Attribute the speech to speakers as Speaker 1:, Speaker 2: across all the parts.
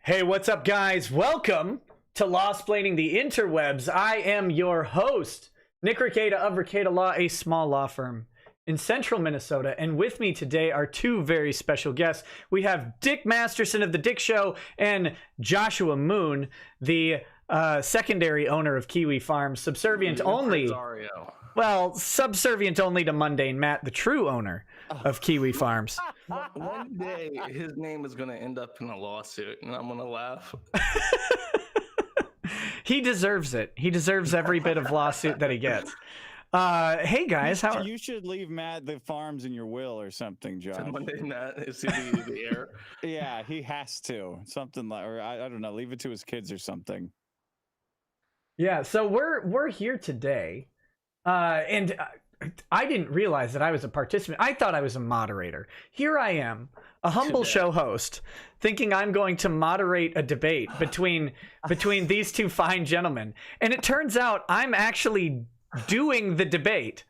Speaker 1: Hey, what's up, guys? Welcome to Lawsplaining the Interwebs. I am your host, Nick Ricada of Ricada Law, a small law firm in central Minnesota. And with me today are two very special guests. We have Dick Masterson of The Dick Show and Joshua Moon, the secondary owner of Kiwi Farms, subservient only to mundane Matt, the true owner of Kiwi Farms.
Speaker 2: One day his name is going to end up in a lawsuit and I'm going to laugh.
Speaker 1: He deserves it. He deserves every bit of lawsuit that he gets. Hey guys,
Speaker 3: you should leave Matt the farms in your will or something, Josh.
Speaker 2: Monday Matt is the heir.
Speaker 3: Yeah, he has to. Something like, or I don't know, leave it to his kids or something.
Speaker 1: Yeah, so we're here today, and I didn't realize that I was a participant. I thought I was a moderator. Here I am, a humble show host, thinking I'm going to moderate a debate between these two fine gentlemen, and it turns out I'm actually doing the debate.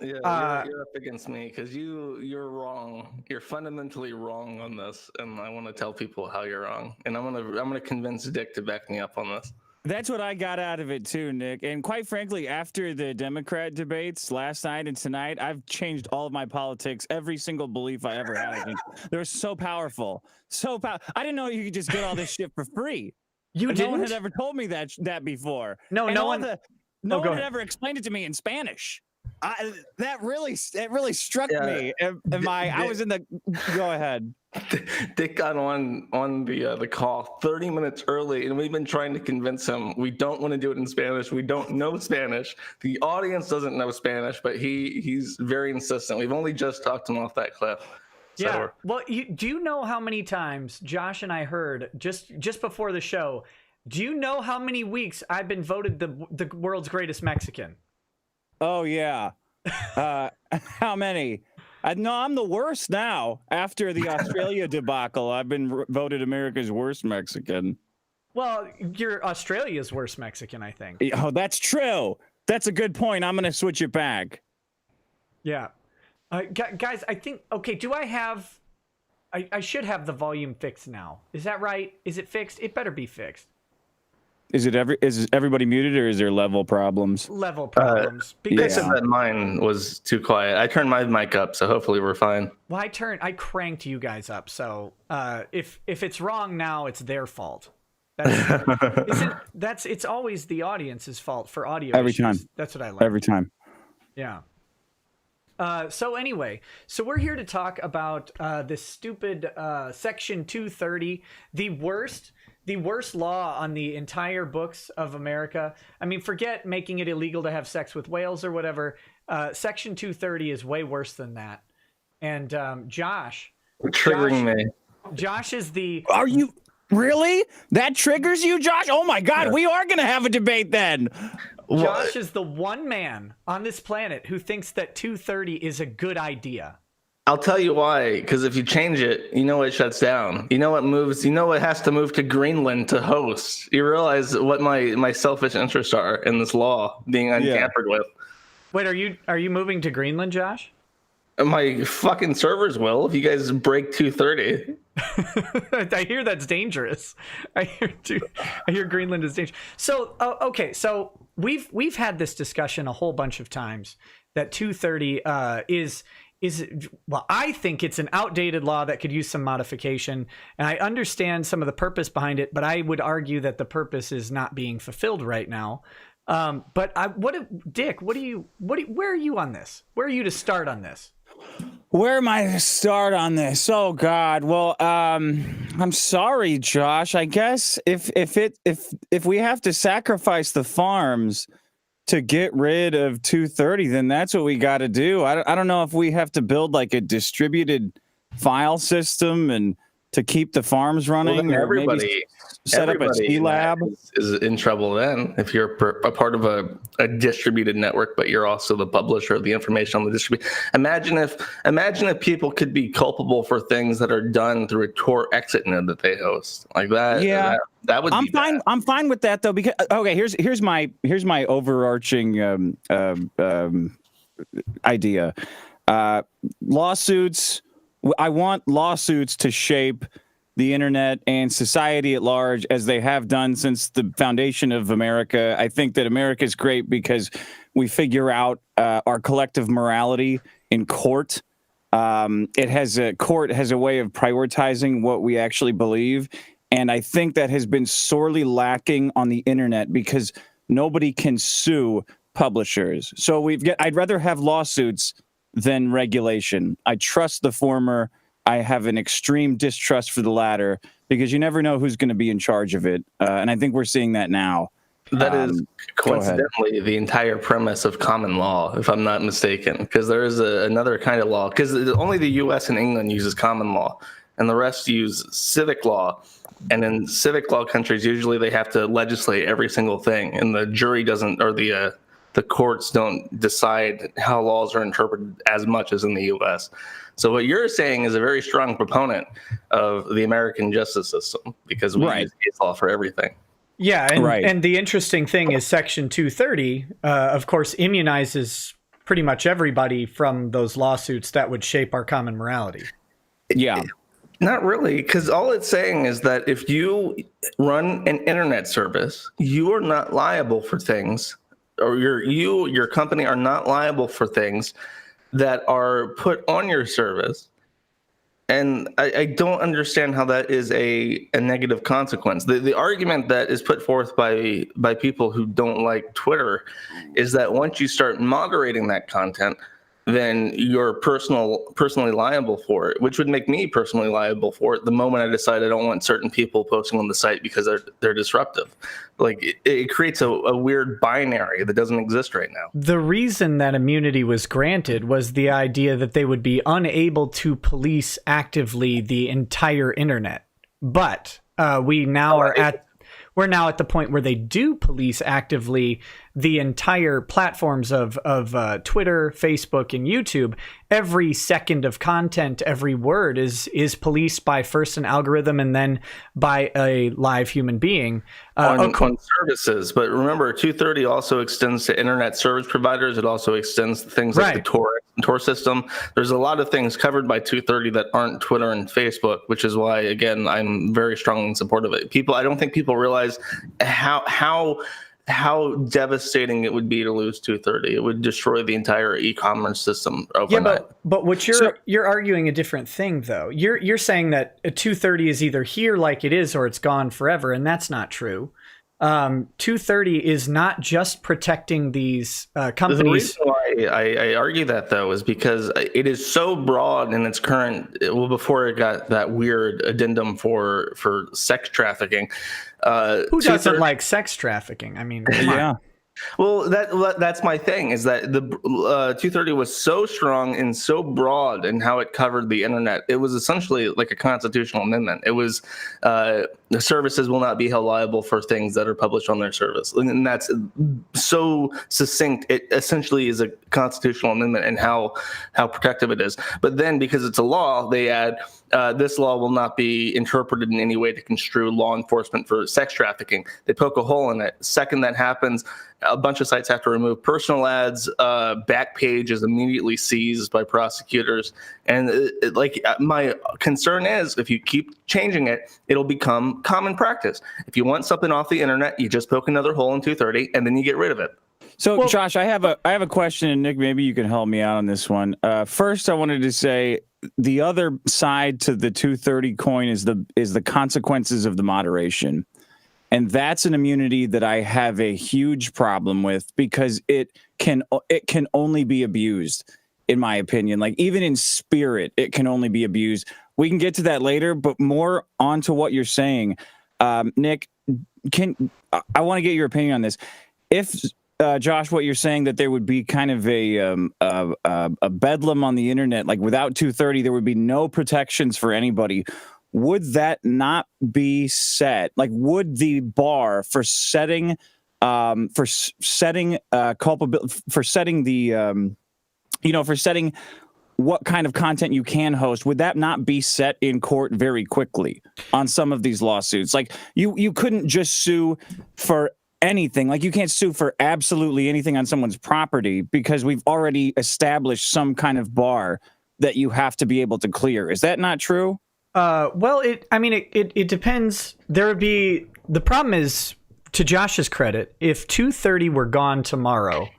Speaker 2: Yeah, you're up against me because you're wrong. You're fundamentally wrong on this, and I want to tell people how you're wrong. And I'm gonna convince Dick to back me up on this.
Speaker 3: That's what I got out of it too, Nick. And quite frankly, after the Democrat debates last night and tonight, I've changed all of my politics, every single belief I ever had. They're so powerful, I didn't know you could just get all this shit for free.
Speaker 1: You didn't?
Speaker 3: No one had ever told me that before.
Speaker 1: No,
Speaker 3: and
Speaker 1: no one
Speaker 3: had ever explained it to me in Spanish. That really struck me. I was in the. Go ahead.
Speaker 2: Dick got on the call 30 minutes early, and we've been trying to convince him we don't want to do it in Spanish. We don't know Spanish. The audience doesn't know Spanish, but he's very insistent. We've only just talked him off that cliff. So.
Speaker 1: Yeah. Well, do you know how many times Josh and I heard just before the show? Do you know how many weeks I've been voted the world's greatest Mexican?
Speaker 3: Oh yeah. How many? No, I'm the worst now. After the Australia debacle, I've been voted America's worst Mexican.
Speaker 1: Well, you're Australia's worst Mexican, I think.
Speaker 3: Oh, that's true. That's a good point. I'm going to switch it back.
Speaker 1: Yeah. Guys, I think, okay, do I have... I should have the volume fixed now. Is that right? Is it fixed? It better be fixed.
Speaker 3: Is everybody muted, or is there level problems?
Speaker 1: Level problems.
Speaker 2: Because I said that mine was too quiet. I turned my mic up, so hopefully we're fine.
Speaker 1: Well, I cranked you guys up, so if it's wrong now, it's their fault. It's always the audience's fault for audio
Speaker 3: every
Speaker 1: issues.
Speaker 3: time.
Speaker 1: That's what I like.
Speaker 3: Every time.
Speaker 1: Yeah. So anyway, we're here to talk about this stupid Section 230, the worst law on the entire books of America. I mean, forget making it illegal to have sex with whales or whatever. Section 230 is way worse than that. And Josh, Josh is the...
Speaker 3: Are you really? That triggers you, Josh? Oh my God, yeah. We are going to have a debate then.
Speaker 1: Josh is the one man on this planet who thinks that 230 is a good idea.
Speaker 2: I'll tell you why, because if you change it, you know it shuts down. You know what moves, you know it has to move to Greenland to host. You realize what my selfish interests are in this law being untampered with.
Speaker 1: Wait, are you moving to Greenland, Josh?
Speaker 2: My fucking servers will if you guys break 230.
Speaker 1: I hear that's dangerous. I hear Greenland is dangerous. So okay, so we've had this discussion a whole bunch of times that 230 is well, I think it's an outdated law that could use some modification, and I understand some of the purpose behind it, but I would argue that the purpose is not being fulfilled right now. Dick, where are you on this? Where are you to start on this?
Speaker 3: Where am I to start on this? Oh God. Well, I'm sorry, Josh. I guess if we have to sacrifice the farms to get rid of 230, then that's what we got to do. I don't know if we have to build like a distributed file system and to keep the farms running, or maybe set up a C-Lab.
Speaker 2: Is in trouble then if you're a part of a distributed network, but you're also the publisher of the information on the distribution. Imagine if people could be culpable for things that are done through a Tor exit node that they host like that.
Speaker 3: Yeah,
Speaker 2: that would.
Speaker 3: I'm fine with that though, because okay, here's my overarching idea. Lawsuits. I want lawsuits to shape the internet and society at large, as they have done since the foundation of America. I think that America is great because we figure out our collective morality in court. Court has a way of prioritizing what we actually believe. And I think that has been sorely lacking on the internet because nobody can sue publishers. So I'd rather have lawsuits than regulation. I trust the former. I have an extreme distrust for the latter because you never know who's going to be in charge of it. And I think we're seeing that now.
Speaker 2: That is coincidentally the entire premise of common law, if I'm not mistaken, because there is another kind of law, because only the U.S. and England uses common law, and the rest use civic law. And in civic law countries, usually they have to legislate every single thing, and the jury doesn't, or the courts don't decide how laws are interpreted as much as in the U.S. So what you're saying is a very strong proponent of the American justice system because we use case law for everything.
Speaker 1: Yeah, and the interesting thing is Section 230, of course, immunizes pretty much everybody from those lawsuits that would shape our common morality.
Speaker 3: Yeah.
Speaker 2: Not really, because all it's saying is that if you run an internet service, you are not liable for things, or your company are not liable for things that are put on your service. And I don't understand how that is a negative consequence. The argument that is put forth by people who don't like Twitter is that once you start moderating that content, then you're personally liable for it, which would make me personally liable for it the moment I decide I don't want certain people posting on the site because they're disruptive. Like it creates a weird binary that doesn't exist right now.
Speaker 1: The reason that immunity was granted was the idea that they would be unable to police actively the entire internet. But we're now at the point where they do police actively the entire platforms of Twitter, Facebook, and YouTube. Every second of content, every word is policed by first an algorithm and then by a live human being.
Speaker 2: On services, but remember, 230 also extends to internet service providers. It also extends to things like the Tor system. There's a lot of things covered by 230 that aren't Twitter and Facebook, which is why, again, I'm very strongly in support of it. I don't think people realize how devastating it would be to lose 230. It would destroy the entire e-commerce system overnight.
Speaker 1: Yeah, but what you're arguing a different thing, though. You're saying that a 230 is either here like it is or it's gone forever, and that's not true. 230 is not just protecting these companies.
Speaker 2: The reason why I argue that, though, is because it is so broad in its current. Well, before it got that weird addendum for sex trafficking.
Speaker 1: Who doesn't like sex trafficking? I mean,
Speaker 3: yeah.
Speaker 2: Well, that's my thing, is that the 230 was so strong and so broad in how it covered the internet. It was essentially like a constitutional amendment. It was the services will not be held liable for things that are published on their service. And that's so succinct. It essentially is a constitutional amendment and how protective it is. But then because it's a law, they add this law will not be interpreted in any way to construe law enforcement for sex trafficking. They poke a hole in it. Second that happens, a bunch of sites have to remove personal ads. Backpage is immediately seized by prosecutors. And my concern is if you keep changing it, it'll become common practice. If you want something off the internet, you just poke another hole in 230 and then you get rid of it.
Speaker 3: So, Josh, I have a question, and Nick, maybe you can help me out on this one. First, I wanted to say the other side to the 230 coin is the consequences of the moderation. And that's an immunity that I have a huge problem with because it can only be abused, in my opinion. Like even in spirit, it can only be abused. We can get to that later, but more onto what you're saying. Nick, I want to get your opinion on this. If Josh, what you're saying that there would be kind of a bedlam on the internet, like without 230, there would be no protections for anybody. Would that not be set? Like, would the bar for setting for setting what kind of content you can host, would that not be set in court very quickly on some of these lawsuits? Like you couldn't just sue for anything. Like you can't sue for absolutely anything on someone's property because we've already established some kind of bar that you have to be able to clear. Is that not true?
Speaker 1: Well, it depends. There would be, the problem is, to Josh's credit, if 230 were gone tomorrow,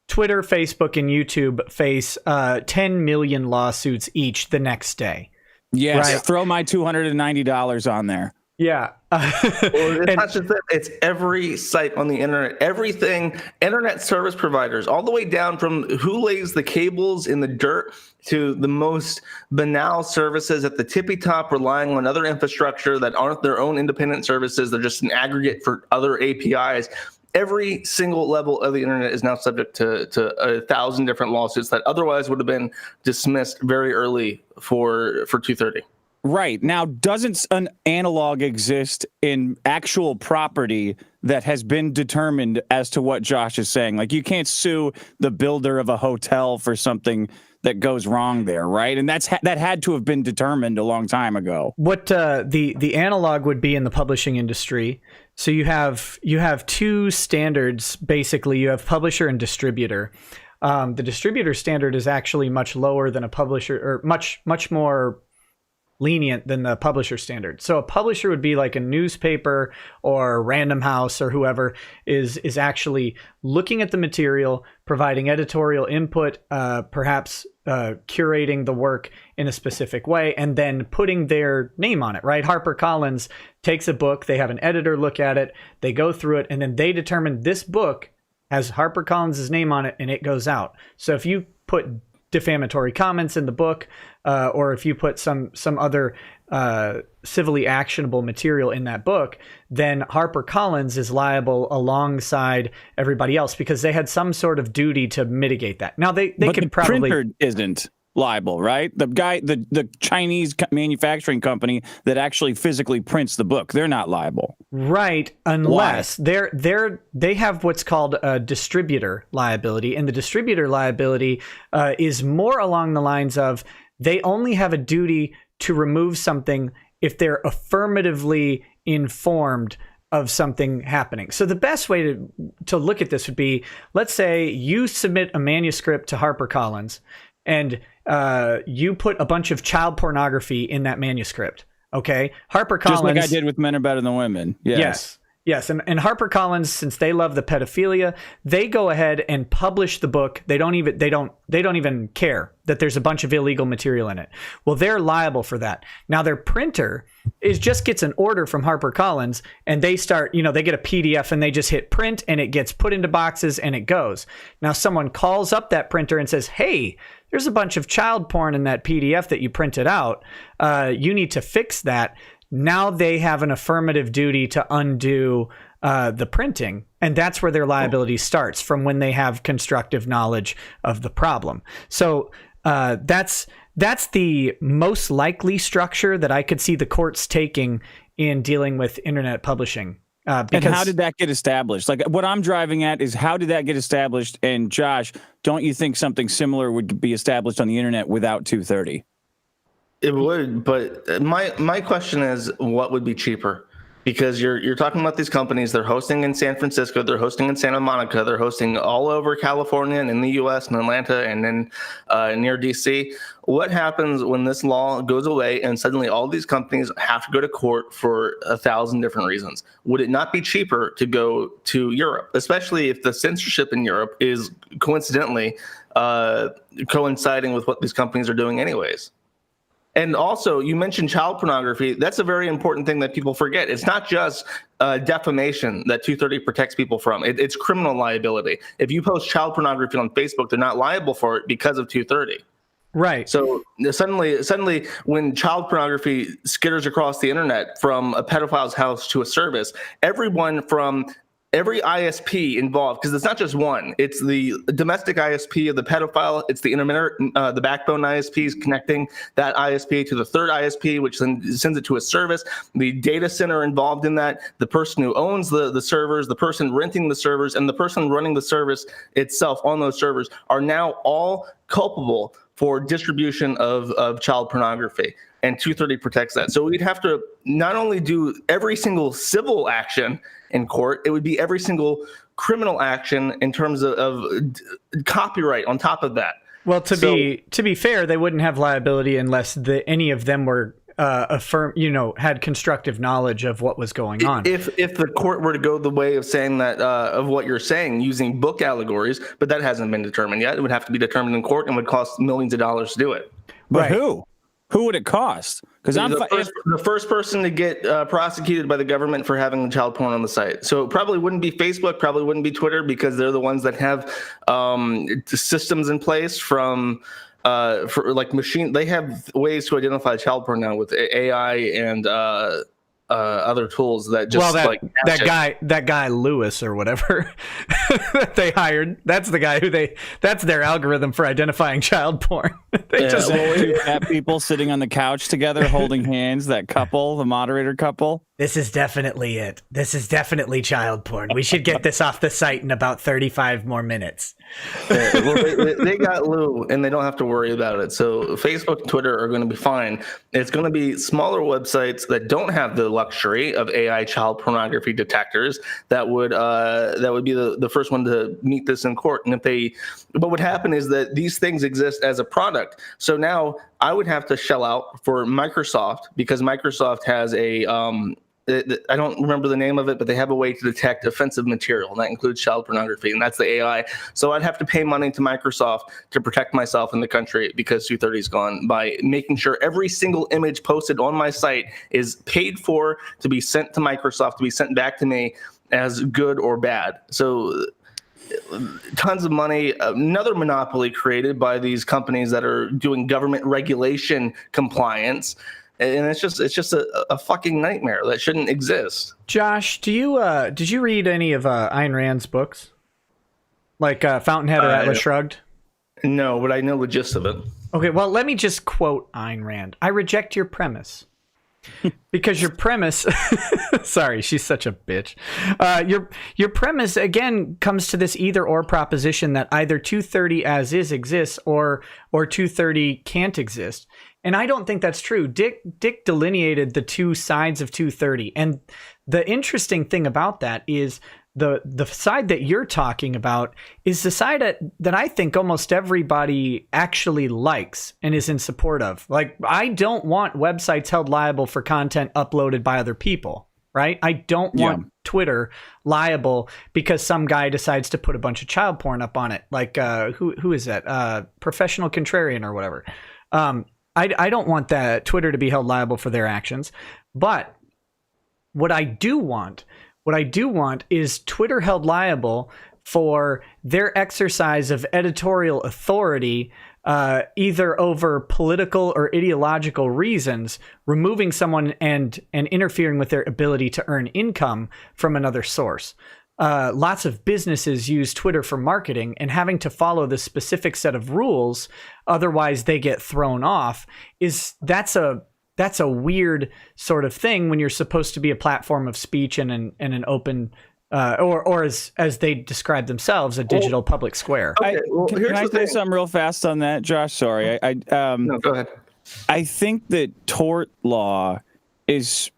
Speaker 1: Twitter, Facebook, and YouTube face 10 million lawsuits each the next day.
Speaker 3: Yes,
Speaker 1: Right.
Speaker 3: Throw my $290 on there.
Speaker 1: Yeah.
Speaker 2: Well, it's not just that, it's every site on the internet, everything, internet service providers, all the way down from who lays the cables in the dirt to the most banal services at the tippy top, relying on other infrastructure that aren't their own independent services. They're just an aggregate for other APIs. Every single level of the internet is now subject to 1,000 different lawsuits that otherwise would have been dismissed very early for 230.
Speaker 3: Right. Now, doesn't an analog exist in actual property that has been determined as to what Josh is saying? Like, you can't sue the builder of a hotel for something that goes wrong there, right? And that had to have been determined a long time ago.
Speaker 1: What the analog would be in the publishing industry. So you have two standards, basically. You have publisher and distributor. The distributor standard is actually much lower than a publisher, or much more lenient than the publisher standard. So a publisher would be like a newspaper or Random House or whoever is actually looking at the material, providing editorial input, perhaps curating the work in a specific way, and then putting their name on it, right? HarperCollins takes a book, they have an editor look at it, they go through it, and then they determine this book has HarperCollins' name on it, and it goes out. So if you put defamatory comments in the book, or if you put some other civilly actionable material in that book, then HarperCollins is liable alongside everybody else because they had some sort of duty to mitigate that. Now they
Speaker 3: But
Speaker 1: could
Speaker 3: the
Speaker 1: probably
Speaker 3: printer isn't liable, right? The guy, the Chinese manufacturing company that actually physically prints the book, they're not liable.
Speaker 1: Right, unless they have what's called a distributor liability, and the distributor liability is more along the lines of they only have a duty to remove something if they're affirmatively informed of something happening. So the best way to look at this would be, let's say you submit a manuscript to HarperCollins, and you put a bunch of child pornography in that manuscript. Okay, HarperCollins,
Speaker 3: Just like I did with Men Are Better Than Women.
Speaker 1: Yes. And HarperCollins, since they love the pedophilia, they go ahead and publish the book. They don't even care that there's a bunch of illegal material in it. Well, they're liable for that. Now their printer just gets an order from HarperCollins, and they start, they get a PDF and they just hit print, and it gets put into boxes and it goes. Now someone calls up that printer and says, "Hey, there's a bunch of child porn in that PDF that you printed out. You need to fix that." Now they have an affirmative duty to undo the printing, and that's where their liability starts, from when they have constructive knowledge of the problem. So that's the most likely structure that I could see the courts taking in dealing with internet publishing.
Speaker 3: And how did that get established? Like, what I'm driving at is, how did that get established? And Josh, don't you think something similar would be established on the internet without 230?
Speaker 2: It would, but my question is, what would be cheaper? Because you're talking about these companies, they're hosting in San Francisco, they're hosting in Santa Monica, they're hosting all over California and in the U.S. and Atlanta and then near D.C. What happens when this law goes away and suddenly all these companies have to go to court for 1,000 different reasons? Would it not be cheaper to go to Europe, especially if the censorship in Europe is coincidentally coinciding with what these companies are doing anyways? And also, you mentioned child pornography. That's a very important thing that people forget. It's not just defamation that 230 protects people from. It's criminal liability. If you post child pornography on Facebook, they're not liable for it because of 230. Right. So suddenly, when child pornography skitters across the internet from a pedophile's house to a service, everyone from every ISP involved, because it's not just one. It's the domestic ISP of the pedophile. It's the the backbone ISPs connecting that ISP to the third ISP, which then sends it to a service. The data center involved in that, the person who owns the servers, the person renting the servers, and the person running the service itself on those servers are now all culpable for distribution of child pornography. And 230 protects that. So we'd have to not only do every single civil action in court, it would be every single criminal action in terms of copyright on top of that.
Speaker 1: Well, to be fair, they wouldn't have liability unless any of them were had constructive knowledge of what was going on.
Speaker 2: If the court were to go the way of saying that, of what you're saying, using book allegories, but that hasn't been determined yet. It would have to be determined in court and would cost millions of dollars to do it.
Speaker 3: But who? Who would it cost? Because
Speaker 2: the first person to get prosecuted by the government for having child porn on the site. So it probably wouldn't be Facebook, probably wouldn't be Twitter, because they're the ones that have systems in place for like machine. They have ways to identify child porn now with AI and other tools that just
Speaker 1: that guy Lewis or whatever that they hired. That's the guy that's their algorithm for identifying child porn.
Speaker 3: Two fat people sitting on the couch together holding hands, that couple, the moderator couple.
Speaker 1: This is definitely it. This is definitely child porn. We should get this off the site in about 35 more minutes.
Speaker 2: They got Lou, and they don't have to worry about it. So Facebook and Twitter are going to be fine. It's going to be smaller websites that don't have the luxury of AI child pornography detectors that would be the first one to meet this in court. And what would happen is that these things exist as a product. So now I would have to shell out for Microsoft, because Microsoft has I don't remember the name of it, but they have a way to detect offensive material, and that includes child pornography, and that's the AI. So I'd have to pay money to Microsoft to protect myself in the country because 230 is gone, by making sure every single image posted on my site is paid for to be sent to Microsoft, to be sent back to me as good or bad. So tons of money, another monopoly created by these companies that are doing government regulation compliance. And it's just a fucking nightmare that shouldn't exist.
Speaker 1: Josh, did you read any of Ayn Rand's books? Like Fountainhead or Atlas Shrugged?
Speaker 2: No, but I know the gist of it.
Speaker 1: Okay, well, let me just quote Ayn Rand. I reject your premise. Because your premise sorry, she's such a bitch. Your premise again comes to this either or proposition that either 230 as is exists or 230 can't exist. And I don't think that's true. Dick delineated the two sides of 230. And the interesting thing about that is the side that you're talking about is the side that I think almost everybody actually likes and is in support of. Like, I don't want websites held liable for content uploaded by other people, right? I don't want Twitter liable because some guy decides to put a bunch of child porn up on it. Like, who is that? Professional Contrarian or whatever. I don't want that Twitter to be held liable for their actions. But what I do want is Twitter held liable for their exercise of editorial authority, either over political or ideological reasons, removing someone and interfering with their ability to earn income from another source. Lots of businesses use Twitter for marketing, and having to follow the specific set of rules, otherwise they get thrown off, that's a weird sort of thing when you're supposed to be a platform of speech and an open, or as they describe themselves, a digital public square.
Speaker 2: Okay,
Speaker 3: can I say something real fast on that, Josh? Sorry,
Speaker 2: no, go ahead.
Speaker 3: I think that tort law is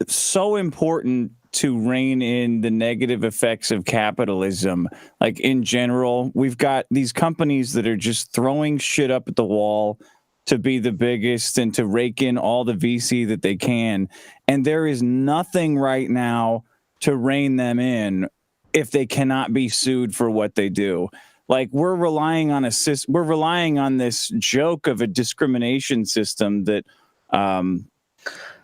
Speaker 3: so important to rein in the negative effects of capitalism. Like, in general, we've got these companies that are just throwing shit up at the wall to be the biggest and to rake in all the VC that they can. And there is nothing right now to rein them in if they cannot be sued for what they do. Like, we're relying on this joke of a discrimination system that,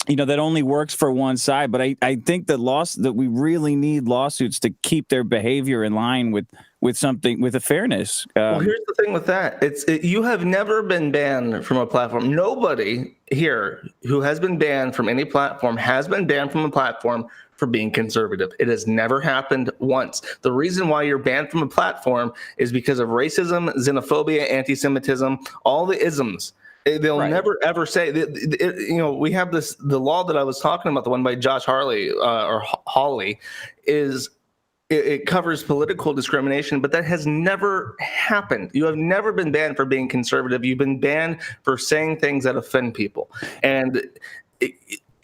Speaker 3: that only works for one side. But I think that we really need lawsuits to keep their behavior in line with a fairness.
Speaker 2: Well, here's the thing with that. You have never been banned from a platform. Nobody here who has been banned from any platform has been banned from a platform for being conservative. It has never happened once. The reason why you're banned from a platform is because of racism, xenophobia, anti-Semitism, all the isms. They'll never ever say, we have the law that I was talking about, the one by Josh Hawley, it covers political discrimination, but that has never happened. You have never been banned for being conservative. You've been banned for saying things that offend people. And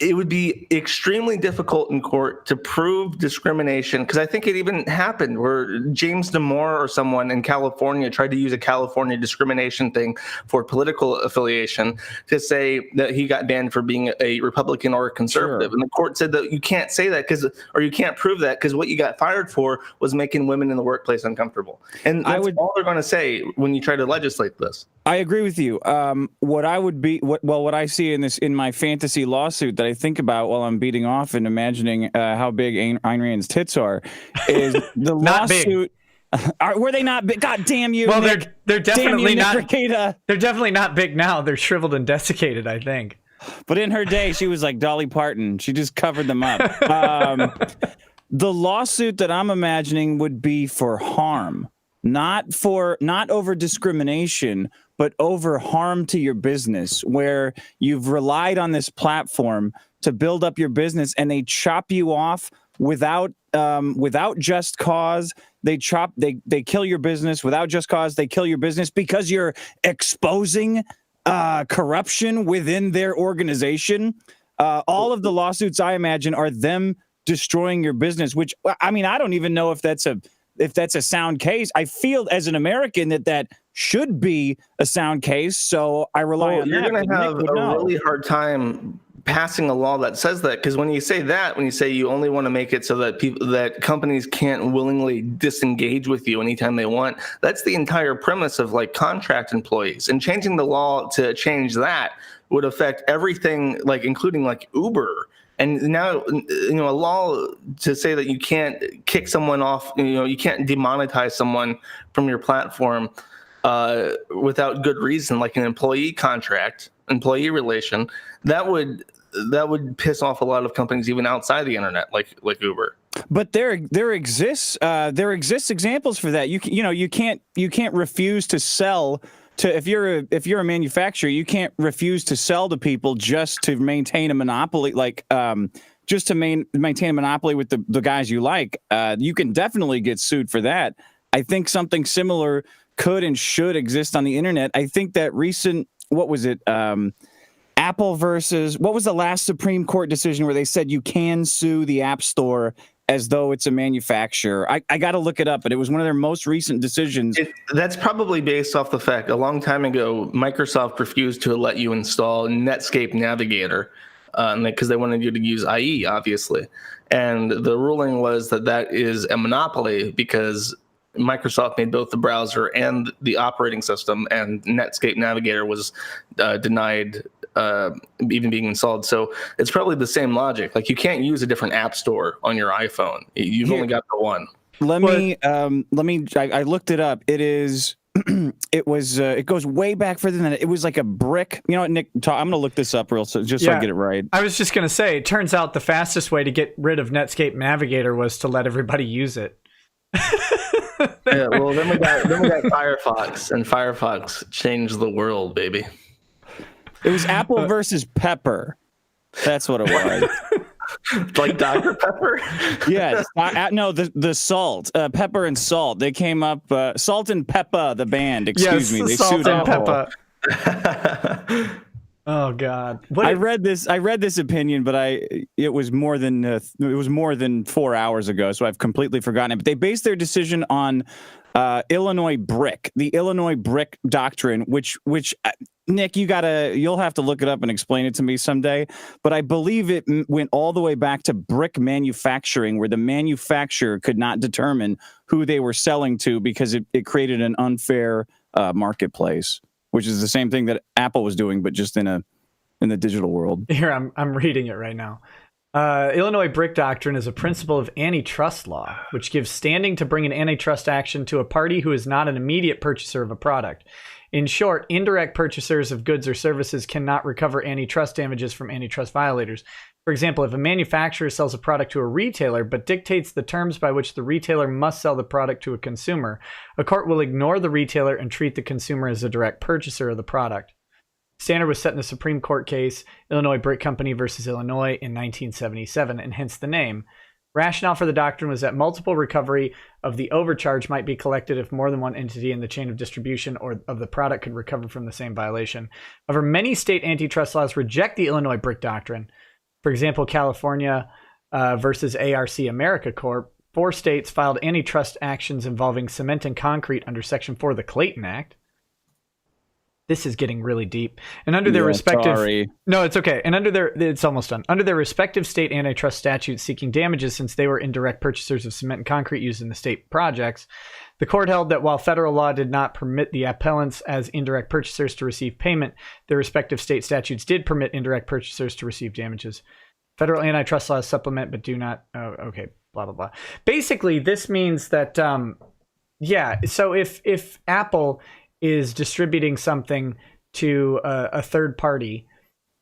Speaker 2: it would be extremely difficult in court to prove discrimination, because I think it even happened where James Damore or someone in California tried to use a California discrimination thing for political affiliation to say that he got banned for being a Republican or a conservative. Sure. And the court said that you can't say that or you can't prove that, because what you got fired for was making women in the workplace uncomfortable. And that's all they're going to say when you try to legislate this.
Speaker 3: I agree with you. What I see in my fantasy lawsuit that I think about while I'm beating off and imagining how big Ayn Rand's tits are is the lawsuit. Were they not big? God damn you!
Speaker 1: Well,
Speaker 3: Nick.
Speaker 1: they're definitely not.
Speaker 3: Ricada.
Speaker 1: They're definitely not big now. They're shriveled and desiccated, I think.
Speaker 3: But in her day, she was like Dolly Parton. She just covered them up. The lawsuit that I'm imagining would be for harm, not over discrimination, but over harm to your business, where you've relied on this platform to build up your business and they chop you off without just cause. They kill your business without just cause. They kill your business because you're exposing corruption within their organization. All of the lawsuits I imagine are them destroying your business, which, I mean, I don't even know if that's a sound case. I feel as an American that should be a sound case, so I rely on that.
Speaker 2: You're going to have a really hard time passing a law that says that, because when you say you only want to make it so that companies can't willingly disengage with you anytime they want, that's the entire premise of like contract employees. And changing the law to change that would affect everything, like including like Uber. And now, a law to say that you can't kick someone off, you can't demonetize someone from your platform without good reason, like an employee relation, that would piss off a lot of companies even outside the internet, like Uber.
Speaker 3: But there exists examples for that. You can't refuse to sell. If you're a manufacturer, you can't refuse to sell to people just to maintain a monopoly, just to maintain a monopoly with the guys you like. You can definitely get sued for that. I think something similar could and should exist on the internet. I think that recent, what was it? Apple versus, what was the last Supreme Court decision where they said you can sue the App Store as though it's a manufacturer? I got to look it up, but it was one of their most recent decisions.
Speaker 2: That's probably based off the fact a long time ago, Microsoft refused to let you install Netscape Navigator because they wanted you to use IE, obviously. And the ruling was that is a monopoly because Microsoft made both the browser and the operating system, and Netscape Navigator was denied even being installed. So it's probably the same logic. Like, you can't use a different app store on your iPhone. You've only got the one.
Speaker 3: I looked it up. It is it goes way back further than that. It was like a brick. You know what, Nick, I'm going to look this up so I get it right.
Speaker 1: I was just going to say, it turns out the fastest way to get rid of Netscape Navigator was to let everybody use it.
Speaker 2: Yeah, well, then we got Firefox, and Firefox changed the world, baby.
Speaker 3: It was Apple versus Pepper. That's what it was.
Speaker 2: Like Dr. Pepper?
Speaker 3: Yes. No, the Salt. Pepper and Salt. They came up. Salt and Peppa, the band. Excuse me. They
Speaker 1: Salt
Speaker 3: sued
Speaker 1: and
Speaker 3: Apple.
Speaker 1: Peppa. I
Speaker 3: read this opinion, but it was more than 4 hours ago, so I've completely forgotten it. But they based their decision on Illinois BRIC, the Illinois BRIC doctrine, which Nick, you'll have to look it up and explain it to me someday. But I believe it went all the way back to brick manufacturing, where the manufacturer could not determine who they were selling to because it created an unfair marketplace, which is the same thing that Apple was doing, but just in the digital world.
Speaker 1: Here, I'm reading it right now. Illinois BRIC doctrine is a principle of antitrust law, which gives standing to bring an antitrust action to a party who is not an immediate purchaser of a product. In short, indirect purchasers of goods or services cannot recover antitrust damages from antitrust violators. For example, if a manufacturer sells a product to a retailer but dictates the terms by which the retailer must sell the product to a consumer, a court will ignore the retailer and treat the consumer as a direct purchaser of the product. Standard was set in the Supreme Court case Illinois Brick Company versus Illinois in 1977, and hence the name. Rationale for the doctrine was that multiple recovery of the overcharge might be collected if more than one entity in the chain of distribution or of the product could recover from the same violation. However, many state antitrust laws reject the Illinois BRIC doctrine. For example, California versus ARC America Corp. 4 states filed antitrust actions involving cement and concrete under Section 4 of the Clayton Act. This is getting really deep. And under their respective...
Speaker 3: Sorry.
Speaker 1: No, it's okay. And it's almost done. Under their respective state antitrust statutes seeking damages since they were indirect purchasers of cement and concrete used in the state projects, the court held that while federal law did not permit the appellants as indirect purchasers to receive payment, their respective state statutes did permit indirect purchasers to receive damages. Federal antitrust laws supplement but do not... Oh, okay. Blah, blah, blah. Basically, this means that... so if Apple is distributing something to a third party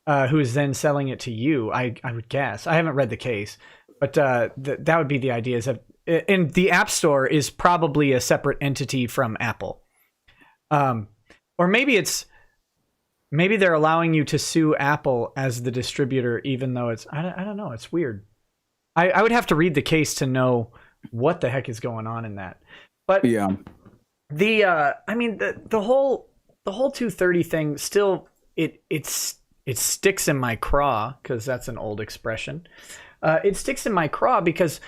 Speaker 1: who is then selling it to you, I would guess. I haven't read the case, but that would be the idea. Is that, and the App Store is probably a separate entity from Apple. Or maybe they're allowing you to sue Apple as the distributor, even though it's, I don't know. It's weird. I would have to read the case to know what the heck is going on in that. But
Speaker 3: Yeah.
Speaker 1: the whole 230 thing still it sticks in my craw, because that's an old expression. It sticks in my craw because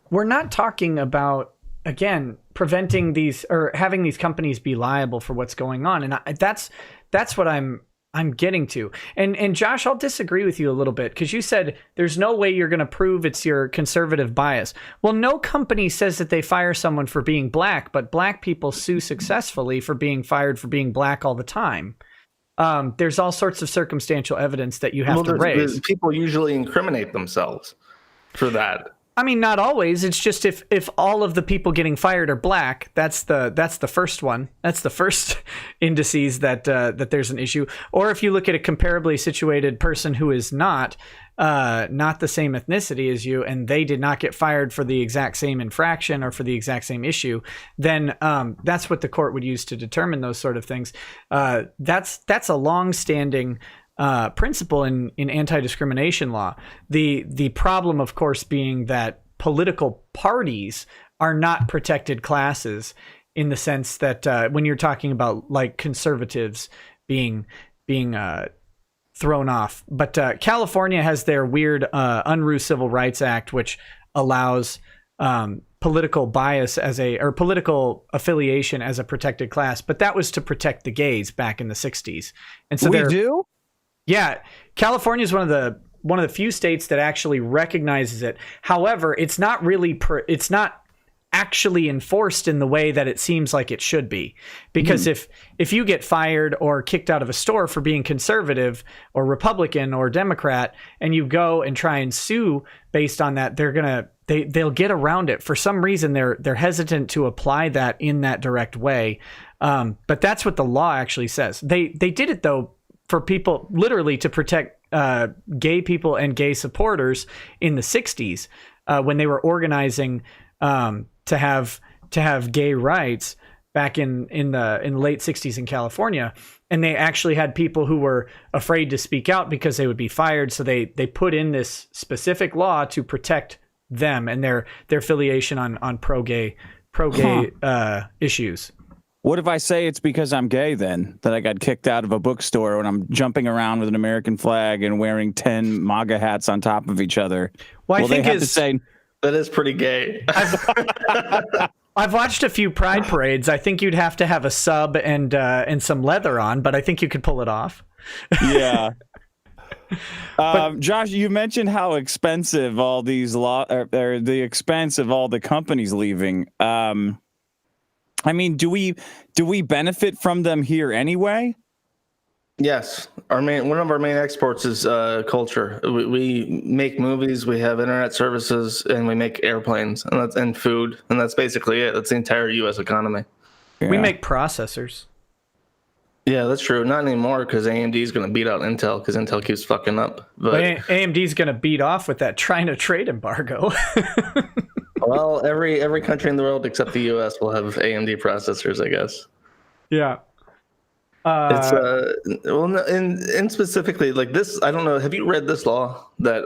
Speaker 1: we're not talking about, again, preventing these or having these companies be liable for what's going on, and that's what I'm getting to. And Josh, I'll disagree with you a little bit, because you said there's no way you're going to prove it's your conservative bias. Well, no company says that they fire someone for being black, but black people sue successfully for being fired for being black all the time. There's all sorts of circumstantial evidence that you have to raise.
Speaker 2: People usually incriminate themselves for that.
Speaker 1: I mean, not always. It's just if all of the people getting fired are black, that's the first one. That's the first indices that there's an issue. Or if you look at a comparably situated person who is not the same ethnicity as you, and they did not get fired for the exact same infraction or for the exact same issue, then that's what the court would use to determine those sort of things. That's a long-standing principle in anti-discrimination law. The problem, of course, being that political parties are not protected classes, in the sense that when you're talking about like conservatives being thrown off. But California has their weird Unruh Civil Rights Act, which allows political bias or political affiliation as a protected class. But that was to protect the gays back in the 60s. And so
Speaker 3: we do?
Speaker 1: Yeah, California is one of the few states that actually recognizes it. However, it's not actually enforced in the way that it seems like it should be. Because if you get fired or kicked out of a store for being conservative or Republican or Democrat, and you go and try and sue based on that, they'll get around it. For some reason, they're hesitant to apply that in that direct way. But that's what the law actually says. They did it though for people, literally to protect gay people and gay supporters in the 60s when they were organizing to have gay rights back in the late 60s in California. And they actually had people who were afraid to speak out because they would be fired. So they put in this specific law to protect them and their affiliation on pro-gay issues.
Speaker 3: What if I say it's because I'm gay then, that I got kicked out of a bookstore when I'm jumping around with an American flag and wearing 10 MAGA hats on top of each other?
Speaker 1: Well, I think
Speaker 3: they have to say,
Speaker 2: that is pretty gay.
Speaker 1: I've watched a few pride parades. I think you'd have to have a sub and some leather on, but I think you could pull it off.
Speaker 3: Yeah. Josh, you mentioned how expensive all these or the expense of all the companies leaving. I mean, do we benefit from them here anyway?
Speaker 2: Yes, one of our main exports is culture. We make movies, we have internet services, and we make airplanes and food, and that's basically it. That's the entire U.S. economy.
Speaker 3: Yeah.
Speaker 1: We make processors.
Speaker 2: Yeah, that's true. Not anymore, because AMD is going to beat out Intel, because Intel keeps fucking up. But
Speaker 1: AMD is going to beat off with that China trade embargo.
Speaker 2: Well, every country in the world except the U.S. will have AMD processors, I guess.
Speaker 1: Yeah.
Speaker 2: It's and specifically like this. I don't know. Have you read this law that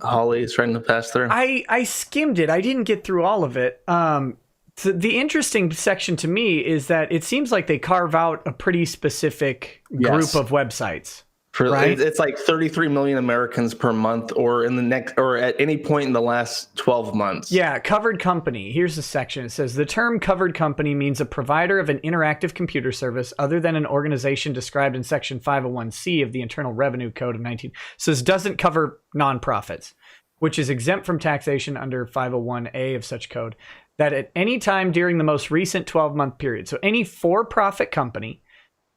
Speaker 2: Holly is trying to pass through?
Speaker 1: I skimmed it. I didn't get through all of it. So the interesting section to me is that it seems like they carve out a pretty specific group of websites. Right?
Speaker 2: It's like 33 million Americans per month, or at any point in the last 12 months.
Speaker 1: Yeah, covered company. Here's the section. It says the term covered company means a provider of an interactive computer service other than an organization described in Section 501C of the Internal Revenue Code of 19. So this doesn't cover nonprofits, which is exempt from taxation under 501A of such code, that at any time during the most recent 12-month period. So any for-profit company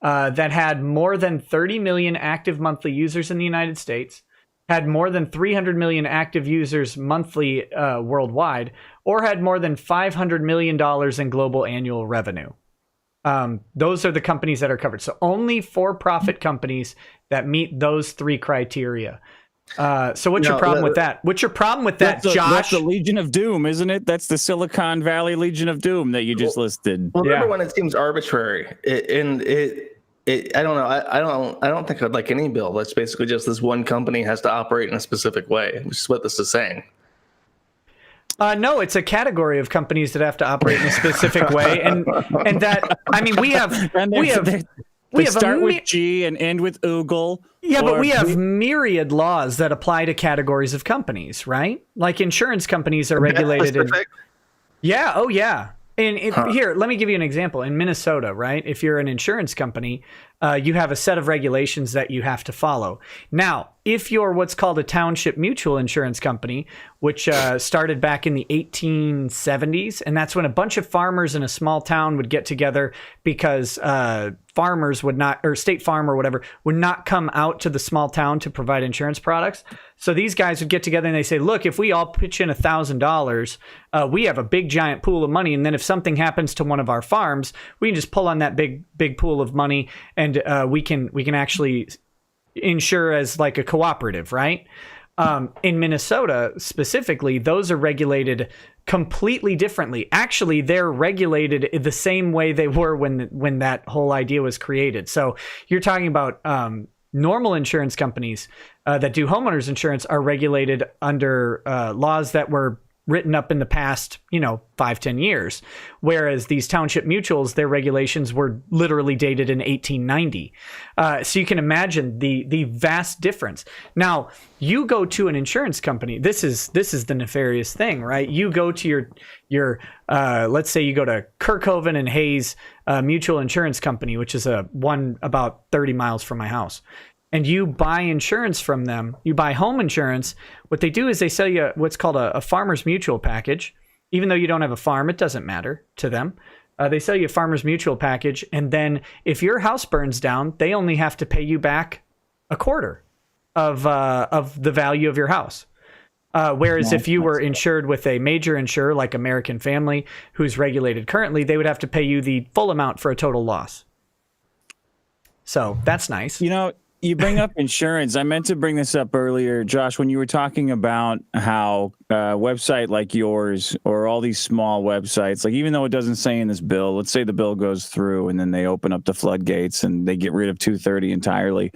Speaker 1: that had more than 30 million active monthly users in the United States, had more than 300 million active users monthly worldwide, or had more than $500 million in global annual revenue. Those are the companies that are covered. So only for-profit companies that meet those three criteria. So what's your problem with that? What's your problem with that, Josh?
Speaker 3: That's the Legion of Doom, isn't it? That's the Silicon Valley Legion of Doom that you just listed.
Speaker 2: Well, number one, it seems arbitrary, I don't know. I don't think I'd like any bill that's basically just this one company has to operate in a specific way, which is what this is saying.
Speaker 1: No, it's a category of companies that have to operate in a specific way, and that, I mean, we start
Speaker 3: with G and end with Oogle.
Speaker 1: Yeah, but we have myriad laws that apply to categories of companies, right? Like insurance companies are regulated. Yeah. Oh, yeah. And here, let me give you an example. In Minnesota, right? If you're an insurance company, you have a set of regulations that you have to follow. Now, if you're what's called a township mutual insurance company, which started back in the 1870s, and that's when a bunch of farmers in a small town would get together because farmers would not, or State Farm or whatever, would not come out to the small town to provide insurance products. So these guys would get together and they say, look, if we all pitch in $1,000, we have a big giant pool of money. And then if something happens to one of our farms, we can just pull on that big pool of money, and we can actually insure as like a cooperative, right? In Minnesota specifically, those are regulated completely differently. Actually, they're regulated the same way they were when that whole idea was created. So you're talking about normal insurance companies that do homeowners insurance are regulated under laws that were written up in the past, 5-10 years. Whereas these township mutuals, their regulations were literally dated in 1890. So you can imagine the vast difference. Now, you go to an insurance company. This is the nefarious thing, right? You go to your let's say you go to Kirkhoven and Hayes Mutual Insurance Company, which is one about 30 miles from my house. And you buy insurance from them, you buy home insurance. What they do is they sell you what's called a farmer's mutual package. Even though you don't have a farm, it doesn't matter to them. They sell you a farmer's mutual package. And then if your house burns down, they only have to pay you back a quarter of the value of your house. Whereas if you were insured with a major insurer like American Family, who's regulated currently, they would have to pay you the full amount for a total loss. So that's nice.
Speaker 3: You bring up insurance. I meant to bring this up earlier, Josh, when you were talking about how a website like yours or all these small websites, like even though it doesn't say in this bill, let's say the bill goes through and then they open up the floodgates and they get rid of 230 entirely.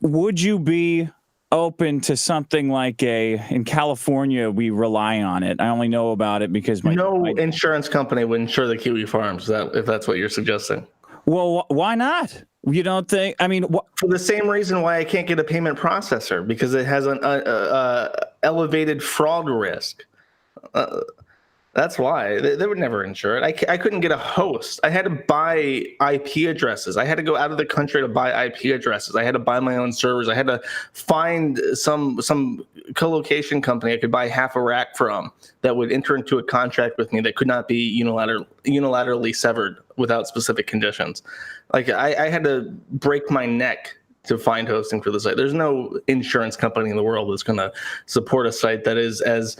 Speaker 3: Would you be open to something like in California, we rely on it. I only know about it because my
Speaker 2: insurance company would insure the Kiwi farms, if that's what you're suggesting.
Speaker 3: Well, why not? You don't think? I mean,
Speaker 2: for the same reason why I can't get a payment processor, because it has an elevated fraud risk. That's why they would never insure it. I couldn't get a host. I had to buy IP addresses. I had to go out of the country to buy IP addresses. I had to buy my own servers. I had to find some co-location company I could buy half a rack from that would enter into a contract with me that could not be unilaterally severed without specific conditions. Like I had to break my neck to find hosting for the site. There's no insurance company in the world that's going to support a site that is as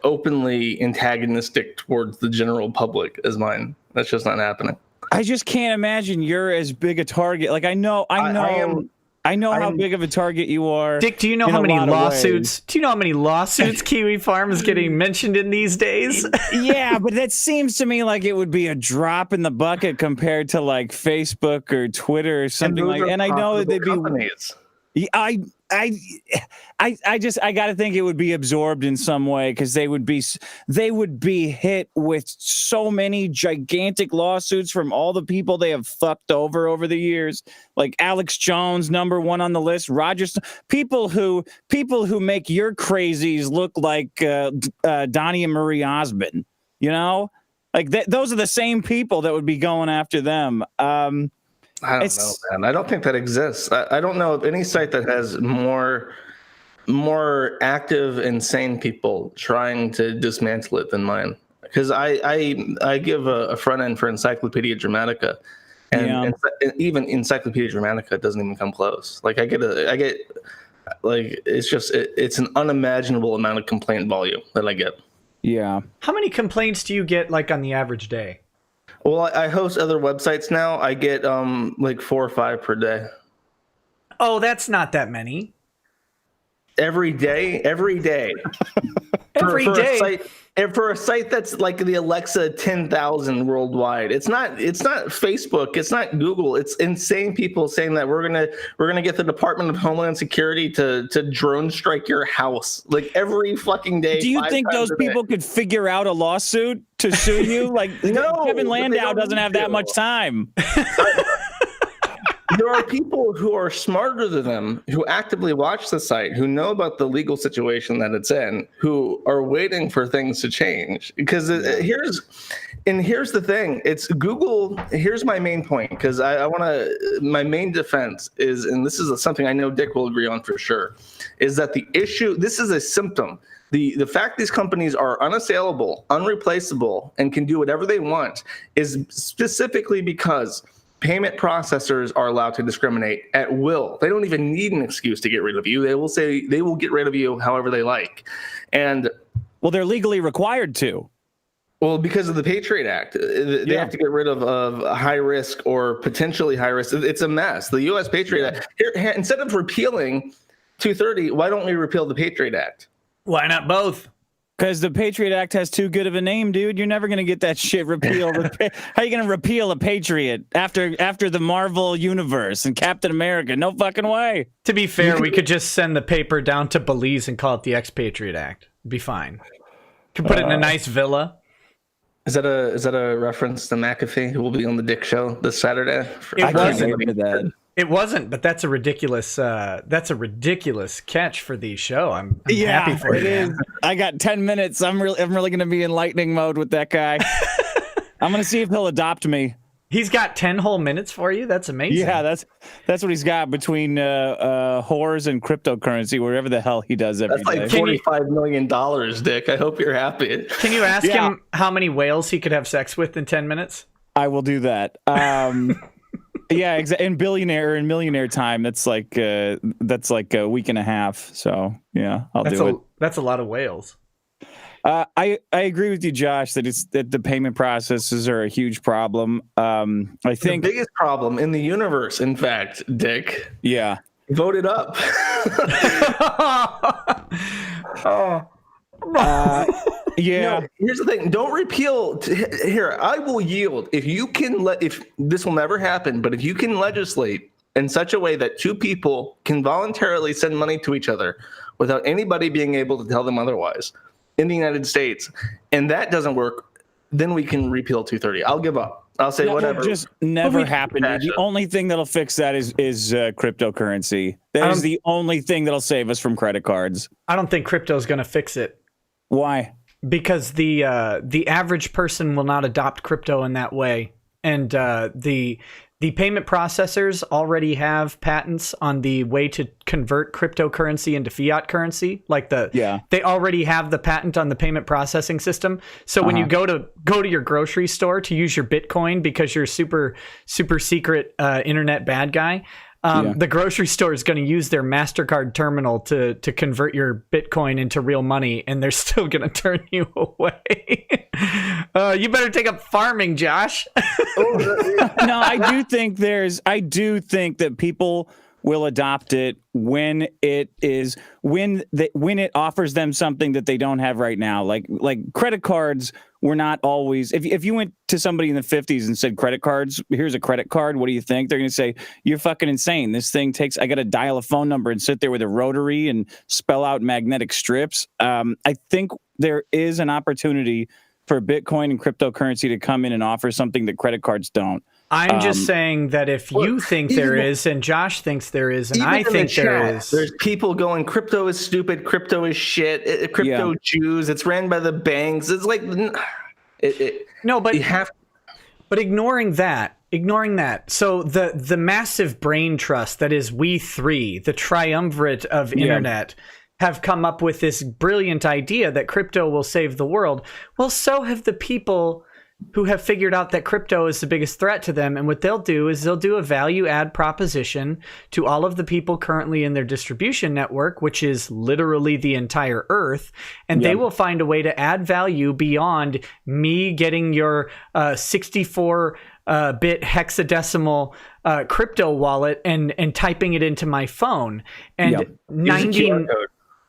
Speaker 2: openly antagonistic towards the general public as mine. That's just not happening.
Speaker 3: I just can't imagine you're as big a target. Like I know how big of a target you are.
Speaker 1: Dick, do you know how many lawsuits? Do you know how many lawsuits Kiwi Farm is getting mentioned in these days?
Speaker 3: Yeah, but that seems to me like it would be a drop in the bucket compared to like Facebook or Twitter or something like. And I know that they'd be. I got to think it would be absorbed in some way because they would be hit with so many gigantic lawsuits from all the people they have fucked over the years, like Alex Jones, number one on the list, people who make your crazies look like Donnie and Marie Osmond, you know, like those are the same people that would be going after them.
Speaker 2: I don't know, man. I don't think that exists. I don't know of any site that has more active, insane people trying to dismantle it than mine. Because I give a front end for Encyclopedia Dramatica, and even Encyclopedia Dramatica doesn't even come close. Like I get like it's an unimaginable amount of complaint volume that I get.
Speaker 3: Yeah.
Speaker 1: How many complaints do you get like on the average day?
Speaker 2: Well, I host other websites now. I get like 4 or 5 per day.
Speaker 1: Oh, that's not that many.
Speaker 2: Every day.
Speaker 1: Every day.
Speaker 2: For a site that's like the Alexa 10,000 worldwide. It's not Facebook. It's not Google. It's insane people saying that we're gonna get the Department of Homeland Security to drone strike your house like every fucking day.
Speaker 3: Do you think those people could figure out a lawsuit to sue you? Like
Speaker 2: No,
Speaker 3: Kevin Landau doesn't have that much time.
Speaker 2: There are people who are smarter than them, who actively watch the site, who know about the legal situation that it's in, who are waiting for things to change. Because here's the thing: it's Google. Here's my main point, because I want to. My main defense is, and this is something I know Dick will agree on for sure, is that the issue. This is a symptom. The fact these companies are unassailable, unreplaceable, and can do whatever they want is specifically because payment processors are allowed to discriminate at will. They don't even need an excuse to get rid of you. They will say they will get rid of you however they like. And
Speaker 3: well, they're legally required to.
Speaker 2: Well, because of the Patriot Act, they have to get rid of high risk or potentially high risk. It's a mess. The U.S. Patriot Act, here, instead of repealing 230, why don't we repeal the Patriot Act?
Speaker 1: Why not both?
Speaker 3: Because the Patriot Act has too good of a name, dude. You're never going to get that shit repealed. How are you going to repeal a Patriot after the Marvel Universe and Captain America? No fucking way.
Speaker 1: To be fair, we could just send the paper down to Belize and call it the Expatriate Act. It'd be fine. Could put it in a nice villa.
Speaker 2: Is that a reference to McAfee, who will be on the Dick Show this Saturday?
Speaker 1: It wasn't.
Speaker 3: That.
Speaker 1: It wasn't, but that's a ridiculous catch for the show. I'm happy for
Speaker 3: it.
Speaker 1: Is.
Speaker 3: I got 10 minutes. I'm really going to be in lightning mode with that guy. I'm going to see if he'll adopt me.
Speaker 1: He's got 10 whole minutes for you. That's amazing.
Speaker 3: Yeah, that's what he's got between whores and cryptocurrency, wherever the hell he does every day.
Speaker 2: That's like $45 million, Dick. I hope you're happy.
Speaker 1: Can you ask him how many whales he could have sex with in 10 minutes?
Speaker 3: I will do that. Yeah, exactly. In billionaire and millionaire time, that's like a week and a half. So yeah, I'll do it.
Speaker 1: That's a lot of whales.
Speaker 3: I agree with you, Josh, that the payment processes are a huge problem. I think
Speaker 2: the biggest problem in the universe, in fact, Dick.
Speaker 3: Yeah.
Speaker 2: Vote it up.
Speaker 3: Yeah.
Speaker 2: No, here's the thing. Don't repeal. Here, I will yield. If this will never happen, but if you can legislate in such a way that two people can voluntarily send money to each other without anybody being able to tell them otherwise in the United States, and that doesn't work, then we can repeal 230. I'll give up. I'll say whatever.
Speaker 3: Just never happened. The only thing that'll fix that is cryptocurrency. That is the only thing that'll save us from credit cards.
Speaker 1: I don't think crypto is going to fix it.
Speaker 3: Why?
Speaker 1: Because the average person will not adopt crypto in that way, and the payment processors already have patents on the way to convert cryptocurrency into fiat currency. They already have the patent on the payment processing system. So when you go to your grocery store to use your Bitcoin because you're super secret internet bad guy. The grocery store is going to use their MasterCard terminal to convert your Bitcoin into real money, and they're still going to turn you away. You better take up farming, Josh.
Speaker 3: No, I do think that people will adopt it when it offers them something that they don't have right now. Like credit cards were not always. If you went to somebody in the 50s and said credit cards, here's a credit card, what do you think? They're going to say, you're fucking insane. This thing I got to dial a phone number and sit there with a rotary and spell out magnetic strips. I think there is an opportunity for Bitcoin and cryptocurrency to come in and offer something that credit cards don't.
Speaker 1: I'm just saying that if you think there is, and Josh thinks there is, and I think there is,
Speaker 2: there's people going, crypto is stupid, crypto is shit, crypto Jews, it's ran by the banks. It's like,
Speaker 1: but you have, but ignoring that. So the massive brain trust that is we three, the triumvirate of internet, have come up with this brilliant idea that crypto will save the world. Well, so have the people who have figured out that crypto is the biggest threat to them. And what they'll do is they'll do a value add proposition to all of the people currently in their distribution network, which is literally the entire earth. And they will find a way to add value beyond me getting your 64-bit hexadecimal crypto wallet and typing it into my phone. And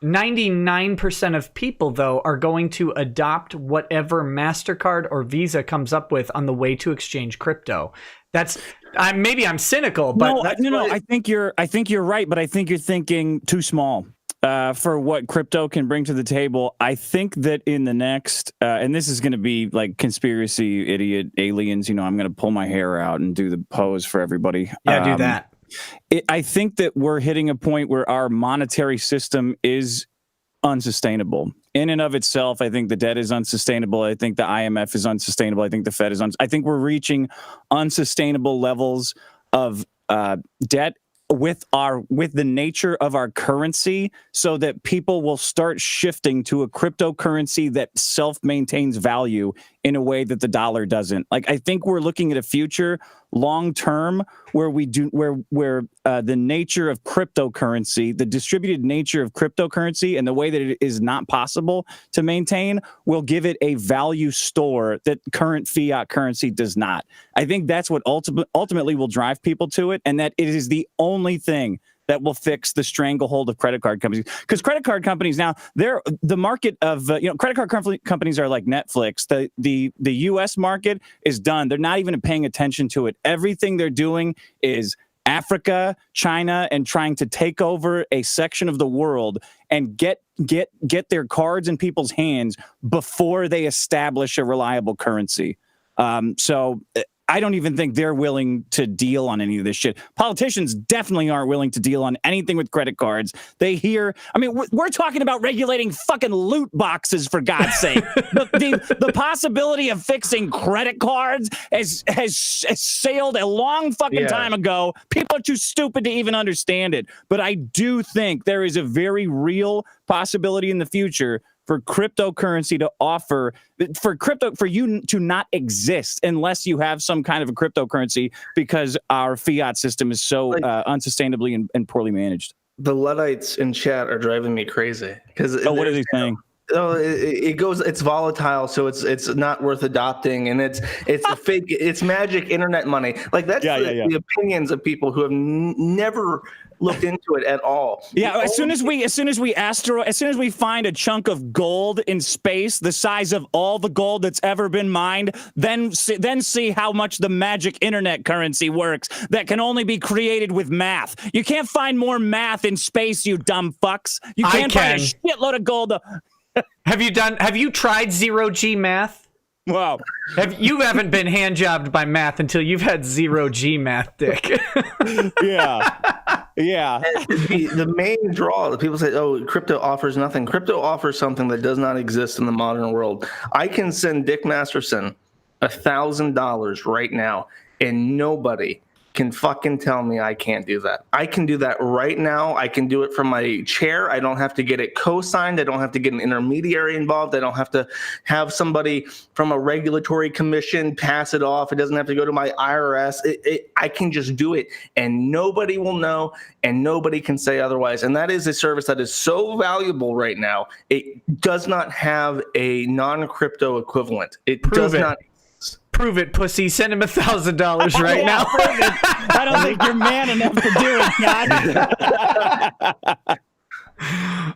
Speaker 1: 99% of people, though, are going to adopt whatever MasterCard or Visa comes up with on the way to exchange crypto. Maybe I'm cynical, but
Speaker 3: no. I think you're right, but I think you're thinking too small for what crypto can bring to the table. I think that in the next, and this is going to be like conspiracy idiot aliens. I'm going to pull my hair out and do the pose for everybody.
Speaker 1: Yeah, do that.
Speaker 3: I think that we're hitting a point where our monetary system is unsustainable. In and of itself, I think the debt is unsustainable. I think the IMF is unsustainable. I think the Fed is I think we're reaching unsustainable levels of debt with the nature of our currency, so that people will start shifting to a cryptocurrency that self-maintains value in a way that the dollar doesn't. Like, I think we're looking at a future long term where the nature of cryptocurrency, the distributed nature of cryptocurrency, and the way that it is not possible to maintain will give it a value store that current fiat currency does not. I think that's what ultimately will drive people to it, and that it is the only thing that will fix the stranglehold of credit card companies. Because credit card companies now, they're the market of credit card companies are like Netflix. The U.S. market is done. They're not even paying attention to it. Everything they're doing is Africa, China, and trying to take over a section of the world and get their cards in people's hands before they establish a reliable currency. So I don't even think they're willing to deal on any of this shit. Politicians definitely aren't willing to deal on anything with credit cards. We're talking about regulating fucking loot boxes, for God's sake. The possibility of fixing credit cards has sailed a long fucking time ago. People are too stupid to even understand it. But I do think there is a very real possibility in the future for cryptocurrency to offer, for you to not exist unless you have some kind of a cryptocurrency, because our fiat system is so unsustainably and poorly managed.
Speaker 2: The Luddites in chat are driving me crazy because
Speaker 3: what are they saying?
Speaker 2: Oh, it's volatile, so it's not worth adopting, and it's a fake, it's magic internet money. Like that's the opinions of people who have never looked into it at all.
Speaker 3: Yeah, as soon as we find a chunk of gold in space the size of all the gold that's ever been mined, then see how much the magic internet currency works that can only be created with math. You can't find more math in space, you dumb fucks. You can't find a shitload of gold.
Speaker 1: Have you tried zero-G math?
Speaker 3: Wow.
Speaker 1: You haven't been hand jobbed by math until you've had zero-G math, Dick.
Speaker 3: Yeah.
Speaker 2: The main draw, people say, oh, crypto offers nothing. Crypto offers something that does not exist in the modern world. I can send Dick Masterson $1,000 right now, and nobody can fucking tell me I can't do that. I can do that right now. I can do it from my chair. I don't have to get it co-signed. I don't have to get an intermediary involved. I don't have to have somebody from a regulatory commission pass it off. It doesn't have to go to my IRS. I can just do it, and nobody will know, and nobody can say otherwise. And that is a service that is so valuable right now. It does not have a non-crypto equivalent. It does not.
Speaker 1: Prove it, pussy. Send him $1,000 right now.
Speaker 3: Prove it. I don't think you're man enough to do it, God.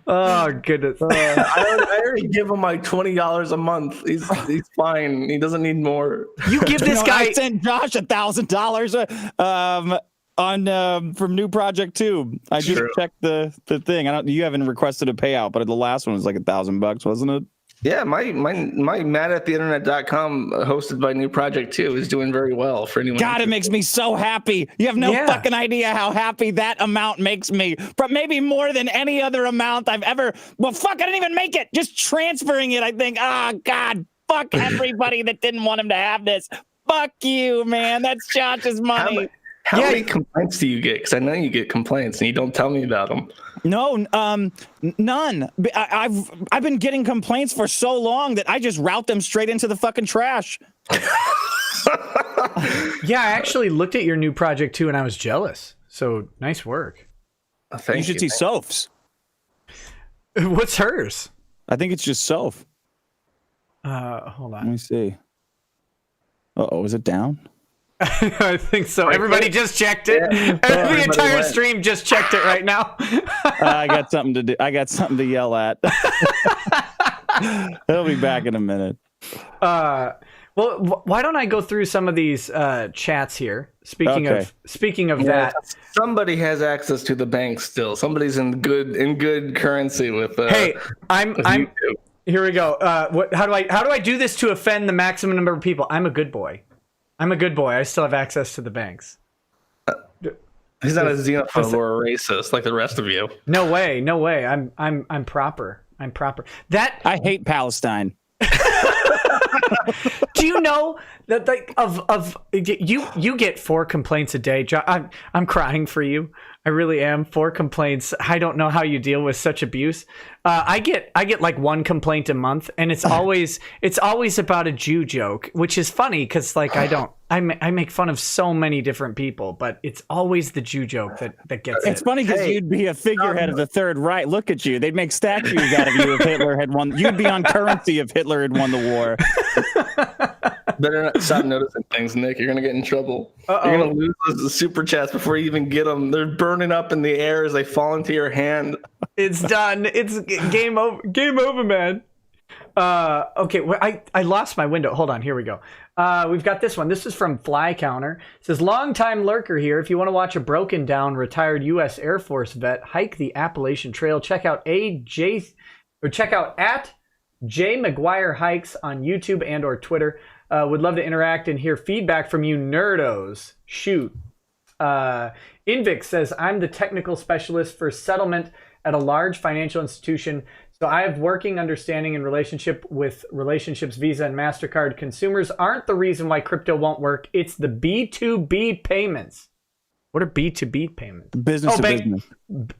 Speaker 1: Oh goodness!
Speaker 2: I already give him like $20 a month. He's fine. He doesn't need more.
Speaker 1: You give this guy.
Speaker 3: I sent Josh $1,000 on from New Project 2. I just checked the thing. You haven't requested a payout, but the last one was like $1,000, wasn't it?
Speaker 2: Yeah, my madattheinternet.com hosted by New Project 2 is doing very well for anyone.
Speaker 3: God, it makes me so happy. You have no fucking idea how happy that amount makes me. But maybe more than any other amount I've ever. Well, fuck, I didn't even make it. Just transferring it, I think. Oh, God, fuck everybody that didn't want him to have this. Fuck you, man. That's Josh's money.
Speaker 2: How many complaints do you get? Because I know you get complaints and you don't tell me about them.
Speaker 3: No, none. I've been getting complaints for so long that I just route them straight into the fucking trash.
Speaker 1: Yeah, I actually looked at your New Project 2 and I was jealous. So nice work.
Speaker 3: You should see Soph's.
Speaker 1: What's hers?
Speaker 3: I think it's just Soph.
Speaker 1: Hold on.
Speaker 3: Let me see. Is it down?
Speaker 1: I think so. Everybody just checked it.
Speaker 2: Yeah.
Speaker 1: The entire stream just checked it right now.
Speaker 3: I got something to do. I got something to yell at. He'll be back in a minute.
Speaker 1: Well, why don't I go through some of these chats here? Speaking of that,
Speaker 2: somebody has access to the bank still. Somebody's in good currency with.
Speaker 1: Hey, I'm. Here we go. How do I do this to offend the maximum number of people? I'm a good boy. I still have access to the banks.
Speaker 2: He's not a xenophobe or a racist like the rest of you.
Speaker 1: No way. I'm proper. That
Speaker 3: I hate Palestine.
Speaker 1: Do you know that you get 4 complaints a day? I'm crying for you. I really am. 4 complaints. I don't know how you deal with such abuse. I get like 1 complaint a month, and it's always about a Jew joke, which is funny because like I make fun of so many different people, but it's always the Jew joke that gets it.
Speaker 3: It's funny because you'd be a figurehead of the Third Reich. Look at you. They'd make statues out of you if Hitler had won. You'd be on currency if Hitler had won the war.
Speaker 2: Better not stop noticing things, Nick. You're gonna get in trouble. You're gonna lose the super chats before you even get them. They're burning up in the air as they fall into your hand.
Speaker 1: It's done. It's game over. Game over, man. Okay, I lost my window. Hold on. Here we go. We've got this one. This is from Fly Counter. It says, long-time lurker here. If you want to watch a broken down retired U.S. Air Force vet hike the Appalachian Trail, check out at J McGuire Hikes on YouTube and or Twitter. Would love to interact and hear feedback from you nerdos. Shoot. Invix says, I'm the technical specialist for settlement at a large financial institution. So I have working understanding and relationship with relationships, Visa and MasterCard. Consumers aren't the reason why crypto won't work. It's the B2B payments. What are B2B payments?
Speaker 3: Business to business.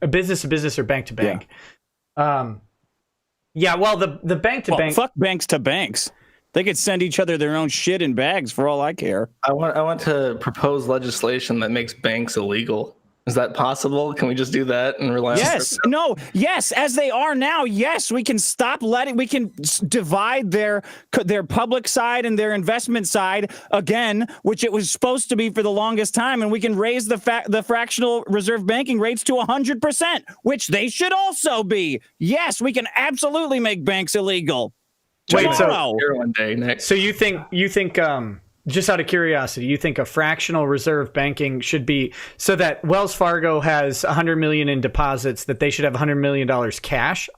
Speaker 1: Business to business or bank to bank. Yeah, well, the bank to bank.
Speaker 3: Fuck banks to banks. They could send each other their own shit in bags for all I care.
Speaker 2: I want to propose legislation that makes banks illegal. Is that possible? Can we just do that and rely on
Speaker 3: Yes, as they are now. Yes, we can we can divide their public side and their investment side again, which it was supposed to be for the longest time, and we can raise the fractional reserve banking rates to 100%, which they should also be. Yes, we can absolutely make banks illegal.
Speaker 1: Wait,
Speaker 2: so
Speaker 1: you think just out of curiosity, you think a fractional reserve banking should be so that Wells Fargo has $100 million in deposits, that they should have $100 million cash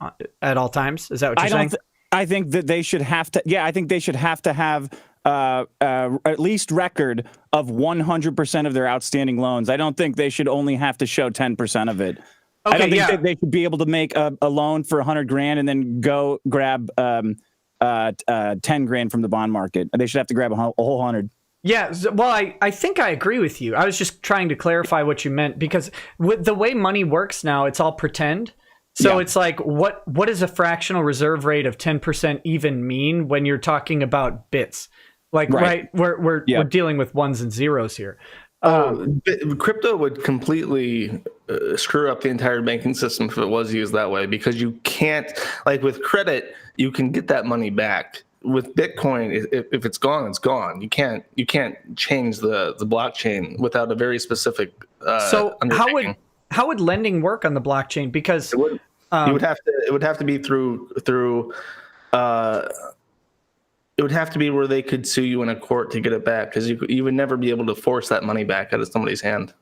Speaker 1: at all times? Is that what you're saying?
Speaker 3: I think that they should have to. Yeah, I think they should have to have at least record of 100% of their outstanding loans. I don't think they should only have to show 10% of it.
Speaker 1: Okay,
Speaker 3: I don't think they should be able to make a loan for $100,000 and then go grab 10 grand from the bond market. They should have to grab a whole 100.
Speaker 1: Yeah, well, I think I agree with you. I was just trying to clarify what you meant, because with the way money works now, it's all pretend. So it's like, what does a fractional reserve rate of 10% even mean when you're talking about bits? Like, we're dealing with ones and zeros here.
Speaker 2: Crypto would completely screw up the entire banking system if it was used that way, because you can't, like with credit, you can get that money back with Bitcoin, if it's gone, it's gone. You can't change the blockchain without a very specific
Speaker 1: So
Speaker 2: undertaking.
Speaker 1: how would lending work on the blockchain? Because
Speaker 2: It would have to be through it would have to be where they could sue you in a court to get it back, because you would never be able to force that money back out of somebody's hand.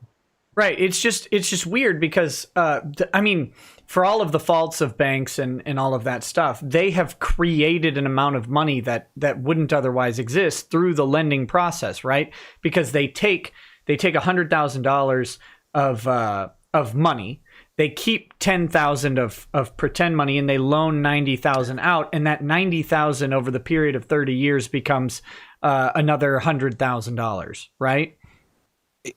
Speaker 1: right, it's just weird because I mean, for all of the faults of banks and all of that stuff, they have created an amount of money that wouldn't otherwise exist through the lending process, right? Because they take $100,000 of money. They keep 10,000 of pretend money, and they loan 90,000 out, and that 90,000 over the period of 30 years becomes another $100,000, right?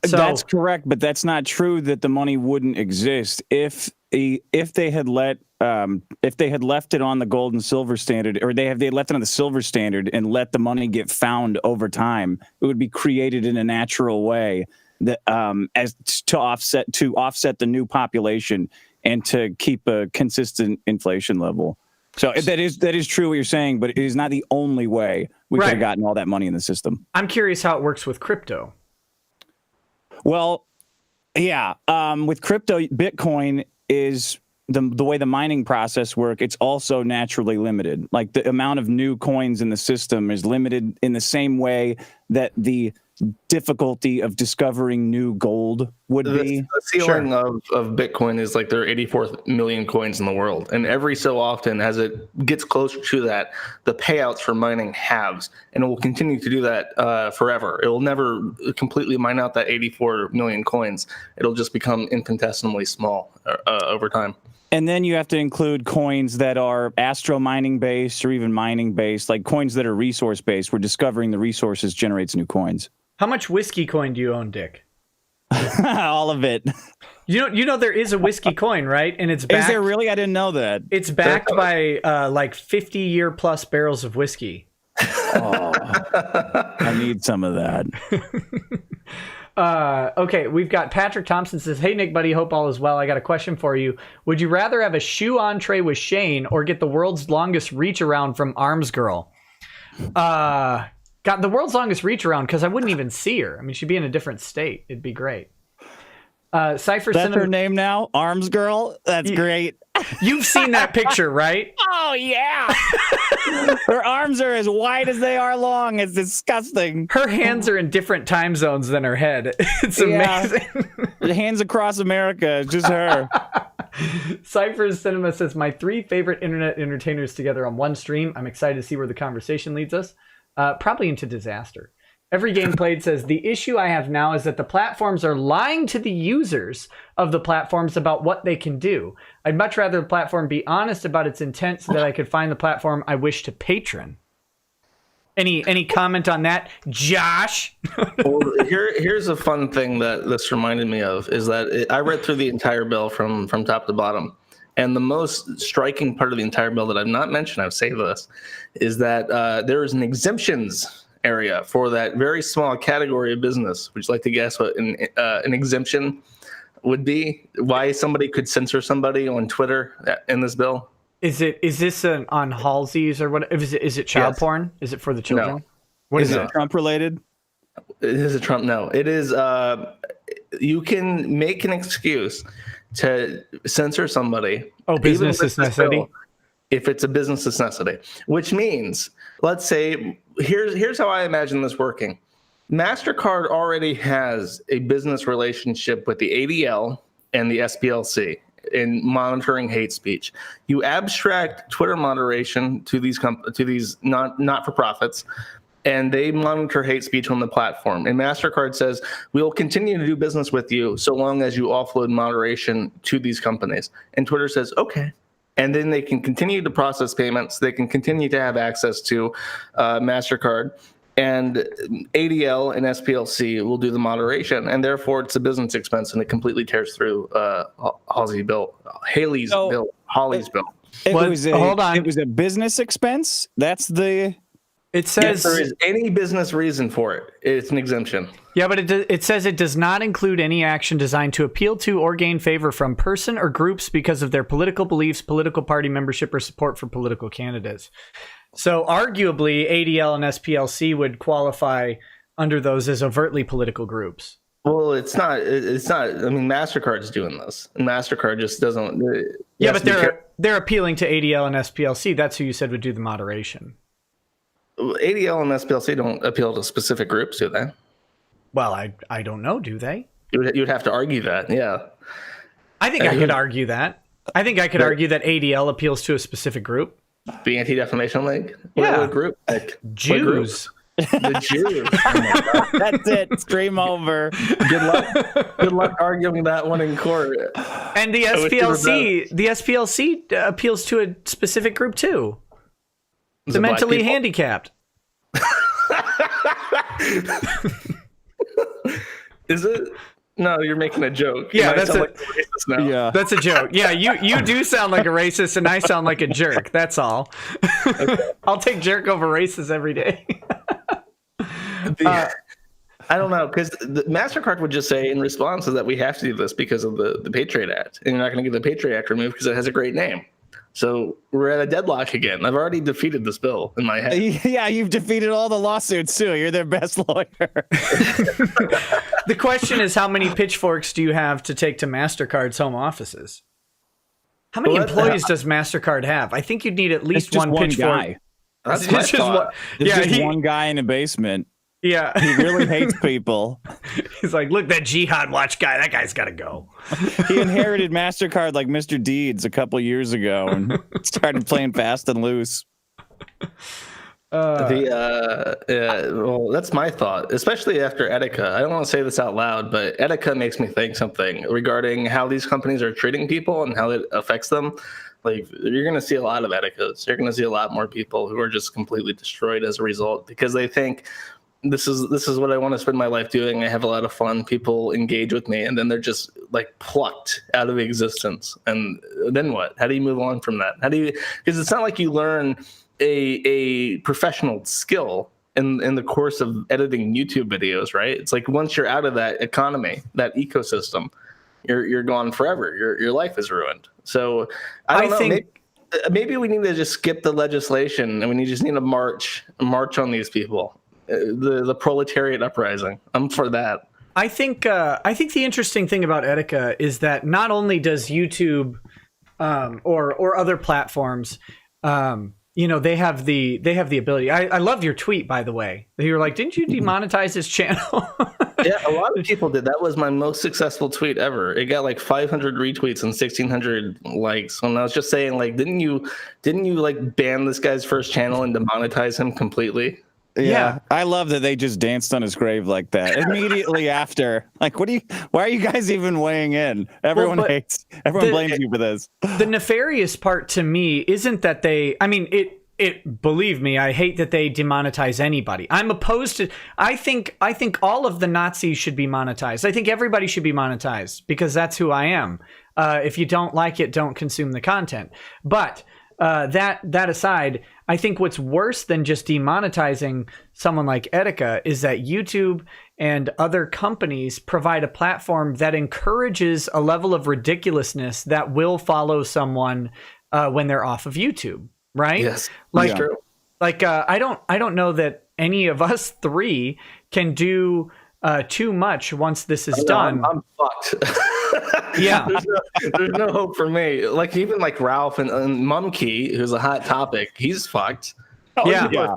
Speaker 1: So,
Speaker 3: that's correct, but that's not true. That the money wouldn't exist if they had left it on the gold and silver standard, or they left it on the silver standard and let the money get found over time. It would be created in a natural way that as to offset the new population and to keep a consistent inflation level. So that is true what you're saying, but it is not the only way we could have gotten all that money in the system.
Speaker 1: I'm curious how it works with crypto.
Speaker 3: Well, yeah, with crypto, Bitcoin is the way the mining process works. It's also naturally limited. Like the amount of new coins in the system is limited in the same way that the difficulty of discovering new gold would be.
Speaker 2: The ceiling of Bitcoin is like there are 84 million coins in the world, and every so often, as it gets closer to that, the payouts for mining halves, and it will continue to do that forever. It will never completely mine out that 84 million coins. It'll just become infinitesimally small over time.
Speaker 3: And then you have to include coins that are astro mining based or even mining based, like coins that are resource based, where discovering the resources generates new coins.
Speaker 1: How much whiskey coin do you own, Dick?
Speaker 3: All of it.
Speaker 1: You know there is a whiskey coin, right? And it's backed,
Speaker 3: is there really? I didn't know that.
Speaker 1: It's backed by like 50-year plus barrels of whiskey.
Speaker 3: Oh, I need some of that.
Speaker 1: Okay, we've got Patrick Thompson says, "Hey Nick, buddy, hope all is well. I got a question for you. Would you rather have a shoe entree with Shane or get the world's longest reach around from Arms Girl?" Got the world's longest reach around because I wouldn't even see her. I mean, she'd be in a different state. It'd be great. Cypher,
Speaker 3: that's her name now, Arms Girl. That's great.
Speaker 1: You've seen that picture, right?
Speaker 3: Oh yeah. Her arms are as wide as they are long. It's disgusting.
Speaker 1: Her hands are in different time zones than her head. It's amazing.
Speaker 3: The hands across America, just her.
Speaker 1: Cypher's Cinema says, "My 3 favorite internet entertainers together on one stream. I'm excited to see where the conversation leads us. Probably into disaster." Every Game Played says, "The issue I have now is that the platforms are lying to the users of the platforms about what they can do. I'd much rather the platform be honest about its intent so that I could find the platform I wish to patron." Any comment on that, Josh?
Speaker 2: Well, here's a fun thing that this reminded me of is that I read through the entire bill from top to bottom. And the most striking part of the entire bill that I've not mentioned, I've saved this, is that there is an exemptions area for that very small category of business. Would you like to guess what an exemption would be? Why somebody could censor somebody on Twitter in this bill?
Speaker 1: Is this on Halsey's or what? Is it child porn? Is it for the children?
Speaker 2: No.
Speaker 1: What is
Speaker 3: it? Trump related?
Speaker 2: It is a Trump. No, it is. You can make an excuse to censor somebody.
Speaker 1: Oh, business necessity.
Speaker 2: If it's a business necessity, which means, let's say, here's how I imagine this working. MasterCard already has a business relationship with the ADL and the SPLC in monitoring hate speech. You abstract Twitter moderation to these not-for-profits, and they monitor hate speech on the platform. And MasterCard says, we will continue to do business with you so long as you offload moderation to these companies. And Twitter says, okay. And then they can continue to process payments. They can continue to have access to MasterCard. And ADL and SPLC will do the moderation. And therefore, it's a business expense, and it completely tears through Hawley's bill.
Speaker 1: Hold on.
Speaker 3: It was a business expense? That's the...
Speaker 1: It says
Speaker 2: if there is any business reason for it, it's an exemption.
Speaker 1: Yeah, but it says it does not include any action designed to appeal to or gain favor from person or groups because of their political beliefs, political party membership, or support for political candidates. So arguably, ADL and SPLC would qualify under those as overtly political groups.
Speaker 2: Well, it's not. It's not. I mean, Mastercard's doing this, and Mastercard just doesn't.
Speaker 1: Yeah, but they're appealing to ADL and SPLC. That's who you said would do the moderation.
Speaker 2: ADL and SPLC don't appeal to specific groups, do they?
Speaker 1: Well, I don't know. Do they?
Speaker 2: You'd have to argue that. Yeah.
Speaker 1: I think I could argue that. I think I could argue that ADL appeals to a specific group.
Speaker 2: The Anti-Defamation League?
Speaker 1: Yeah.
Speaker 2: What group? Like,
Speaker 1: Jews.
Speaker 2: The Jews. Oh my God.
Speaker 3: That's it. Stream over.
Speaker 2: Good luck. Good luck arguing that one in court.
Speaker 1: And the SPLC appeals to a specific group too. The mentally handicapped.
Speaker 2: Is it? No, you're making a joke.
Speaker 1: Yeah, that's
Speaker 2: like a racist now.
Speaker 3: Yeah.
Speaker 1: That's a joke. Yeah, you do sound like a racist, and I sound like a jerk. That's all. Okay. I'll take jerk over racist every day.
Speaker 2: I don't know, because MasterCard would just say in response is that we have to do this because of the Patriot Act, and you're not going to get the Patriot Act removed because it has a great name. So we're at a deadlock again. I've already defeated this bill in my head.
Speaker 3: Yeah, you've defeated all the lawsuits too. You're their best lawyer.
Speaker 1: The question is, how many pitchforks do you have to take to MasterCard's home offices? How many employees does MasterCard have? I think you'd need at least one pitchfork.
Speaker 3: Guy.
Speaker 2: That's my thought.
Speaker 3: There's just one guy in a basement.
Speaker 1: Yeah.
Speaker 3: He really hates people.
Speaker 1: He's like, look, that Jihad Watch guy, that guy's got to go.
Speaker 3: He inherited MasterCard like Mr. Deeds a couple years ago and started playing fast and loose.
Speaker 2: Well, that's my thought, especially after Etika. I don't want to say this out loud, but Etika makes me think something regarding how these companies are treating people and how it affects them. Like, you're going to see a lot of Etikas. You're going to see a lot more people who are just completely destroyed as a result because they think, this is what I want to spend my life doing. I have a lot of fun. People engage with me, and then they're just like plucked out of existence. And then what? How do you move on from that? Because it's not like you learn a professional skill in the course of editing YouTube videos, right? It's like once you're out of that economy, that ecosystem, you're gone forever. Your life is ruined. So I don't know. Maybe we need to just skip the legislation, and we just need to march on these people. The proletariat uprising. I'm for that.
Speaker 1: I think the interesting thing about Etika is that not only does YouTube or other platforms, they have the ability. I loved your tweet, by the way. You were like, didn't you demonetize his channel?
Speaker 2: Yeah, a lot of people did. That was my most successful tweet ever. It got like 500 retweets and 1,600 likes. And I was just saying, like, didn't you like ban this guy's first channel and demonetize him completely?
Speaker 3: Yeah, I love that they just danced on his grave like that immediately after. Like, why are you guys even weighing in? Everyone blames you for this.
Speaker 1: The nefarious part to me isn't that believe me, I hate that they demonetize anybody. I'm opposed to, I think all of the Nazis should be monetized. I think everybody should be monetized because that's who I am. If you don't like it, don't consume the content. But that aside, I think what's worse than just demonetizing someone like Etika is that YouTube and other companies provide a platform that encourages a level of ridiculousness that will follow someone when they're off of YouTube, right?
Speaker 2: Yes,
Speaker 1: like,
Speaker 2: true.
Speaker 1: Like I don't know that any of us three can do too much once this is done.
Speaker 2: I'm fucked.
Speaker 1: Yeah,
Speaker 2: there's no hope for me. Like even like Ralph and Mumkey, who's a hot topic, he's fucked.
Speaker 1: Yeah.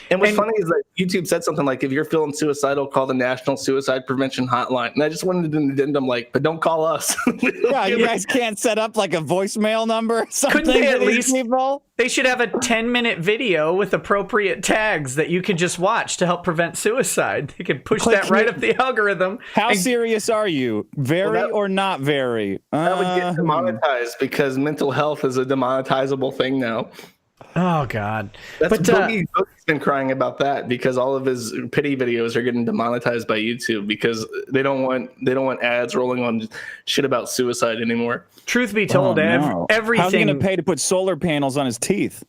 Speaker 2: And what's funny is that YouTube said something like, if you're feeling suicidal, call the National Suicide Prevention Hotline. And I just wanted to addendum, like, but don't call us.
Speaker 3: Yeah, you guys can't set up like a voicemail number or something.
Speaker 1: Couldn't they at least
Speaker 3: people?
Speaker 1: They should have a 10-minute video with appropriate tags that you can just watch to help prevent suicide. They can push that right up the algorithm.
Speaker 3: How serious are you? Very or not very?
Speaker 2: That would get demonetized because mental health is a demonetizable thing now.
Speaker 1: Oh God!
Speaker 2: That's Boogie's been crying about that because all of his pity videos are getting demonetized by YouTube because they don't want ads rolling on shit about suicide anymore.
Speaker 1: Truth be told, everything.
Speaker 3: How's he going to pay to put solar panels on his teeth?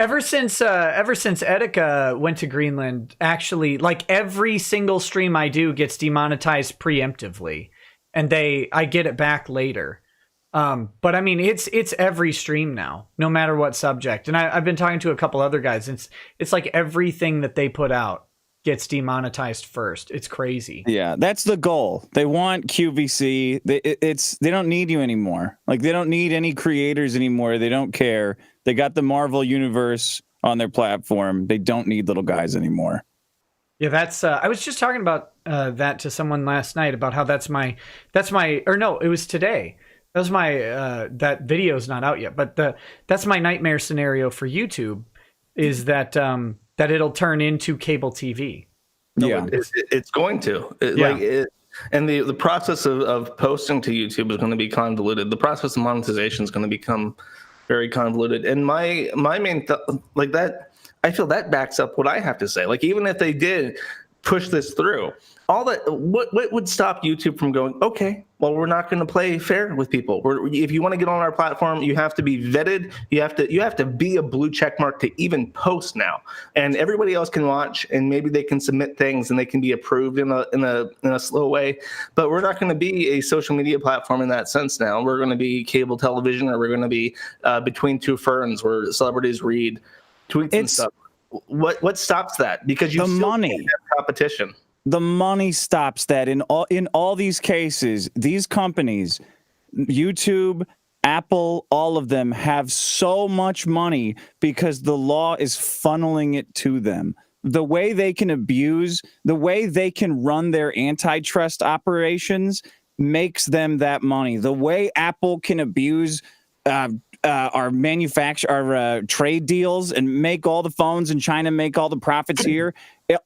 Speaker 1: Ever since Etika went to Greenland, actually, like every single stream I do gets demonetized preemptively, and I get it back later. But I mean, it's every stream now, no matter what subject. And I've been talking to a couple other guys. It's like everything that they put out gets demonetized first. It's crazy.
Speaker 3: Yeah, that's the goal. They want QVC. They don't need you anymore. Like, they don't need any creators anymore. They don't care. They got the Marvel universe on their platform. They don't need little guys anymore.
Speaker 1: Yeah, that's. I was just talking about that to someone last night about how that's my. Or no, it was today. That was my. That video's not out yet, but that's my nightmare scenario for YouTube, is that that it'll turn into cable TV.
Speaker 3: Yeah,
Speaker 2: it's going to. And the process of posting to YouTube is going to be convoluted. The process of monetization is going to become very convoluted. And my main like that, I feel that backs up what I have to say. Like, even if they did push this through, all that, what would stop YouTube from going, okay, well, we're not going to play fair with people. If you want to get on our platform, you have to be vetted. You have to be a blue check mark to even post now. And everybody else can watch, and maybe they can submit things and they can be approved in a slow way. But we're not going to be a social media platform in that sense now. We're going to be cable television, or we're going to be between two ferns where celebrities read tweets and stuff. What stops that? Because you still
Speaker 3: money
Speaker 2: can't have competition.
Speaker 3: The money stops that. In all these cases, these companies, YouTube, Apple, all of them have so much money because the law is funneling it to them. The way they can abuse, the way they can run their antitrust operations makes them that money. The way Apple can abuse our trade deals and make all the phones in China, make all the profits here.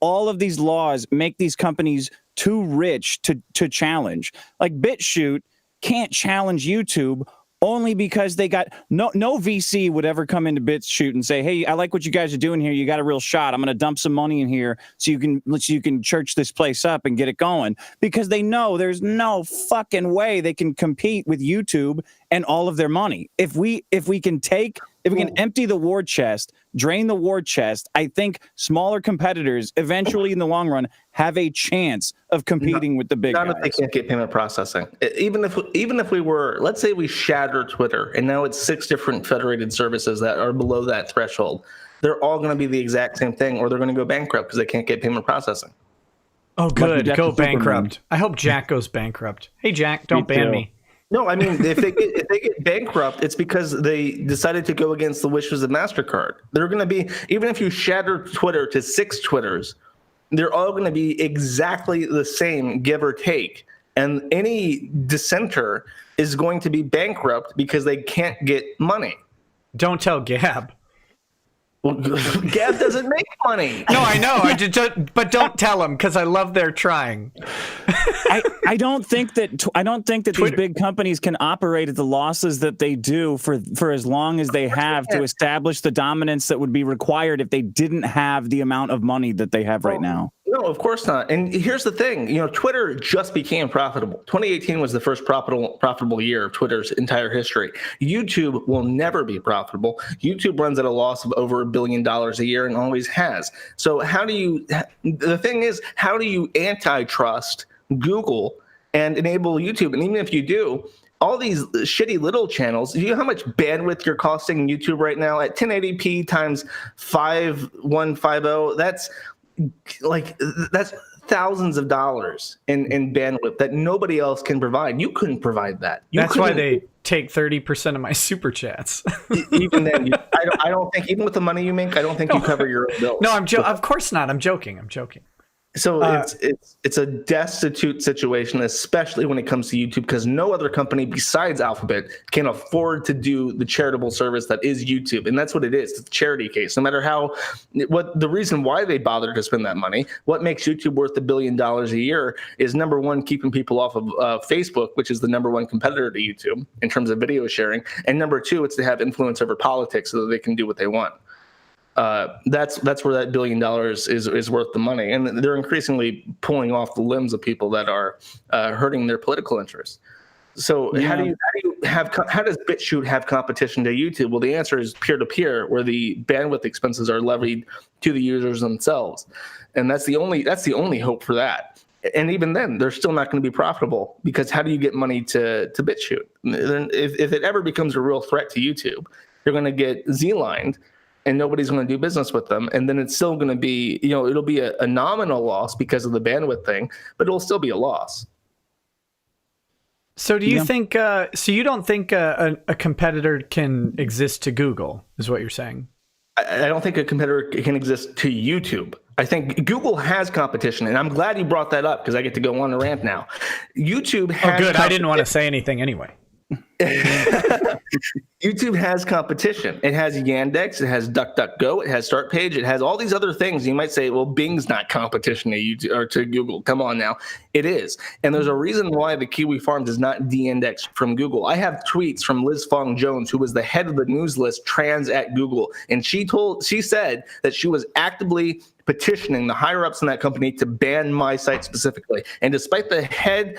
Speaker 3: All of these laws make these companies too rich to challenge. Like, BitChute can't challenge YouTube only because they got no VC would ever come into BitChute and say, hey, I like what you guys are doing here. You got a real shot. I'm going to dump some money in here so you can church this place up and get it going, because they know there's no fucking way they can compete with YouTube and all of their money. If we can empty the war chest, drain the war chest, I think smaller competitors eventually in the long run have a chance of competing with the big guys.
Speaker 2: Not if they can't get payment processing. Even if we were, let's say we shatter Twitter, and now it's 6 different federated services that are below that threshold. They're all going to be the exact same thing, or they're going to go bankrupt because they can't get payment processing.
Speaker 1: Oh, good. Go bankrupt. I hope Jack goes bankrupt. Hey, Jack, don't ban me.
Speaker 2: No, I mean, if they get bankrupt, it's because they decided to go against the wishes of MasterCard. They're going to be, even if you shatter Twitter to 6 Twitters, they're all going to be exactly the same, give or take. And any dissenter is going to be bankrupt because they can't get money.
Speaker 1: Don't tell Gab.
Speaker 2: Well, Gab doesn't make money.
Speaker 1: No, I know. But don't tell him, because I love their trying.
Speaker 3: I don't think that these big companies can operate at the losses that they do for as long as they have to establish the dominance that would be required if they didn't have the amount of money that they have right now.
Speaker 2: No, of course not. And here's the thing, Twitter just became profitable. 2018 was the first profitable year of Twitter's entire history. YouTube will never be profitable. YouTube runs at a loss of over $1 billion a year and always has. So the thing is, how do you antitrust Google and enable YouTube? And even if you do, all these shitty little channels, you know how much bandwidth you're costing YouTube right now at 1080p times 5150? That's thousands of dollars in bandwidth that nobody else can provide. You couldn't provide that.
Speaker 1: That's why they take 30% of my super chats.
Speaker 2: Even then, I don't think, even with the money you make, I don't think you cover your own bills.
Speaker 1: No, of course not. I'm joking.
Speaker 2: So it's a destitute situation, especially when it comes to YouTube, because no other company besides Alphabet can afford to do the charitable service that is YouTube, and that's what it is. It's a charity case. No matter what the reason why they bother to spend that money, what makes YouTube worth $1 billion a year is, number one, keeping people off of Facebook, which is the number one competitor to YouTube in terms of video sharing, and number two, it's to have influence over politics so that they can do what they want. That's where that $1 billion is worth the money, and they're increasingly pulling off the limbs of people that are hurting their political interests. So how does BitChute have competition to YouTube? Well, the answer is peer-to-peer, where the bandwidth expenses are levied to the users themselves, and that's the only hope for that. And even then, they're still not going to be profitable, because how do you get money to BitChute? If it ever becomes a real threat to YouTube, you're going to get Z-lined, and nobody's going to do business with them. And then it's still going to be, it'll be a nominal loss because of the bandwidth thing, but it'll still be a loss.
Speaker 1: So do you think, so you don't think a competitor can exist to Google, is what you're saying?
Speaker 2: I don't think a competitor can exist to YouTube. I think Google has competition, and I'm glad you brought that up, because I get to go on a rant now. YouTube has
Speaker 1: good. I didn't want to say anything anyway.
Speaker 2: YouTube has competition. It has Yandex, it has DuckDuckGo, it has StartPage, it has all these other things. You might say, well, Bing's not competition to YouTube or to Google. Come on now. It is. And there's a reason why the Kiwi farm does not de-index from Google. I have tweets from Liz Fong Jones, who was the head of the news list trans at Google. And she said that she was actively petitioning the higher ups in that company to ban my site specifically. And despite the head,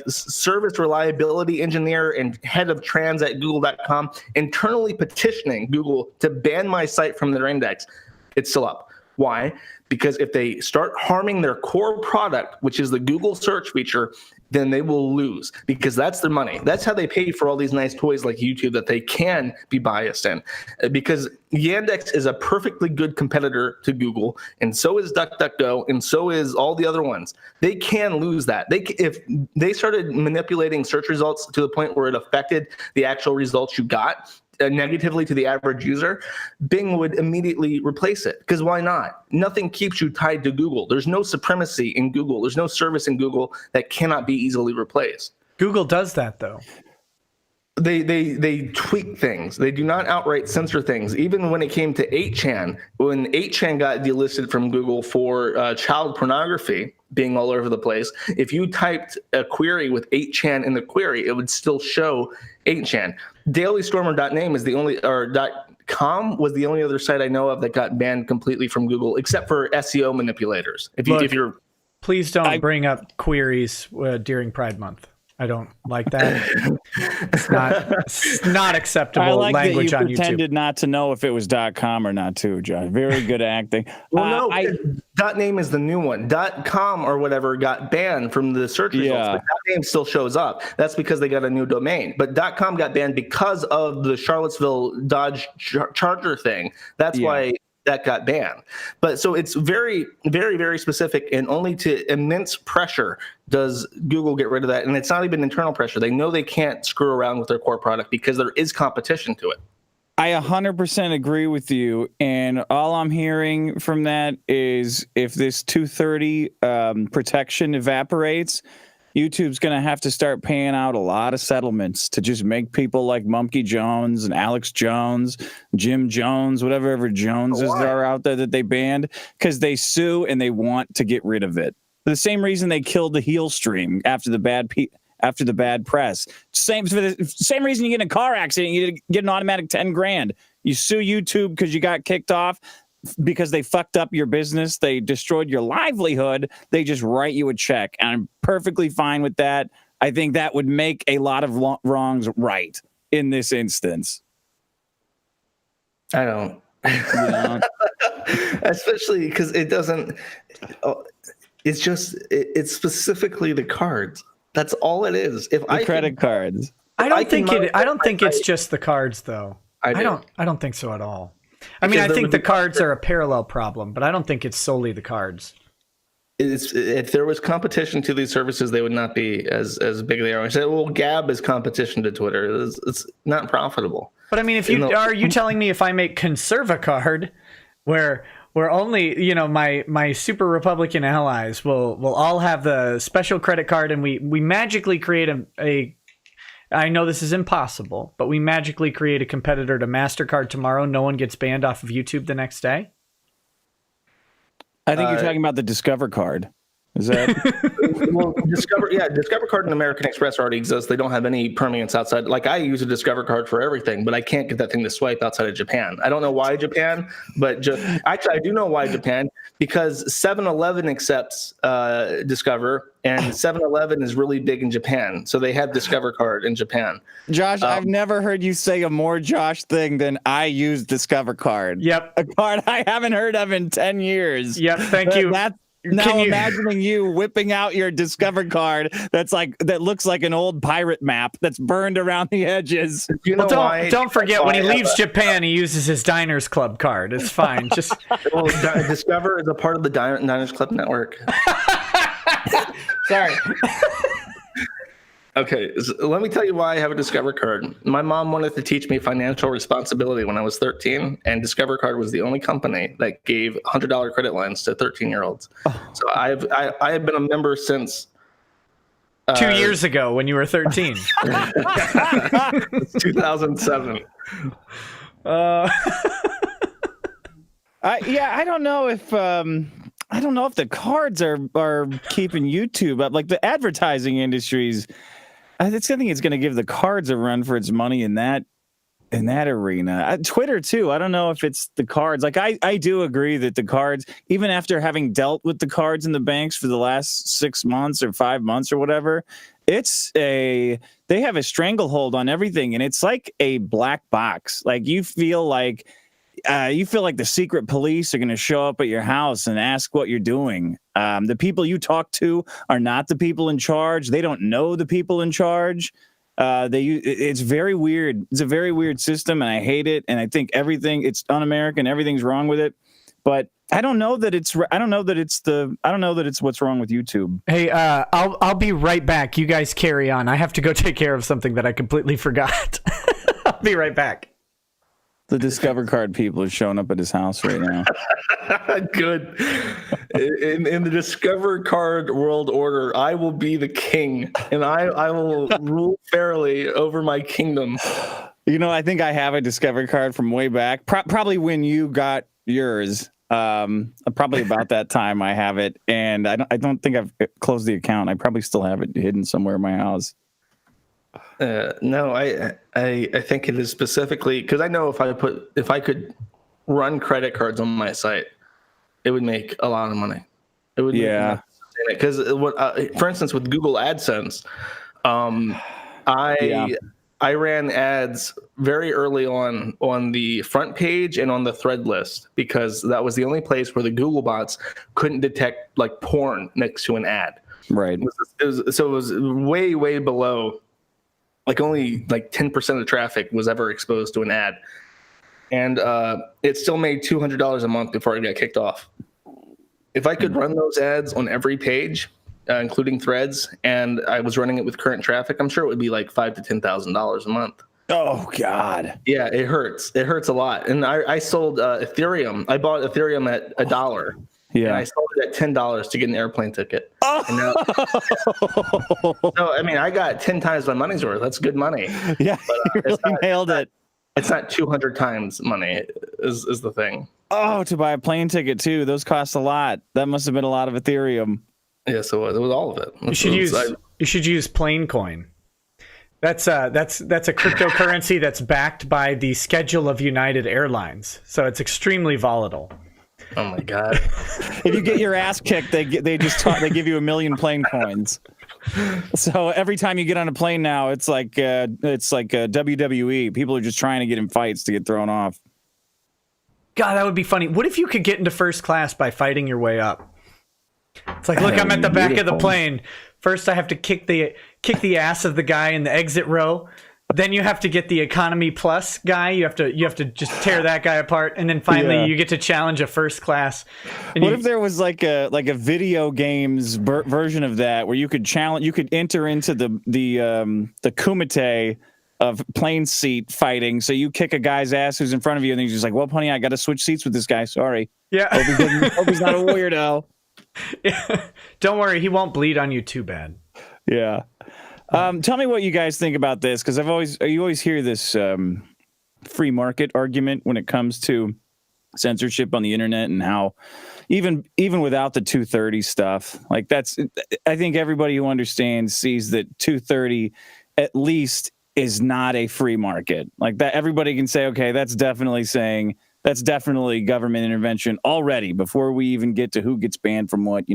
Speaker 2: service reliability engineer and head of trans at google.com internally petitioning Google to ban my site from their index, it's still up. Why? Because if they start harming their core product, which is the Google search feature, then they will lose, because that's their money. That's how they pay for all these nice toys like YouTube that they can be biased in. Because Yandex is a perfectly good competitor to Google, and so is DuckDuckGo, and so is all the other ones. They can lose that. If they started manipulating search results to the point where it affected the actual results you got negatively to the average user, Bing would immediately replace it. Because why not? Nothing keeps you tied to Google. There's no supremacy in Google. There's no service in Google that cannot be easily replaced.
Speaker 1: Google does that, though.
Speaker 2: They tweak things. They do not outright censor things. Even when it came to 8chan, when 8chan got delisted from Google for child pornography being all over the place, if you typed a query with 8chan in the query, it would still show 8chan. DailyStormer.name is the only, or .com was the only other site I know of that got banned completely from Google, except for SEO manipulators.
Speaker 1: Please don't bring up queries during Pride Month. I don't like that. It's not acceptable
Speaker 3: I like
Speaker 1: language
Speaker 3: that you
Speaker 1: on YouTube.
Speaker 3: pretended not to know if it was .com or not, too, Josh. Very good acting.
Speaker 2: Well, no, .name is the new one. .com or whatever got banned from the search results, but .name still shows up. That's because they got a new domain. But .com got banned because of the Charlottesville Dodge Charger thing. That's why that got banned. But so it's very, very, very specific, and only to immense pressure does Google get rid of that. And it's not even internal pressure. They know they can't screw around with their core product because there is competition to it.
Speaker 3: I 100% agree with you. And all I'm hearing from that is if this 230 protection evaporates, YouTube's going to have to start paying out a lot of settlements to just make people like Mumpy Jones and Alex Jones, Jim Jones, whatever Joneses are out there that they banned, because they sue and they want to get rid of it. For the same reason they killed the heel stream after the bad press. For the same reason you get in a car accident, you get an automatic 10 grand. You sue YouTube because you got kicked off because they fucked up your business, they destroyed your livelihood, they just write you a check. And I'm perfectly fine with that. I think that would make a lot of wrongs right in this instance.
Speaker 2: I don't. Especially because it doesn't, it's specifically the cards. That's all it is. If
Speaker 3: the credit cards.
Speaker 1: I don't think it's just the cards, though. I don't think so at all. I mean, I think the cards are a parallel problem, but I don't think it's solely the cards.
Speaker 2: If there was competition to these services, they would not be as big as they are. I said, well, Gab is competition to Twitter. It's not profitable.
Speaker 1: But I mean, are you telling me if I make Conservacard, where only my super Republican allies will all have the special credit card, and we magically create a I know this is impossible, but we magically create a competitor to MasterCard tomorrow. No one gets banned off of YouTube the next day?
Speaker 3: I think you're talking about the Discover card. Is that?
Speaker 2: Well, Discover Card and American Express already exists. They don't have any permanence outside. Like, I use a Discover Card for everything, but I can't get that thing to swipe outside of Japan. I don't know why Japan, but actually I do know why Japan, because 7-Eleven accepts Discover, and 7-Eleven is really big in Japan, so they have Discover Card in Japan.
Speaker 3: Josh, I've never heard you say a more Josh thing than I use Discover Card.
Speaker 1: Yep.
Speaker 3: A card I haven't heard of in 10 years.
Speaker 1: Yep, thank you.
Speaker 3: Now imagining you whipping out your Discover card that looks like an old pirate map that's burned around the edges.
Speaker 2: You know why?
Speaker 1: Don't forget when he leaves Japan, he uses his Diners Club card. It's fine. Just
Speaker 2: well, Discover is a part of the Diners Club network.
Speaker 1: sorry.
Speaker 2: Okay, so let me tell you why I have a Discover card. My mom wanted to teach me financial responsibility when I was 13, and Discover card was the only company that gave $100 credit lines to 13-year-olds. So I have been a member since
Speaker 1: 2 years ago when you were 13.
Speaker 3: Yeah,2007. I don't know if the cards are keeping YouTube up. Like the advertising industries, I think it's going to give the cards a run for its money in that arena. Twitter too. I don't know if it's the cards. Like I do agree that the cards, even after having dealt with the cards in the banks for the last 6 months or 5 months or whatever, they have a stranglehold on everything, and it's like a black box. Like you feel like the secret police are going to show up at your house and ask what you're doing. The people you talk to are not the people in charge. They don't know the people in charge. It's very weird. It's a very weird system, and I hate it. And I think it's un-American. Everything's wrong with it. But I don't know that it's what's wrong with YouTube.
Speaker 1: Hey, I'll be right back. You guys carry on. I have to go take care of something that I completely forgot. I'll be right back.
Speaker 3: The Discover card people are showing up at his house right now.
Speaker 2: Good. In the Discover card world order, I will be the king, and I will rule fairly over my kingdom.
Speaker 3: You know, I think I have a Discover card from way back. Probably when you got yours. Probably about that time I have it, and I don't think I've closed the account. I probably still have it hidden somewhere in my house.
Speaker 2: No, I think it is specifically because I know if I could run credit cards on my site, it would make a lot of money. It would, because for instance, with Google AdSense, I ran ads very early on the front page and on the thread list because that was the only place where the Google bots couldn't detect like porn next to an ad.
Speaker 3: Right.
Speaker 2: It was way, way below. Like only like 10% of traffic was ever exposed to an ad. And it still made $200 a month before it got kicked off. If I could run those ads on every page, including threads, and I was running it with current traffic, I'm sure it would be like $5,000 to $10,000 a month.
Speaker 3: Oh, God.
Speaker 2: Yeah, it hurts. It hurts a lot. And I sold Ethereum. I bought Ethereum at $1. Yeah, and I sold it at $10 to get an airplane ticket. Oh. So I mean, I got 10 times my money's worth. That's good money.
Speaker 3: Yeah, but, you really nailed it.
Speaker 2: It's not 200 times money. Is the thing.
Speaker 3: Oh, to buy a plane ticket too. Those cost a lot. That must have been a lot of Ethereum.
Speaker 2: Yes, it was. It was all of it.
Speaker 1: You should use Planecoin. That's a cryptocurrency that's backed by the schedule of United Airlines, so it's extremely volatile.
Speaker 2: Oh my God!
Speaker 3: If you get your ass kicked, they give you 1 million plane coins. So every time you get on a plane now, it's like WWE. People are just trying to get in fights to get thrown off.
Speaker 1: God, that would be funny. What if you could get into first class by fighting your way up? It's like, look, I'm at the back of the plane. First, I have to kick the ass of the guy in the exit row. Then you have to get the economy plus guy. You have to just tear that guy apart, and then finally you get to challenge a first class.
Speaker 3: What if there was like a video games version of that where you could enter into the kumite of plane seat fighting. So you kick a guy's ass who's in front of you, and then he's just like, "Well, honey, I got to switch seats with this guy. Sorry."
Speaker 1: Yeah.
Speaker 3: Hope he's not a weirdo.
Speaker 1: Yeah. Don't worry, he won't bleed on you too bad.
Speaker 3: Yeah. Tell me what you guys think about this, because you always hear this free market argument when it comes to censorship on the internet, and how even without the 230 stuff, like I think everybody who understands sees that 230 at least is not a free market. Like that, everybody can say, okay, that's definitely government intervention already before we even get to who gets banned from what,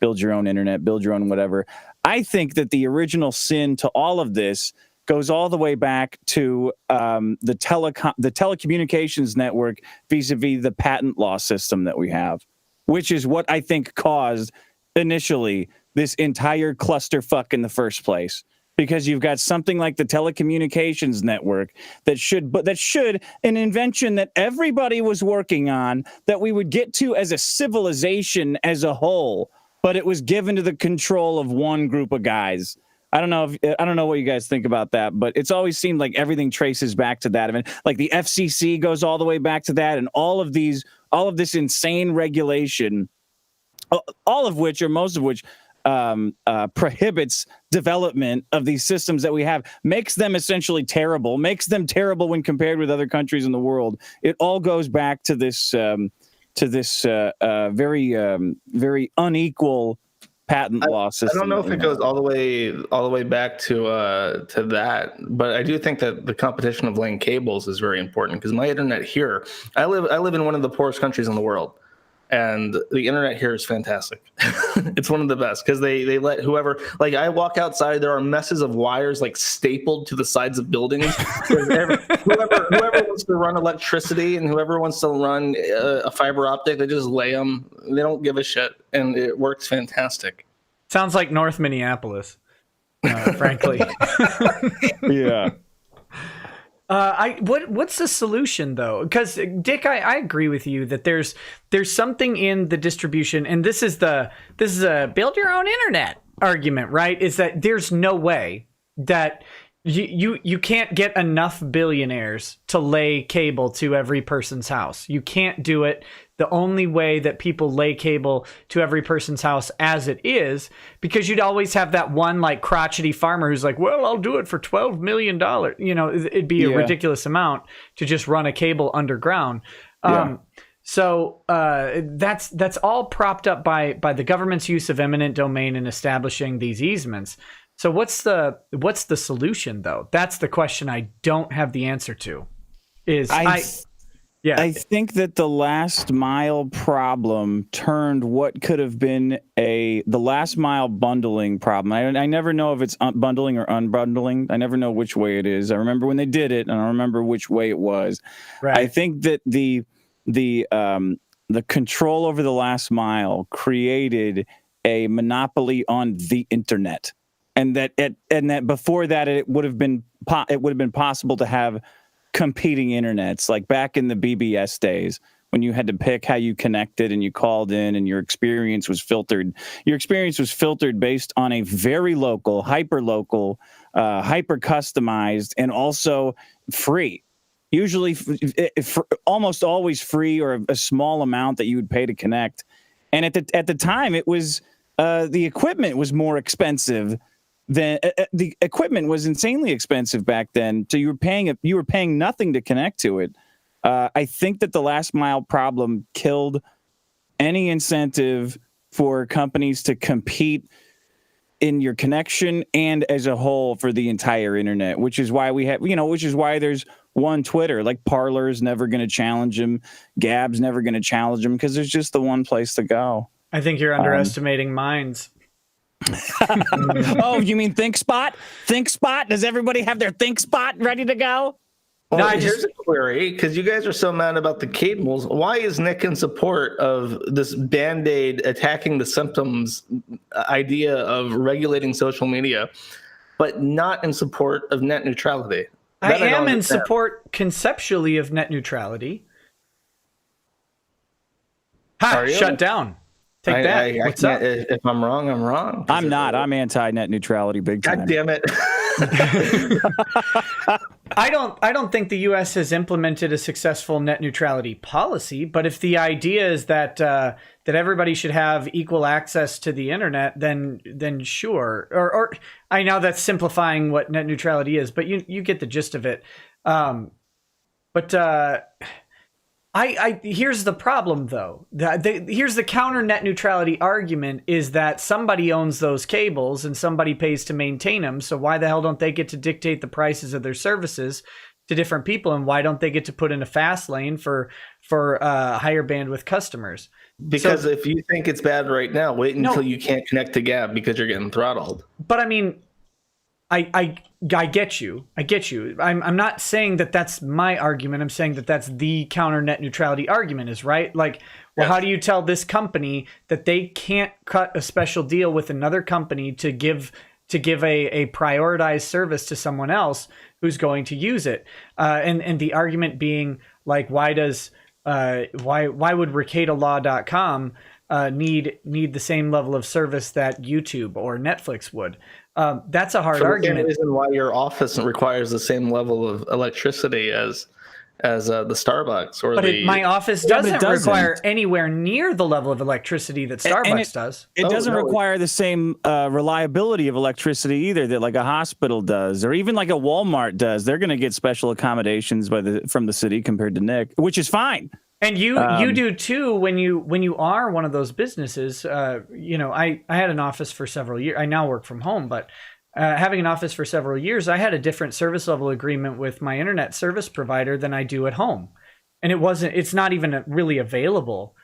Speaker 3: build your own internet, build your own whatever. I think that the original sin to all of this goes all the way back to the telecommunications network vis-a-vis the patent law system that we have. which is what I think caused initially this entire clusterfuck in the first place. Because you've got something like the telecommunications network that should an invention that everybody was working on, that we would get to as a civilization as a whole, but it was given to the control of one group of guys. I don't know what you guys think about that, but it's always seemed like everything traces back to that. I mean, like the FCC goes all the way back to that, and all of this insane regulation, all of which, or most of which, prohibits development of these systems that we have, makes them essentially terrible, makes them terrible when compared with other countries in the world. It all goes back to this very unequal patent law system.
Speaker 2: I don't know if it goes all the way back to that, but I do think that the competition of laying cables is very important, because my internet here, I live in one of the poorest countries in the world. And the internet here is fantastic. It's one of the best, because they let whoever, like, I walk outside, there are messes of wires like stapled to the sides of buildings. whoever wants to run electricity and whoever wants to run a fiber optic, they just lay them. They don't give a shit, and it works fantastic.
Speaker 1: Sounds like North Minneapolis, frankly.
Speaker 3: Yeah.
Speaker 1: What's the solution though? Because Dick, I agree with you that there's something in the distribution, and this is a build your own internet argument, right? Is that there's no way that you can't get enough billionaires to lay cable to every person's house. You can't do it. The only way that people lay cable to every person's house as it is, because you'd always have that one like crotchety farmer who's like, well, I'll do it for $12 million. You know, it'd be a ridiculous amount to just run a cable underground. So that's all propped up by the government's use of eminent domain in establishing these easements. So what's the solution though? That's the question I don't have the answer to. I
Speaker 3: think that the last mile problem turned what could have been the last mile bundling problem. I never know if it's bundling or unbundling. I never know which way it is. I remember when they did it, and I don't remember which way it was. Right. I think that the control over the last mile created a monopoly on the internet, and that before that it would have been possible to have competing internets, like back in the BBS days when you had to pick how you connected and you called in, and your experience was filtered. Your experience was filtered based on a very local, hyper customized, and also free. Usually, almost always free, or a small amount that you would pay to connect. And at the time, it was the equipment was more expensive. The equipment was insanely expensive back then, so you were paying nothing to connect to it. I think that the last mile problem killed any incentive for companies to compete in your connection and as a whole for the entire internet, which is why there's one Twitter. Like Parler's never going to challenge them, Gab's never going to challenge them, because there's just the one place to go.
Speaker 1: I think you're underestimating Minds.
Speaker 3: Oh, you mean ThinkSpot? ThinkSpot? Does everybody have their ThinkSpot ready to go?
Speaker 2: Well, here's a query, because you guys are so mad about the cables. Why is Nick in support of this Band-Aid attacking the symptoms idea of regulating social media, but not in support of net neutrality?
Speaker 1: I am in support conceptually of net neutrality. Shut down. Take that. What's up?
Speaker 2: If I'm wrong, I'm wrong.
Speaker 3: I'm not. I'm anti-net neutrality big time.
Speaker 2: God damn it.
Speaker 1: I don't think the U.S. has implemented a successful net neutrality policy, but if the idea is that everybody should have equal access to the internet, then sure. Or I know that's simplifying what net neutrality is, but you get the gist of it. Here's the problem, though. Here's the counter net neutrality argument, is that somebody owns those cables and somebody pays to maintain them. So why the hell don't they get to dictate the prices of their services to different people? And why don't they get to put in a fast lane for higher bandwidth customers?
Speaker 2: Because if you think it's bad right now, wait until you can't connect to Gab because you're getting throttled.
Speaker 1: But I mean, I get you. I get you. I'm not saying that that's my argument. I'm saying that that's the counter net neutrality argument is right. Like, well, how do you tell this company that they can't cut a special deal with another company to give a prioritized service to someone else who's going to use it? And the argument being like, why would RicadaLaw.com need the same level of service that YouTube or Netflix would? That's a hard argument.
Speaker 2: The reason why your office requires the same level of electricity as the Starbucks or
Speaker 1: my office doesn't require anywhere near the level of electricity that Starbucks does.
Speaker 3: It doesn't require the same reliability of electricity either that like a hospital does, or even like a Walmart does. They're going to get special accommodations from the city compared to Nick, which is fine.
Speaker 1: And you do too when you are one of those businesses. I had an office for several years. I now work from home, but having an office for several years, I had a different service level agreement with my internet service provider than I do at home. And it's not even really available.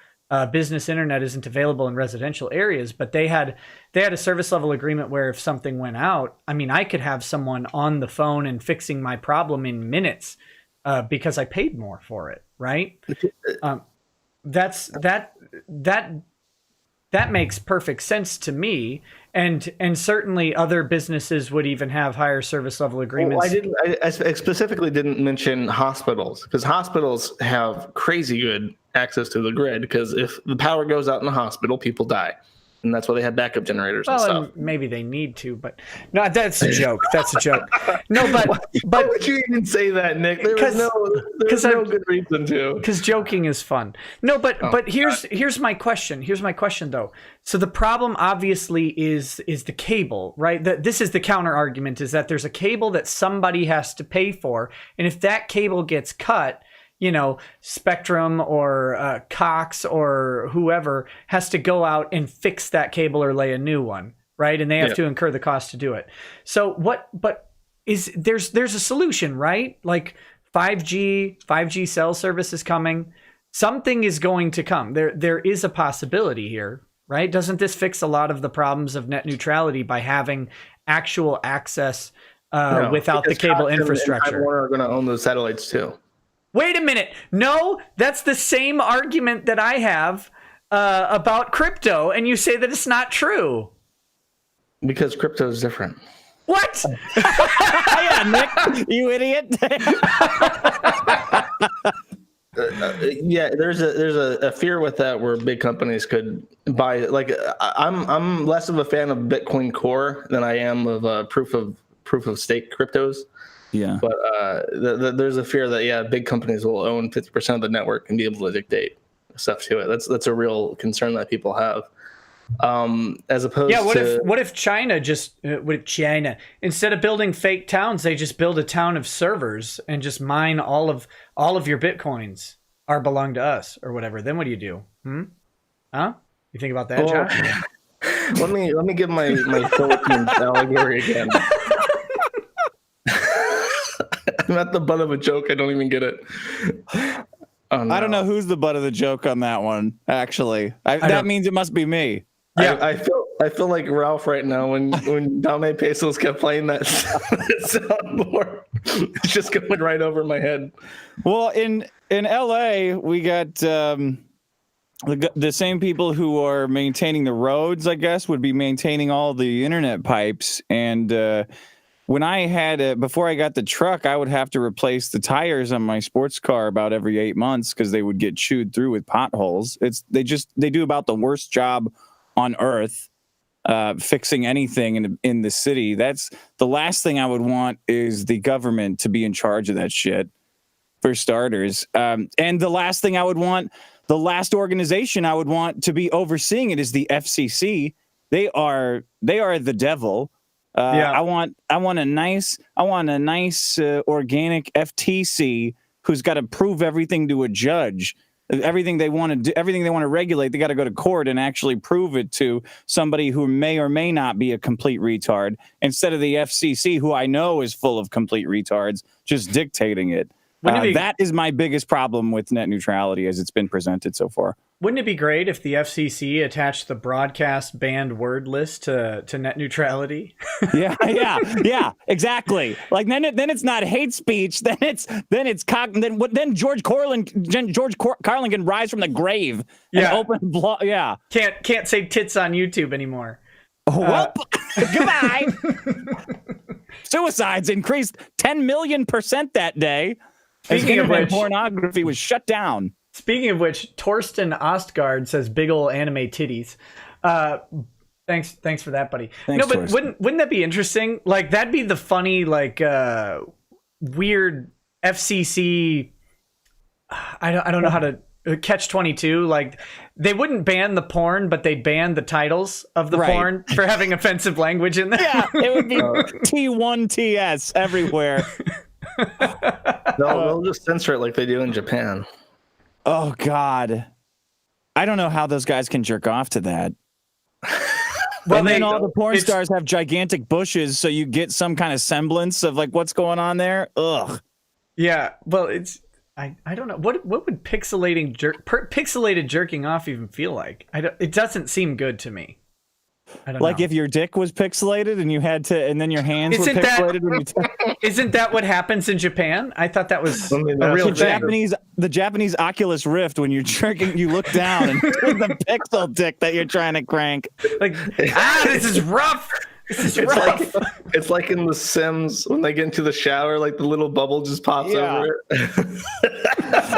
Speaker 1: Business internet isn't available in residential areas, but they had a service level agreement where if something went out, I mean, I could have someone on the phone and fixing my problem in minutes because I paid more for it. Right. That makes perfect sense to me. And certainly other businesses would even have higher service level agreements.
Speaker 2: Well, I specifically didn't mention hospitals because hospitals have crazy good access to the grid because if the power goes out in the hospital, people die. And that's why they have backup generators and stuff.
Speaker 1: And maybe they need to, but no, that's a joke. That's a joke. No, but
Speaker 2: why would you even say that, Nick? There's no good reason to.
Speaker 1: Because joking is fun. No, but here's my question. Here's my question though. So the problem obviously is the cable, right? This is the counter argument: is that there's a cable that somebody has to pay for, and if that cable gets cut, Spectrum or Cox or whoever has to go out and fix that cable or lay a new one, right? And they have to incur the cost to do it. So there's a solution, right? Like 5G cell service is coming. Something is going to come. There is a possibility here, right? Doesn't this fix a lot of the problems of net neutrality by having actual access without the cable infrastructure?
Speaker 2: And Warner are going to own those satellites too.
Speaker 1: Wait a minute. No, that's the same argument that I have about crypto, and you say that it's not true.
Speaker 2: Because crypto is different.
Speaker 1: What?
Speaker 3: Yeah, Nick, you idiot.
Speaker 2: Yeah, there's a fear with that where big companies could buy. Like, I'm less of a fan of Bitcoin Core than I am of proof of stake cryptos.
Speaker 3: Yeah,
Speaker 2: but there's a fear that big companies will own 50% of the network and be able to dictate stuff to it. That's a real concern that people have. As opposed to
Speaker 1: what if China instead of building fake towns, they just build a town of servers and just mine all of your bitcoins belong to us or whatever? Then what do you do? Huh? You think about that, Josh?
Speaker 2: Let me give my Philippines allegory again. I'm at the butt of a joke. I don't even get it. Oh, no.
Speaker 3: I don't know who's the butt of the joke on that one. Actually, that means it must be me.
Speaker 2: Yeah, I feel like Ralph right now when Dame Pesos kept playing that soundboard. It's just going right over my head.
Speaker 3: Well, in LA, we got the same people who are maintaining the roads, I guess, would be maintaining all the internet pipes. And when I had before I got the truck, I would have to replace the tires on my sports car about every 8 months because they would get chewed through with potholes. They do about the worst job on earth fixing anything in the city. That's the last thing I would want is the government to be in charge of that shit, for starters. And the last thing I would want, the last organization I would want to be overseeing it is the FCC. They are the devil. I want a nice organic FTC who's got to prove everything to a judge. Everything they want to do, everything they want to regulate, they got to go to court and actually prove it to somebody who may or may not be a complete retard, instead of the FCC, who I know is full of complete retards, just dictating it. That is my biggest problem with net neutrality as it's been presented so far.
Speaker 1: Wouldn't it be great if the FCC attached the broadcast banned word list to net neutrality?
Speaker 3: yeah, exactly. Like then it's not hate speech. Then George Carlin can rise from the grave and
Speaker 1: Can't say tits on YouTube anymore.
Speaker 3: Whoop. Goodbye. Suicides increased 10 million% that day.
Speaker 1: Speaking of which,
Speaker 3: pornography was shut down.
Speaker 1: Speaking of which, Torsten Ostgaard says big ol' anime titties. Thanks for that, buddy.
Speaker 3: Thanks,
Speaker 1: no, but
Speaker 3: Torsten.
Speaker 1: wouldn't that be interesting? Like that'd be the funny, like weird FCC. I don't know how to catch 22. Like they wouldn't ban the porn, but they'd ban the titles of the porn for having offensive language in there.
Speaker 3: Yeah, it would be T1TS everywhere.
Speaker 2: No, they'll just censor it like they do in Japan.
Speaker 3: Oh God, I don't know how those guys can jerk off to that. Well, and then all the porn stars have gigantic bushes, so you get some kind of semblance of like what's going on there. Ugh.
Speaker 1: Yeah, well, I don't know what would pixelated jerking off even feel like. It doesn't seem good to me. I don't know.
Speaker 3: If your dick was pixelated and you had to, and then your hands were pixelated.
Speaker 1: Isn't that what happens in Japan? I thought that was a real thing.
Speaker 3: The Japanese Oculus Rift, when you're jerking, you look down and the pixel dick that you're trying to crank.
Speaker 1: Like, this is rough.
Speaker 2: It's like in The Sims when they get into the shower, like the little bubble just pops over it.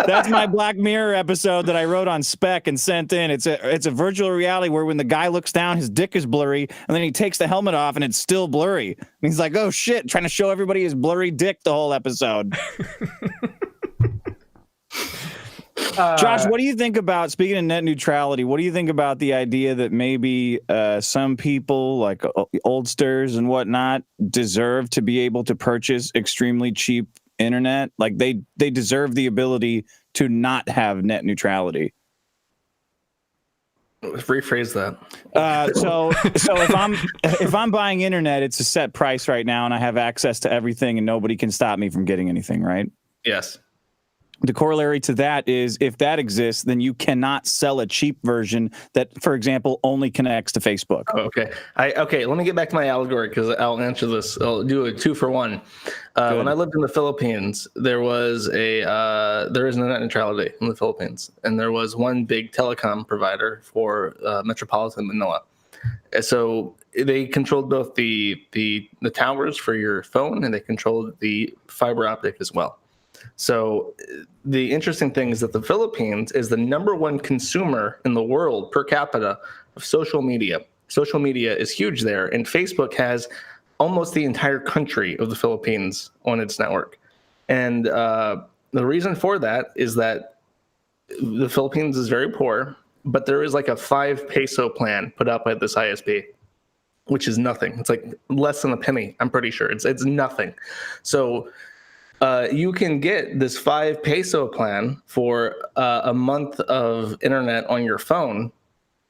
Speaker 3: That's my Black Mirror episode that I wrote on Spec and sent in. It's a virtual reality where when the guy looks down, his dick is blurry, and then he takes the helmet off and it's still blurry. And he's like, "Oh shit!" Trying to show everybody his blurry dick the whole episode. Josh, what do you think about, speaking of net neutrality, what do you think about the idea that maybe some people, like oldsters and whatnot, deserve to be able to purchase extremely cheap internet? Like they deserve the ability to not have net neutrality.
Speaker 2: Rephrase that.
Speaker 3: So if I'm buying internet, it's a set price right now, and I have access to everything, and nobody can stop me from getting anything, right?
Speaker 2: Yes.
Speaker 3: The corollary to that is if that exists, then you cannot sell a cheap version that, for example, only connects to Facebook.
Speaker 2: Oh, okay. Let me get back to my allegory because I'll answer this. I'll do a 2-for-1. When I lived in the Philippines, there is no net neutrality in the Philippines, and there was one big telecom provider for metropolitan Manila. So they controlled both the towers for your phone, and they controlled the fiber optic as well. So the interesting thing is that the Philippines is the #1 consumer in the world per capita of social media. Social media is huge there, and Facebook has almost the entire country of the Philippines on its network. And the reason for that is that the Philippines is very poor, but there is like a 5 peso plan put out by this ISP, which is nothing. It's like less than a penny, I'm pretty sure. It's nothing. So you can get this 5 peso plan for a month of internet on your phone,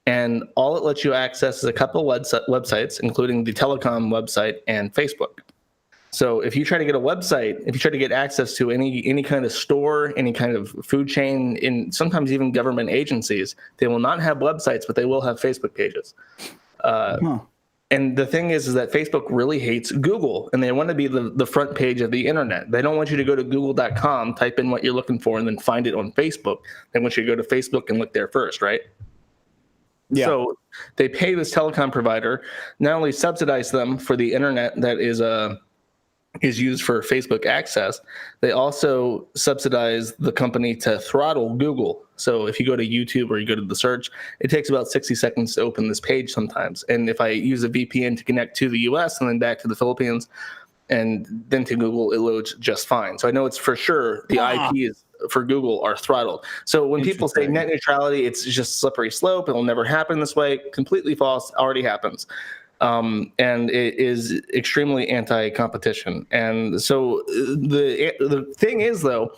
Speaker 2: and all it lets you access is a couple websites, including the telecom website and Facebook. So if you try to get a website, if you try to get access to any kind of store, any kind of food chain, in sometimes even government agencies, they will not have websites, but they will have Facebook pages. And the thing is that Facebook really hates Google, and they want to be the front page of the internet. They don't want you to go to google.com, type in what you're looking for, and then find it on Facebook. They want you to go to Facebook and look there first, right? Yeah. So they pay this telecom provider, not only subsidize them for the internet that is used for Facebook access, they also subsidize the company to throttle Google. So if you go to YouTube or you go to the search, it takes about 60 seconds to open this page sometimes. And if I use a VPN to connect to the US and then back to the Philippines and then to Google, it loads just fine. So I know it's for sure the IPs for Google are throttled. So when people say net neutrality, it's just slippery slope. It'll never happen this way. Completely false. Already happens. And it is extremely anti-competition. And so the thing is, though,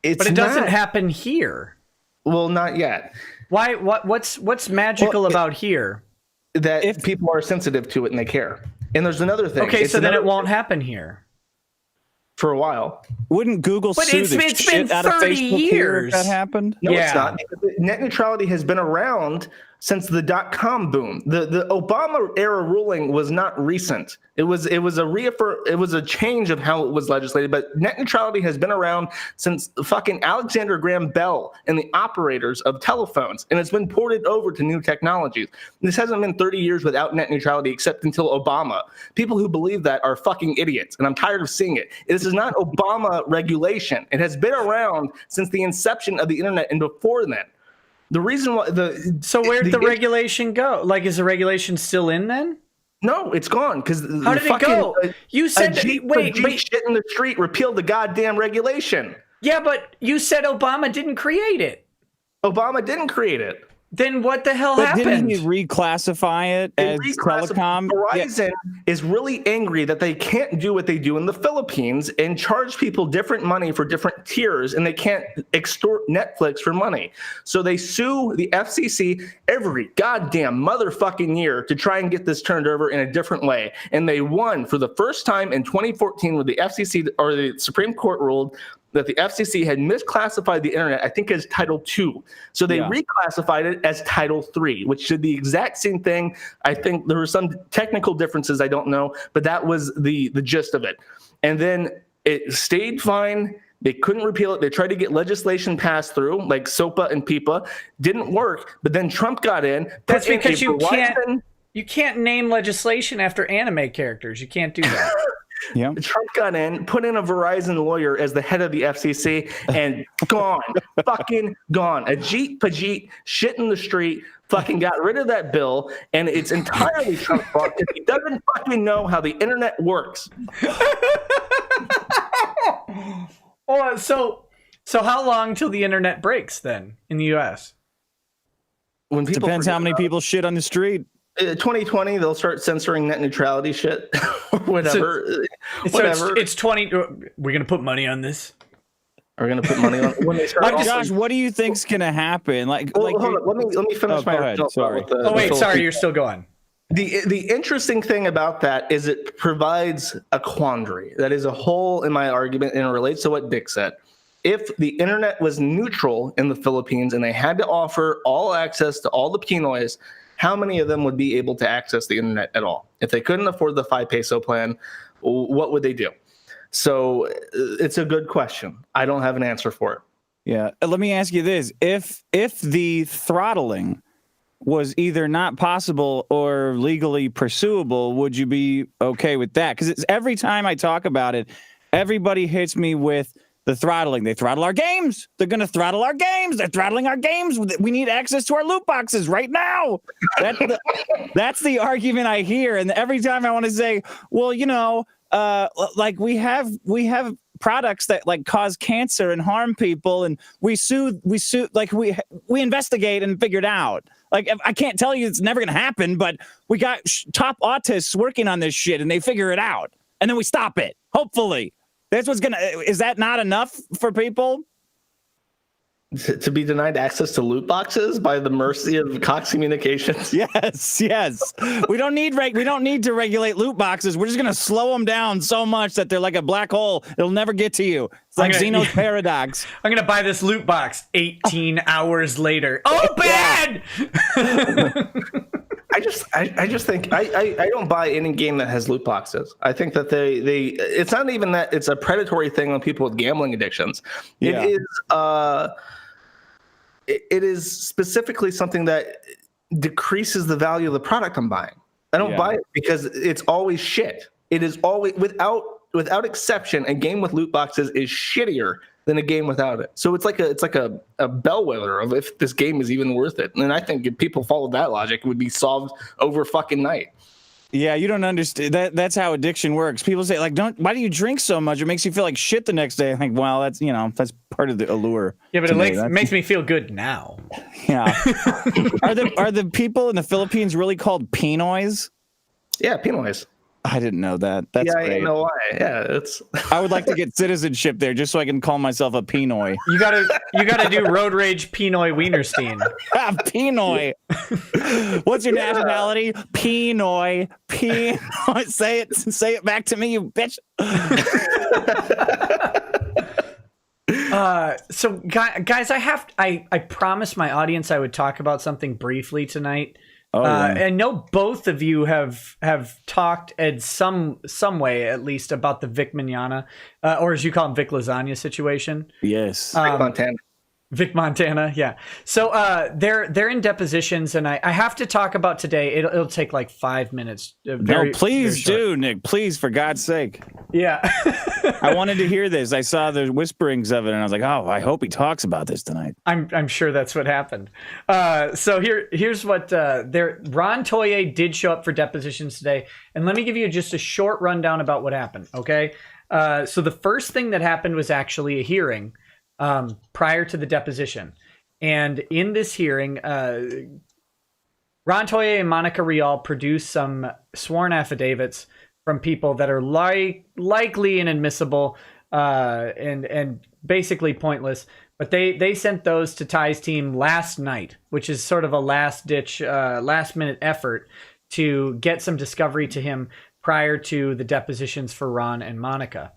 Speaker 1: but it doesn't happen here.
Speaker 2: Well, not yet.
Speaker 1: Why? What's magical about here?
Speaker 2: That if people are sensitive to it and they care. And there's another thing.
Speaker 1: Okay, so then it won't happen here.
Speaker 2: for a while.
Speaker 3: Wouldn't Google
Speaker 1: But
Speaker 3: sue
Speaker 1: it's
Speaker 3: the
Speaker 1: been
Speaker 3: shit out of
Speaker 1: 30
Speaker 3: Facebook here if
Speaker 1: years.
Speaker 3: that happened?
Speaker 2: No, it's
Speaker 1: Yeah.
Speaker 2: not. Net neutrality has been around since the .com boom. The Obama era ruling was not recent. It was a change of how it was legislated, but net neutrality has been around since fucking Alexander Graham Bell and the operators of telephones, and it's been ported over to new technologies. This hasn't been 30 years without net neutrality except until Obama. People who believe that are fucking idiots, and I'm tired of seeing it. This is not Obama regulation. It has been around since the inception of the internet and before then. The reason why
Speaker 1: So where'd the regulation go? Like, is the regulation still in then?
Speaker 2: No, it's gone because
Speaker 1: How did it go? You said wait,
Speaker 2: shit in the street repealed the goddamn regulation.
Speaker 1: yeah, but you said Obama didn't create it.
Speaker 2: Obama didn't create it.
Speaker 1: Then what the hell
Speaker 3: But
Speaker 1: happened?
Speaker 3: didn't he reclassify it as telecom?
Speaker 2: Verizon is really angry that they can't do what they do in the Philippines and charge people different money for different tiers, and they can't extort Netflix for money. So they sue the FCC every goddamn motherfucking year to try and get this turned over in a different way. And they won for the first time in 2014 with the FCC, or the Supreme Court ruled that the FCC had misclassified the internet, I think, as Title II. So they reclassified it as Title III, which did the exact same thing. I think there were some technical differences, I don't know, but that was the gist of it. And then it stayed fine. They couldn't repeal it. They tried to get legislation passed through, like SOPA and PIPA. Didn't work, but then Trump got in.
Speaker 1: That's because you can't name legislation after anime characters. You can't do that.
Speaker 3: Yeah.
Speaker 2: Trump got in, put in a Verizon lawyer as the head of the FCC, and gone, fucking gone. Pajit, shit in the street, fucking got rid of that bill, and it's entirely Trump's fault because he doesn't fucking know how the internet works.
Speaker 1: Oh, so how long till the internet breaks then in the U.S.?
Speaker 2: When people
Speaker 3: Depends how many people shit on the street.
Speaker 2: 2020, they'll start censoring net neutrality shit or whatever.
Speaker 1: So it's 20. We're gonna put money on this.
Speaker 2: We're gonna put money on when they start.
Speaker 3: Josh, what do you think's gonna happen?
Speaker 2: Hold on, let me finish my original thought with the.
Speaker 1: Oh wait, sorry, you're still going.
Speaker 2: The interesting thing about that is it provides a quandary. That is a hole in my argument, and it relates to what Dick said. If the internet was neutral in the Philippines and they had to offer all access to all the Pinoys, how many of them would be able to access the internet at all? If they couldn't afford the 5 peso plan, what would they do? So it's a good question. I don't have an answer for it.
Speaker 3: Yeah. Let me ask you this. If the throttling was either not possible or legally pursuable, would you be okay with that? Because it's every time I talk about it, everybody hits me with the throttling. They throttle our games. They're going to throttle our games. They're throttling our games. We need access to our loot boxes right now. That's the argument I hear. And every time I want to say, well, you know, like we have products that like cause cancer and harm people, and we sue, like we investigate and figure it out. Like, I can't tell you it's never going to happen, but we got top autists working on this shit and they figure it out. And then we stop it, hopefully. That's what's gonna. Is that not enough for people?
Speaker 2: To be denied access to loot boxes by the mercy of Cox Communications?
Speaker 3: Yes. We don't need to regulate loot boxes. We're just gonna slow them down so much that they're like a black hole. It'll never get to you. It's like Zeno's paradox.
Speaker 1: I'm gonna buy this loot box 18 hours later. Oh, bad!
Speaker 2: I just think I don't buy any game that has loot boxes. I think that they it's not even that it's a predatory thing on people with gambling addictions.
Speaker 3: Yeah.
Speaker 2: It is specifically something that decreases the value of the product I'm buying. I don't buy it because it's always shit. It is always without exception, a game with loot boxes is shittier than a game without it. So it's like a bellwether of if this game is even worth it. And I think if people followed that logic, it would be solved over fucking night.
Speaker 3: Yeah, you don't understand. That's how addiction works. People say, like, why do you drink so much? It makes you feel like shit the next day. I think, well, that's part of the allure.
Speaker 1: Yeah, but it makes me feel good now.
Speaker 3: Yeah. Are the people in the Philippines really called Pinoys?
Speaker 2: Yeah, Pinoys.
Speaker 3: I didn't know that. That's great.
Speaker 2: I know why. Yeah, it's.
Speaker 3: I would like to get citizenship there just so I can call myself a Pinoy.
Speaker 1: You gotta do Road Rage Pinoy Wienerstein.
Speaker 3: Pinoy. What's your nationality? Pinoy. Say it back to me, you bitch.
Speaker 1: So guys, I promised my audience I would talk about something briefly tonight. I know both of you have talked in some way, at least, about the Vic Mignogna, or as you call him, Vic Lasagna situation.
Speaker 3: Yes.
Speaker 2: Montana.
Speaker 1: Vic Montana, yeah. So they're in depositions, and I have to talk about today. It'll take like 5 minutes.
Speaker 3: Please do, Nick. Please, for God's sake.
Speaker 1: Yeah.
Speaker 3: I wanted to hear this. I saw the whisperings of it, and I was like, "Oh, I hope he talks about this tonight."
Speaker 1: I'm sure that's what happened. So here's what Ron Toye did show up for depositions today, and let me give you just a short rundown about what happened. Okay. So the first thing that happened was actually a hearing. Prior to the deposition. And in this hearing, Ron Toye and Monica Rial produced some sworn affidavits from people that are likely inadmissible and basically pointless. But they sent those to Ty's team last night, which is sort of a last-ditch, last-minute effort to get some discovery to him prior to the depositions for Ron and Monica.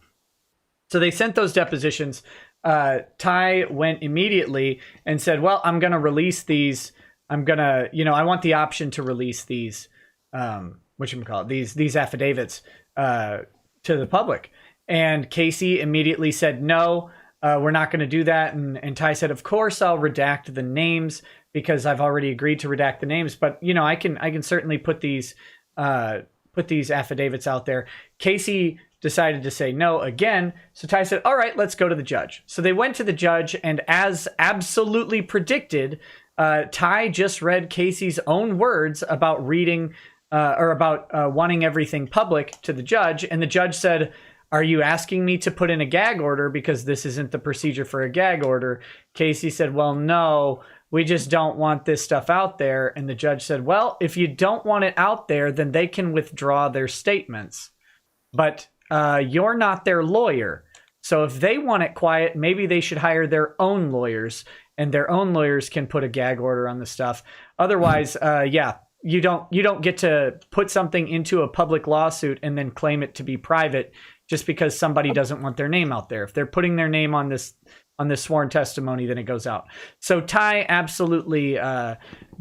Speaker 1: So they sent those depositions. Ty went immediately and said, well, I'm going to release these. I'm going to, I want the option to release these, these affidavits to the public. And Casey immediately said, no, we're not going to do that. And Ty said, of course, I'll redact the names because I've already agreed to redact the names. But, I can certainly put these affidavits out there. Casey decided to say no again. So Ty said, all right, let's go to the judge. So they went to the judge, and as absolutely predicted, Ty just read Casey's own words about reading wanting everything public to the judge. And the judge said, are you asking me to put in a gag order because this isn't the procedure for a gag order? Casey said, well, no, we just don't want this stuff out there. And the judge said, well, if you don't want it out there, then they can withdraw their statements. But you're not their lawyer. So if they want it quiet, maybe they should hire their own lawyers, and their own lawyers can put a gag order on the stuff. Otherwise, you don't get to put something into a public lawsuit and then claim it to be private just because somebody doesn't want their name out there. If they're putting their name on this sworn testimony, then it goes out. So Ty absolutely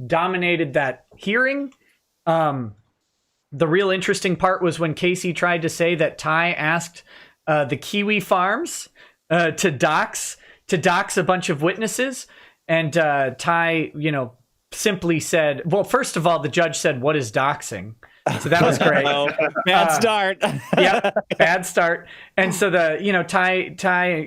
Speaker 1: dominated that hearing. The real interesting part was when Casey tried to say that Ty asked the Kiwi farms to dox a bunch of witnesses. And Ty, simply said, well, first of all, the judge said, what is doxing? So that was great.
Speaker 3: Bad start.
Speaker 1: Yeah, bad start. And so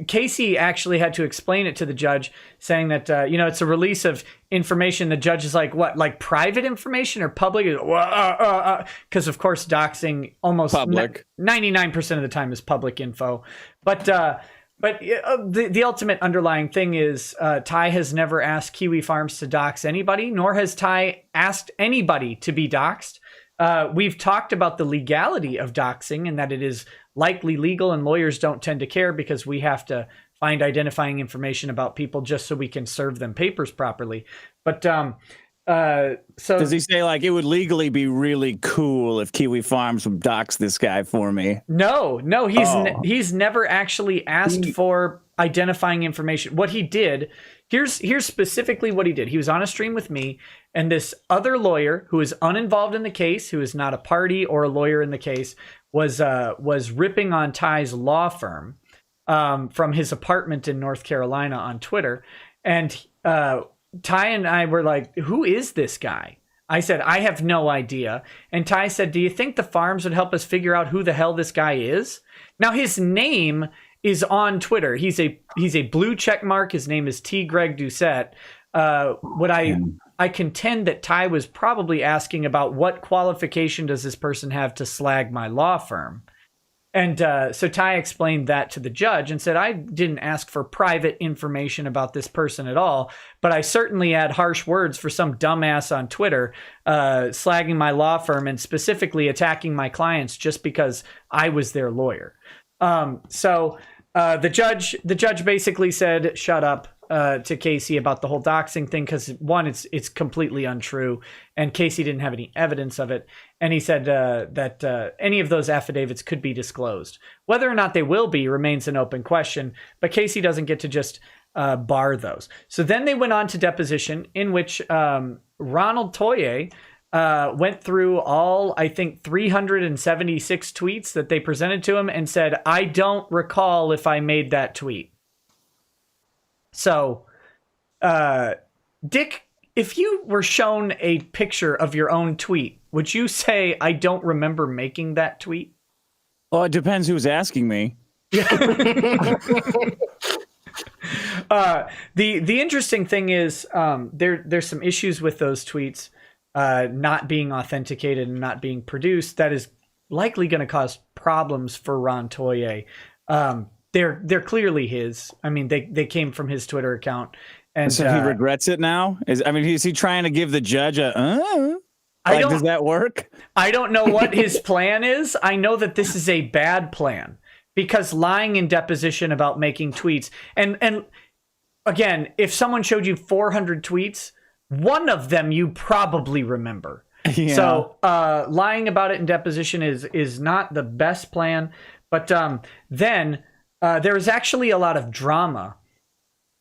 Speaker 1: Casey actually had to explain it to the judge, saying that, it's a release of information. The judge is like, what, like private information or public? Because, of course, doxing almost
Speaker 3: public.
Speaker 1: 99% of the time is public info. But the ultimate underlying thing is Ty has never asked Kiwi Farms to dox anybody, nor has Ty asked anybody to be doxed. We've talked about the legality of doxing and that it is likely legal, and lawyers don't tend to care because we have to find identifying information about people just so we can serve them papers properly. But so
Speaker 3: does he say like it would legally be really cool if Kiwi Farms would dox this guy for me?
Speaker 1: No, he's never actually asked for identifying information. What he did, here's specifically what he did. He was on a stream with me, and this other lawyer who is uninvolved in the case, who is not a party or a lawyer in the case, was ripping on Ty's law firm from his apartment in North Carolina on Twitter. And Ty and I were like, who is this guy? I said, I have no idea. And Ty said, do you think the farms would help us figure out who the hell this guy is? Now, his name is on Twitter. He's a blue check mark. His name is T. Greg Doucette. I contend that Ty was probably asking about what qualification does this person have to slag my law firm. And so Ty explained that to the judge and said, I didn't ask for private information about this person at all, but I certainly had harsh words for some dumbass on Twitter slagging my law firm and specifically attacking my clients just because I was their lawyer. So the judge basically said, shut up. to Casey about the whole doxing thing because one, it's completely untrue, and Casey didn't have any evidence of it. And he said that any of those affidavits could be disclosed. Whether or not they will be remains an open question. But Casey doesn't get to just bar those. So then they went on to deposition, in which Ronald Toye went through all, I think, 376 tweets that they presented to him and said, I don't recall if I made that tweet. So, Dick, if you were shown a picture of your own tweet, would you say, I don't remember making that tweet?
Speaker 3: Well, it depends who's asking me.
Speaker 1: The interesting thing is there's some issues with those tweets not being authenticated and not being produced. That is likely going to cause problems for Ron Toye. They're clearly his. I mean, they came from his Twitter account, and
Speaker 3: so he regrets it now. Is he trying to give the judge a? Does that work?
Speaker 1: I don't know what his plan is. I know that this is a bad plan because lying in deposition about making tweets, and again, if someone showed you 400 tweets, one of them you probably remember. Yeah. So lying about it in deposition is not the best plan. But then there was actually a lot of drama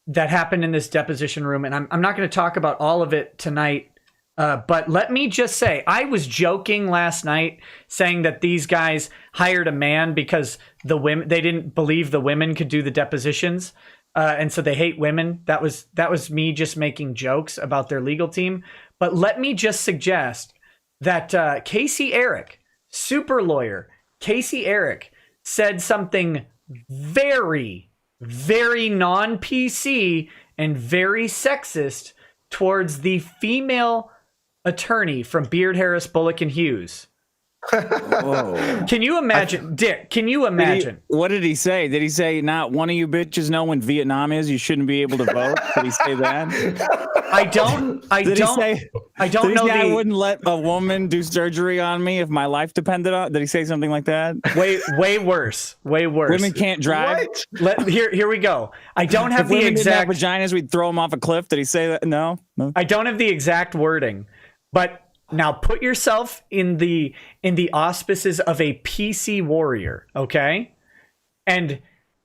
Speaker 1: that happened in this deposition room, and I'm not going to talk about all of it tonight. But let me just say, I was joking last night saying that these guys hired a man because they didn't believe the women could do the depositions. And so they hate women. That was me just making jokes about their legal team. But let me just suggest that Casey Eric, super lawyer, Casey Eric, said something very, very non-PC and very sexist towards the female attorney from Beard, Harris, Bullock, and Hughes.
Speaker 3: Whoa.
Speaker 1: Can you imagine, Dick? Can you imagine?
Speaker 3: What did he say? Did he say, not one of you bitches know when Vietnam is? You shouldn't be able to vote? Did he say that?
Speaker 1: I don't know.
Speaker 3: I wouldn't let a woman do surgery on me if my life depended on it. Did he say something like that?
Speaker 1: Way worse.
Speaker 3: Women can't drive.
Speaker 1: Here we go. I don't have
Speaker 3: if
Speaker 1: the
Speaker 3: women
Speaker 1: exact
Speaker 3: didn't have vaginas, we'd throw them off a cliff. Did he say that? No.
Speaker 1: I don't have the exact wording, but now put yourself in the auspices of a PC warrior, okay? And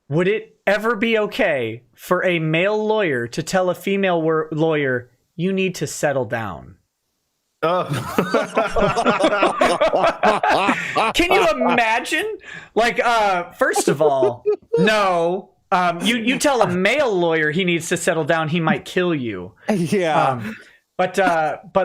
Speaker 1: would it ever be okay for a male lawyer to tell a female lawyer, you need to settle down? Oh. Can you imagine? Like, first of all, no. You tell a male lawyer he needs to settle down, he might kill you.
Speaker 3: Yeah.
Speaker 1: But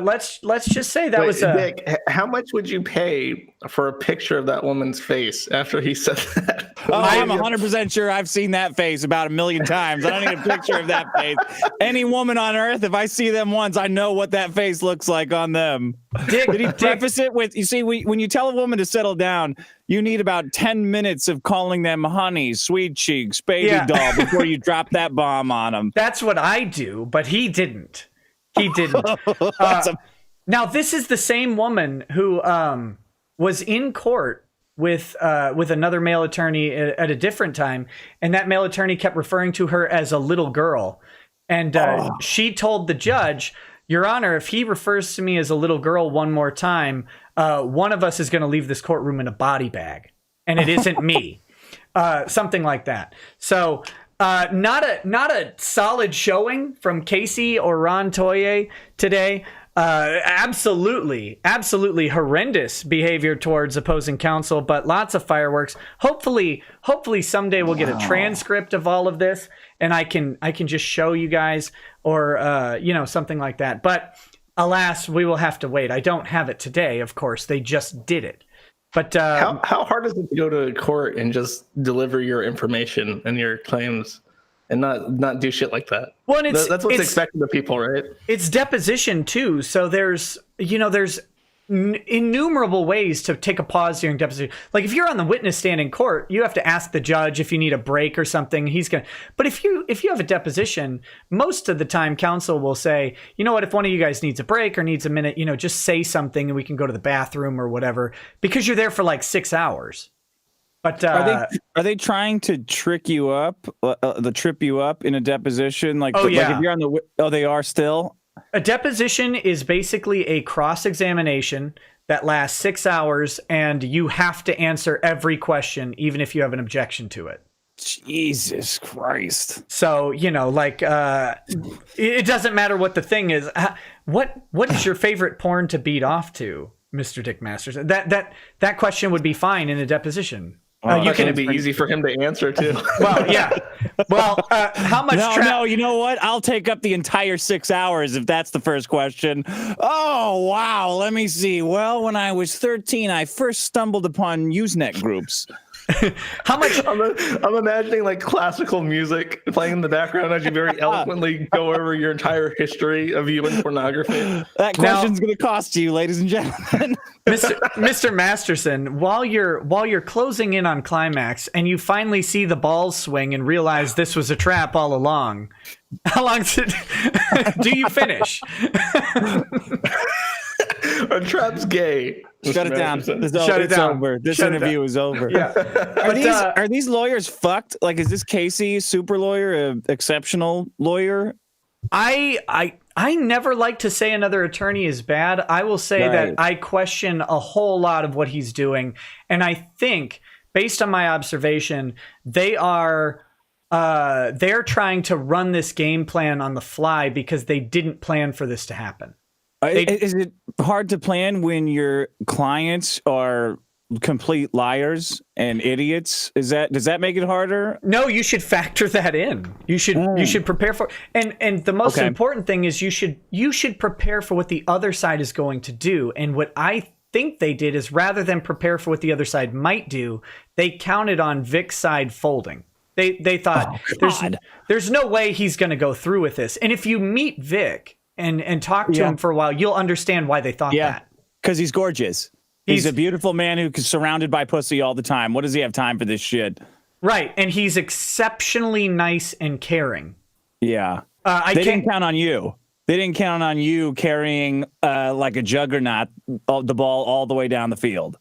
Speaker 1: let's just say that was a.
Speaker 2: Nick, how much would you pay for a picture of that woman's face after he said that?
Speaker 3: Oh, I'm 100% sure I've seen that face about 1,000,000 times. I don't need a picture of that face. Any woman on earth, if I see them once, I know what that face looks like on them. Did he preface it with, you see, when you tell a woman to settle down, you need about 10 minutes of calling them honey, sweet cheeks, baby doll before you drop that bomb on them.
Speaker 1: That's what I do, but he didn't. He didn't. Now, this is the same woman who was in court with another male attorney at a different time, and that male attorney kept referring to her as a little girl. And she told the judge, Your Honor, if he refers to me as a little girl one more time, one of us is going to leave this courtroom in a body bag, and it isn't me. Something like that. So... not a solid showing from Casey or Ron Toye today. Absolutely horrendous behavior towards opposing counsel, but lots of fireworks. Hopefully someday we'll get a transcript of all of this, and I can just show you guys, or something like that. But alas, we will have to wait. I don't have it today, of course. They just did it. But
Speaker 2: how hard is it to go to court and just deliver your information and your claims and not do shit like that?
Speaker 1: Well,
Speaker 2: that's what's expected of people, right?
Speaker 1: It's deposition too, so there's innumerable ways to take a pause during deposition. Like if you're on the witness stand in court, you have to ask the judge if you need a break or something. But if you have a deposition, most of the time counsel will say, you know what, if one of you guys needs a break or needs a minute, just say something and we can go to the bathroom or whatever, because you're there for like 6 hours. But
Speaker 3: Are they trying to trick you up, trip you up in a deposition? Like,
Speaker 1: Oh, yeah.
Speaker 3: like if you're on the, they are still.
Speaker 1: a deposition is basically a cross-examination that lasts 6 hours, and you have to answer every question, even if you have an objection to it.
Speaker 3: Jesus Christ.
Speaker 1: So, like, it doesn't matter what the thing is. What is your favorite porn to beat off to, Mr. Dick Masterson? That question would be fine in a deposition.
Speaker 2: You can be easy for him to answer too.
Speaker 1: Well, yeah. Well, how much?
Speaker 3: No, you know what? I'll take up the entire 6 hours if that's the first question. Oh, wow. Let me see. Well, when I was 13, I first stumbled upon Usenet groups.
Speaker 1: How much?
Speaker 2: I'm imagining like classical music playing in the background as you very eloquently go over your entire history of viewing pornography.
Speaker 3: That question's going to cost you, ladies and gentlemen.
Speaker 1: Mr. Masterson, while you're closing in on climax and you finally see the balls swing and realize this was a trap all along, how long do you finish?
Speaker 2: A trap's gay.
Speaker 3: Shut it down.
Speaker 1: Shut it down.
Speaker 3: Over. This
Speaker 1: Shut it
Speaker 3: interview
Speaker 1: down.
Speaker 3: is over.
Speaker 1: Yeah.
Speaker 3: Are these lawyers fucked? Like, is this Casey, super lawyer, a exceptional lawyer?
Speaker 1: I never like to say another attorney is bad. I will say that I question a whole lot of what he's doing, and I think, based on my observation, they're trying to run this game plan on the fly because they didn't plan for this to happen.
Speaker 3: Is it hard to plan when your clients are complete liars and idiots? Does that make it harder?
Speaker 1: No, you should factor that in. You should prepare for, and the most important thing is you should prepare for what the other side is going to do. And what I think they did is, rather than prepare for what the other side might do, they counted on Vic's side folding. They thought there's no way he's going to go through with this. And if you meet Vic and talk to him for a while, you'll understand why they thought that.
Speaker 3: Because he's gorgeous. He's a beautiful man who's surrounded by pussy all the time. What does he have time for this shit?
Speaker 1: Right. And he's exceptionally nice and caring.
Speaker 3: Yeah. They didn't count on you. They didn't count on you carrying like a juggernaut the ball all the way down the field.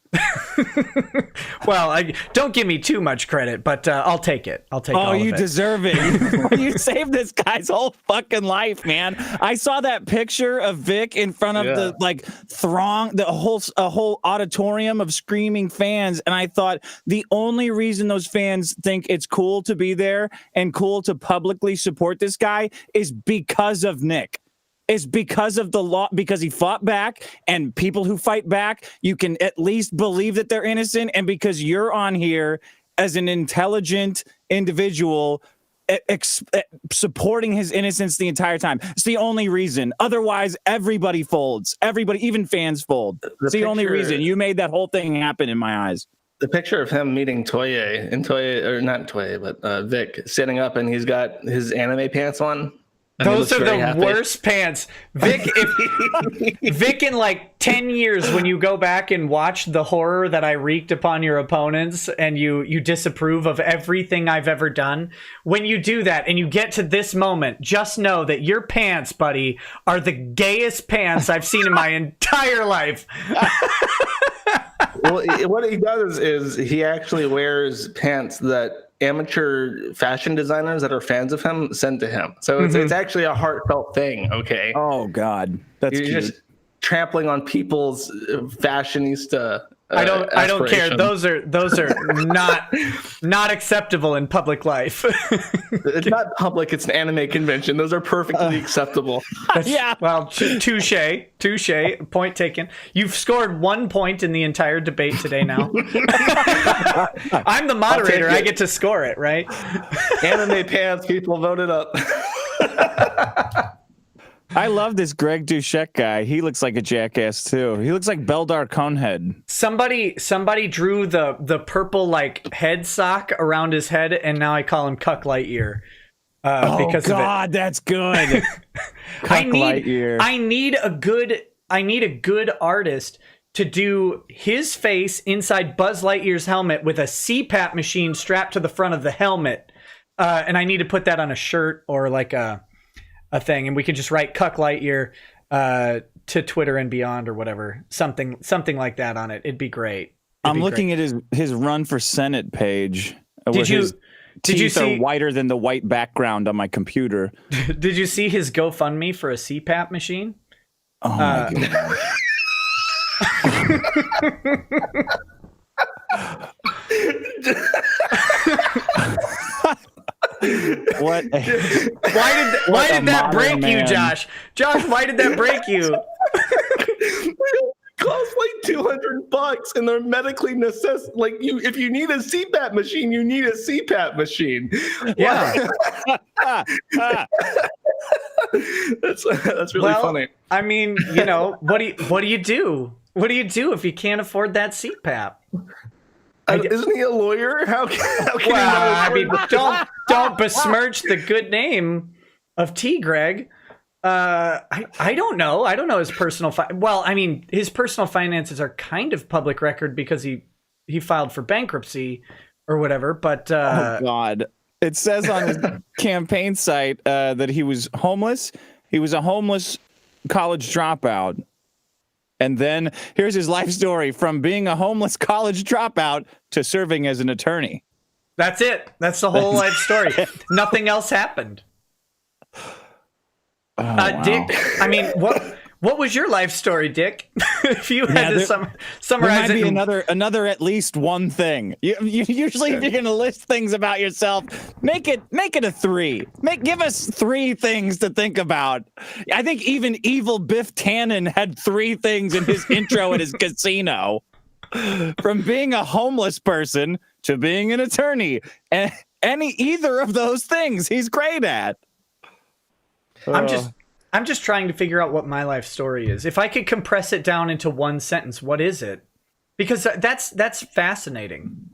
Speaker 1: Well, don't give me too much credit, but I'll take it. I'll take all of it.
Speaker 3: Oh, you deserve it. You saved this guy's whole fucking life, man. I saw that picture of Vic in front of the throng, a whole auditorium of screaming fans, and I thought the only reason those fans think it's cool to be there and cool to publicly support this guy is because of Nick. Is because of the law, because he fought back, and people who fight back, you can at least believe that they're innocent, and because you're on here as an intelligent individual supporting his innocence the entire time. It's the only reason. Otherwise, everybody folds. Everybody, even fans fold. It's the only reason. You made that whole thing happen in my eyes.
Speaker 2: The picture of him meeting Toye, or not Toye, but Vic, sitting up, and he's got his anime pants on.
Speaker 1: Those are the worst pants. Vic, Vic, in like 10 years, when you go back and watch the horror that I wreaked upon your opponents, and you disapprove of everything I've ever done, when you do that and you get to this moment, just know that your pants, buddy, are the gayest pants I've seen in my entire life.
Speaker 2: Well, what he does is he actually wears pants that amateur fashion designers that are fans of him send to him. So it's actually a heartfelt thing. Okay.
Speaker 3: Oh God, that's
Speaker 2: You're
Speaker 3: cute.
Speaker 2: just trampling on people's fashionista.
Speaker 1: I don't care. Those are not acceptable in public life.
Speaker 2: It's not public. It's an anime convention. Those are perfectly acceptable.
Speaker 1: Well, touche. Point taken. You've scored 1 point in the entire debate today. Now I'm the moderator. I get to score it, right?
Speaker 2: Anime pants. People voted up.
Speaker 3: I love this Greg Duchek guy. He looks like a jackass too. He looks like Beldar Conehead.
Speaker 1: Somebody drew the purple like head sock around his head, and now I call him Cuck Lightyear. Because
Speaker 3: God, that's good. Lightyear.
Speaker 1: I need a good artist to do his face inside Buzz Lightyear's helmet with a CPAP machine strapped to the front of the helmet, and I need to put that on a shirt or like a thing, and we could just write Cuck Lightyear to Twitter and beyond or whatever, something like that on it. It'd be great.
Speaker 3: I'm looking at his run for Senate page.
Speaker 1: Did you
Speaker 3: see? Are whiter than the white background on my computer.
Speaker 1: Did you see his GoFundMe for a CPAP machine?
Speaker 3: Oh my god. What?
Speaker 1: Why did that break you, Josh? Josh, why did that break you?
Speaker 2: Cost like $200, and they're medically necessary. Like if you need a CPAP machine, you need a CPAP machine.
Speaker 1: Yeah,
Speaker 2: that's really funny.
Speaker 1: I mean, what do you do? What do you do if you can't afford that CPAP?
Speaker 2: Isn't he a lawyer? How can he
Speaker 1: don't besmirch the good name of T. Greg. I don't know. I don't know his personal. His personal finances are kind of public record because he filed for bankruptcy or whatever. But
Speaker 3: oh god, it says on his campaign site that he was homeless. He was a homeless college dropout. And then here's his life story from being a homeless college dropout to serving as an attorney.
Speaker 1: That's it. That's the whole life story. Nothing else happened.
Speaker 3: Wow.
Speaker 1: Dick, I mean, what was your life story, Dick? If you had to summarize
Speaker 3: there
Speaker 1: it,
Speaker 3: might be another at least one thing. You usually, if you're going to list things about yourself, make it a 3. Give us 3 things to think about. I think even evil Biff Tannen had 3 things in his intro at his casino. From being a homeless person to being an attorney, and either of those things he's great at.
Speaker 1: I'm just trying to figure out what my life story is. If I could compress it down into one sentence, what is it? Because that's fascinating.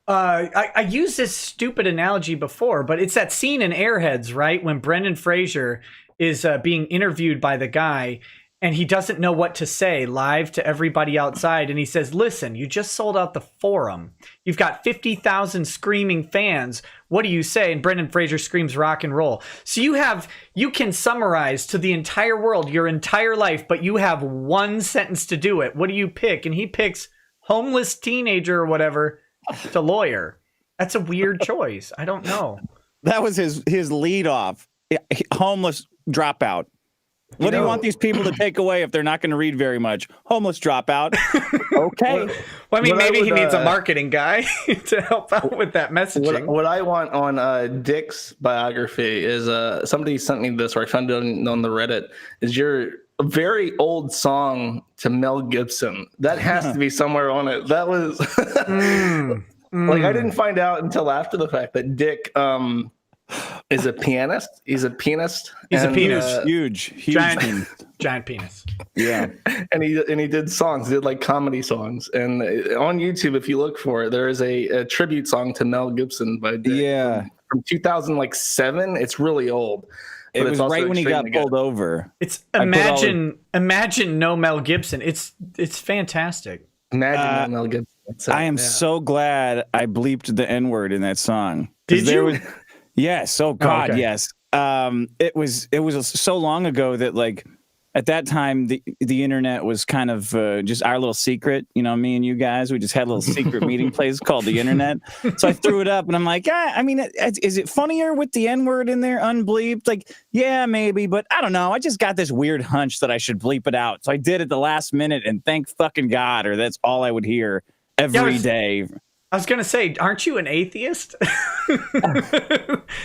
Speaker 1: I used this stupid analogy before, but it's that scene in Airheads, right? When Brendan Fraser is being interviewed by the guy, and he doesn't know what to say live to everybody outside. And he says, listen, you just sold out the Forum. You've got 50,000 screaming fans. What do you say? And Brendan Fraser screams rock and roll. So you can summarize to the entire world your entire life, but you have one sentence to do it. What do you pick? And he picks homeless teenager or whatever to lawyer. That's a weird choice. I don't know.
Speaker 3: That was his lead off. Homeless dropout. What do you want these people to take away if they're not going to read very much? Homeless dropout. Okay.
Speaker 1: Well, I mean, maybe he needs a marketing guy to help out with that messaging.
Speaker 2: What I want on Dick's biography is somebody sent me this, or I found it on the Reddit, is your very old song to Mel Gibson. That has to be somewhere on it. That was like, I didn't find out until after the fact that Dick is a pianist. He's a pianist.
Speaker 1: He's a pianist.
Speaker 3: Huge
Speaker 1: giant penis.
Speaker 3: Yeah.
Speaker 2: And he did songs. He did like comedy songs. And on YouTube, if you look for it, there is a tribute song to Mel Gibson by Dick from 2007. It's really old.
Speaker 3: It was right when he got pulled over.
Speaker 1: It's imagine no Mel Gibson. It's fantastic.
Speaker 2: Imagine no Mel Gibson.
Speaker 3: I am so glad I bleeped the N-word in that song.
Speaker 1: Did you?
Speaker 3: Yes. Oh God,
Speaker 1: okay.
Speaker 3: yes. It was so long ago that, like, at that time the internet was kind of just our little secret. You know, me and you guys, we just had a little secret meeting place called the internet. So I threw it up, and I'm like, I mean, is it funnier with the N-word in there unbleeped? Like, yeah, maybe, but I don't know. I just got this weird hunch that I should bleep it out. So I did at the last minute, and thank fucking God, or that's all I would hear every day.
Speaker 1: I was going to say, aren't you an atheist?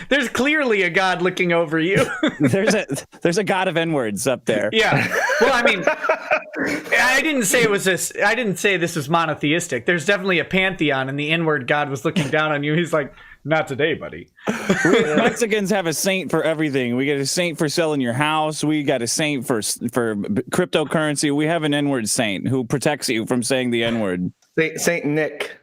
Speaker 1: There's clearly a God looking over you.
Speaker 3: There's a God of N-words up there.
Speaker 1: Yeah. Well, I mean, I didn't say this was monotheistic. There's definitely a pantheon, and the N-word God was looking down on you. He's like, not today, buddy.
Speaker 3: Mexicans have a saint for everything. We got a saint for selling your house. We got a saint for cryptocurrency. We have an N-word saint who protects you from saying the N-word.
Speaker 2: Saint Nick.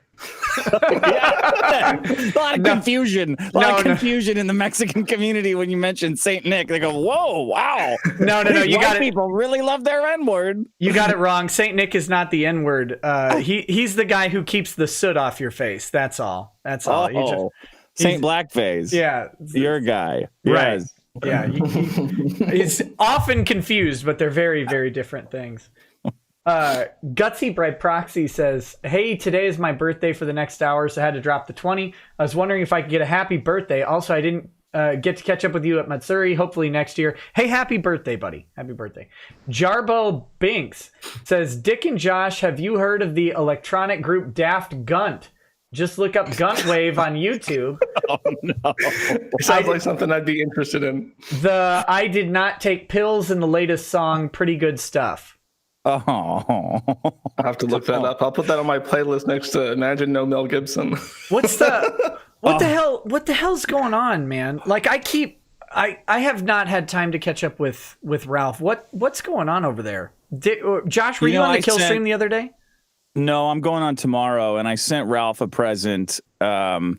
Speaker 3: A lot of confusion. A lot of confusion in the Mexican community when you mention Saint Nick. They go, "Whoa, wow!"
Speaker 1: No. You got it.
Speaker 3: People really love their N-word.
Speaker 1: You got it wrong. Saint Nick is not the N-word. He's the guy who keeps the soot off your face. That's all. That's all.
Speaker 3: Saint Blackface.
Speaker 1: Yeah,
Speaker 3: your guy.
Speaker 1: Right.
Speaker 3: Yes.
Speaker 1: Yeah. He's often confused, but they're very, very different things. Gutsy by Proxy says, "Hey, today is my birthday for the next hour, so I had to drop the 20. I was wondering if I could get a happy birthday. Also, I didn't get to catch up with you at Matsuri. Hopefully next year. Hey, happy birthday, buddy. Happy birthday." Jarbo Binks says, "Dick and Josh, have you heard of the electronic group Daft Gunt? Just look up Gunt Wave on YouTube."
Speaker 3: Oh no!
Speaker 2: It sounds like something I'd be interested in.
Speaker 1: The I did not take pills in the latest song. Pretty good stuff.
Speaker 3: Oh,
Speaker 2: I'll have to look that up. I'll put that on my playlist next to Imagine No Mel Gibson.
Speaker 1: What the hell? What the hell's going on, man? Like I have not had time to catch up with Ralph. What's going on over there? Josh, were you on the kill stream the other day?
Speaker 3: No, I'm going on tomorrow, and I sent Ralph a present that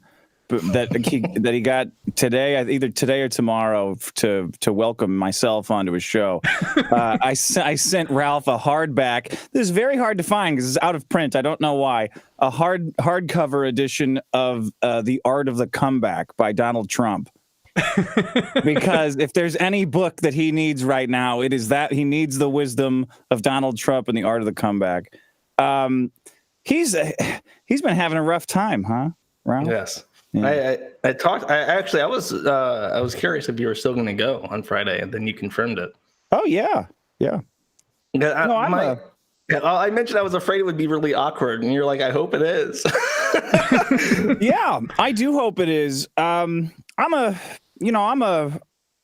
Speaker 3: he got today, either today or tomorrow, to welcome myself onto his show. I sent Ralph a hardback. This is very hard to find because it's out of print. I don't know why. A hardcover edition of The Art of the Comeback by Donald Trump. Because if there's any book that he needs right now, it is that. He needs the wisdom of Donald Trump and The Art of the Comeback. He's been having a rough time, huh, Ralph?
Speaker 2: Yes.
Speaker 3: Yeah.
Speaker 2: I was curious if you were still going to go on Friday, and then you confirmed it.
Speaker 3: Oh yeah.
Speaker 2: I mentioned I was afraid it would be really awkward, and you're like, I hope it is.
Speaker 3: Yeah, I do hope it is. I'm a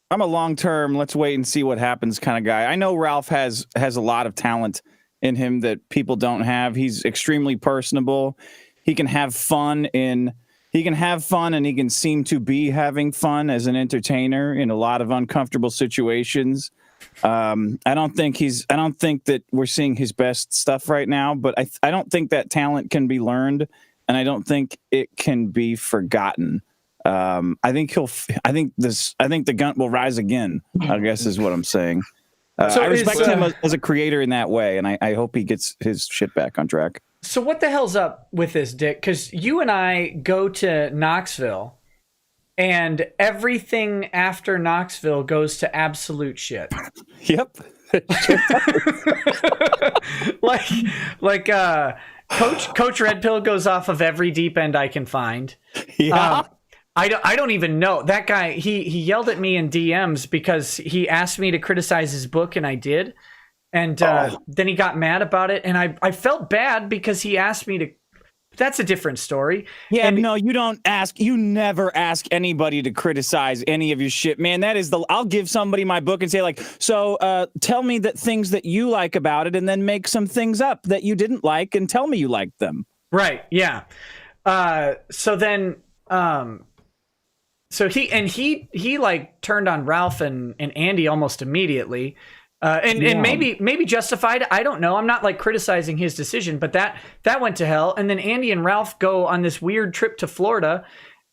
Speaker 3: long-term, let's wait and see what happens kind of guy. I know Ralph has a lot of talent in him that people don't have. He's extremely personable. He can have fun and he can seem to be having fun as an entertainer in a lot of uncomfortable situations. I don't think that we're seeing his best stuff right now, but I don't think that talent can be learned, and I don't think it can be forgotten. I think the Gunt will rise again, I guess is what I'm saying. I respect him as a creator in that way, and I hope he gets his shit back on track.
Speaker 1: So what the hell's up with this, Dick? Because you and I go to Knoxville, and everything after Knoxville goes to absolute shit.
Speaker 3: Yep.
Speaker 1: Coach Red Pill goes off of every deep end I can find.
Speaker 3: Yeah.
Speaker 1: I don't even know that guy. He yelled at me in DMs because he asked me to criticize his book, and I did. And then he got mad about it, and I felt bad because he asked me to. That's a different story.
Speaker 3: Yeah,
Speaker 1: and
Speaker 3: no, you never ask anybody to criticize any of your shit, man. I'll give somebody my book and say, like, so tell me that things that you like about it, and then make some things up that you didn't like and tell me you liked them.
Speaker 1: Right, yeah. So then so he like turned on Ralph and Andy almost immediately. And maybe justified. I don't know. I'm not like criticizing his decision, but that went to hell. And then Andy and Ralph go on this weird trip to Florida,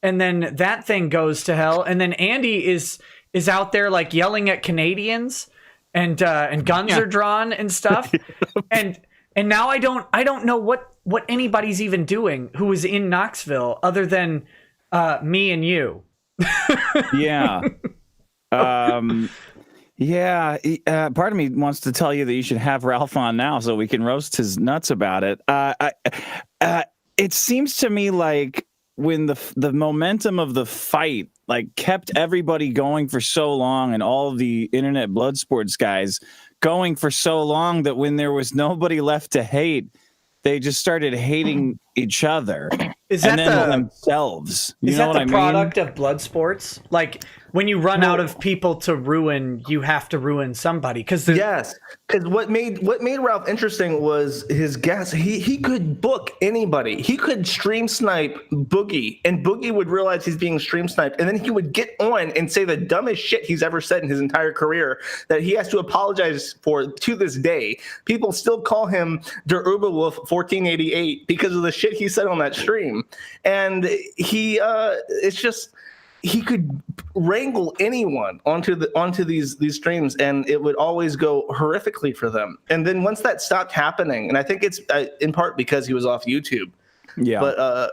Speaker 1: and then that thing goes to hell. And then Andy is out there like yelling at Canadians, and guns are drawn and stuff. and now I don't know what anybody's even doing who is in Knoxville other than me and you.
Speaker 3: Yeah. Yeah, part of me wants to tell you that you should have Ralph on now so we can roast his nuts about it. It seems to me like when the momentum of the fight like kept everybody going for so long, and all of the internet blood sports guys going for so long, that when there was nobody left to hate, they just started hating each other.
Speaker 1: Is that
Speaker 3: themselves?
Speaker 1: Is that the product of blood sports? Like, when you run out of people to ruin, you have to ruin somebody.
Speaker 2: Yes, because what made Ralph interesting was his guess. He could book anybody. He could stream snipe Boogie, and Boogie would realize he's being stream sniped, and then he would get on and say the dumbest shit he's ever said in his entire career that he has to apologize for to this day. People still call him Der Uberwolf 1488 because of the shit he said on that stream, and it's just. He could wrangle anyone onto these streams, and it would always go horrifically for them. And then once that stopped happening, and I think it's in part because he was off YouTube. Yeah. But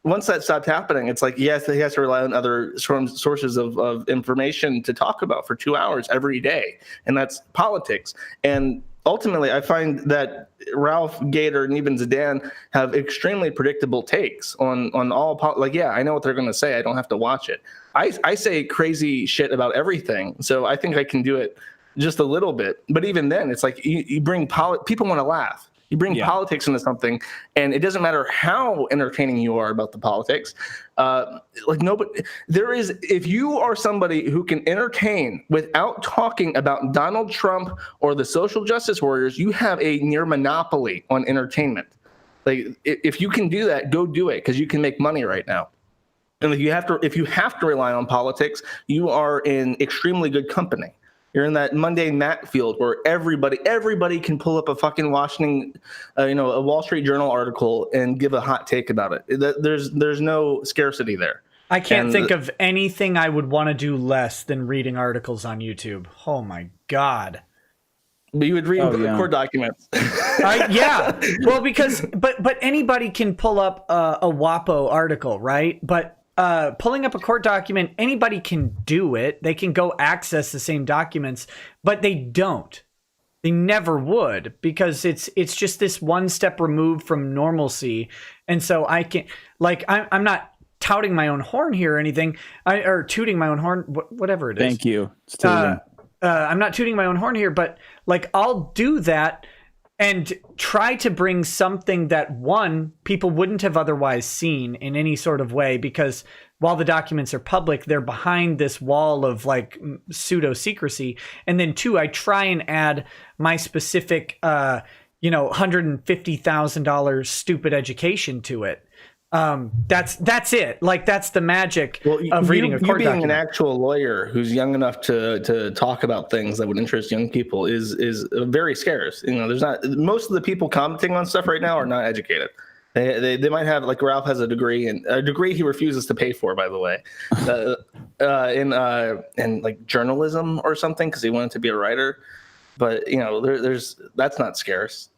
Speaker 2: once that stopped happening, it's like, yes, he has to rely on other sources of information to talk about for 2 hours every day, and that's politics. And ultimately, I find that Ralph, Gator, and even Zidane have extremely predictable takes on all. Like, yeah, I know what they're going to say. I don't have to watch it. I say crazy shit about everything, so I think I can do it just a little bit. But even then, it's like you bring people want to laugh. You bring politics into something, and it doesn't matter how entertaining you are about the politics. Like nobody, there is. If you are somebody who can entertain without talking about Donald Trump or the social justice warriors, you have a near monopoly on entertainment. Like if you can do that, go do it, because you can make money right now. And if you have to rely on politics, you are in extremely good company. You're in that mundane mat field where everybody can pull up a fucking a Wall Street Journal article and give a hot take about it. There's no scarcity there.
Speaker 1: I can't think of anything I would want to do less than reading articles on YouTube. Oh my God.
Speaker 2: But you would read court documents.
Speaker 1: Yeah. Well, but anybody can pull up a WAPO article, right? But pulling up a court document, anybody can do it. They can go access the same documents, but they don't. They never would, because it's just this one step removed from normalcy. And so I can, like, I'm not touting my own horn here or anything, or tooting my own horn, whatever it is.
Speaker 3: Thank you.
Speaker 1: I'm not tooting my own horn here, but like, I'll do that and try to bring something that, one, people wouldn't have otherwise seen in any sort of way, because while the documents are public, they're behind this wall of like pseudo secrecy. And then two, I try and add my specific, $150,000 stupid education to it. That's it. Like, that's the magic of reading a court document.
Speaker 2: Being an actual lawyer who's young enough to talk about things that would interest young people is very scarce. There's not, most of the people commenting on stuff right now are not educated. They might have, like, Ralph has a degree he refuses to pay for, by the way, in like journalism or something, because he wanted to be a writer. But that's not scarce.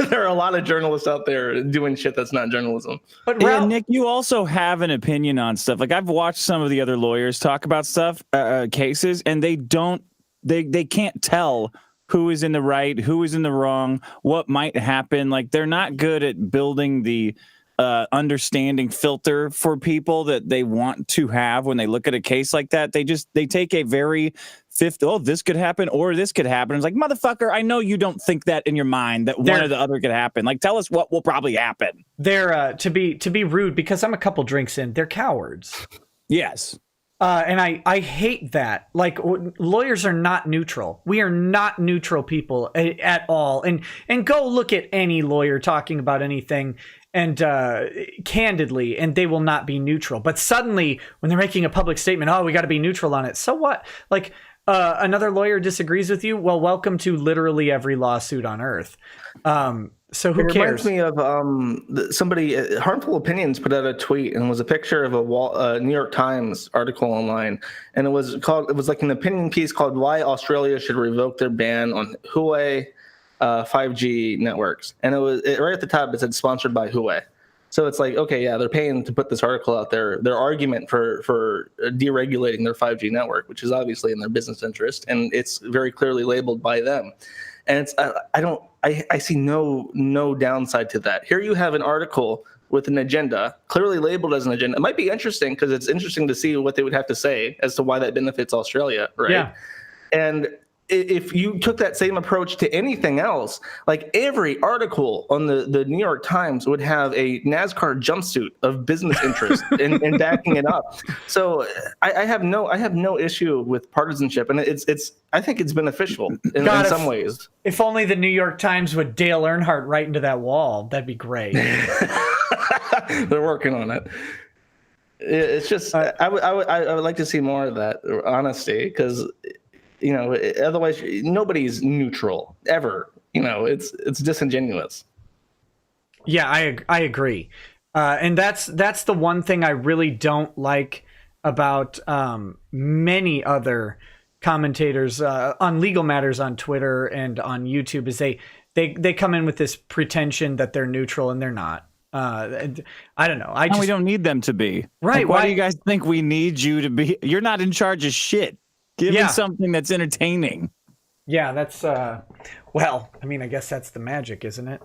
Speaker 2: There are a lot of journalists out there doing shit that's not journalism.
Speaker 3: But Ralph, Nick, you also have an opinion on stuff. Like, I've watched some of the other lawyers talk about stuff, cases, and they can't tell who is in the right, who is in the wrong, what might happen. Like, they're not good at building the understanding filter for people that they want to have when they look at a case like that. They take a very this could happen or this could happen. It's like, motherfucker, I know you don't think that in your mind that one or the other could happen. Like, tell us what will probably happen. They're
Speaker 1: to be rude, because I'm a couple drinks in, they're cowards.
Speaker 3: Yes.
Speaker 1: And I hate that. Like, lawyers are not neutral. We are not neutral people at all. And go look at any lawyer talking about anything, and candidly, and they will not be neutral. But suddenly, when they're making a public statement, we got to be neutral on it. So what? Like, another lawyer disagrees with you? Well, welcome to literally every lawsuit on earth. So who cares?
Speaker 2: It reminds me of somebody, Harmful Opinions, put out a tweet, and it was a picture of a New York Times article online, and it was like an opinion piece called "Why Australia Should Revoke Their Ban on Huawei 5G Networks," and right at the top it said "Sponsored by Huawei." So it's like, okay, yeah, they're paying to put this article out there. Their argument for deregulating their 5G network, which is obviously in their business interest, and it's very clearly labeled by them. And it's I see no downside to that. Here you have an article with an agenda, clearly labeled as an agenda. It might be interesting, because it's interesting to see what they would have to say as to why that benefits Australia, right? Yeah. And if you took that same approach to anything else, like, every article on the New York Times would have a NASCAR jumpsuit of business interest in backing it up. So I have no issue with partisanship, and I think it's beneficial in some ways.
Speaker 1: If only the New York Times would Dale Earnhardt right into that wall, that'd be great.
Speaker 2: They're working on it. It's just I would like to see more of that honesty, because otherwise nobody's neutral ever. It's disingenuous.
Speaker 1: Yeah, I agree. And that's the one thing I really don't like about many other commentators on legal matters on Twitter and on YouTube, is they come in with this pretension that they're neutral, and they're not. I don't know.
Speaker 3: We don't need them to be.
Speaker 1: Right.
Speaker 3: Like, why do you guys think we need you to be? You're not in charge of shit. Give me something that's entertaining.
Speaker 1: Yeah, that's well, I mean, I guess that's the magic, isn't it?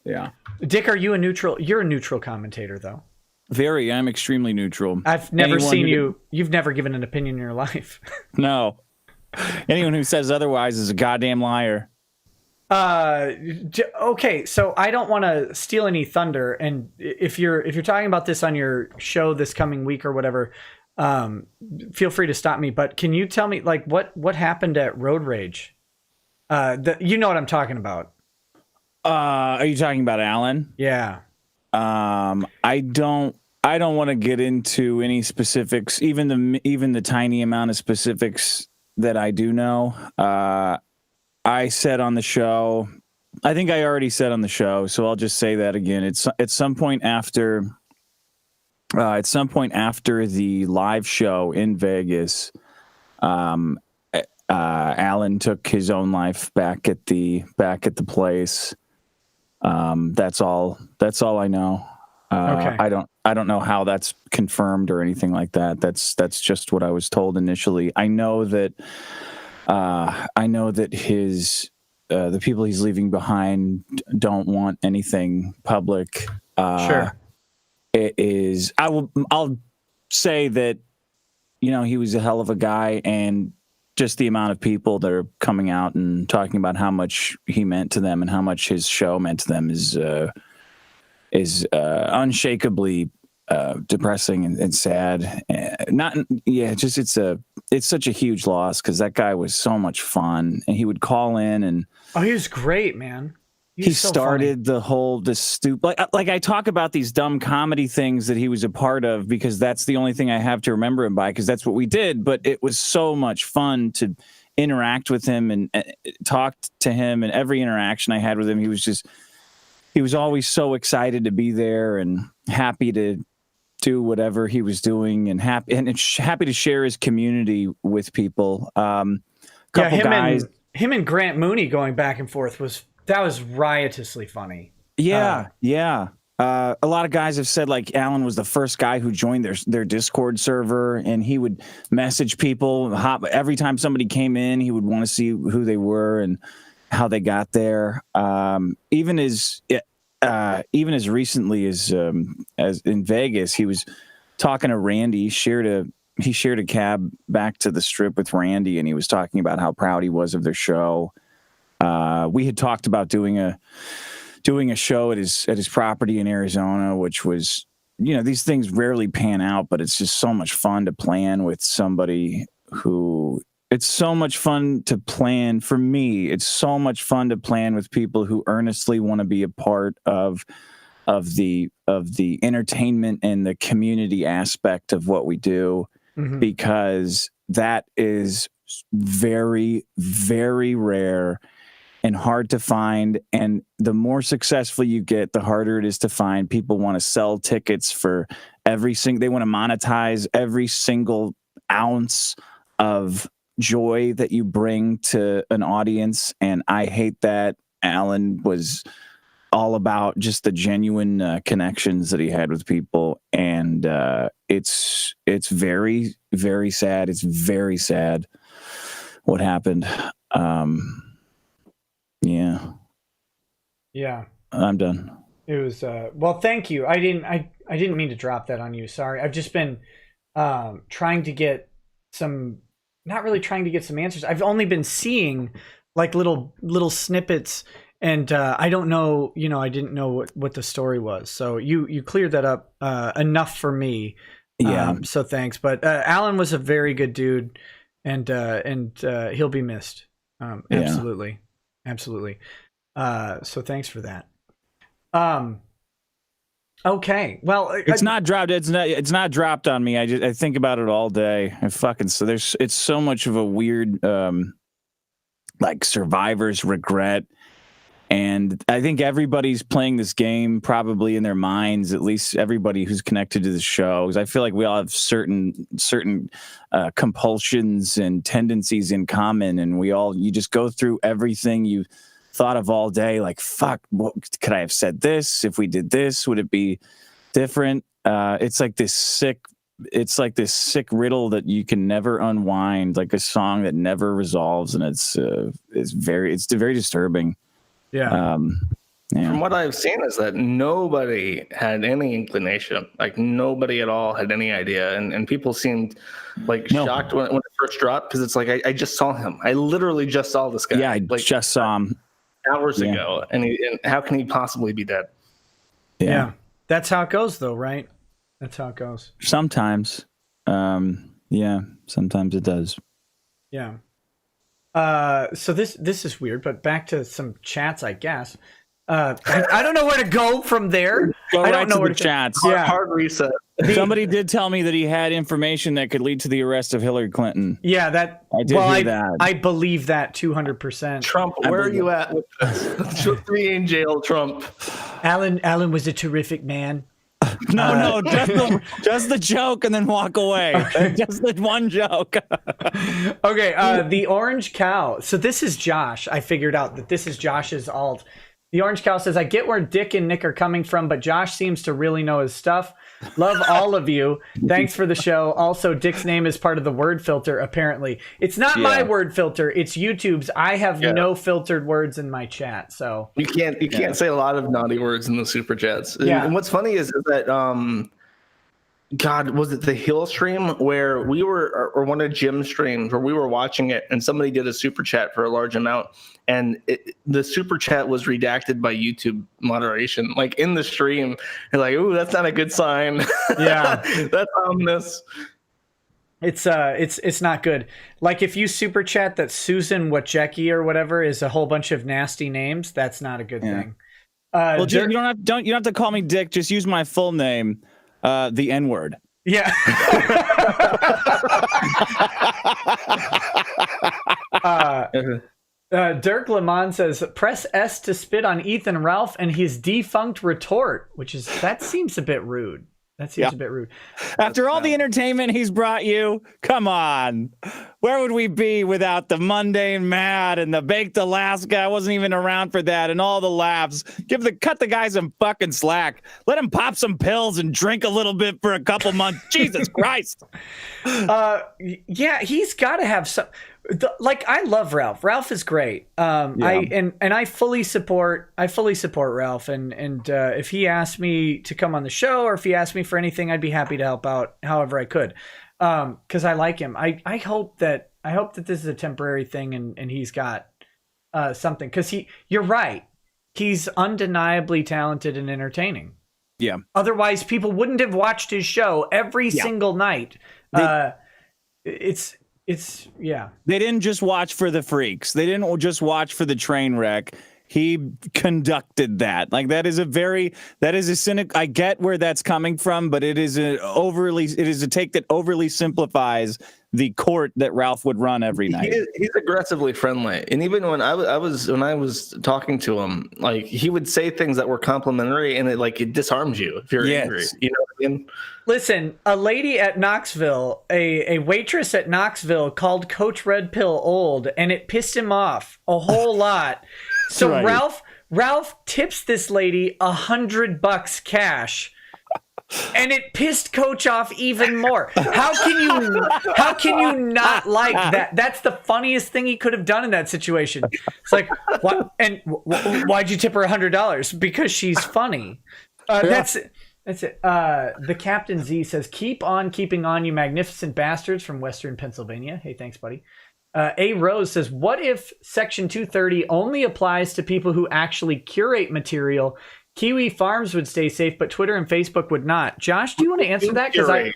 Speaker 3: Yeah.
Speaker 1: Dick, are you a neutral? You're a neutral commentator, though.
Speaker 3: Very. I'm extremely neutral.
Speaker 1: I've never
Speaker 3: Anyone
Speaker 1: seen
Speaker 3: who-
Speaker 1: you. You've never given an opinion in your life.
Speaker 3: No. Anyone who says otherwise is a goddamn liar.
Speaker 1: Okay, so I don't want to steal any thunder, and if you're talking about this on your show this coming week or whatever, feel free to stop me. But can you tell me, like, what happened at Road Rage? You know what I'm talking about.
Speaker 3: Are you talking about Alan?
Speaker 1: Yeah.
Speaker 3: I don't want to get into any specifics, even the tiny amount of specifics that I do know. I said on the show, I think I already said on the show, so I'll just say that again. It's at some point after the live show in Vegas, Alan took his own life back at the place. That's all I know.
Speaker 1: Okay.
Speaker 3: I don't know how that's confirmed or anything like that. That's just what I was told initially. I know that his the people he's leaving behind don't want anything public.
Speaker 1: Sure.
Speaker 3: It is. I'll say that, you know, he was a hell of a guy, and just the amount of people that are coming out and talking about how much he meant to them and how much his show meant to them is unshakably depressing and sad. It's such a huge loss, because that guy was so much fun, and he would call in, and
Speaker 1: He was great, man.
Speaker 3: he started the whole like I talk about these dumb comedy things that he was a part of, because that's the only thing I have to remember him by, because that's what we did. But it was so much fun to interact with him and talk to him, and every interaction I had with him, he was always so excited to be there and happy to do whatever he was doing, and happy to share his community with people.
Speaker 1: Him and Grant Mooney going back and forth was riotously funny.
Speaker 3: Yeah. A lot of guys have said, like, Alan was the first guy who joined their Discord server, and he would message people every time somebody came in. He would want to see who they were and how they got there. Even as recently as in Vegas, he was talking to Randy. He shared a cab back to the Strip with Randy, and he was talking about how proud he was of their show. We had talked about doing a show at his property in Arizona, which was, you know, these things rarely pan out, but it's just so much fun to plan with somebody who. It's so much fun to plan. For me, it's so much fun to plan with people who earnestly want to be a part of the entertainment and the community aspect of what we do, because that is very, very rare and hard to find. And the more successful you get, the harder it is to find. People want to sell tickets for they want to monetize every single ounce of joy that you bring to an audience, and I hate that. Alan was all about just the genuine connections that he had with people, and it's very, very sad. It's very sad what happened.
Speaker 1: Yeah,
Speaker 3: I'm done.
Speaker 1: it was well, thank you. I didn't mean to drop that on you. Sorry. I've just been trying to get some answers. I've only been seeing like little snippets, and I don't know, you know, I didn't know what the story was. So you cleared that up enough for me.
Speaker 3: Yeah.
Speaker 1: So thanks. But Alan was a very good dude, and he'll be missed. Absolutely. Absolutely. So thanks for that. Okay. Well,
Speaker 3: it's not dropped. It's not dropped on me. I think about it all day. It's so much of a weird, like, survivor's regret. And I think everybody's playing this game probably in their minds, at least everybody who's connected to the show. Because I feel like we all have certain compulsions and tendencies in common, and you just go through everything you thought of all day. Like, fuck, could I have said this? If we did this, would it be different? It's like this sick it's like this sick riddle that you can never unwind, like a song that never resolves, and it's very disturbing.
Speaker 1: Yeah.
Speaker 3: Yeah.
Speaker 2: From what I've seen is that nobody had any inclination, like nobody at all had any idea, and people seemed like shocked when it first dropped, because it's like I just saw him. I literally just saw this guy.
Speaker 3: Yeah, I just saw him
Speaker 2: hours ago, and how can he possibly be dead?
Speaker 1: Yeah, that's how it goes, though, right? That's how it goes.
Speaker 3: Sometimes, sometimes it does.
Speaker 1: Yeah. So this is weird, but back to some chats, I guess. I don't know where to go from there. I don't know where
Speaker 3: to the chats.
Speaker 1: Yeah.
Speaker 2: Hard reset.
Speaker 3: Somebody did tell me that he had information that could lead to the arrest of Hillary Clinton.
Speaker 1: Yeah, that
Speaker 3: I did hear that.
Speaker 1: I believe that 200%.
Speaker 2: Trump, where are you at? With me in jail, Trump.
Speaker 1: Alan was a terrific man.
Speaker 3: No, just the joke and then walk away. Just the one joke.
Speaker 1: Okay, the orange cow. So this is Josh. I figured out that this is Josh's alt. The orange cow says, I get where Dick and Nick are coming from, but Josh seems to really know his stuff. Love all of you. Thanks for the show. Also, Dick's name is part of the word filter, apparently. It's not my word filter. It's YouTube's. I have no filtered words in my chat. So
Speaker 2: you can't say a lot of naughty words in the super chats.
Speaker 1: Yeah.
Speaker 2: And what's funny is that God, was it the Hill stream where we were, or one of Jim's streams where we were watching it and somebody did a super chat for a large amount, and the super chat was redacted by YouTube moderation, like in the stream. You're like, ooh, that's not a good sign.
Speaker 1: Yeah.
Speaker 2: That's ominous.
Speaker 1: It's not good. Like if you super chat that Susan Wachecki or whatever is a whole bunch of nasty names, that's not a good thing.
Speaker 3: Well, you don't have to call me Dick. Just use my full name. The N-word.
Speaker 1: Yeah. Dirk Lamont says, press S to spit on Ethan Ralph and his defunct retort, that seems a bit rude. That seems a bit rude.
Speaker 3: After all the entertainment he's brought you, come on. Where would we be without the mundane mad and the baked Alaska? I wasn't even around for that, and all the laughs. Cut the guy some fucking slack. Let him pop some pills and drink a little bit for a couple months. Jesus Christ.
Speaker 1: Yeah, he's got to have some. I love Ralph. Ralph is great. I fully support Ralph. And if he asked me to come on the show, or if he asked me for anything, I'd be happy to help out however I could. Because I like him. I hope that this is a temporary thing and he's got something. Because you're right. He's undeniably talented and entertaining.
Speaker 3: Yeah.
Speaker 1: Otherwise, people wouldn't have watched his show every single night. They didn't just watch for the freaks. They didn't just watch for the train wreck. He conducted that. Like that is a cynic. I get where that's coming from, but it is a take that overly simplifies the court that Ralph would run every night.
Speaker 2: He's aggressively friendly, and even when I was talking to him, like he would say things that were complimentary, and it disarms you if you're angry. You know what I mean?
Speaker 1: Listen, a lady at Knoxville, a waitress at Knoxville called Coach Red Pill old, and it pissed him off a whole lot. So right. Ralph tips this lady $100 cash, and it pissed Coach off even more. How can you not like that? That's the funniest thing he could have done in that situation. It's like, what? And why'd you tip her $100? Because she's funny. That's it. The Captain Z says, keep on keeping on, you magnificent bastards from Western Pennsylvania. Hey, thanks, buddy. A Rose says, what if Section 230 only applies to people who actually curate material? Kiwi Farms would stay safe, but Twitter and Facebook would not. Josh, do you want to answer that? Because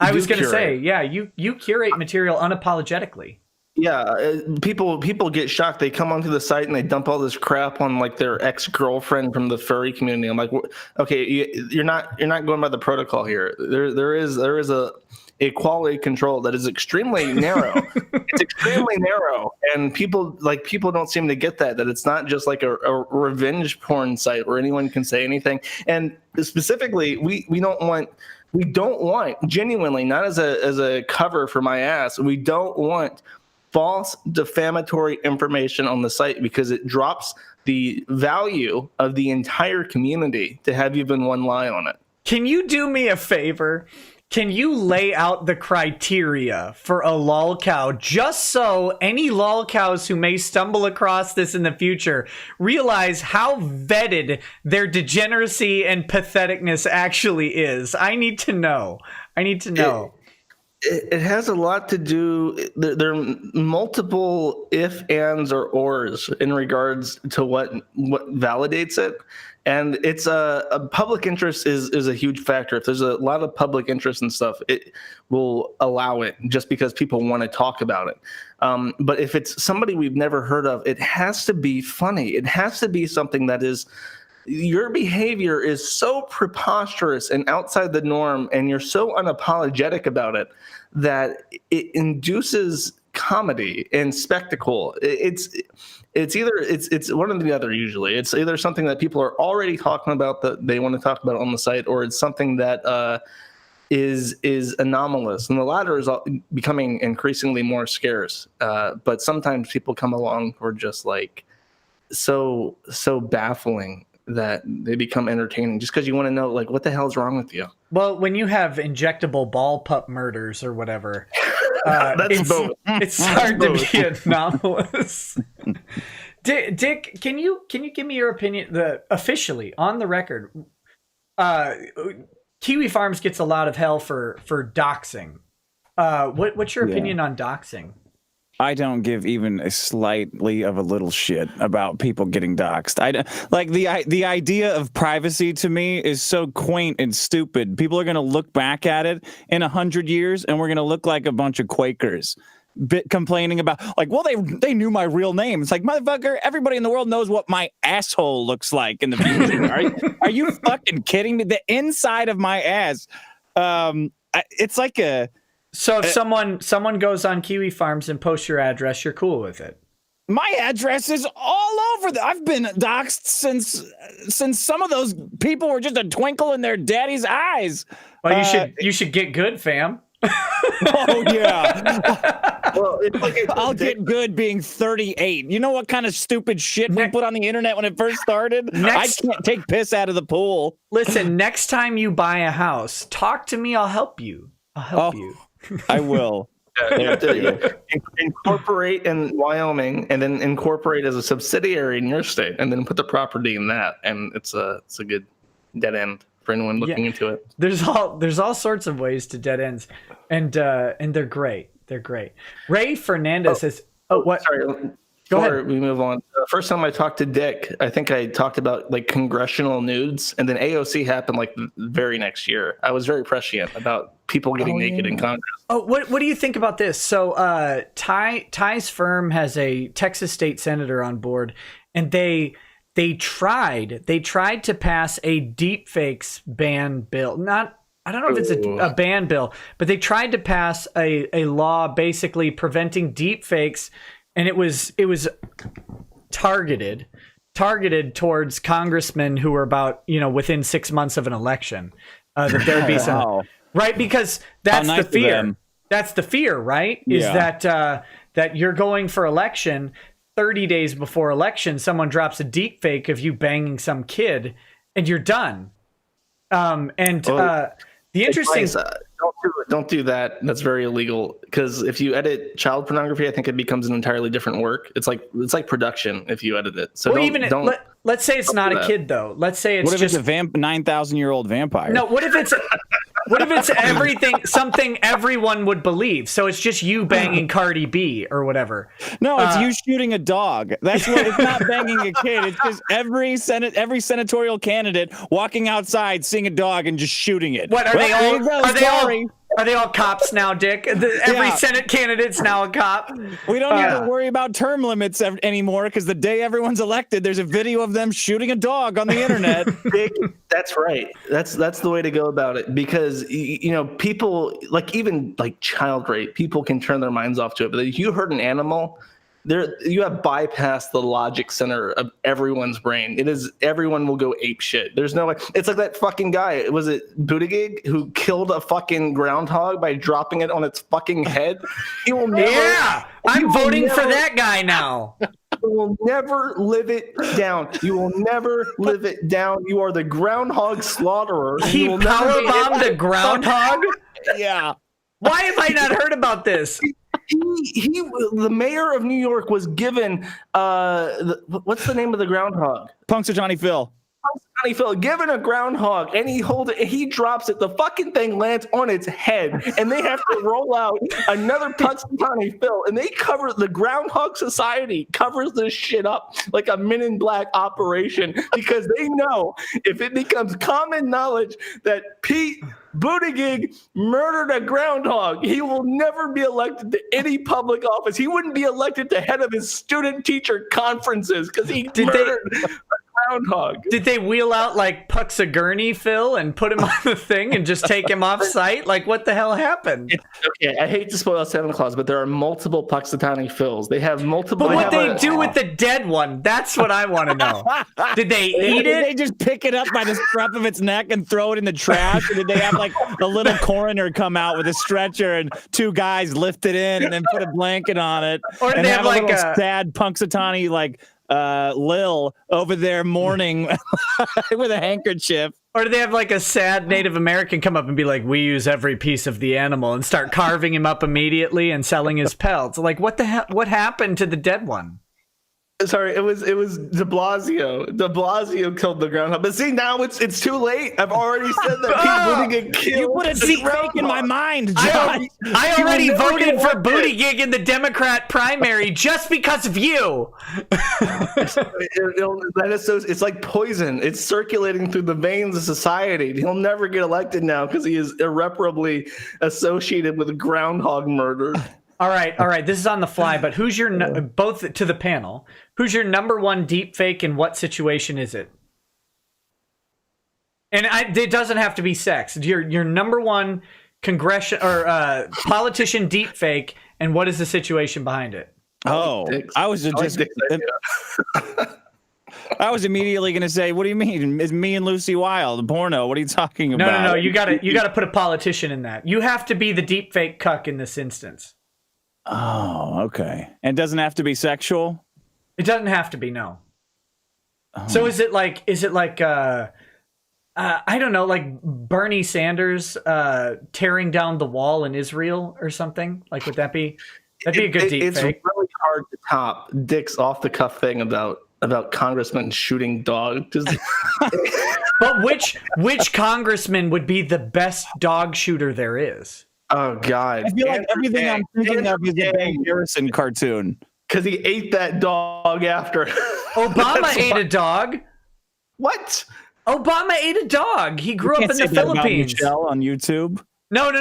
Speaker 1: I was going to say, you curate material unapologetically.
Speaker 2: Yeah, people get shocked. They come onto the site and they dump all this crap on like their ex-girlfriend from the furry community. I'm like, okay, you're not going by the protocol here. There is a quality control that is extremely narrow. It's extremely narrow, and people don't seem to get that it's not just like a revenge porn site where anyone can say anything. And specifically, we don't want genuinely, not as a cover for my ass. We don't want false defamatory information on the site, because it drops the value of the entire community to have even one lie on it.
Speaker 1: Can you do me a favor? Can you lay out the criteria for a lol cow just so any lol cows who may stumble across this in the future realize how vetted their degeneracy and patheticness actually is? I need to know.
Speaker 2: It has a lot to do. There are multiple if, ands, or ors in regards to what validates it, and it's a public interest is a huge factor. If there's a lot of public interest and stuff, it will allow it just because people want to talk about it. But if it's somebody we've never heard of, it has to be funny. It has to be something that is. Your behavior is so preposterous and outside the norm, and you're so unapologetic about it that it induces comedy and spectacle. It's one or the other. Usually, it's either something that people are already talking about that they want to talk about on the site, or it's something that is anomalous, and the latter is becoming increasingly more scarce. But sometimes people come along who are just like so baffling that they become entertaining just because you want to know, like, what the hell's wrong with you?
Speaker 1: Well, when you have injectable ball pup murders or whatever, it's hard to be anomalous. Dick, can you give me your opinion? Officially on the record, Kiwi Farms gets a lot of hell for doxing. What's your opinion on doxing?
Speaker 3: I don't give even a slightly of a little shit about people getting doxxed. Like the idea of privacy to me is so quaint and stupid. People are going to look back at it in 100 years, and we're going to look like a bunch of Quakers complaining about, like, well, they knew my real name. It's like, motherfucker, everybody in the world knows what my asshole looks like in the future. Are you fucking kidding me? The inside of my ass. It's like a.
Speaker 1: So if someone goes on Kiwi Farms and posts your address, you're cool with it?
Speaker 3: My address is all over. I've been doxxed since some of those people were just a twinkle in their daddy's eyes.
Speaker 1: Well, you should get good, fam.
Speaker 3: Oh yeah. Well, I'll get good being 38. You know what kind of stupid shit we put on the internet when it first started? I can't take piss out of the pool.
Speaker 1: Listen, next time you buy a house, talk to me. I'll help you. You.
Speaker 3: I will.
Speaker 2: You have to incorporate in Wyoming, and then incorporate as a subsidiary in your state, and then put the property in that, and it's a good dead end for anyone looking into it.
Speaker 1: There's all sorts of ways to dead ends, and they're great. They're great. Ray Fernandez says, what?
Speaker 2: Sorry.
Speaker 1: Go ahead.
Speaker 2: Before we move on, first time I talked to Dick, I think I talked about like congressional nudes, and then AOC happened like the very next year. I was very prescient about people getting naked in Congress.
Speaker 1: Oh, what do you think about this? So Ty's firm has a Texas state senator on board, and they tried to pass a deepfakes ban bill. I don't know if it's a ban bill, but they tried to pass a law basically preventing deepfakes. And it was targeted towards congressmen who were about, within 6 months of an election, that there'd be some, right? Because that's the fear. That's the fear, right? Is that you're going for election 30 days before election, someone drops a deep fake of you banging some kid and you're done. The interesting...
Speaker 2: Don't do that. That's very illegal. Because if you edit child pornography, I think it becomes an entirely different work. It's like production if you edit it. So
Speaker 1: let's say it's not a kid though. Let's say it's
Speaker 3: just a 9,000-year-old vampire.
Speaker 1: No, what if it's something everyone would believe? So it's just you banging Cardi B or whatever.
Speaker 3: No, it's you shooting a dog. That's what. It's not banging a kid. It's just every senatorial candidate walking outside, seeing a dog and just shooting it.
Speaker 1: What are they all cops now, Dick? Every Senate candidate's now a cop.
Speaker 3: We don't need to worry about term limits anymore because the day everyone's elected, there's a video of them shooting a dog on the internet.
Speaker 2: Dick, that's right. That's the way to go about it, because people, like, even like child rape, people can turn their minds off to it. But if you hurt an animal, you have bypassed the logic center of everyone's brain. It is, everyone will go ape shit. There's no way. It's like that fucking guy. Was it Buttigieg who killed a fucking groundhog by dropping it on its fucking head? He will never.
Speaker 1: Yeah, I'm voting for that guy now.
Speaker 2: You will never live it down. You will never live it down. You are the groundhog slaughterer.
Speaker 1: He powerbombed a groundhog?
Speaker 3: Yeah.
Speaker 1: Why have I not heard about this?
Speaker 2: The mayor of New York was given what's the name of the groundhog?
Speaker 3: Punxsutawney Phil.
Speaker 2: Punxsutawney Phil given a groundhog, and he drops it. The fucking thing lands on its head, and they have to roll out another Punxsutawney Phil, and they cover the Groundhog Society covers this shit up like a Men in Black operation because they know if it becomes common knowledge that Pete Buttigieg murdered a groundhog, he will never be elected to any public office. He wouldn't be elected to head of his student-teacher conferences because he murdered a groundhog.
Speaker 1: Did they wheel out like Puxagurney Phil and put him on the thing and just take him off site? Like, what the hell happened?
Speaker 2: Okay, I hate to spoil Santa Claus, but there are multiple Punxsutawney Phils. They have multiple.
Speaker 1: But what they do with the dead one? That's what I want to know. Did they eat it?
Speaker 3: Did they just pick it up by the scruff of its neck and throw it in the trash? Or did they have like a little coroner come out with a stretcher and two guys lift it in and then put a blanket on it?
Speaker 1: Or did
Speaker 3: and
Speaker 1: they have like
Speaker 3: a sad Punxsutawney like Lil over there mourning with a handkerchief?
Speaker 1: Or do they have like a sad Native American come up and be like, we use every piece of the animal, and start carving him up immediately and selling his pelts? Like, what the hell? What happened to the dead one?
Speaker 2: Sorry, it was De Blasio. De Blasio killed the groundhog. But see, now it's too late. I've already said that Pete Buttigieg killed.
Speaker 3: You put a deep fake in my mind, John.
Speaker 1: I already voted for Buttigieg in the Democrat primary just because of you.
Speaker 2: It's like poison. It's circulating through the veins of society. He'll never get elected now because he is irreparably associated with groundhog murder.
Speaker 1: All right. This is on the fly, but who's your both to the panel? Who's your number one deep fake, and what situation is it? And it doesn't have to be sex. Your number one politician deep fake, and what is the situation behind it?
Speaker 3: Oh, I was immediately going to say, what do you mean? It's me and Lucy Wilde, the porno. What are you talking about?
Speaker 1: No. You got to put a politician in that. You have to be the deep fake cuck in this instance.
Speaker 3: Oh, okay. And it doesn't have to be sexual?
Speaker 1: It doesn't have to be, no. Oh. So is it like I don't know, like Bernie Sanders tearing down the wall in Israel or something? Like, would that be a good deep
Speaker 2: it's
Speaker 1: fake?
Speaker 2: It's really hard to top Dick's off the cuff thing about congressmen shooting dogs.
Speaker 1: But which congressman would be the best dog shooter there is?
Speaker 2: Oh God!
Speaker 3: I feel like everything I'm thinking of is a Ben Garrison cartoon.
Speaker 2: Because he ate that dog after.
Speaker 1: Obama ate a dog.
Speaker 2: What?
Speaker 1: Obama ate a dog. He grew up in the Philippines.
Speaker 3: Michelle on YouTube.
Speaker 1: No.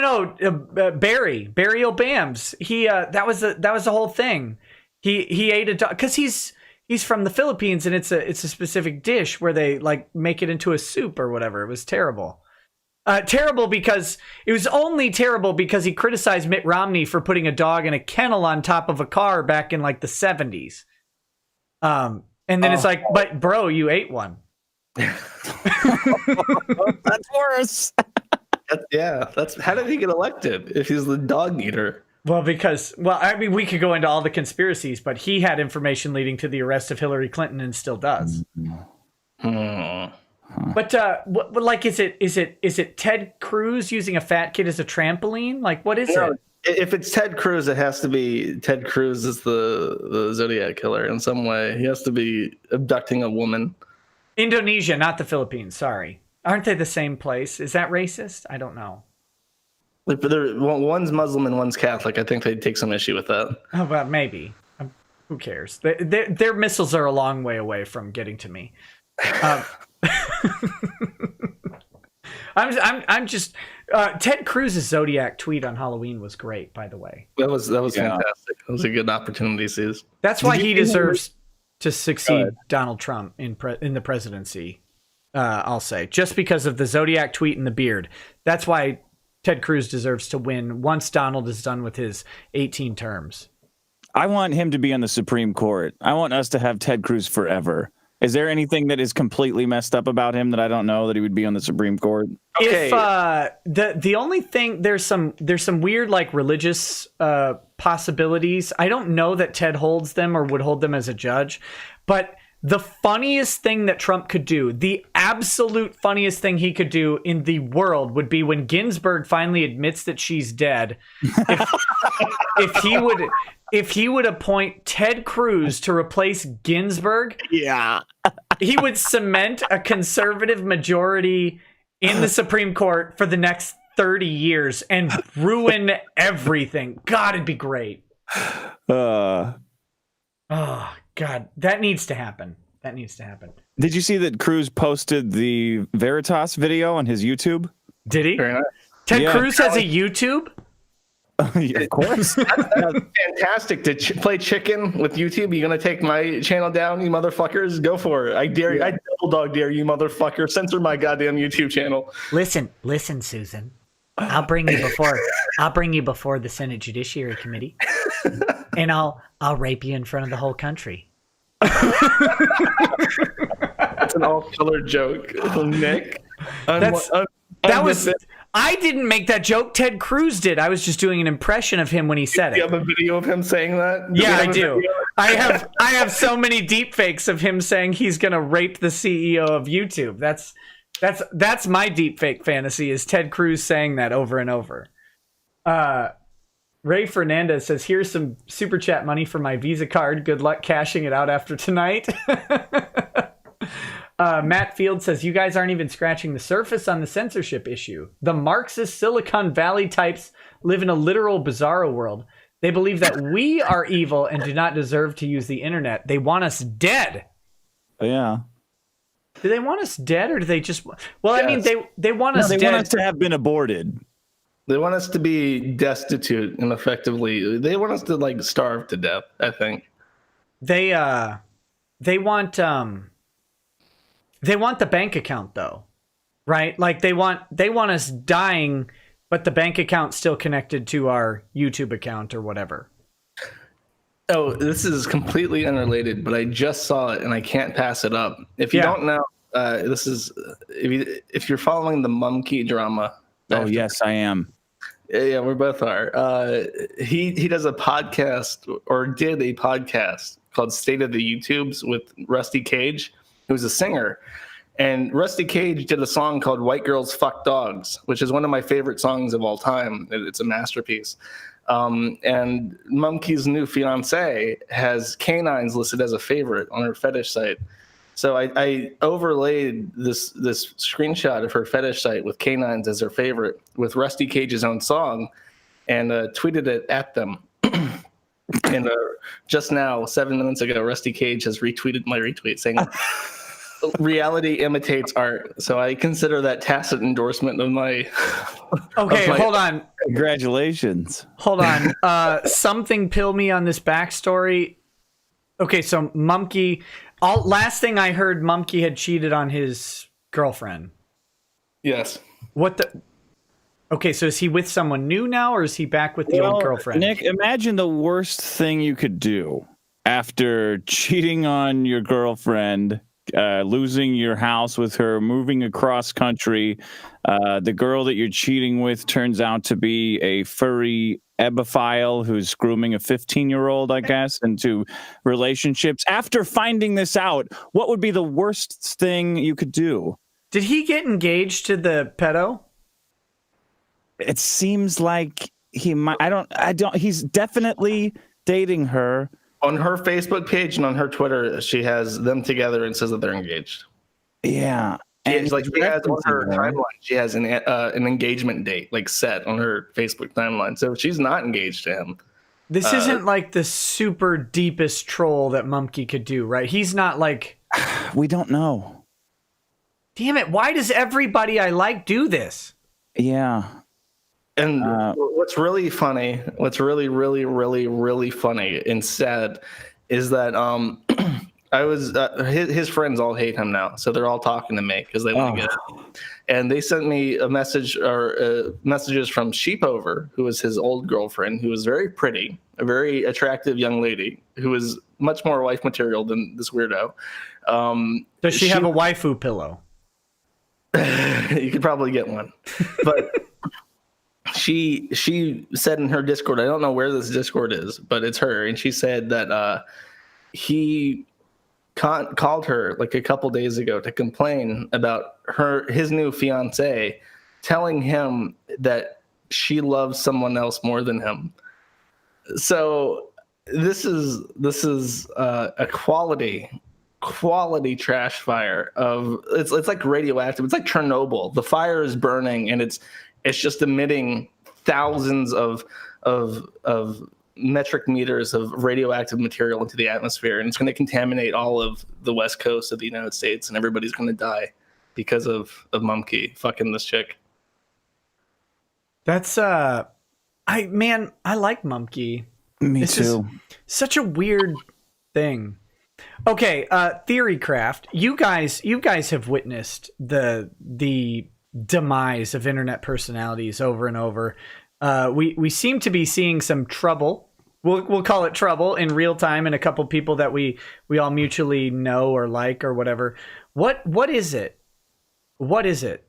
Speaker 1: Barry Obams. He that was the whole thing. He ate a dog because he's from the Philippines, and it's a specific dish where they like make it into a soup or whatever. It was terrible. Terrible because it was only terrible because he criticized Mitt Romney for putting a dog in a kennel on top of a car back in like the 70s. And then it's like, but bro, you ate one.
Speaker 3: That's worse.
Speaker 2: That's how did he get elected if he's the dog eater?
Speaker 1: Well, I mean, we could go into all the conspiracies, but he had information leading to the arrest of Hillary Clinton and still does. But like, is it Ted Cruz using a fat kid as a trampoline? Like, what is it?
Speaker 2: If it's Ted Cruz, it has to be Ted Cruz is the Zodiac killer in some way. He has to be abducting a woman.
Speaker 1: Indonesia, not the Philippines. Sorry, aren't they the same place? Is that racist? I don't know.
Speaker 2: One's Muslim and one's Catholic. I think they'd take some issue with that.
Speaker 1: Oh, well, maybe. Who cares? Their missiles are a long way away from getting to me. I'm just Ted Cruz's Zodiac tweet on Halloween was great, by the way.
Speaker 2: That was fantastic. That was a good opportunity, Suze.
Speaker 1: That's why he deserves to succeed Donald Trump in the presidency. I'll say, just because of the Zodiac tweet and the beard. That's why Ted Cruz deserves to win once Donald is done with his 18 terms.
Speaker 3: I want him to be on the Supreme Court. I want us to have Ted Cruz forever. Is there anything that is completely messed up about him that I don't know that he would be on the Supreme Court?
Speaker 1: Okay. If the only thing, there's some weird like religious possibilities. I don't know that Ted holds them or would hold them as a judge, but the funniest thing that Trump could do, the absolute funniest thing he could do in the world would be when Ginsburg finally admits that she's dead. If he would appoint Ted Cruz to replace Ginsburg,
Speaker 3: Yeah.
Speaker 1: he would cement a conservative majority in the Supreme Court for the next 30 years and ruin everything. God, it'd be great. Oh, God. That needs to happen. That needs to happen.
Speaker 3: Did you see that Cruz posted the Veritas video on his YouTube?
Speaker 1: Did he?
Speaker 2: Very nice.
Speaker 1: Ted Cruz has a YouTube?
Speaker 3: Of course.
Speaker 2: That's fantastic to play chicken with YouTube. You gonna take my channel down, you motherfuckers? Go for it. I dare you. I double dog dare you, motherfucker. Censor my goddamn YouTube channel.
Speaker 1: Listen, Susan. I'll bring you before the Senate Judiciary Committee, and I'll rape you in front of the whole country.
Speaker 2: That's an all-color joke, Nick.
Speaker 1: I didn't make that joke. Ted Cruz did. I was just doing an impression of him when he said
Speaker 2: Do you
Speaker 1: it.
Speaker 2: have a video of him saying that?
Speaker 1: Yeah, I do. I have so many deep fakes of him saying he's gonna rape the CEO of YouTube. That's my deep fake fantasy, is Ted Cruz saying that over and over. Ray Fernandez says, here's some super chat money for my Visa card. Good luck cashing it out after tonight. Matt Field says, you guys aren't even scratching the surface on the censorship issue. The Marxist Silicon Valley types live in a literal bizarro world. They believe that we are evil and do not deserve to use the internet. They want us dead.
Speaker 3: Yeah.
Speaker 1: Do they want us dead, or do they just... Well,
Speaker 2: Yes.
Speaker 1: I mean, they want us
Speaker 3: They
Speaker 1: dead.
Speaker 3: want us to have been aborted.
Speaker 2: They want us to be destitute and effectively. They want us to like starve to death, I think.
Speaker 1: They want the bank account though, right? Like they want us dying, but the bank account's still connected to our YouTube account or whatever.
Speaker 2: Oh, this is completely unrelated, but I just saw it and I can't pass it up. If you don't know, this is if you're following the Monkey drama.
Speaker 3: Oh, yes, I am.
Speaker 2: Yeah, we both are. He does a podcast, or did a podcast called State of the YouTubes with Rusty Cage, who's a singer. And Rusty Cage did a song called White Girls Fuck Dogs, which is one of my favorite songs of all time. It's a masterpiece. And Monkey's new fiance has canines listed as a favorite on her fetish site. So I overlaid this screenshot of her fetish site with canines as her favorite with Rusty Cage's own song, and tweeted it at them. And just now, 7 minutes ago, Rusty Cage has retweeted my retweet saying, reality imitates art. So I consider that tacit endorsement of my...
Speaker 1: Okay, hold on.
Speaker 3: Congratulations.
Speaker 1: Hold on. Something pill me on this backstory. Okay, so Mumkey... last thing I heard, Mumkey had cheated on his girlfriend.
Speaker 2: Yes.
Speaker 1: What the... Okay, so is he with someone new now, or is he back with the old girlfriend?
Speaker 3: Nick, imagine the worst thing you could do after cheating on your girlfriend, losing your house with her, moving across country. The girl that you're cheating with turns out to be a furry ebophile who's grooming a 15-year-old, I guess, into relationships. After finding this out, what would be the worst thing you could do?
Speaker 1: Did he get engaged to the pedo?
Speaker 3: It seems like he might. I don't. He's definitely dating her.
Speaker 2: On her Facebook page and on her Twitter, she has them together and says that they're engaged.
Speaker 3: Yeah.
Speaker 2: It's like she has on her timeline, she has an engagement date like set on her Facebook timeline. So she's not engaged to him.
Speaker 1: This isn't like the super deepest troll that Mumkey could do, right? He's not like...
Speaker 3: We don't know.
Speaker 1: Damn it, why does everybody I like do this?
Speaker 3: Yeah.
Speaker 2: And what's really funny, what's really, really, really, really funny and sad is that I was his friends all hate him now, so they're all talking to me because they want to get it. And they sent me a message or messages from Sheepover, who was his old girlfriend, who was very pretty, a very attractive young lady who was much more wife material than this weirdo.
Speaker 1: Does she have a waifu pillow?
Speaker 2: You could probably get one, but. She said in her Discord, I don't know where this Discord is, but it's her, and she said that he called her like a couple days ago to complain about his new fiance telling him that she loves someone else more than him. So this is a quality trash fire of it's like radioactive. It's like Chernobyl. The fire is burning and it's just emitting thousands of metric meters of radioactive material into the atmosphere, and it's going to contaminate all of the west coast of the United States, and everybody's going to die because of Mumkey fucking this chick.
Speaker 1: That's I like Mumkey.
Speaker 3: Me
Speaker 1: This
Speaker 3: too.
Speaker 1: is such a weird thing. Okay, Theorycraft, you guys have witnessed the demise of internet personalities over and over. We seem to be seeing some trouble. We'll call it trouble in real time, and a couple people that we all mutually know or like or whatever. What is it? What is it,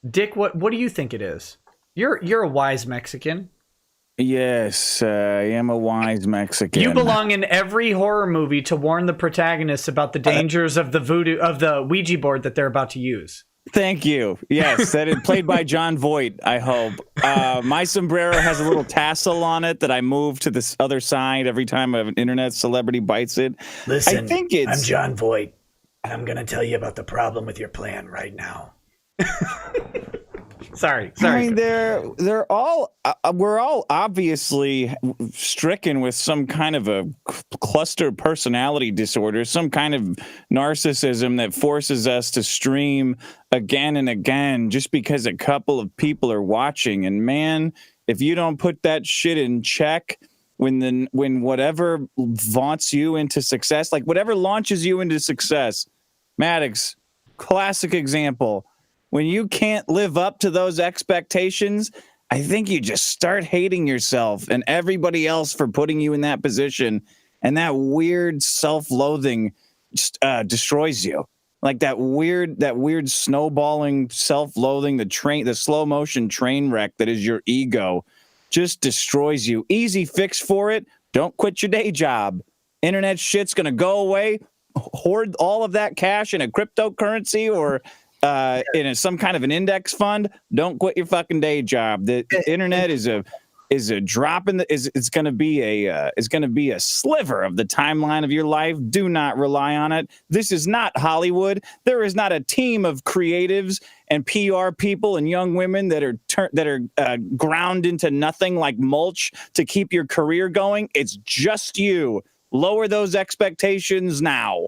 Speaker 1: Dick? What do you think it is? You're a wise Mexican.
Speaker 3: Yes, I am a wise Mexican.
Speaker 1: You belong in every horror movie to warn the protagonists about the dangers of the Ouija board that they're about to use.
Speaker 3: Thank you. Yes, that is played by John Voight, I hope. My sombrero has a little tassel on it that I move to the other side every time an internet celebrity bites it.
Speaker 1: Listen,
Speaker 3: I think I'm
Speaker 1: John Voight, and I'm going to tell you about the problem with your plan right now. Sorry.
Speaker 3: I mean, they're all we're all obviously stricken with some kind of a cluster personality disorder, some kind of narcissism that forces us to stream again and again just because a couple of people are watching. And man, if you don't put that shit in check, when whatever vaunts you into success, like whatever launches you into success, Maddox, classic example. When you can't live up to those expectations, I think you just start hating yourself and everybody else for putting you in that position. And that weird self-loathing destroys you. Like that weird snowballing self-loathing, the slow motion train wreck that is your ego just destroys you. Easy fix for it. Don't quit your day job. Internet shit's going to go away. Hoard all of that cash in a cryptocurrency or in some kind of an index fund. Don't quit your fucking day job. The internet is a drop in the it's going to be a sliver of the timeline of your life. Do not rely on it. This is not Hollywood. There is not a team of creatives and PR people and young women that are ground into nothing like mulch to keep your career going. It's just you. Lower those expectations now.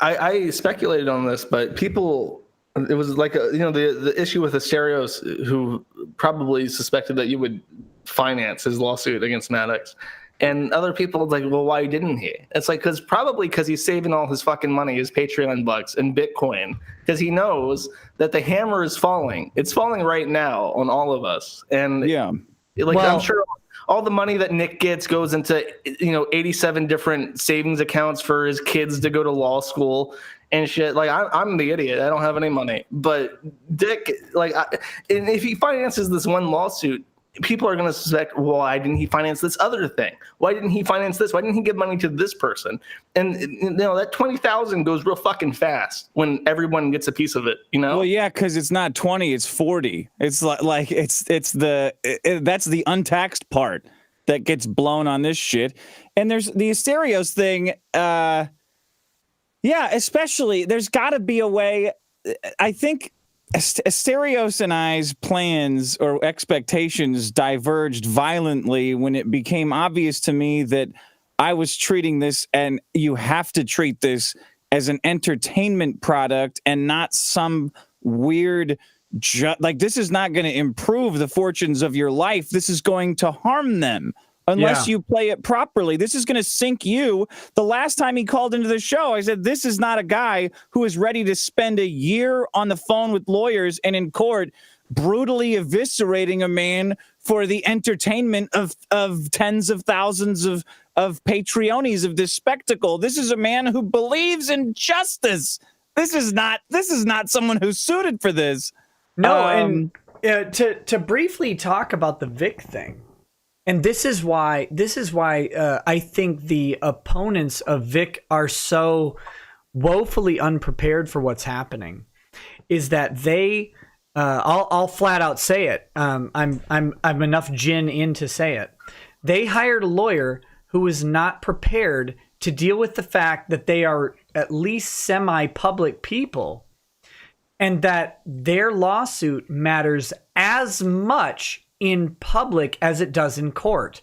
Speaker 2: I speculated on this, but people, it was like, the issue with Asterios, who probably suspected that you would finance his lawsuit against Maddox. And other people like, well, why didn't he? It's like, because he's saving all his fucking money, his Patreon bucks and Bitcoin, because he knows that the hammer is falling. It's falling right now on all of us. And
Speaker 3: yeah,
Speaker 2: I'm sure all the money that Nick gets goes into, 87 different savings accounts for his kids to go to law school and shit. Like, I'm the idiot. I don't have any money. But Dick, and if he finances this one lawsuit, people are going to suspect, well, why didn't he finance this other thing? Why didn't he finance this? Why didn't he give money to this person? And that 20,000 goes real fucking fast when everyone gets a piece of it,
Speaker 3: Well, yeah, because it's not 20, it's 40. It's that's the untaxed part that gets blown on this shit. And there's the Asterios thing. Yeah, especially there's got to be a way. I think Asterios and I's plans or expectations diverged violently when it became obvious to me that I was treating this, and you have to treat this as an entertainment product and not some weird, this is not going to improve the fortunes of your life. This is going to harm them. Unless you play it properly. This is going to sink you. The last time he called into the show, I said, this is not a guy who is ready to spend a year on the phone with lawyers and in court brutally eviscerating a man for the entertainment of tens of thousands of Patreonies of this spectacle. This is a man who believes in justice. This is not someone who's suited for this.
Speaker 1: No, and to briefly talk about the Vic thing. And this is why I think the opponents of Vic are so woefully unprepared for what's happening. Is that they? I'll flat out say it. I'm enough gin in to say it. They hired a lawyer who was not prepared to deal with the fact that they are at least semi-public people, and that their lawsuit matters as much in public as it does in court,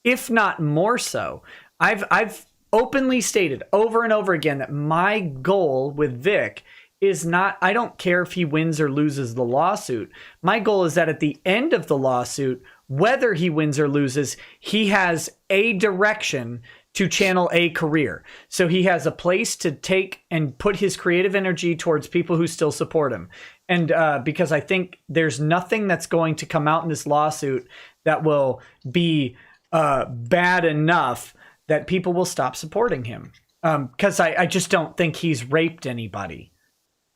Speaker 1: if not more so. I've openly stated over and over again that my goal with Vic is not, I don't care if he wins or loses the lawsuit. My goal is that at the end of the lawsuit, whether he wins or loses, he has a direction to channel a career. So he has a place to take and put his creative energy towards people who still support him. And because I think there's nothing that's going to come out in this lawsuit that will be bad enough that people will stop supporting him. Because I just don't think he's raped anybody.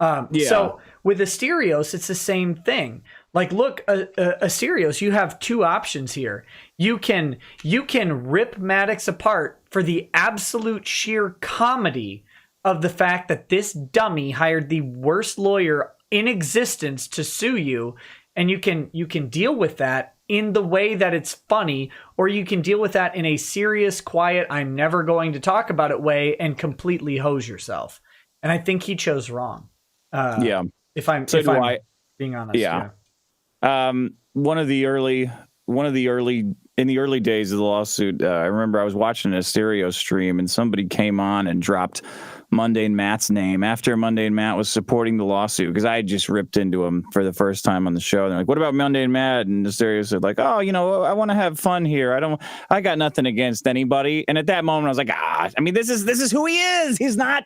Speaker 1: So with Asterios, it's the same thing. Like, look, Asterios, you have two options here. You can rip Maddox apart for the absolute sheer comedy of the fact that this dummy hired the worst lawyer in existence to sue you, and you can deal with that in the way that it's funny, or you can deal with that in a serious, quiet, I'm never going to talk about it way and completely hose yourself. And I think he chose wrong. If I'm being honest.
Speaker 3: Yeah. One of the early in the early days of the lawsuit, I remember I was watching a stereo stream and somebody came on and dropped Mundane Matt's name after Mundane Matt was supporting the lawsuit, because I had just ripped into him for the first time on the show. And they're like, "What about Mundane Matt?" And the stereo said, like, "Oh, I want to have fun here. I got nothing against anybody." And at that moment I was like, I mean, this is who he is. He's not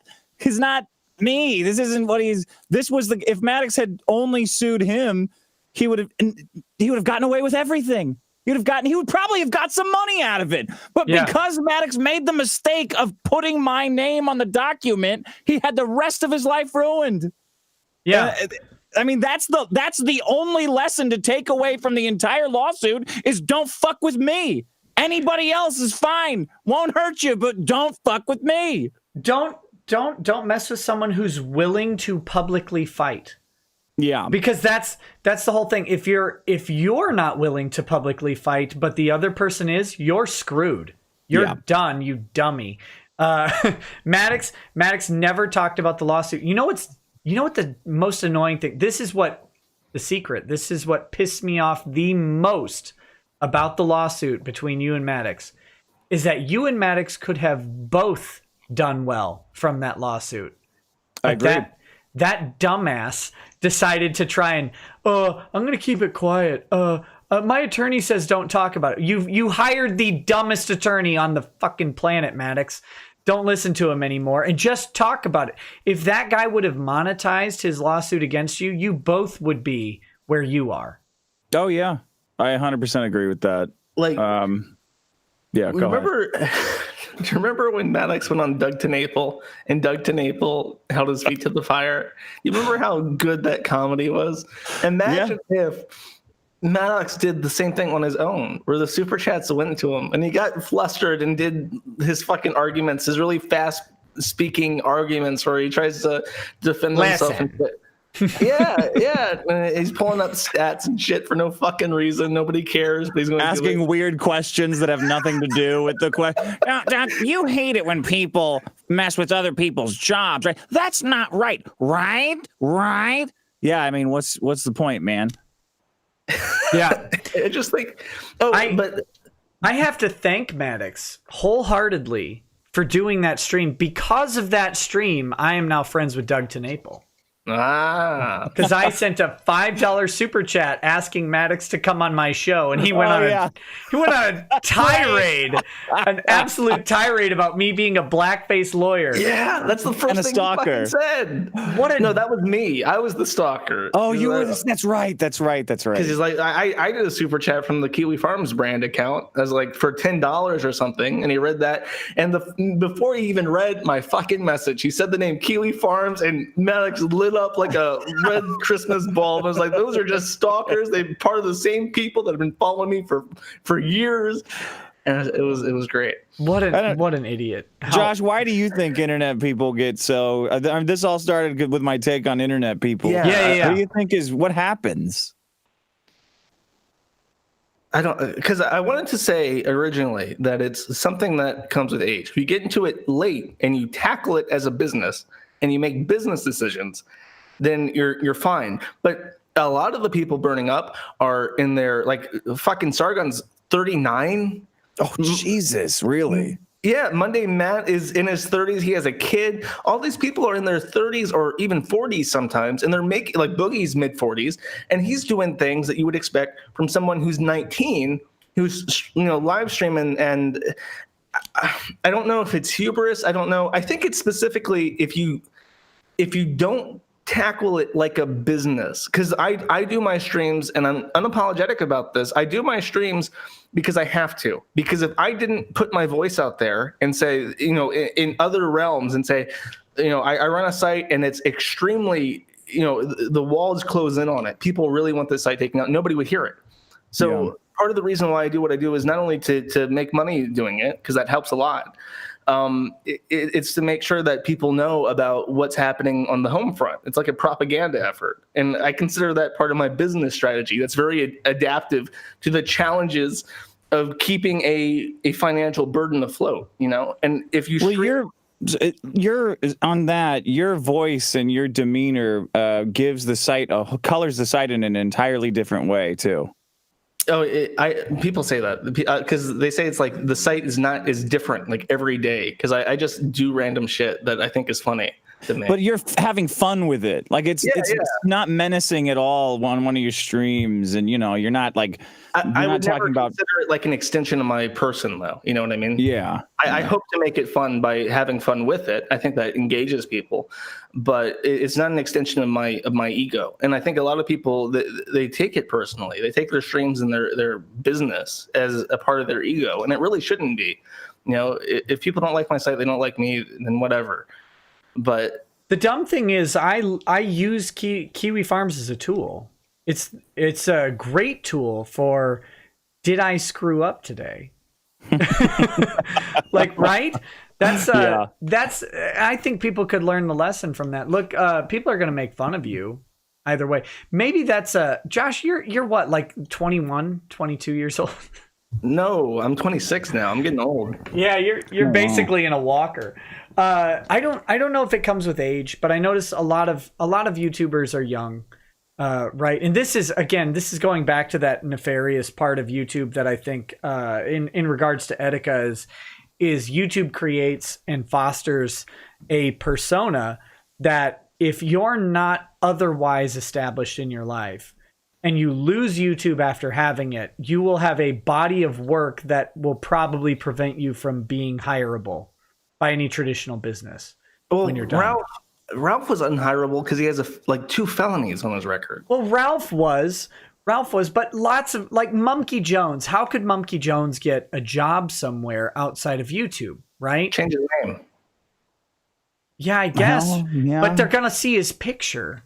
Speaker 3: me. This isn't what if Maddox had only sued him, he would have gotten away with everything. He would probably have got some money out of it. But because Maddox made the mistake of putting my name on the document, he had the rest of his life ruined. Yeah. I mean, that's the only lesson to take away from the entire lawsuit is don't fuck with me. Anybody else is fine. Won't hurt you, but don't fuck with me.
Speaker 1: Don't mess with someone who's willing to publicly fight.
Speaker 3: Yeah.
Speaker 1: Because that's the whole thing. If you're not willing to publicly fight, but the other person is, you're screwed. You're done, you dummy. Maddox never talked about the lawsuit. You know what the most annoying thing? This is what pissed me off the most about the lawsuit between you and Maddox, is that you and Maddox could have both done well from that lawsuit.
Speaker 3: I agree.
Speaker 1: That dumbass decided to try and, I'm going to keep it quiet. My attorney says don't talk about it. You hired the dumbest attorney on the fucking planet, Maddox. Don't listen to him anymore and just talk about it. If that guy would have monetized his lawsuit against you, you both would be where you are.
Speaker 3: Oh, yeah. I 100% agree with that.
Speaker 2: Like,
Speaker 3: yeah, go ahead.
Speaker 2: Do you remember when Maddox went on Doug TenNapel and Doug TenNapel held his feet to the fire? You remember how good that comedy was? Imagine if Maddox did the same thing on his own, where the super chats went to him and he got flustered and did his fucking arguments, his really fast speaking arguments where he tries to defend himself. Yeah. And he's pulling up stats and shit for no fucking reason. Nobody cares. But he's going
Speaker 3: asking weird questions that have nothing to do with the question. Now, you hate it when people mess with other people's jobs, right? That's not right. Right? Yeah, I mean, what's the point, man?
Speaker 1: Yeah.
Speaker 2: I just think,
Speaker 1: I have to thank Maddox wholeheartedly for doing that stream. Because of that stream, I am now friends with Doug TenNapel. Because I sent a $5 super chat asking Maddox to come on my show, and he went on a tirade, an absolute tirade about me being a blackface lawyer.
Speaker 2: Yeah, that's the first thing he fucking said. No, that was me. I was the stalker.
Speaker 3: Oh, you were. That's right. Because
Speaker 2: he's like, I did a super chat from the Kiwi Farms brand account as like for $10 or something, and he read that, and before he even read my fucking message, he said the name Kiwi Farms, and Maddox lit up like a red Christmas bulb. I was like, those are just stalkers. They're part of the same people that have been following me for years. And it was great.
Speaker 1: What an idiot.
Speaker 3: Josh, why do you think internet people get so? This all started with my take on internet people.
Speaker 1: Yeah.
Speaker 3: What do you think is what happens?
Speaker 2: I don't, because I wanted to say originally that it's something that comes with age. If you get into it late and you tackle it as a business and you make business decisions, then you're fine. But a lot of the people burning up are in their, like, fucking Sargon's 39.
Speaker 3: Oh, Jesus, really?
Speaker 2: Yeah, Monday Matt is in his 30s. He has a kid. All these people are in their 30s or even 40s sometimes, and they're making, like, Boogie's mid 40s, and he's doing things that you would expect from someone who's 19, who's, you know, live streaming. And I don't know if it's hubris. I don't know. I think it's specifically if you don't tackle it like a business, because I do my streams, and I'm unapologetic about this. I do my streams because I have to, because if I didn't put my voice out there and say, you know, in other realms and say, you know, I run a site and it's extremely, you know, the walls close in on it. People really want this site taken out. Nobody would hear it. So part of the reason why I do what I do is not only to make money doing it, because that helps a lot. It's to make sure that people know about what's happening on the home front. It's like a propaganda effort. And I consider that part of my business strategy. That's very adaptive to the challenges of keeping a financial burden afloat, you know? And if you
Speaker 3: you're on that, your voice and your demeanor gives the site, colors the site in an entirely different way too.
Speaker 2: Oh, people say that because they say it's like the site is different like every day, because I just do random shit that I think is funny to me.
Speaker 3: But you're having fun with it, like it's not menacing at all on one of your streams, and you know you're not like
Speaker 2: I would never consider it like an extension of my person, though. You know what I mean?
Speaker 3: Yeah.
Speaker 2: I hope to make it fun by having fun with it. I think that engages people, but it's not an extension of my ego. And I think a lot of people they take it personally. They take their streams and their business as a part of their ego, and it really shouldn't be. You know, if people don't like my site, they don't like me, then whatever. But
Speaker 1: the dumb thing is, I use Kiwi Farms as a tool. It's a great tool for, did I screw up today? Like, right? That's I think people could learn the lesson from that. Look, people are going to make fun of you either way. Maybe that's Josh, you're what, like 21, 22 years old?
Speaker 2: No, I'm 26 now. I'm getting old. Yeah,
Speaker 1: you're basically in a walker. I don't know if it comes with age, but I notice a lot of YouTubers are young. Right. And this is going back to that nefarious part of YouTube that I think in regards to Etika is YouTube creates and fosters a persona that if you're not otherwise established in your life and you lose YouTube after having it, you will have a body of work that will probably prevent you from being hireable by any traditional business when you're done.
Speaker 2: Ralph was unhireable because he has 2 felonies on his record.
Speaker 1: Well, Ralph was, but lots of, like, Mumkey Jones. How could Mumkey Jones get a job somewhere outside of YouTube, right?
Speaker 2: Change his name.
Speaker 1: Yeah, I guess. But they're going to see his picture.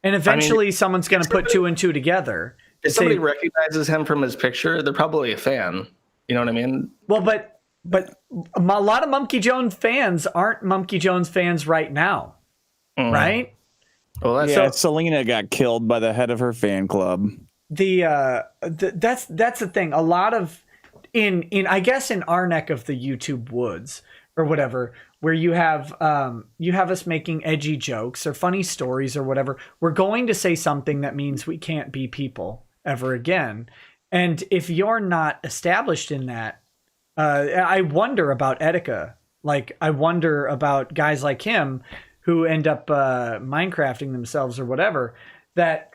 Speaker 1: And eventually someone's going to put 2 and 2 together.
Speaker 2: If somebody recognizes him from his picture, they're probably a fan. You know what I mean?
Speaker 1: Well, but a lot of Mumkey Jones fans aren't Mumkey Jones fans right now, right?
Speaker 2: Well,
Speaker 3: Selena got killed by the head of her fan club.
Speaker 1: That's the thing. A lot of in I guess in our neck of the YouTube woods or whatever, where you have us making edgy jokes or funny stories or whatever, we're going to say something that means we can't be people ever again. And if you're not established in that, I wonder about Etika. Like, I wonder about guys like him who end up Minecrafting themselves or whatever. That,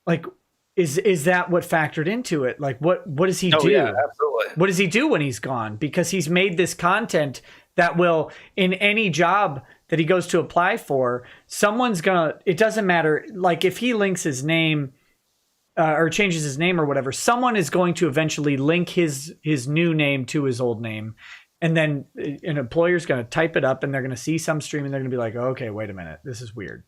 Speaker 1: like, is that what factored into it? Like, what does he do?
Speaker 2: Yeah, absolutely.
Speaker 1: What does he do when he's gone? Because he's made this content that will, in any job that he goes to apply for, someone's gonna. It doesn't matter. Like, if he links his name. Or changes his name or whatever, someone is going to eventually link his new name to his old name. And then an employer's going to type it up and they're going to see some stream and they're going to be like, okay, wait a minute. This is weird.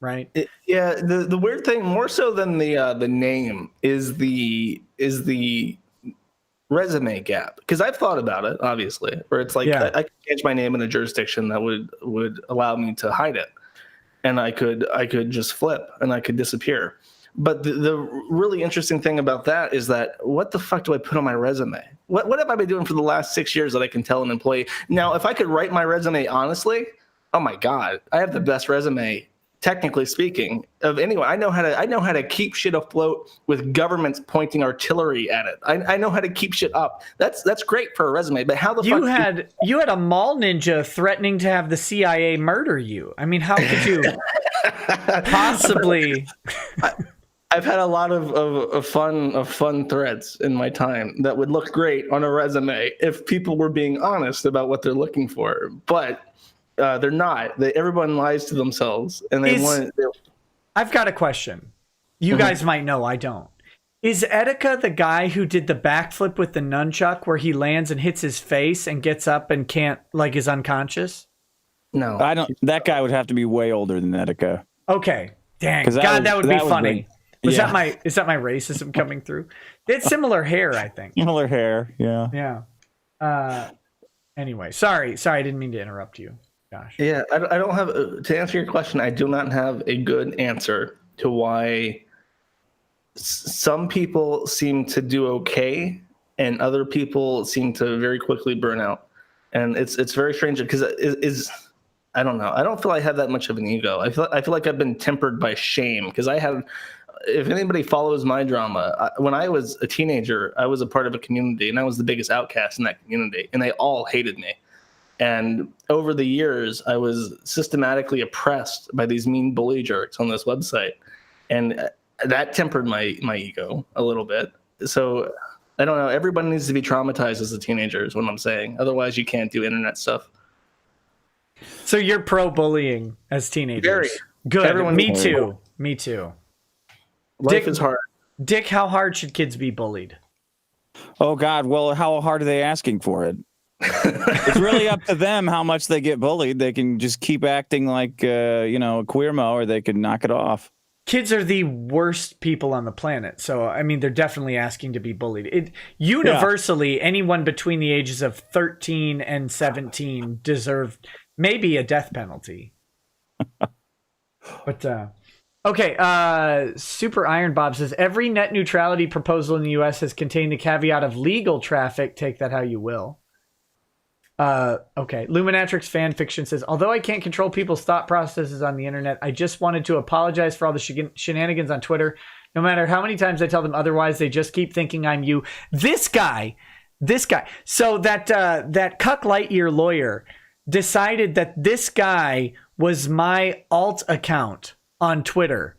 Speaker 1: right?
Speaker 2: Yeah, the weird thing, more so than the name, is the resume gap. Because I've thought about it, obviously, where it's like
Speaker 1: Yeah.
Speaker 2: I could change my name in a jurisdiction that would allow me to hide it, and I could just flip and I could disappear. But the really interesting thing about that is that what the fuck do I put on my resume? What have I been doing for the last 6 years that I can tell an employee? Now, if I could write my resume honestly, oh my God, I have the best resume, technically speaking, of anyone. I know how to keep shit afloat with governments pointing artillery at it. I know how to keep shit up. That's great for a resume. But how the
Speaker 1: You
Speaker 2: fuck
Speaker 1: had a mall ninja threatening to have the CIA murder you. I mean, how could you possibly?
Speaker 2: I've had a lot of fun threads in my time that would look great on a resume if people were being honest about what they're looking for, but they're not. Everyone lies to themselves, and
Speaker 1: I've got a question. You guys might know, I don't. Is Etika the guy who did the backflip with the nunchuck where he lands and hits his face and gets up and can't, like, is unconscious?
Speaker 2: No,
Speaker 3: I don't. That guy would have to be way older than Etika.
Speaker 1: Okay, dang,
Speaker 3: 'Cause
Speaker 1: that would be funny.
Speaker 3: big.
Speaker 1: Is
Speaker 3: Yeah.
Speaker 1: that my racism coming through? They had similar hair, I think.
Speaker 3: Similar hair, yeah.
Speaker 1: Yeah. Anyway, sorry, I didn't mean to interrupt you, Josh.
Speaker 2: Yeah, I don't have to answer your question. I do not have a good answer to why some people seem to do okay and other people seem to very quickly burn out, and it's very strange because I don't know. I don't feel I have that much of an ego. I feel like I've been tempered by shame because I had. If anybody follows my drama, when I was a teenager, I was a part of a community, and I was the biggest outcast in that community, and they all hated me. And over the years, I was systematically oppressed by these mean bully jerks on this website, and that tempered my ego a little bit. So I don't know. Everybody needs to be traumatized as a teenager is what I'm saying. Otherwise, you can't do internet stuff.
Speaker 1: So you're pro bullying as teenagers?
Speaker 2: Very.
Speaker 1: Good.
Speaker 2: Everyone
Speaker 1: Me
Speaker 2: needs
Speaker 1: too. Me too.
Speaker 2: Life is hard.
Speaker 1: Dick, how hard should kids be bullied?
Speaker 3: Oh God. Well, how hard are they asking for it? It's really up to them how much they get bullied. They can just keep acting like a queermo, or they can knock it off.
Speaker 1: Kids are the worst people on the planet. So, I mean, they're definitely asking to be bullied. Universally, anyone between the ages of 13 and 17 deserved maybe a death penalty. But, okay. Super Iron Bob says, every net neutrality proposal in the U.S. has contained the caveat of legal traffic. Take that how you will. Okay. Luminatrix fan fiction says, although I can't control people's thought processes on the internet, I just wanted to apologize for all the shenanigans on Twitter. No matter how many times I tell them otherwise, they just keep thinking I'm you. This guy. So that Cuck Lightyear lawyer decided that this guy was my alt account on Twitter.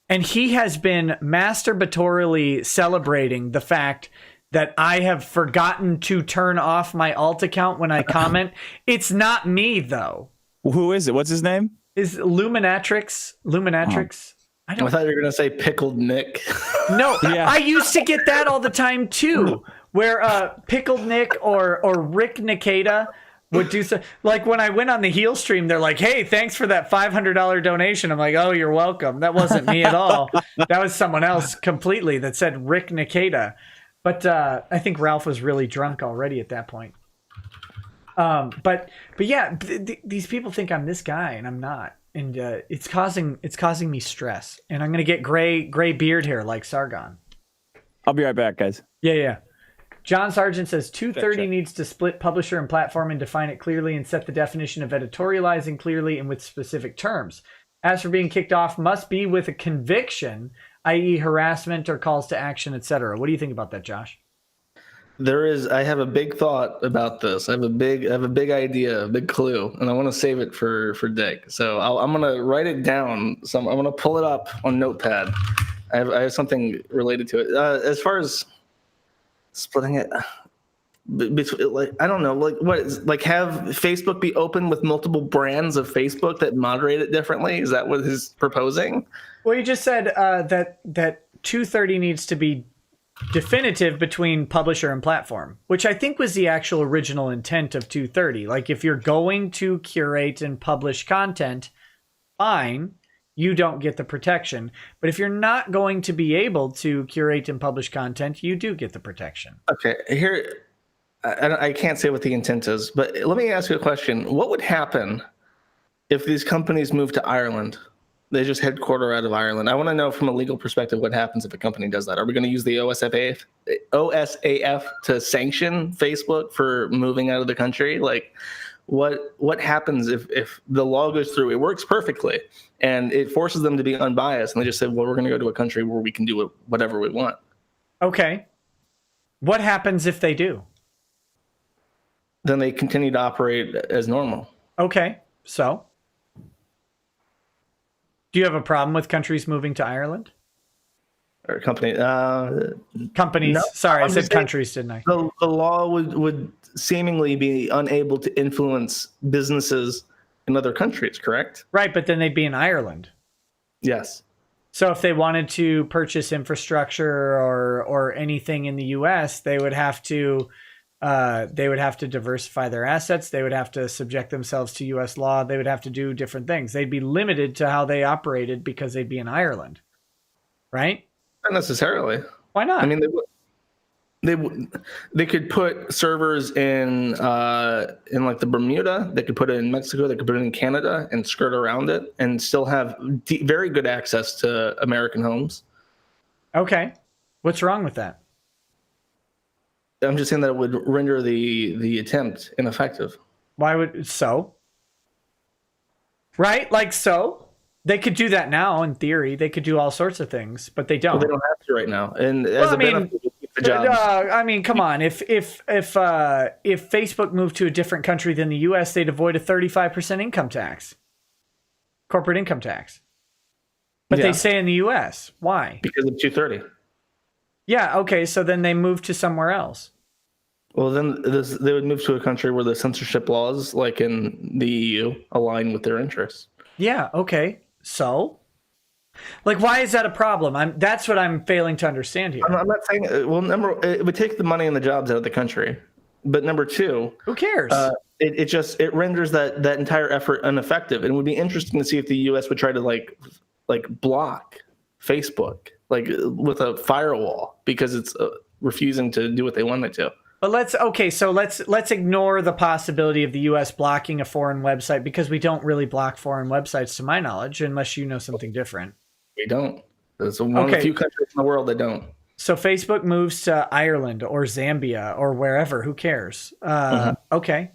Speaker 1: And he has been masturbatorily celebrating the fact that I have forgotten to turn off my alt account when I comment. It's not me, though.
Speaker 3: Who is it? What's his name?
Speaker 1: Is Luminatrix?
Speaker 2: I thought you were going to say Pickled Nick.
Speaker 1: No, yeah. I used to get that all the time, too, where Pickled Nick or Rick Nikita would do so. Like when I went on the heel stream, they're like, hey, thanks for that $500 donation. I'm like, oh, you're welcome. That wasn't me at all. That was someone else completely that said Rick Nikita. But I think Ralph was really drunk already at that point. But yeah, these people think I'm this guy, and I'm not, and it's causing me stress. And I'm gonna get gray beard hair like Sargon.
Speaker 3: I'll be right back, guys.
Speaker 1: Yeah. John Sargent says 230 needs to split publisher and platform and define it clearly and set the definition of editorializing clearly and with specific terms. As for being kicked off, must be with a conviction, i.e. harassment or calls to action, etc. What do you think about that, Josh?
Speaker 2: I have a big thought about this. I have a big idea, a big clue, and I want to save it for Dick. So I'm going to write it down. I'm going to pull it up on Notepad. I have something related to it. As far as splitting it, like I don't know, like have Facebook be open with multiple brands of Facebook that moderate it differently? Is that what he's proposing?
Speaker 1: Well, you just said that 230 needs to be definitive between publisher and platform, which I think was the actual original intent of 230. Like if you're going to curate and publish content, fine. you don't get the protection. But if you're not going to be able to curate and publish content, you do get the protection.
Speaker 2: Okay, here, I can't say what the intent is, but let me ask you a question. What would happen if these companies move to Ireland? They just headquarter out of Ireland. I want to know from a legal perspective what happens if a company does that. Are we going to use the OSAF to sanction Facebook for moving out of the country? Like, what happens if the law goes through? It works perfectly, and it forces them to be unbiased, and they just say, well, we're going to go to a country where we can do whatever we want.
Speaker 1: Okay. What happens if they do?
Speaker 2: Then they continue to operate as normal.
Speaker 1: Okay. So, do you have a problem with countries moving to Ireland?
Speaker 2: Or company?
Speaker 1: Companies.
Speaker 2: No,
Speaker 1: Sorry, I
Speaker 2: I'm
Speaker 1: said
Speaker 2: just saying
Speaker 1: countries, didn't I?
Speaker 2: The law would seemingly be unable to influence businesses in other countries, correct?
Speaker 1: Right, but then they'd be in Ireland.
Speaker 2: Yes.
Speaker 1: So if they wanted to purchase infrastructure or anything in the U.S., they would have to diversify their assets. They would have to subject themselves to U.S. law. They would have to do different things. They'd be limited to how they operated because they'd be in Ireland, right?
Speaker 2: Not necessarily.
Speaker 1: Why not?
Speaker 2: I mean, they could put servers in like the Bermuda. They could put it in Mexico. They could put it in Canada and skirt around it and still have very good access to American homes.
Speaker 1: Okay, what's wrong with that?
Speaker 2: I'm just saying that it would render the attempt ineffective.
Speaker 1: Why would so? Right, like so. They could do that now in theory. They could do all sorts of things, but they don't.
Speaker 2: Well, they don't have to right now. And as benefit, they keep the jobs.
Speaker 1: I mean, come on. If Facebook moved to a different country than the U.S., they'd avoid a 35% income tax, corporate income tax. But they stay in the U.S. Why?
Speaker 2: Because of 230.
Speaker 1: Yeah. Okay. So then they move to somewhere else.
Speaker 2: Well, then they would move to a country where the censorship laws, like in the EU, align with their interests.
Speaker 1: Yeah. Okay. So, like, why is that a problem? That's what I'm failing to understand here.
Speaker 2: I'm not saying. Well, it would take the money and the jobs out of the country, but number two,
Speaker 1: who cares?
Speaker 2: It renders that entire effort ineffective. And it would be interesting to see if the U.S. would try to like block Facebook with a firewall because it's refusing to do what they want it to.
Speaker 1: But let's ignore the possibility of the U.S. blocking a foreign website because we don't really block foreign websites, to my knowledge, unless you know something different.
Speaker 2: We don't. It's one of the few countries in the world that don't.
Speaker 1: So Facebook moves to Ireland or Zambia or wherever. Who cares? Okay.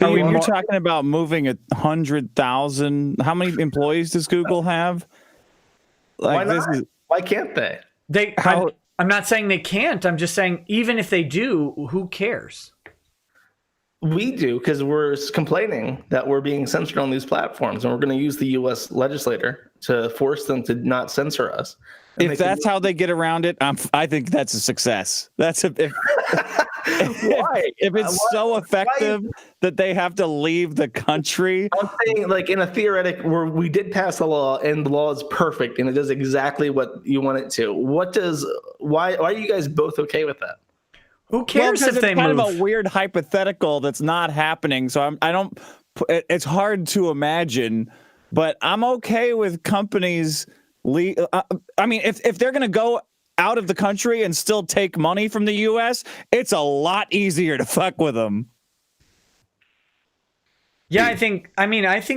Speaker 3: You're talking about moving 100,000. How many employees does Google have?
Speaker 2: Why not? Why can't they?
Speaker 1: I'm not saying they can't. I'm just saying even if they do, who cares?
Speaker 2: We do, because we're complaining that we're being censored on these platforms, and we're going to use the U.S. legislator to force them to not censor us. And
Speaker 3: if that's how they get around it, I think that's a success. That's if it's so effective that they have to leave the country.
Speaker 2: I'm saying, like, in a theoretic where we did pass the law and the law is perfect and it does exactly what you want it to. Why are you guys both okay with that?
Speaker 1: Who cares if they move?
Speaker 3: It's kind of a weird hypothetical that's not happening. So it's hard to imagine, but I'm okay with companies. I mean, if they're going to go out of the country and still take money from the U.S., it's a lot easier to fuck with them.
Speaker 1: Yeah, I think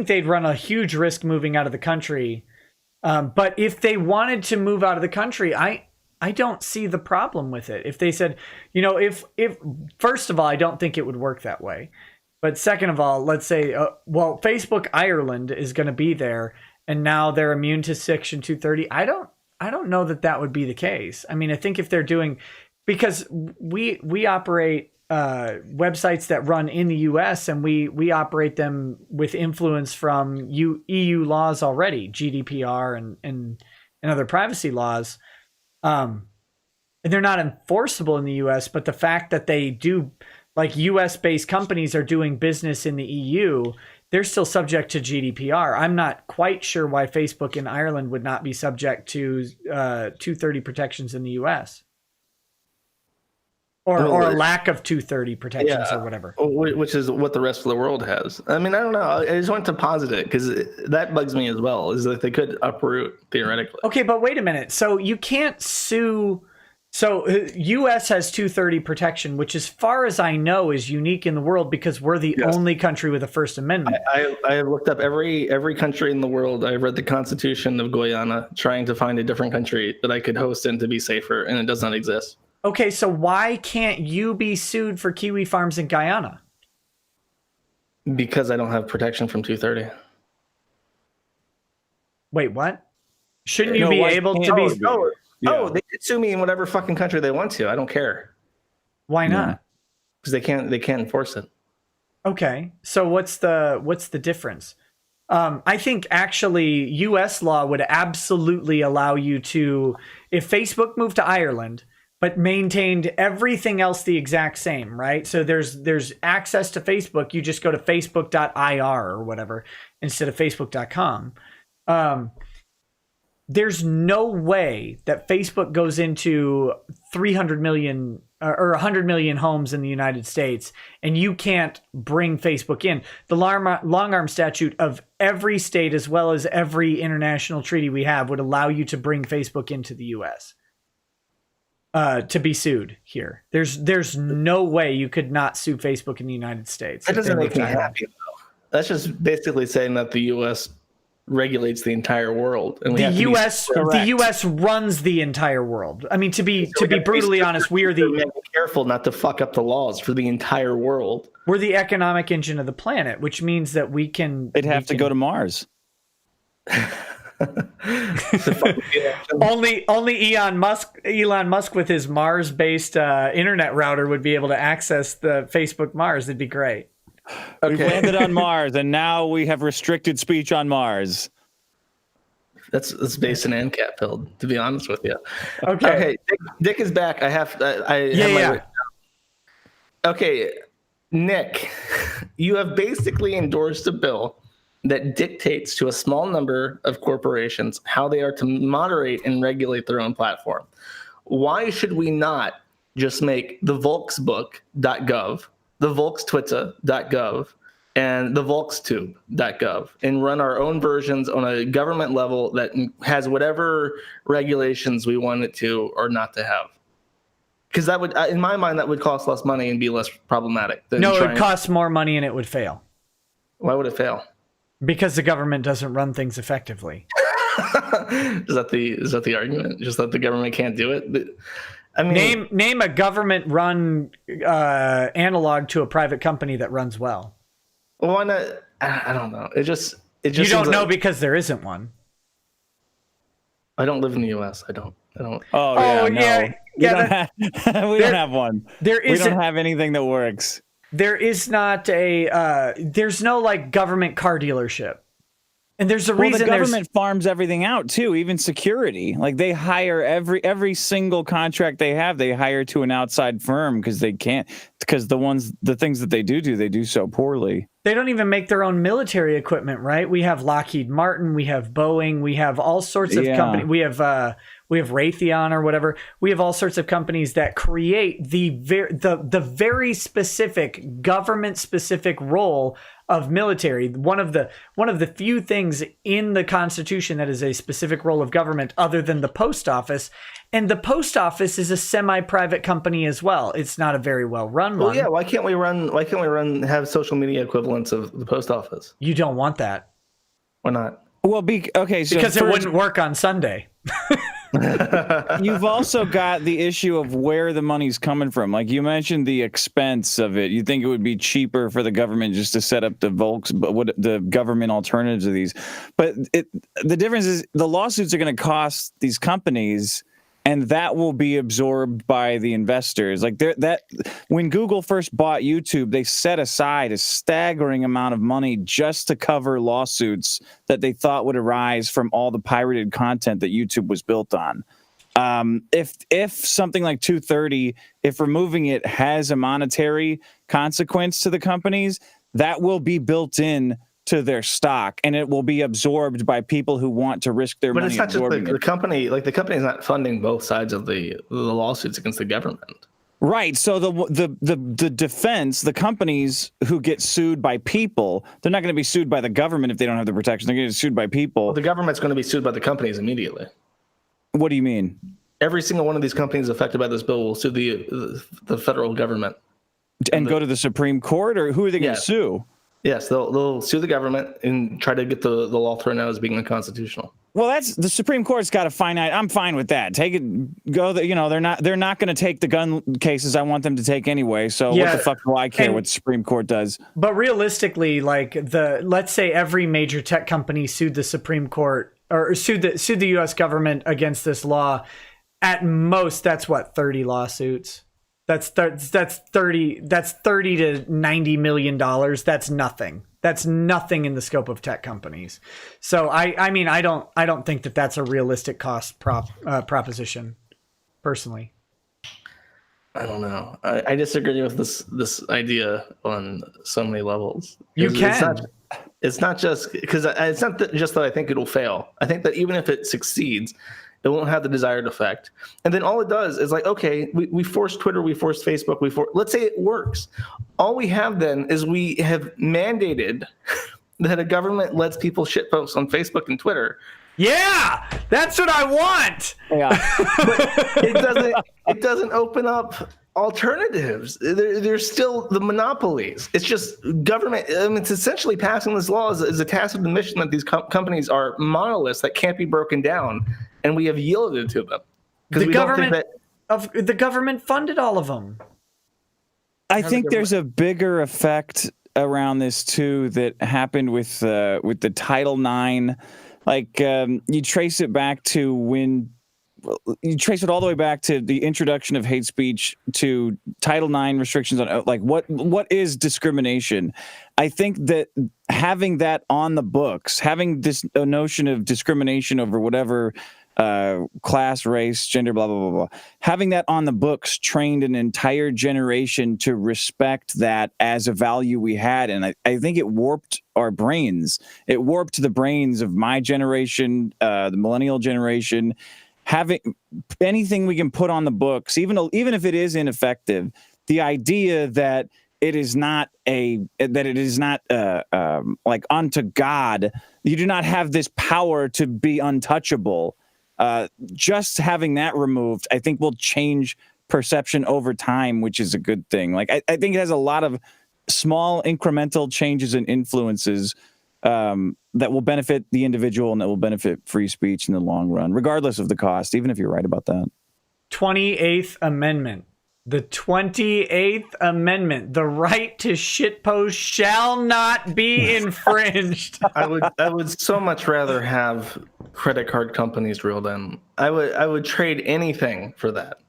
Speaker 1: they'd run a huge risk moving out of the country. But if they wanted to move out of the country, I don't see the problem with it. If they said, if first of all, I don't think it would work that way. But second of all, let's say, Facebook Ireland is going to be there, and now they're immune to Section 230. I don't know that would be the case. I mean, I think if they're doing, because we operate websites that run in the U.S. and we operate them with influence from EU laws already, GDPR and other privacy laws. And they're not enforceable in the U.S., but the fact that they do, like U.S.-based companies are doing business in the EU, they're still subject to GDPR. I'm not quite sure why Facebook in Ireland would not be subject to 230 protections in the U.S. or a lack of 230 protections or whatever.
Speaker 2: Which is what the rest of the world has. I mean, I don't know. I just want to posit it because that bugs me as well. Is that they could uproot theoretically.
Speaker 1: Okay, but wait a minute. So you can't sue. So U.S. has 230 protection, which, as far as I know, is unique in the world because we're the only country with a First Amendment.
Speaker 2: I have looked up every country in the world. I've read the Constitution of Guyana, trying to find a different country that I could host in to be safer, and it does not exist.
Speaker 1: Okay, so why can't you be sued for Kiwi farms in Guyana?
Speaker 2: Because I don't have protection from 230.
Speaker 1: Wait, what? Shouldn't you be able to be?
Speaker 2: They could sue me in whatever fucking country they want to. I don't care.
Speaker 1: Why not?
Speaker 2: Because they can't enforce it.
Speaker 1: Okay, so what's the difference? I think actually U.S. law would absolutely allow you to, if Facebook moved to Ireland but maintained everything else the exact same, right? So there's access to Facebook. You just go to facebook.ir or whatever instead of facebook.com. There's no way that Facebook goes into 300 million or 100 million homes in the United States and you can't bring Facebook in. The long arm statute of every state, as well as every international treaty we have, would allow you to bring Facebook into the U.S. To be sued here. There's no way you could not sue Facebook in the United States.
Speaker 2: That doesn't make me happy, though. That's just basically saying that the U.S. regulates the entire world, and the U.S.
Speaker 1: runs the entire world. I mean, to be brutally honest, we are
Speaker 2: careful not to fuck up the laws for the entire world.
Speaker 1: We're the economic engine of the planet, which means that we can.
Speaker 3: They'd have to go to Mars.
Speaker 1: Only Elon Musk with his Mars-based internet router would be able to access the Facebook Mars. It'd be great.
Speaker 3: Okay. We landed on Mars, and now we have restricted speech on Mars.
Speaker 2: That's based in ANCAP, Phil, to be honest with you.
Speaker 1: Okay.
Speaker 2: Dick is back. Okay, Nick, you have basically endorsed a bill that dictates to a small number of corporations how they are to moderate and regulate their own platform. Why should we not just make the volksbook.gov, the volkstwitter.gov, and the volkstube.gov and run our own versions on a government level that has whatever regulations we want it to or not to have? Because that would, in my mind, that would cost less money and be less problematic.
Speaker 1: No, it would cost more money and it would fail.
Speaker 2: Why would it fail?
Speaker 1: Because the government doesn't run things effectively.
Speaker 2: Is that the argument? Just that the government can't do it? I mean,
Speaker 1: name a government-run analog to a private company that runs well.
Speaker 2: Well, why not? I don't know. It just.
Speaker 1: You don't know because there isn't one.
Speaker 2: I don't live in the U.S. I don't.
Speaker 3: Oh yeah. We don't have one. We don't have anything that works.
Speaker 1: There is not there's no like government car dealership. And there's a reason
Speaker 3: the government farms everything out too, even security. Like they hire every single contract they have, they hire to an outside firm because they can't, because the things that they do so poorly.
Speaker 1: They don't even make their own military equipment, right? We have Lockheed Martin, we have Boeing, we have all sorts of companies. We have Raytheon or whatever. We have all sorts of companies that create the very specific government specific role of military. One of the few things in the Constitution that is a specific role of government other than the post office. And the post office is a semi-private company as well. It's not a very well run one.
Speaker 2: Yeah, why can't we have social media equivalents of the post office?
Speaker 1: You don't want that.
Speaker 2: Why not?
Speaker 3: Well, because
Speaker 1: it wouldn't work on Sunday.
Speaker 3: You've also got the issue of where the money's coming from. Like you mentioned the expense of it. You think it would be cheaper for the government just to set up the government alternatives of these. But the difference is the lawsuits are going to cost these companies, and that will be absorbed by the investors. Like when Google first bought YouTube, they set aside a staggering amount of money just to cover lawsuits that they thought would arise from all the pirated content that YouTube was built on. If something like 230, if removing it has a monetary consequence to the companies, that will be built in to their stock, and it will be absorbed by people who want to risk their money.
Speaker 2: But it's not just the company. Like the company is not funding both sides of the lawsuits against the government.
Speaker 3: Right. So the defense, the companies who get sued by people, they're not going to be sued by the government if they don't have the protection. They're going to get sued by people.
Speaker 2: Well, the government's going to be sued by the companies immediately.
Speaker 3: What do you mean?
Speaker 2: Every single one of these companies affected by this bill will sue the federal government.
Speaker 3: And go to the Supreme Court, or who are they going to sue?
Speaker 2: Yes, they'll sue the government and try to get the law thrown out as being unconstitutional.
Speaker 3: Well, that's the Supreme Court's got a finite. I'm fine with that. Take it, go. They're not going to take the gun cases I want them to take anyway. So what the fuck do I care what the Supreme Court does?
Speaker 1: But realistically, like let's say every major tech company sued the Supreme Court or sued the U.S. government against this law. At most, that's what, 30 lawsuits. That's 30 to $90 million. That's nothing. That's nothing in the scope of tech companies. So I mean, I don't think that that's a realistic cost proposition, personally.
Speaker 2: I don't know. I disagree with this idea on so many levels.
Speaker 1: You can.
Speaker 2: It's not just because it's not just that I think it'll fail. I think that even if it succeeds, it won't have the desired effect. And then all it does is like, okay, we force Twitter, we force Facebook, let's say it works. All we have then is we have mandated that a government lets people shitpost on Facebook and Twitter.
Speaker 1: Yeah, that's what I want.
Speaker 3: Yeah.
Speaker 2: But it doesn't open up alternatives. There's still the monopolies. It's just government. I mean, it's essentially passing this law as a tacit admission that these companies are monoliths that can't be broken down. And we have yielded to them because
Speaker 1: the government funded all of them.
Speaker 3: I think there's a bigger effect around this too that happened with the Title IX. Like you trace it back to you trace it all the way back to the introduction of hate speech, to Title IX restrictions on like what is discrimination. I think that having that on the books, having this notion of discrimination over whatever class, race, gender, blah, blah, blah, blah. Having that on the books trained an entire generation to respect that as a value we had. And I think it warped our brains. It warped the brains of my generation, the millennial generation. Having anything we can put on the books, even if it is ineffective, the idea that it is not like unto God. You do not have this power to be untouchable. Just having that removed, I think, will change perception over time, which is a good thing. Like I think it has a lot of small incremental changes and influences that will benefit the individual and that will benefit free speech in the long run, regardless of the cost, even if you're right about that.
Speaker 1: 28th Amendment. The 28th Amendment. The right to shitpost shall not be infringed.
Speaker 2: I would so much rather have credit card companies reeled in. I would trade anything for that.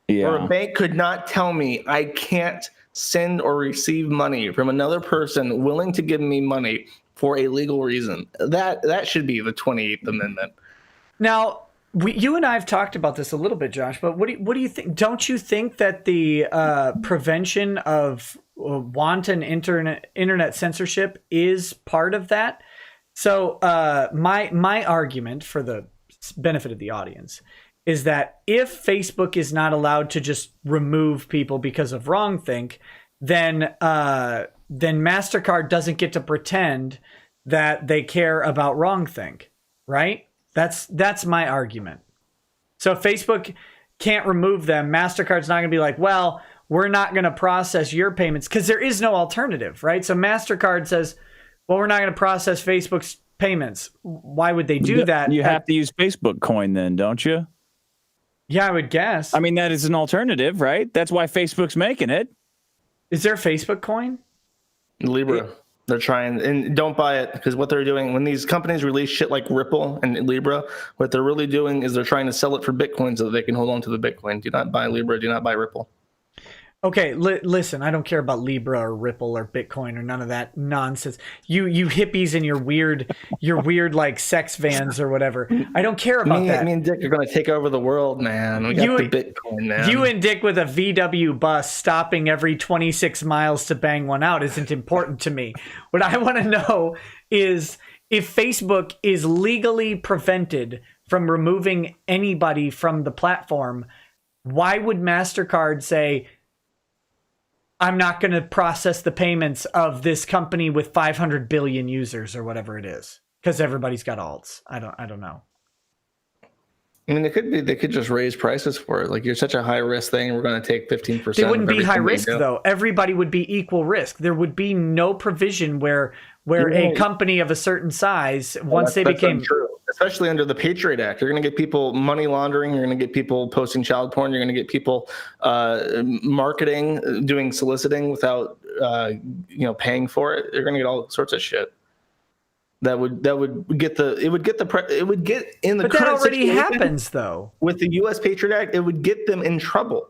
Speaker 3: Yeah.
Speaker 2: Or a bank could not tell me I can't send or receive money from another person willing to give me money for a legal reason. That should be the 28th Amendment.
Speaker 1: Now, you and I have talked about this a little bit, Josh, but what do you think? Don't you think that the prevention of wanton internet censorship is part of that? So my argument, for the benefit of the audience, is that if Facebook is not allowed to just remove people because of wrongthink, then MasterCard doesn't get to pretend that they care about wrongthink, right? That's my argument. So if Facebook can't remove them, MasterCard's not going to be like, well, we're not going to process your payments, because there is no alternative, right? So MasterCard says, well, we're not going to process Facebook's payments. Why would they do that?
Speaker 3: You have to use Facebook coin then, don't you?
Speaker 1: Yeah, I would guess.
Speaker 3: I mean, that is an alternative, right? That's why Facebook's making it.
Speaker 1: Is there Facebook coin?
Speaker 2: Libra. They're trying, and don't buy it, because what they're doing when these companies release shit like Ripple and Libra, what they're really doing is they're trying to sell it for Bitcoin so that they can hold on to the Bitcoin. Do not buy Libra. Do not buy Ripple.
Speaker 1: Okay, listen, I don't care about Libra or Ripple or Bitcoin or none of that nonsense. You hippies and your weird like sex vans or whatever. I don't care about that.
Speaker 2: Me and Dick are going to take over the world, man. We got the Bitcoin, man.
Speaker 1: You and Dick with a VW bus stopping every 26 miles to bang one out isn't important to me. What I want to know is if Facebook is legally prevented from removing anybody from the platform, why would MasterCard say, I'm not going to process the payments of this company with 500 billion users or whatever it is, because everybody's got alts. I don't know.
Speaker 2: I mean, they could just raise prices for it. Like, you're such a high risk thing, we're going to take 15%.
Speaker 1: They wouldn't be high risk though. Everybody would be equal risk. There would be no provision where a company of a certain size, once they became
Speaker 2: untrue. Especially under the Patriot Act, you're going to get people money laundering. You're going to get people posting child porn. You're going to get people marketing, doing soliciting without paying for it. You're going to get all sorts of shit. That would get in the.
Speaker 1: But that already happens though.
Speaker 2: With the U.S. Patriot Act, it would get them in trouble.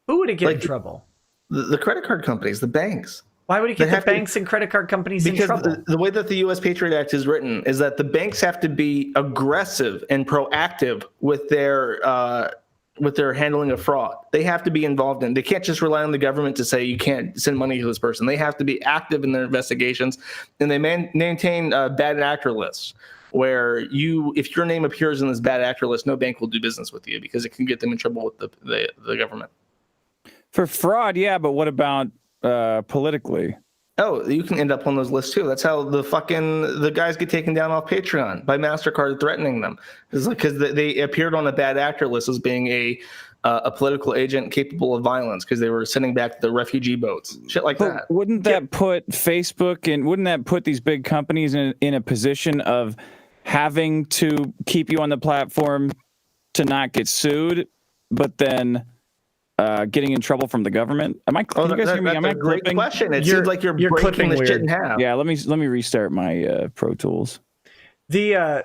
Speaker 1: Who would it get in trouble?
Speaker 2: The credit card companies, the banks.
Speaker 1: Why would it get the banks and credit card companies in trouble?
Speaker 2: Because the way that the U.S. Patriot Act is written is that the banks have to be aggressive and proactive with their handling of fraud. They have to be involved in. They can't just rely on the government to say you can't send money to this person. They have to be active in their investigations, and they maintain bad actor lists where if your name appears in this bad actor list, no bank will do business with you because it can get them in trouble with the government.
Speaker 3: For fraud, yeah, but what about politically?
Speaker 2: Oh, you can end up on those lists too. That's how the guys get taken down off Patreon by MasterCard threatening them. It's like because they appeared on a bad actor list as being a political agent capable of violence because they were sending back the refugee boats, shit like that.
Speaker 3: Wouldn't that put Facebook and wouldn't that put these big companies in a position of having to keep you on the platform to not get sued, but then getting in trouble from the government? Am I? Can you guys hear me? Am I
Speaker 2: great
Speaker 3: clipping?
Speaker 2: question. It seems like you're breaking this shit in half.
Speaker 3: Yeah, let me restart my Pro Tools.
Speaker 1: The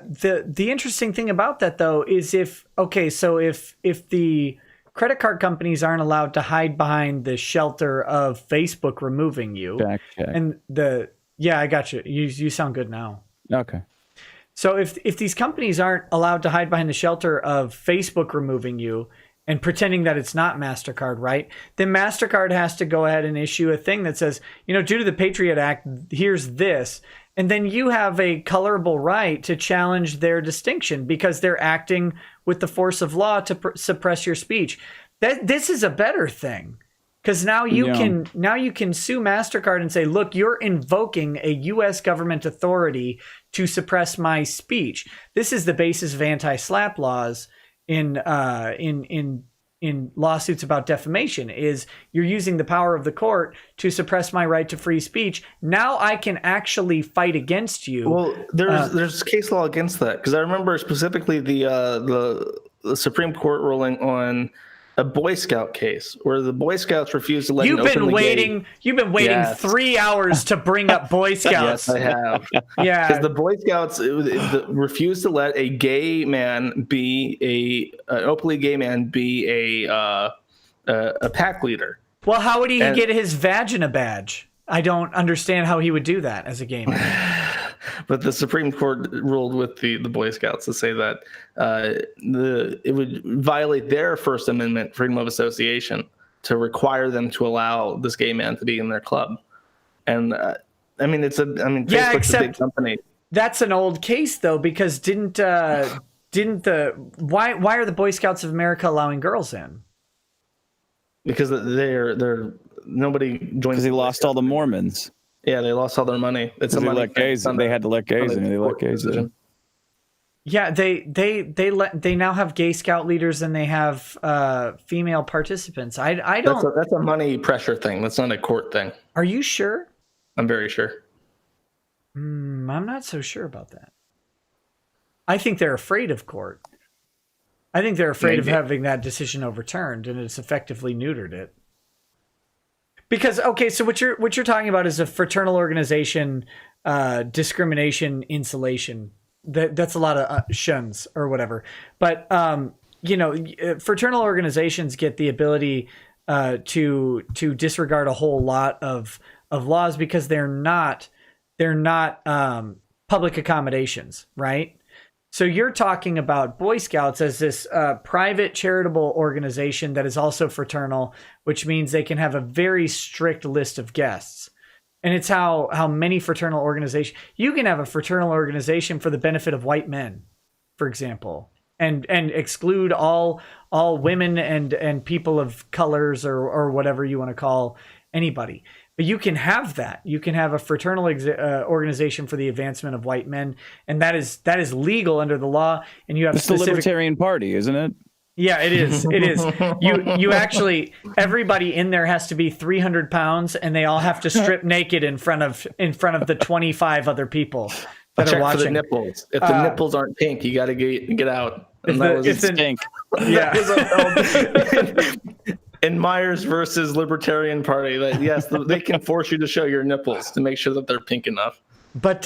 Speaker 1: interesting thing about that though is if the credit card companies aren't allowed to hide behind the shelter of Facebook removing you, and I got you. You sound good now.
Speaker 3: Okay.
Speaker 1: So if these companies aren't allowed to hide behind the shelter of Facebook removing you and pretending that it's not MasterCard, right? Then MasterCard has to go ahead and issue a thing that says, due to the Patriot Act, here's this. And then you have a colorable right to challenge their distinction because they're acting with the force of law to suppress your speech. This is a better thing because now you can sue MasterCard and say, look, you're invoking a U.S. government authority to suppress my speech. This is the basis of anti-SLAPP laws in lawsuits about defamation. Is you're using the power of the court to suppress my right to free speech. Now I can actually fight against you.
Speaker 2: Well, there's case law against that because I remember specifically the Supreme Court ruling on a Boy Scout case where the Boy Scouts refused to let
Speaker 1: You've been waiting 3 hours to bring up Boy Scouts.
Speaker 2: Yes, I have.
Speaker 1: Yeah,
Speaker 2: because the Boy Scouts refused to let a gay man be an openly gay man be a pack leader.
Speaker 1: Well, how would he get his vagina badge? I don't understand how he would do that as a gay man.
Speaker 2: But the Supreme Court ruled with the Boy Scouts to say that it would violate their First Amendment freedom of association to require them to allow this gay man to be in their club. And Facebook's a big company.
Speaker 1: That's an old case though, because why are the Boy Scouts of America allowing girls in?
Speaker 2: Because they're nobody joins.
Speaker 3: Because they lost all the Mormons.
Speaker 2: Yeah, they lost all their money. It's a money thing.
Speaker 3: They had to let gays in. They let gays in.
Speaker 1: Yeah, they now have gay scout leaders and they have female participants. I don't.
Speaker 2: That's a money pressure thing. That's not a court thing.
Speaker 1: Are you sure?
Speaker 2: I'm very sure.
Speaker 1: I'm not so sure about that. I think they're afraid of court. I think they're afraid of having that decision overturned, and it's effectively neutered it. Because so what you're talking about is a fraternal organization discrimination insulation. That's a lot of shuns or whatever. But fraternal organizations get the ability to disregard a whole lot of laws because they're not public accommodations, right? So you're talking about Boy Scouts as this private charitable organization that is also fraternal, which means they can have a very strict list of guests. And it's how many fraternal organizations, you can have a fraternal organization for the benefit of white men, for example. and exclude all women and people of colors or whatever you want to call anybody. But you can have that. You can have a fraternal organization for the advancement of white men, and that is legal under the law. And you have
Speaker 3: it's the Libertarian Party, isn't it?
Speaker 1: Yeah, it is. It is. You actually, everybody in there has to be 300 pounds, and they all have to strip naked in front of the 25 other people that are watching.
Speaker 2: For the nipples. If the nipples aren't pink, you got to get out. And
Speaker 3: stink.
Speaker 1: Yeah.
Speaker 2: In Myers versus Libertarian Party, yes, they can force you to show your nipples to make sure that they're pink enough.
Speaker 1: But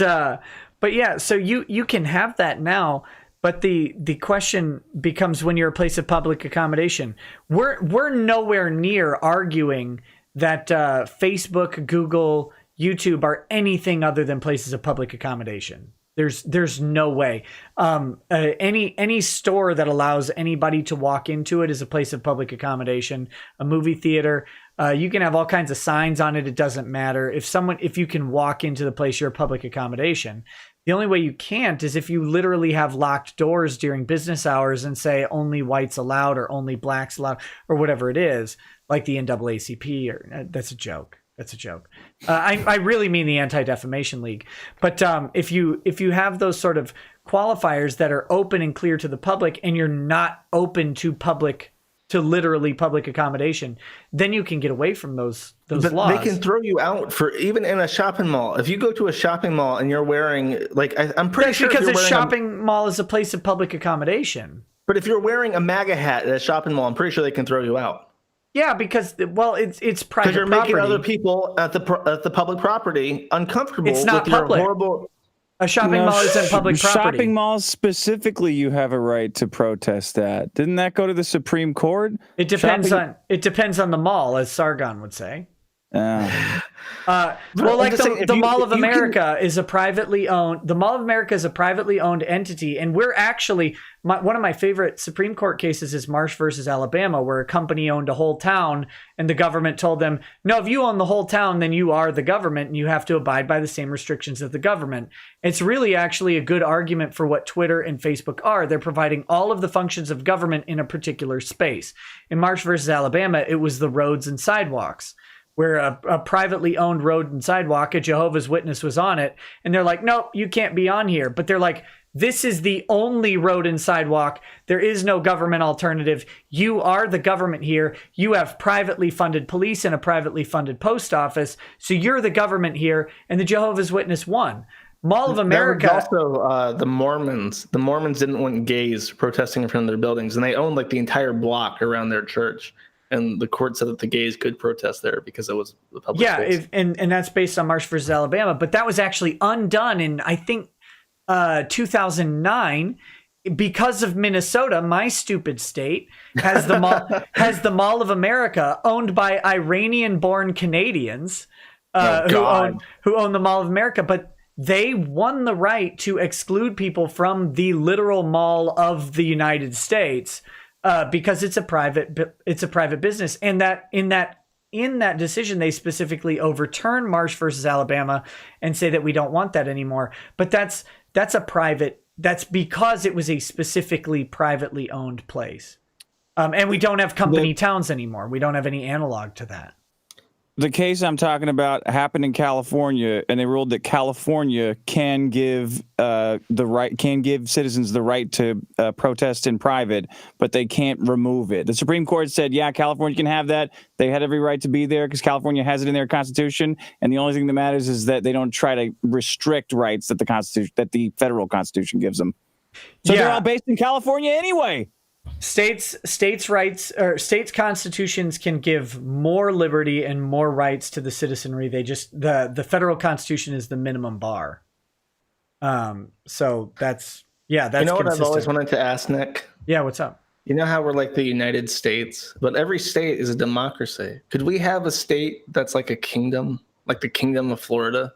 Speaker 1: yeah, so you can have that now. But the question becomes, when you're a place of public accommodation, we're nowhere near arguing that Facebook, Google, YouTube are anything other than places of public accommodation. There's no way. Any store that allows anybody to walk into it is a place of public accommodation. A movie theater, you can have all kinds of signs on it. It doesn't matter. If you can walk into the place, you're a public accommodation. The only way you can't is if you literally have locked doors during business hours and say only whites allowed or only blacks allowed or whatever it is, like the NAACP. Or that's a joke. That's a joke. I really mean the Anti-Defamation League. But if you have those sort of qualifiers that are open and clear to the public, and you're not open to literally public accommodation, then you can get away from those
Speaker 2: but
Speaker 1: laws.
Speaker 2: They can throw you out for even in a shopping mall. If you go to a shopping mall and you're wearing I'm pretty sure
Speaker 1: because a shopping mall is a place of public accommodation.
Speaker 2: But if you're wearing a MAGA hat at a shopping mall, I'm pretty sure they can throw you out.
Speaker 1: Yeah, because it's private
Speaker 2: because you're
Speaker 1: property.
Speaker 2: making other people at the public property uncomfortable.
Speaker 1: It's not
Speaker 2: with your
Speaker 1: public.
Speaker 2: Horrible.
Speaker 1: A shopping mall isn't public property.
Speaker 3: Shopping malls specifically, you have a right to protest that. Didn't that go to the Supreme Court?
Speaker 1: It depends on the mall, as Sargon would say. Well, like the Mall of America is a privately owned. The Mall of America is a privately owned entity, and we're actually one of my favorite Supreme Court cases is Marsh versus Alabama, where a company owned a whole town, and the government told them, "No, if you own the whole town, then you are the government, and you have to abide by the same restrictions of the government." It's really actually a good argument for what Twitter and Facebook are. They're providing all of the functions of government in a particular space. In Marsh versus Alabama, it was the roads and sidewalks, where a privately owned road and sidewalk, a Jehovah's Witness was on it. And they're like, "Nope, you can't be on here." But they're like, "This is the only road and sidewalk. There is no government alternative. You are the government here. You have privately funded police and a privately funded post office. So you're the government here." And the Jehovah's Witness won. Mall of America.
Speaker 2: Also, the Mormons. The Mormons didn't want gays protesting in front of their buildings, and they owned the entire block around their church. And the court said that the gays could protest there because it was the public space.
Speaker 1: and that's based on Marsh versus Alabama. But that was actually undone in, I think, 2009, because of Minnesota, my stupid state, has the Mall of America, owned by Iranian-born Canadians who own the Mall of America. But they won the right to exclude people from the literal mall of the United States. Because it's a private business, and that in that decision they specifically overturn Marsh versus Alabama and say that we don't want that anymore. But that's because it was a specifically privately owned place, and we don't have company towns anymore. We don't have any analog to that.
Speaker 3: The case I'm talking about happened in California, and they ruled that California can give citizens the right to protest in private, but they can't remove it. The Supreme Court said, yeah, California can have that. They had every right to be there because California has it in their constitution, and the only thing that matters is that they don't try to restrict rights that the federal constitution gives them. So they're all based in California anyway.
Speaker 1: States' rights or states' constitutions can give more liberty and more rights to the citizenry. They just the federal constitution is the minimum bar. So that's
Speaker 2: you know
Speaker 1: consistent.
Speaker 2: what I've always wanted to ask, Nick?
Speaker 1: Yeah, what's up?
Speaker 2: You know how we're like the United States, but every state is a democracy. Could we have a state that's like a kingdom, like the Kingdom of Florida?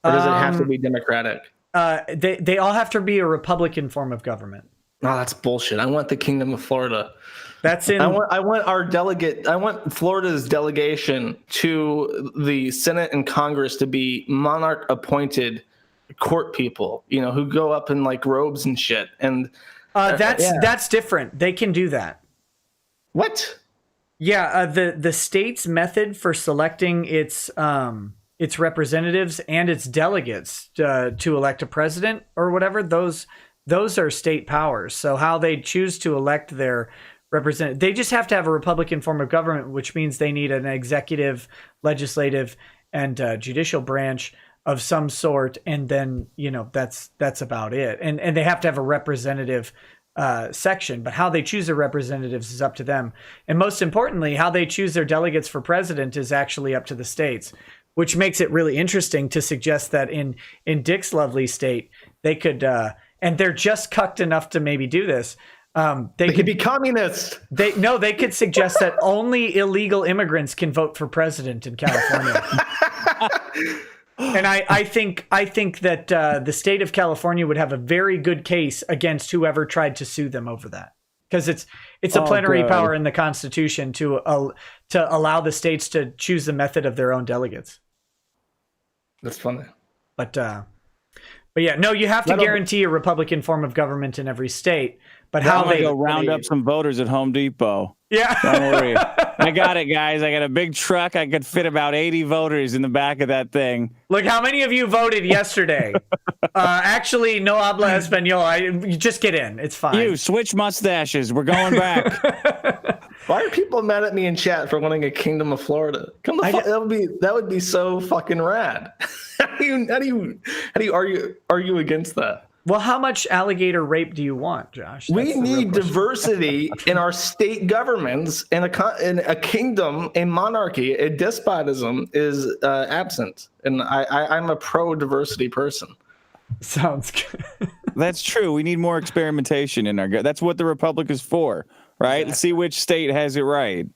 Speaker 2: Or does it have to be democratic?
Speaker 1: They all have to be a Republican form of government.
Speaker 2: No, that's bullshit. I want the Kingdom of Florida.
Speaker 1: That's in.
Speaker 2: I want Florida's delegation to the Senate and Congress to be monarch appointed court people, who go up in robes and shit. And
Speaker 1: That's different. They can do that.
Speaker 2: What?
Speaker 1: Yeah, the state's method for selecting its representatives and its delegates to elect a president or whatever, those are state powers. So how they choose to elect their representative, they just have to have a Republican form of government, which means they need an executive, legislative, and judicial branch of some sort, and then that's about it. And they have to have a representative section, but how they choose their representatives is up to them. And most importantly, how they choose their delegates for president is actually up to the states, which makes it really interesting to suggest that in Dick's lovely state, they could, and they're just cucked enough to maybe do this. They could be communist. They could suggest that only illegal immigrants can vote for president in California. And I think that the state of California would have a very good case against whoever tried to sue them over that, because it's a plenary power in the Constitution to allow the states to choose the method of their own delegates.
Speaker 2: That's funny.
Speaker 1: But yeah, no, you have to guarantee a Republican form of government in every state. But how they
Speaker 3: go round up some voters at Home Depot.
Speaker 1: Yeah.
Speaker 3: Don't worry. I got it, guys. I got a big truck. I could fit about 80 voters in the back of that thing.
Speaker 1: Look, how many of you voted yesterday? Actually, no habla español. You just get in. It's fine.
Speaker 3: You switch mustaches. We're going back.
Speaker 2: Why are people mad at me in chat for wanting a Kingdom of Florida? That would be so fucking rad. How do you argue against that?
Speaker 1: Well, how much alligator rape do you want, Josh?
Speaker 2: We need diversity in our state governments, and a kingdom, a monarchy, a despotism is absent. And I'm a pro-diversity person.
Speaker 1: Sounds good.
Speaker 3: That's true. We need more experimentation in our. That's what the Republic is for, right? Exactly. Let's see which state has it right.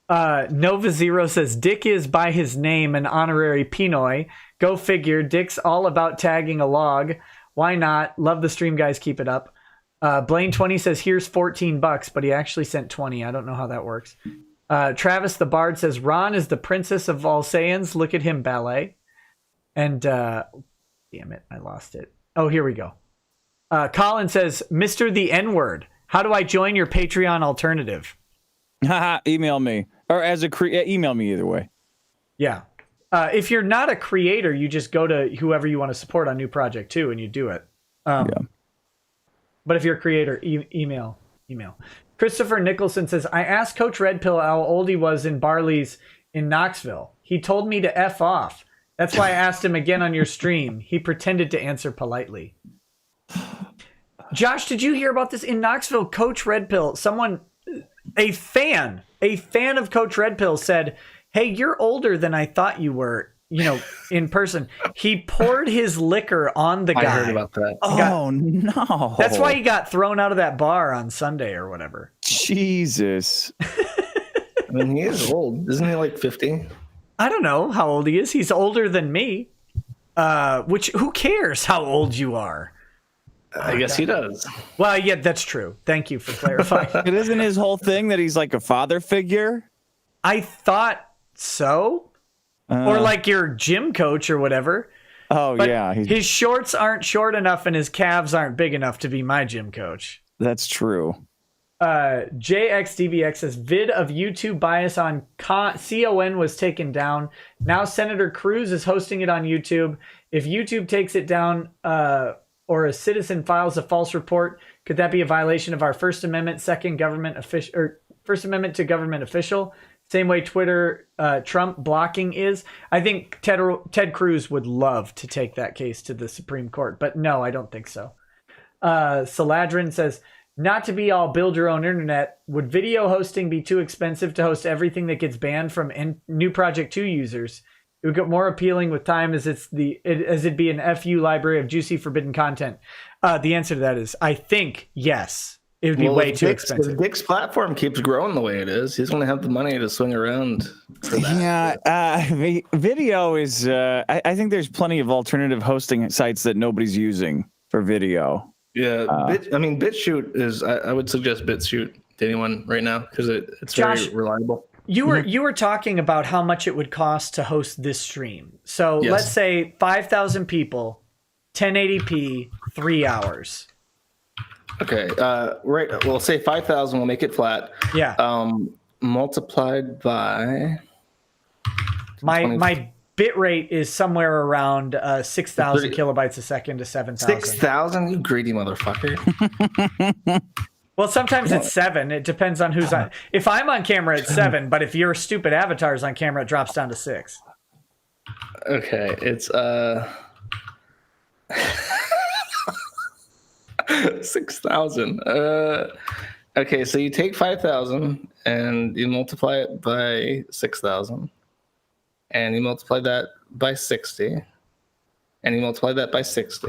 Speaker 1: Nova Zero says Dick is by his name an honorary Pinoy. Go figure. Dick's all about tagging a log. Why not? Love the stream, guys. Keep it up. Blaine 20 says, here's $14, but he actually sent 20. I don't know how that works. Travis the Bard says, Ron is the princess of all Saiyans. Look at him ballet. And damn it, I lost it. Oh, here we go. Colin says, Mr. the N-word, how do I join your Patreon alternative?
Speaker 3: Email me. Or email me either way.
Speaker 1: Yeah. If you're not a creator, you just go to whoever you want to support on New Project 2 and you do it. Yeah. But if you're a creator, email. Christopher Nicholson says, I asked Coach Redpill how old he was in Barley's in Knoxville. He told me to F off. That's why I asked him again on your stream. He pretended to answer politely. Josh, did you hear about this in Knoxville? Coach Redpill, a fan of Coach Redpill said, hey, you're older than I thought you were, in person. He poured his liquor on the guy.
Speaker 2: I heard about that.
Speaker 3: No.
Speaker 1: That's why he got thrown out of that bar on Sunday or whatever.
Speaker 3: Jesus.
Speaker 2: I mean, he is old. Isn't he like 50?
Speaker 1: I don't know how old he is. He's older than me. Who cares how old you are?
Speaker 2: I guess he does.
Speaker 1: Well, yeah, that's true. Thank you for clarifying.
Speaker 3: It isn't his whole thing that he's like a father figure?
Speaker 1: I thought so, or like your gym coach or whatever.
Speaker 3: Oh, but yeah.
Speaker 1: His shorts aren't short enough and his calves aren't big enough to be my gym coach.
Speaker 3: That's true.
Speaker 1: JXDBX says, vid of YouTube bias on CON was taken down. Now Senator Cruz is hosting it on YouTube. If YouTube takes it down or a citizen files a false report, could that be a violation of our First Amendment, First Amendment to government official? Same way Twitter Trump blocking is. I think Ted Cruz would love to take that case to the Supreme Court, but no, I don't think so. Saladrin says, not to be all build your own internet, would video hosting be too expensive to host everything that gets banned from New Project 2 users? It would get more appealing with time as it'd be an FU library of juicy forbidden content. The answer to that is, I think, yes. It would be way too expensive.
Speaker 2: If Dick's platform keeps growing the way it is, he's going to have the money to swing around for that.
Speaker 3: Yeah, video is. I think there's plenty of alternative hosting sites that nobody's using for video.
Speaker 2: Yeah, BitChute is. I would suggest BitChute to anyone right now because it's
Speaker 1: Josh,
Speaker 2: very reliable.
Speaker 1: You were talking about how much it would cost to host this stream. So
Speaker 2: Yes.
Speaker 1: Let's say 5,000 people, 1080p, 3 hours.
Speaker 2: Okay. Right. We'll say 5,000. We'll make it flat.
Speaker 1: Yeah.
Speaker 2: Multiplied by
Speaker 1: My bit rate is somewhere around 6,000 kilobytes a second to 7,000.
Speaker 2: 6,000. You greedy motherfucker.
Speaker 1: Well, sometimes it's 7. It depends on who's on. If I'm on camera, it's 7. But if your stupid avatar is on camera, it drops down to 6.
Speaker 2: Okay. It's 6,000. Okay, so you take 5,000 and you multiply it by 6,000, and you multiply that by 60, and you multiply that by 60,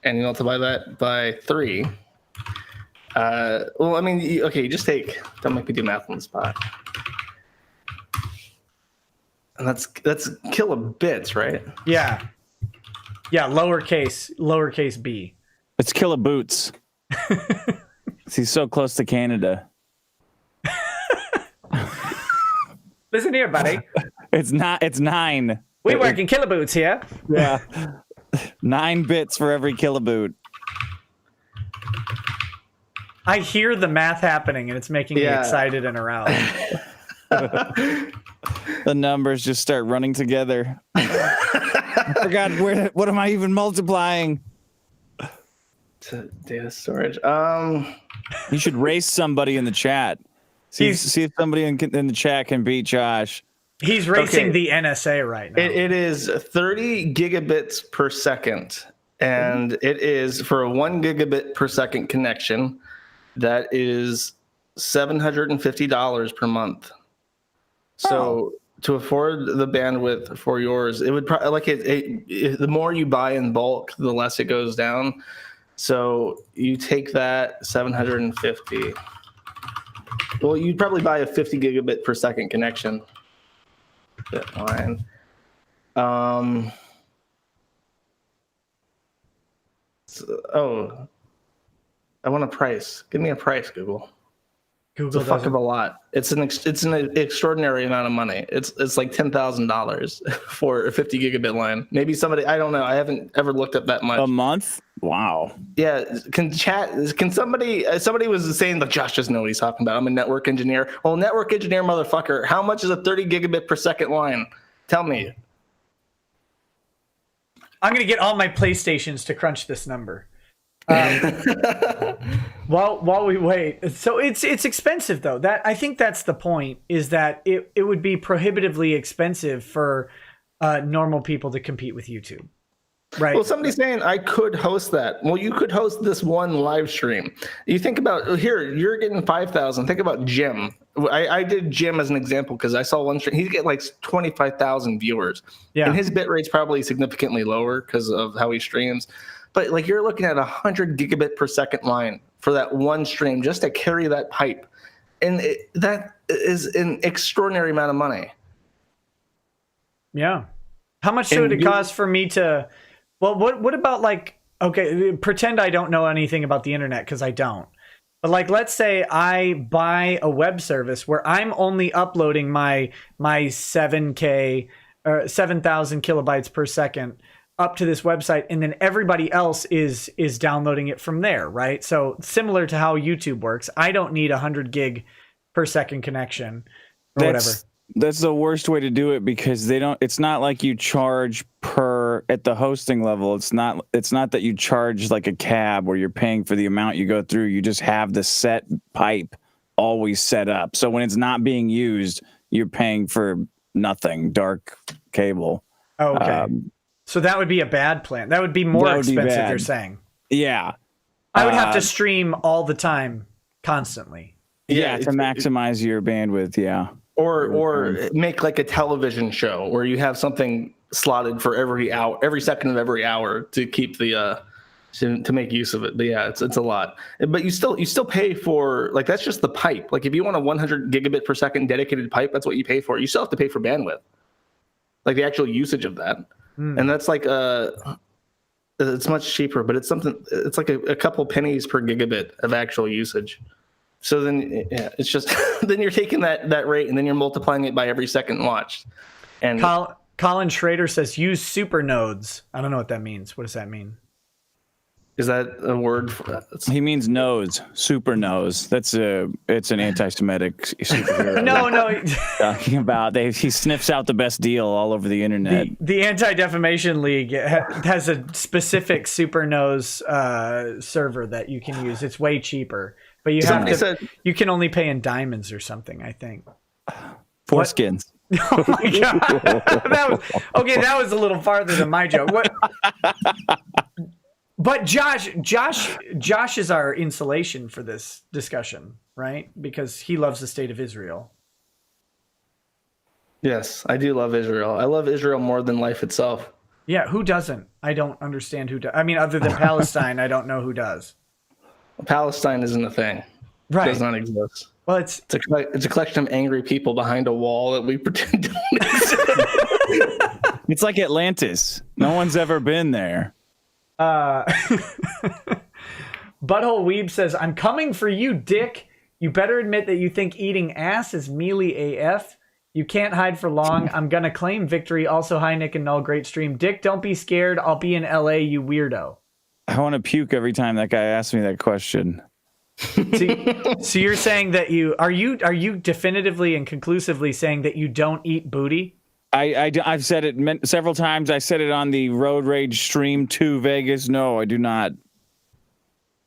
Speaker 2: and you multiply that by 3. Well, I mean, okay, just take. Don't make me do math on the spot. And that's kilobits, right?
Speaker 1: Yeah. Yeah, lowercase b.
Speaker 3: It's kiloboots. He's so close to Canada.
Speaker 1: Listen here, buddy.
Speaker 3: It's 9.
Speaker 1: We work in kiloboots here.
Speaker 3: Yeah. 9 bits for every kiloboot.
Speaker 1: I hear the math happening, and it's making me excited and aroused.
Speaker 3: The numbers just start running together. I forgot what am I even multiplying?
Speaker 2: To data storage.
Speaker 3: You should race somebody in the chat. See if somebody in the chat can beat Josh.
Speaker 1: He's racing the NSA right now.
Speaker 2: It is 30 gigabits per second, and it is for a 1 gigabit per second connection. That is $750 per month. So to afford the bandwidth for yours, it would probably the more you buy in bulk, the less it goes down. So you take that 750. Well, you'd probably buy a 50 gigabit per second connection. Bit line. I want a price. Give me a price, Google. It's a fuck of a lot. It's an extraordinary amount of money. It's like $10,000 for a 50 gigabit line. Maybe somebody, I don't know. I haven't ever looked up that much.
Speaker 3: A month? Wow.
Speaker 2: Yeah. Can somebody was saying like Josh doesn't know what he's talking about. I'm a network engineer. Well, network engineer motherfucker. How much is a 30 gigabit per second line? Tell me.
Speaker 1: I'm gonna get all my PlayStations to crunch this number. While we wait, so it's expensive though. That I think that's the point, is that it would be prohibitively expensive for normal people to compete with YouTube, right?
Speaker 2: Well, somebody's saying I could host that. Well, you could host this one live stream. You think about here, you're getting 5,000. Think about Jim. I did Jim as an example because I saw one stream. He's getting like 25,000 viewers, and his bit rate's probably significantly lower because of how he streams. But like you're looking at 100 gigabit per second line for that one stream just to carry that pipe. And that is an extraordinary amount of money.
Speaker 1: Yeah. How much would it cost for me to, well, what about like, okay, pretend I don't know anything about the internet because I don't. But like, let's say I buy a web service where I'm only uploading my 7K or 7,000 kilobytes per second up to this website, and then everybody else is downloading it from there, right? So similar to how YouTube works, I don't need 100 gig per second connection or whatever.
Speaker 3: That's the worst way to do it because it's not like you charge per at the hosting level. It's not that you charge like a cab where you're paying for the amount you go through. You just have the set pipe always set up. So when it's not being used, you're paying for nothing, dark cable.
Speaker 1: Okay. So that would be a bad plan. That would be more expensive, you're saying.
Speaker 3: Yeah.
Speaker 1: I would have to stream all the time, constly.
Speaker 3: Yeah, to maximize your bandwidth, yeah.
Speaker 2: Or make like a television show where you have something slotted for every hour, every second of every hour to keep the to make use of it. But yeah, it's a lot. But you still pay for, like, that's just the pipe. Like if you want a 100 gigabit per second dedicated pipe, that's what you pay for. You still have to pay for bandwidth, like the actual usage of that. And that's like it's much cheaper, but it's like a couple pennies per gigabit of actual usage. So then it's just then you're taking that rate and then you're multiplying it by every second watched. And
Speaker 1: Colin Schrader says use super nodes. I don't know what that means. What does that mean?
Speaker 2: Is that a word for that?
Speaker 3: He means nose, super nose. It's an anti-Semitic superhero.
Speaker 1: No.
Speaker 3: Talking about he sniffs out the best deal all over the internet.
Speaker 1: The Anti-Defamation League has a specific super nose server that you can use. It's way cheaper, but you can only pay in diamonds or something, I think.
Speaker 3: Foreskins.
Speaker 1: Oh my god! That was a little farther than my joke. What? But Josh is our insulation for this discussion, right? Because he loves the state of Israel.
Speaker 2: Yes, I do love Israel. I love Israel more than life itself.
Speaker 1: Yeah, who doesn't? I don't understand who does. I mean, other than Palestine, I don't know who does.
Speaker 2: Palestine isn't a thing.
Speaker 1: Right.
Speaker 2: It does not exist.
Speaker 1: Well, it's
Speaker 2: a collection of angry people behind a wall that we pretend don't exist.
Speaker 3: It's like Atlantis. No one's ever been there.
Speaker 1: Butthole Weeb says, "I'm coming for you, Dick. You better admit that you think eating ass is mealy AF. You can't hide for long. I'm gonna claim victory. Also, hi Nick and Null, great stream. Dick, don't be scared. I'll be in LA, you weirdo."
Speaker 3: I want to puke every time that guy asks me that question.
Speaker 1: So you're saying that are you definitively and conclusively saying that you don't eat booty?
Speaker 3: I've said it several times. I said it on the Road Rage stream to Vegas. No, I do not.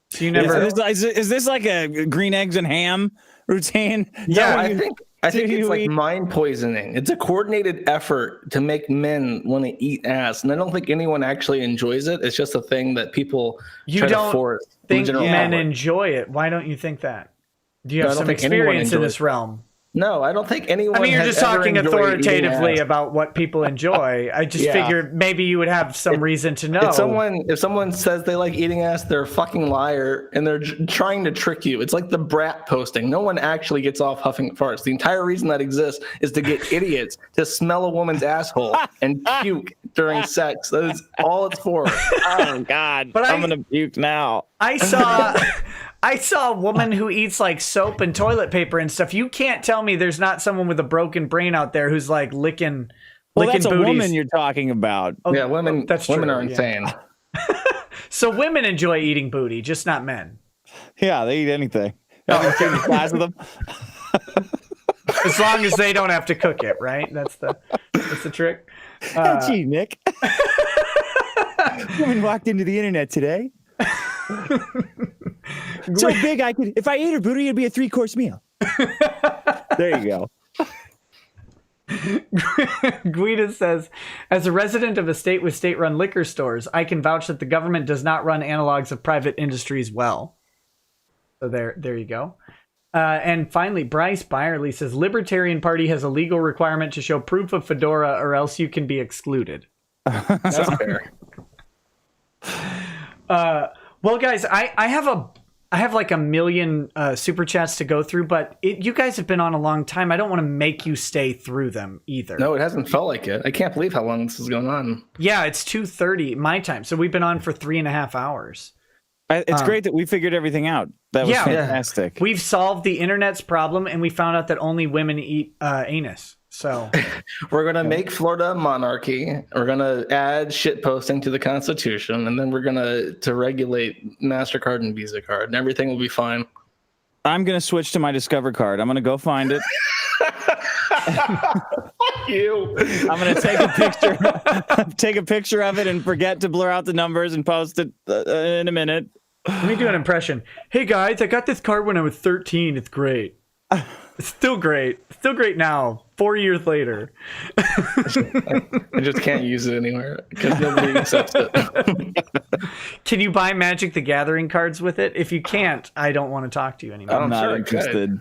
Speaker 1: So you never.
Speaker 3: Is this like a green eggs and ham routine?
Speaker 2: Yeah, I think it's like mind poisoning. It's a coordinated effort to make men want to eat ass, and I don't think anyone actually enjoys it. It's just a thing that people try to force.
Speaker 1: You don't think men enjoy it? Why don't you think that? Do you have some experience in this realm?
Speaker 2: No, I don't think anyone.
Speaker 1: I mean, you're just talking authoritatively about what people enjoy. I just figured maybe you would have some reason to know.
Speaker 2: If someone says they like eating ass, they're a fucking liar, and they're trying to trick you. It's like the brat posting. No one actually gets off huffing farts. The entire reason that exists is to get idiots to smell a woman's asshole and puke during sex. That is all it's for.
Speaker 3: Oh God! But I'm gonna puke now.
Speaker 1: I saw a woman who eats like soap and toilet paper and stuff. You can't tell me there's not someone with a broken brain out there who's like licking
Speaker 3: that's
Speaker 1: booties.
Speaker 3: A woman you're talking about.
Speaker 2: Oh, yeah, women. Women are insane.
Speaker 1: So women enjoy eating booty, just not men.
Speaker 3: Yeah, they eat anything. Taking class with them.
Speaker 1: As long as they don't have to cook it, right? That's the trick.
Speaker 3: Gee, Nick. Woman walked into the internet today. So big, if I ate her booty, it'd be a 3-course meal. There you go.
Speaker 1: Guida says, as a resident of a state with state-run liquor stores, I can vouch that the government does not run analogs of private industries well. So there you go. And finally, Bryce Byerly says, Libertarian Party has a legal requirement to show proof of fedora or else you can be excluded.
Speaker 2: That's fair.
Speaker 1: Well, guys, I have like a million super chats to go through, but you guys have been on a long time. I don't want to make you stay through them either.
Speaker 2: No, it hasn't felt like it. I can't believe how long this is going on.
Speaker 1: Yeah, it's 2:30 my time, so we've been on for 3.5 hours.
Speaker 3: It's great that we figured everything out. That was fantastic.
Speaker 1: Yeah. We've solved the internet's problem, and we found out that only women eat anus. So
Speaker 2: we're gonna make Florida a monarchy. We're gonna add shit posting to the Constitution, and then we're gonna regulate MasterCard and Visa card, and everything will be fine.
Speaker 3: I'm gonna switch to my Discover card. I'm gonna go find it.
Speaker 2: You.
Speaker 3: I'm gonna take a picture of it, and forget to blur out the numbers and post it in a minute.
Speaker 1: Let me do an impression. Hey guys, I got this card when I was 13. It's great. It's still great. Still great now. 4 years later.
Speaker 2: I just can't use it anywhere because nobody accepts it.
Speaker 1: Can you buy Magic the Gathering cards with it? If you can't, I don't want to talk to you anymore.
Speaker 3: I'm not interested.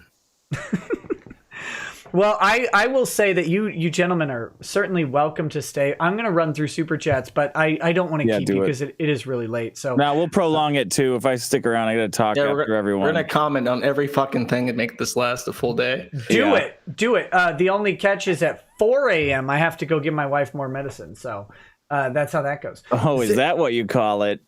Speaker 1: Well, I will say that you gentlemen are certainly welcome to stay. I'm going to run through super chats, but I don't want to keep you because it is really late. So
Speaker 3: now we'll prolong it too. If I stick around, I got to talk after everyone.
Speaker 2: We're going to comment on every fucking thing and make this last a full day.
Speaker 1: Do it. The only catch is at 4 a.m. I have to go give my wife more medicine. So that's how that goes.
Speaker 3: Oh, is that what you call it?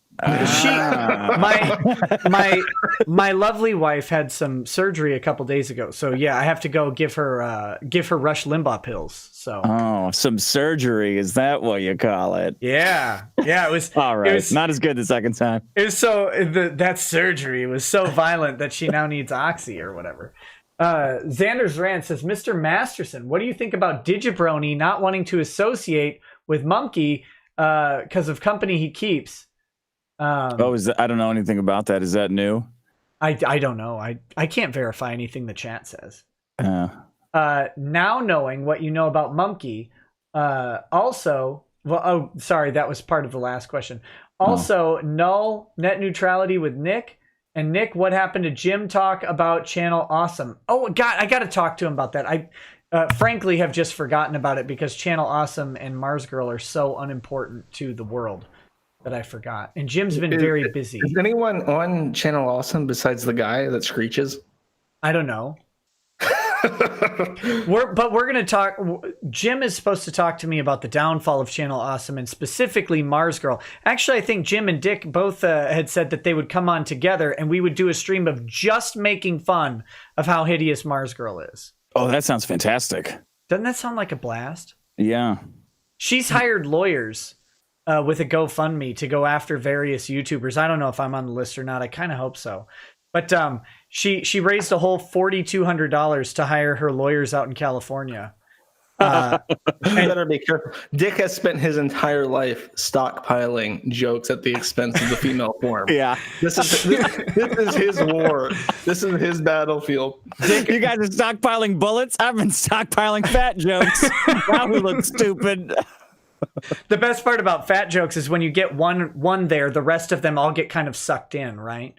Speaker 1: My lovely wife had some surgery a couple days ago, so yeah, I have to go give her Rush Limbaugh pills. So
Speaker 3: some surgery, is that what you call it?
Speaker 1: Yeah, it was
Speaker 3: all right.
Speaker 1: It was,
Speaker 3: not as good the second time.
Speaker 1: It was that surgery was so violent that she now needs Oxy or whatever. Xander's Rant says, Mr. Masterson, what do you think about Digibrony not wanting to associate with Monkey because of company he keeps?
Speaker 3: I don't know anything about that. Is that new?
Speaker 1: I don't know. I can't verify anything the chat says. Now knowing what you know about Monkey, sorry, that was part of the last question. Also, null net neutrality with Nick. And Nick, what happened to Jim talk about Channel Awesome? Oh, God, I got to talk to him about that. I frankly have just forgotten about it because Channel Awesome and Mars Girl are so unimportant to the world that I forgot. And Jim's been very busy.
Speaker 2: Is anyone on Channel Awesome besides the guy that screeches?
Speaker 1: I don't know. We're going to talk. Jim is supposed to talk to me about the downfall of Channel Awesome and specifically Mars Girl. Actually, I think Jim and Dick both had said that they would come on together and we would do a stream of just making fun of how hideous Mars Girl is.
Speaker 3: Oh, that sounds fantastic.
Speaker 1: Doesn't that sound like a blast?
Speaker 3: Yeah.
Speaker 1: She's hired lawyers with a GoFundMe to go after various YouTubers. I don't know if I'm on the list or not. I kind of hope so. But she raised a whole $4,200 to hire her lawyers out in California.
Speaker 2: Better be careful. Dick has spent his entire life stockpiling jokes at the expense of the female form.
Speaker 3: Yeah,
Speaker 2: this is his war. This is his battlefield.
Speaker 3: Dick, you guys are stockpiling bullets. I've been stockpiling fat jokes. Now we look stupid.
Speaker 1: The best part about fat jokes is when you get one there, the rest of them all get kind of sucked in, right?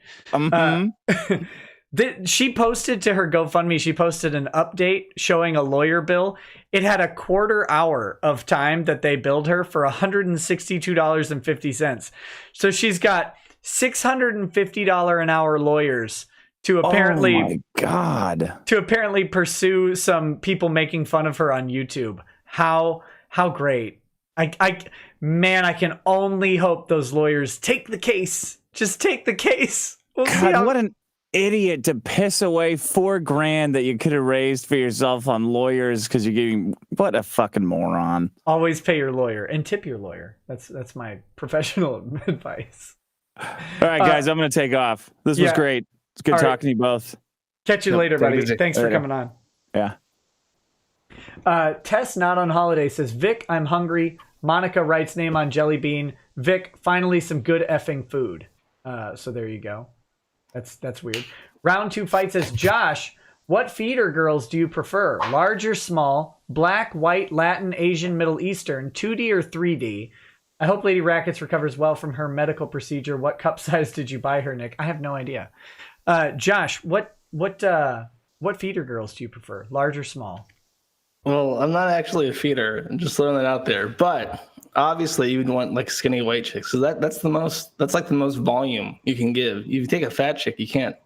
Speaker 1: She posted to her GoFundMe, she posted an update showing a lawyer bill. It had a quarter hour of time that they billed her for $162.50. So she's got $650 an hour lawyers to apparently,
Speaker 3: oh my God,
Speaker 1: to apparently pursue some people making fun of her on YouTube. How great. I can only hope those lawyers take the case. Just take the case.
Speaker 3: God, what an idiot to piss away $4,000 that you could have raised for yourself on lawyers because you're giving. What a fucking moron.
Speaker 1: Always pay your lawyer and tip your lawyer. That's my professional advice.
Speaker 3: All right, guys, I'm going to take off. This was great. It's good talking to you both.
Speaker 1: Catch you later, buddy. Thanks for coming on.
Speaker 3: Yeah.
Speaker 1: Tess Not on Holiday says, Vic, I'm hungry. Monica writes name on jelly bean. Vic, finally some good effing food. So there you go. That's weird. Round 2 Fight says, Josh, what feeder girls do you prefer? Large or small? Black, white, Latin, Asian, Middle Eastern, 2D or 3D? I hope Lady Rackets recovers well from her medical procedure. What cup size did you buy her, Nick? I have no idea. Josh, what feeder girls do you prefer? Large or small?
Speaker 2: Well, I'm not actually a feeder. I'm just throwing that out there. But obviously, you'd want like skinny white chicks. So that's like the most volume you can give. If you take a fat chick, you can't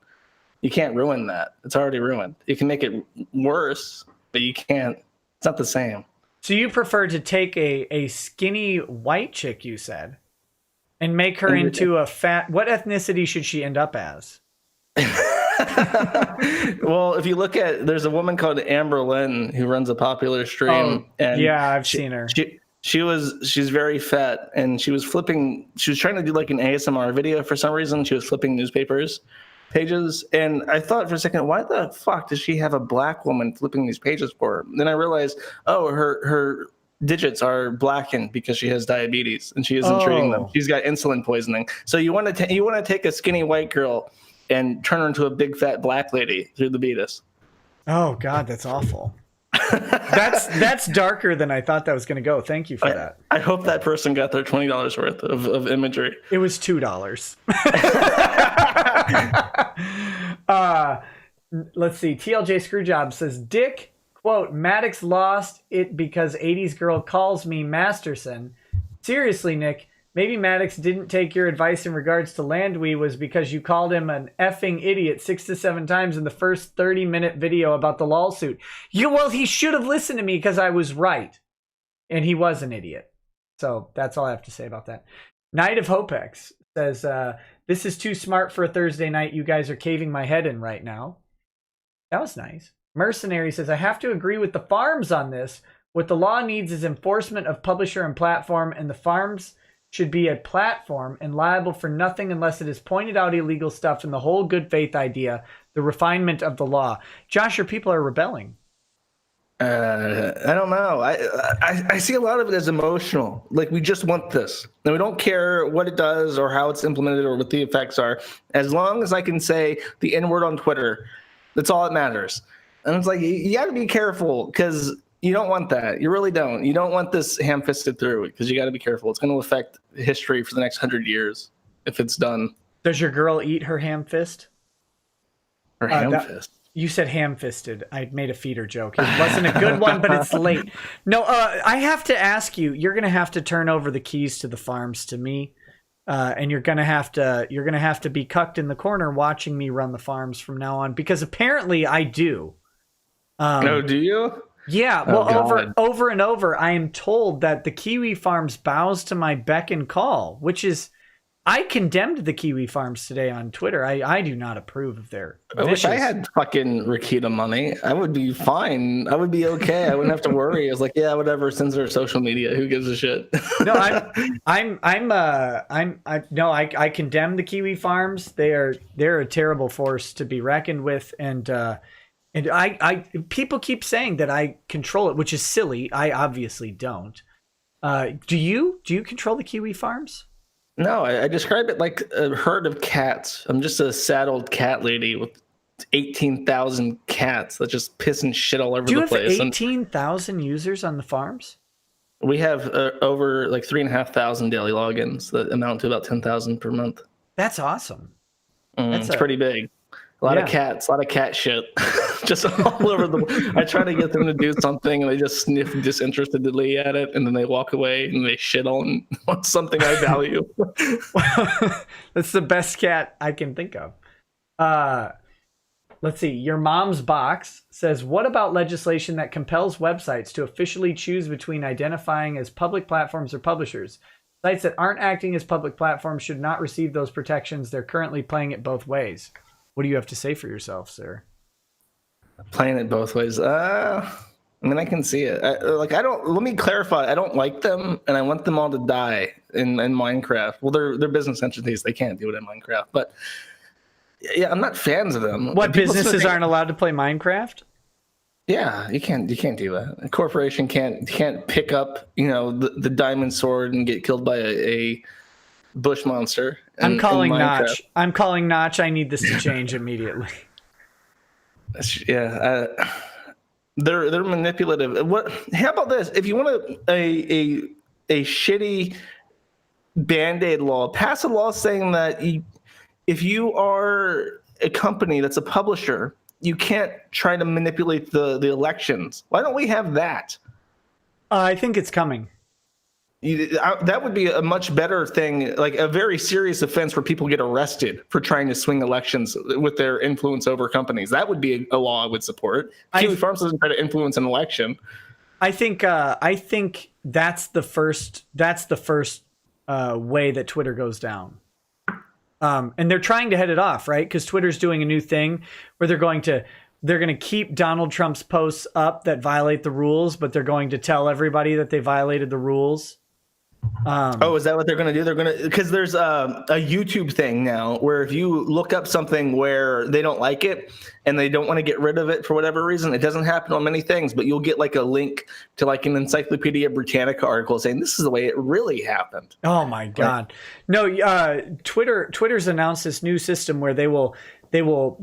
Speaker 2: ruin that. It's already ruined. You can make it worse, but you can't. It's not the same.
Speaker 1: So you prefer to take a skinny white chick, you said, and make her into a fat. What ethnicity should she end up as?
Speaker 2: Well, if you look at, there's a woman called Amber Lynn who runs a popular stream.
Speaker 1: And yeah, I've seen her.
Speaker 2: She's very fat, and she was trying to do like an ASMR video for some reason. She was flipping newspapers pages, and I thought for a second, why the fuck does she have a black woman flipping these pages for her? Then I realized, her digits are blackened because she has diabetes and she isn't treating them. She's got insulin poisoning. So you want to take a skinny white girl and turn her into a big fat black lady through the beatus.
Speaker 1: Oh God, that's awful. That's darker than I thought that was going to go. Thank you for that.
Speaker 2: I hope that person got their $20 worth of imagery.
Speaker 1: It was $2. Let's see. TLJ Screwjob says, Dick, quote, Maddox lost it because 80s girl calls me Masterson. Seriously, Nick, maybe Maddox didn't take your advice in regards to Landwy was because you called him an effing idiot 6 to 7 times in the first 30-minute video about the lawsuit. Well, he should have listened to me because I was right. And he was an idiot. So that's all I have to say about that. Knight of Hopex says, this is too smart for a Thursday night. You guys are caving my head in right now. That was nice. Mercenary says, I have to agree with the farms on this. What the law needs is enforcement of publisher and platform, and the farms should be a platform and liable for nothing unless it is pointed out illegal stuff and the whole good faith idea, the refinement of the law. Josh, your people are rebelling.
Speaker 2: I don't know. I see a lot of it as emotional. Like, we just want this. And we don't care what it does or how it's implemented or what the effects are. As long as I can say the N-word on Twitter, that's all that matters. And it's like, you got to be careful because you don't want that. You really don't. You don't want this ham-fisted through because you got to be careful. It's going to affect history for the next 100 years if it's done.
Speaker 1: Does your girl eat her ham fist?
Speaker 2: Her ham fist?
Speaker 1: You said ham-fisted. I made a feeder joke. It wasn't a good one, but it's late. No, I have to ask you. You're gonna have to turn over the keys to the farms to me, and you're gonna have to be cucked in the corner watching me run the farms from now on because apparently I do.
Speaker 2: No, do you?
Speaker 1: Yeah. Well, over and over, I am told that the Kiwi farms bows to my beck and call, which is. I condemned the Kiwi farms today on Twitter. I do not approve of their
Speaker 2: I wish I had fucking Rakita money. I would be fine. I would be okay. I wouldn't have to worry. I was like, yeah, whatever. Censor social media. Who gives a shit?
Speaker 1: No, I condemn the Kiwi farms. They're a terrible force to be reckoned with. And I people keep saying that I control it, which is silly. I obviously don't. Do you control the Kiwi farms?
Speaker 2: No, I describe it like a herd of cats. I'm just a sad old cat lady with 18,000 cats that just piss and shit all over the place.
Speaker 1: Do you have 18,000 users on the farms?
Speaker 2: We have over like 3,500 daily logins that amount to about 10,000 per month.
Speaker 1: That's awesome.
Speaker 2: It's pretty big. A lot of cats, a lot of cat shit, just all over the. I try to get them to do something, and they just sniff disinterestedly at it, and then they walk away and they shit on something I value.
Speaker 1: That's the best cat I can think of. Let's see. Your mom's box says, "What about legislation that compels websites to officially choose between identifying as public platforms or publishers? Sites that aren't acting as public platforms should not receive those protections. They're currently playing it both ways." What do you have to say for yourself, sir?
Speaker 2: Playing it both ways. I mean, I can see it. Let me clarify. I don't like them, and I want them all to die in Minecraft. Well, they're business entities. They can't do it in Minecraft. But yeah, I'm not fans of them.
Speaker 1: What, businesses aren't allowed to play Minecraft?
Speaker 2: Yeah, you can't do that. A corporation can't pick up, the diamond sword and get killed by a bush monster.
Speaker 1: I'm calling Notch. I need this to change immediately.
Speaker 2: Yeah, they're manipulative. How about this? If you want a shitty Band-Aid law, pass a law saying that if you are a company that's a publisher, you can't try to manipulate the elections. Why don't we have that?
Speaker 1: I think it's coming.
Speaker 2: That would be a much better thing, like a very serious offense where people get arrested for trying to swing elections with their influence over companies. That would be a law I would support. Kiwi Farms doesn't try to influence an election.
Speaker 1: I think that's the first way that Twitter goes down. And they're trying to head it off, right? Because Twitter's doing a new thing where they're going to keep Donald Trump's posts up that violate the rules, but they're going to tell everybody that they violated the rules.
Speaker 2: Is that what they're going to do? They're going to, because there's a YouTube thing now where if you look up something where they don't like it and they don't want to get rid of it for whatever reason, it doesn't happen on many things, but you'll get like a link to like an Encyclopedia Britannica article saying this is the way it really happened.
Speaker 1: Oh my God. Right? No, Twitter's announced this new system where they will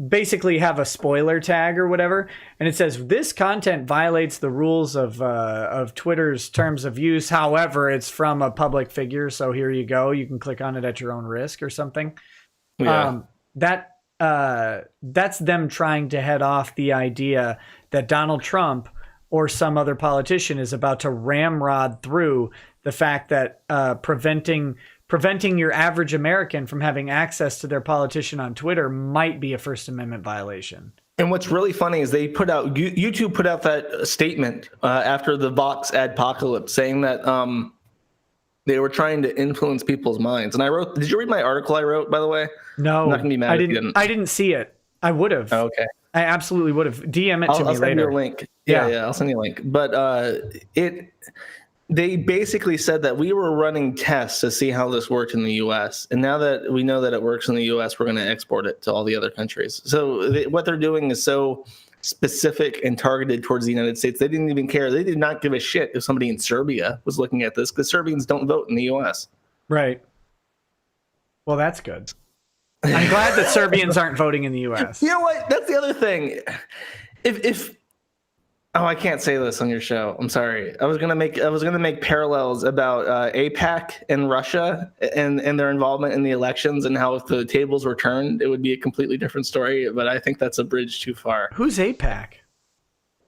Speaker 1: basically have a spoiler tag or whatever, and it says this content violates the rules of Twitter's terms of use. However, it's from a public figure, so here you go. You can click on it at your own risk or something. Yeah. That's them trying to head off the idea that Donald Trump or some other politician is about to ramrod through the fact that preventing your average American from having access to their politician on Twitter might be a First Amendment violation.
Speaker 2: And what's really funny is YouTube put out that statement after the Vox adpocalypse saying that They were trying to influence people's minds. And I wrote, did you read my article I wrote, by the way?
Speaker 1: No,
Speaker 2: I'm not gonna be mad if you didn't.
Speaker 1: I didn't see it. I would have.
Speaker 2: Oh, okay.
Speaker 1: I absolutely would have. DM it to me
Speaker 2: I'll send
Speaker 1: later.
Speaker 2: you a link. Yeah, I'll send you a link. But they basically said that we were running tests to see how this worked in the U.S. And now that we know that it works in the U.S., we're going to export it to all the other countries. So what they're doing is so specific and targeted towards the United States. They didn't even care. They did not give a shit if somebody in Serbia was looking at this, because Serbians don't vote in the U.S.
Speaker 1: Right. Well, that's good. I'm glad that Serbians aren't voting in the U.S.
Speaker 2: You know what? That's the other thing. If oh, I can't say this on your show. I'm sorry. I was gonna make parallels about AIPAC and Russia and their involvement in the elections, and how if the tables were turned, it would be a completely different story. But I think that's a bridge too far.
Speaker 1: Who's AIPAC?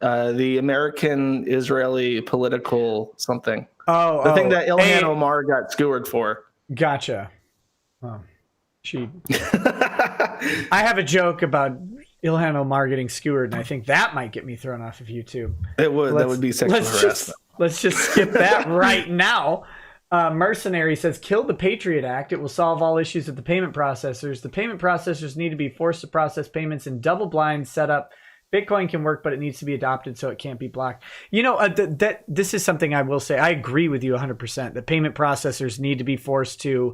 Speaker 2: The American Israeli political something.
Speaker 1: Oh,
Speaker 2: the thing that Ilhan Omar got skewered for.
Speaker 1: Gotcha. Oh, I have a joke about Ilhan Omar getting skewered, and I think that might get me thrown off of YouTube.
Speaker 2: It would. That would be sexual harassment.
Speaker 1: Let's just skip that right now. Mercenary says, kill the Patriot Act. It will solve all issues with the payment processors. The payment processors need to be forced to process payments in double blind setup. Bitcoin can work, but it needs to be adopted so it can't be blocked. You know, this is something I will say. I agree with you 100%. The payment processors need to be forced to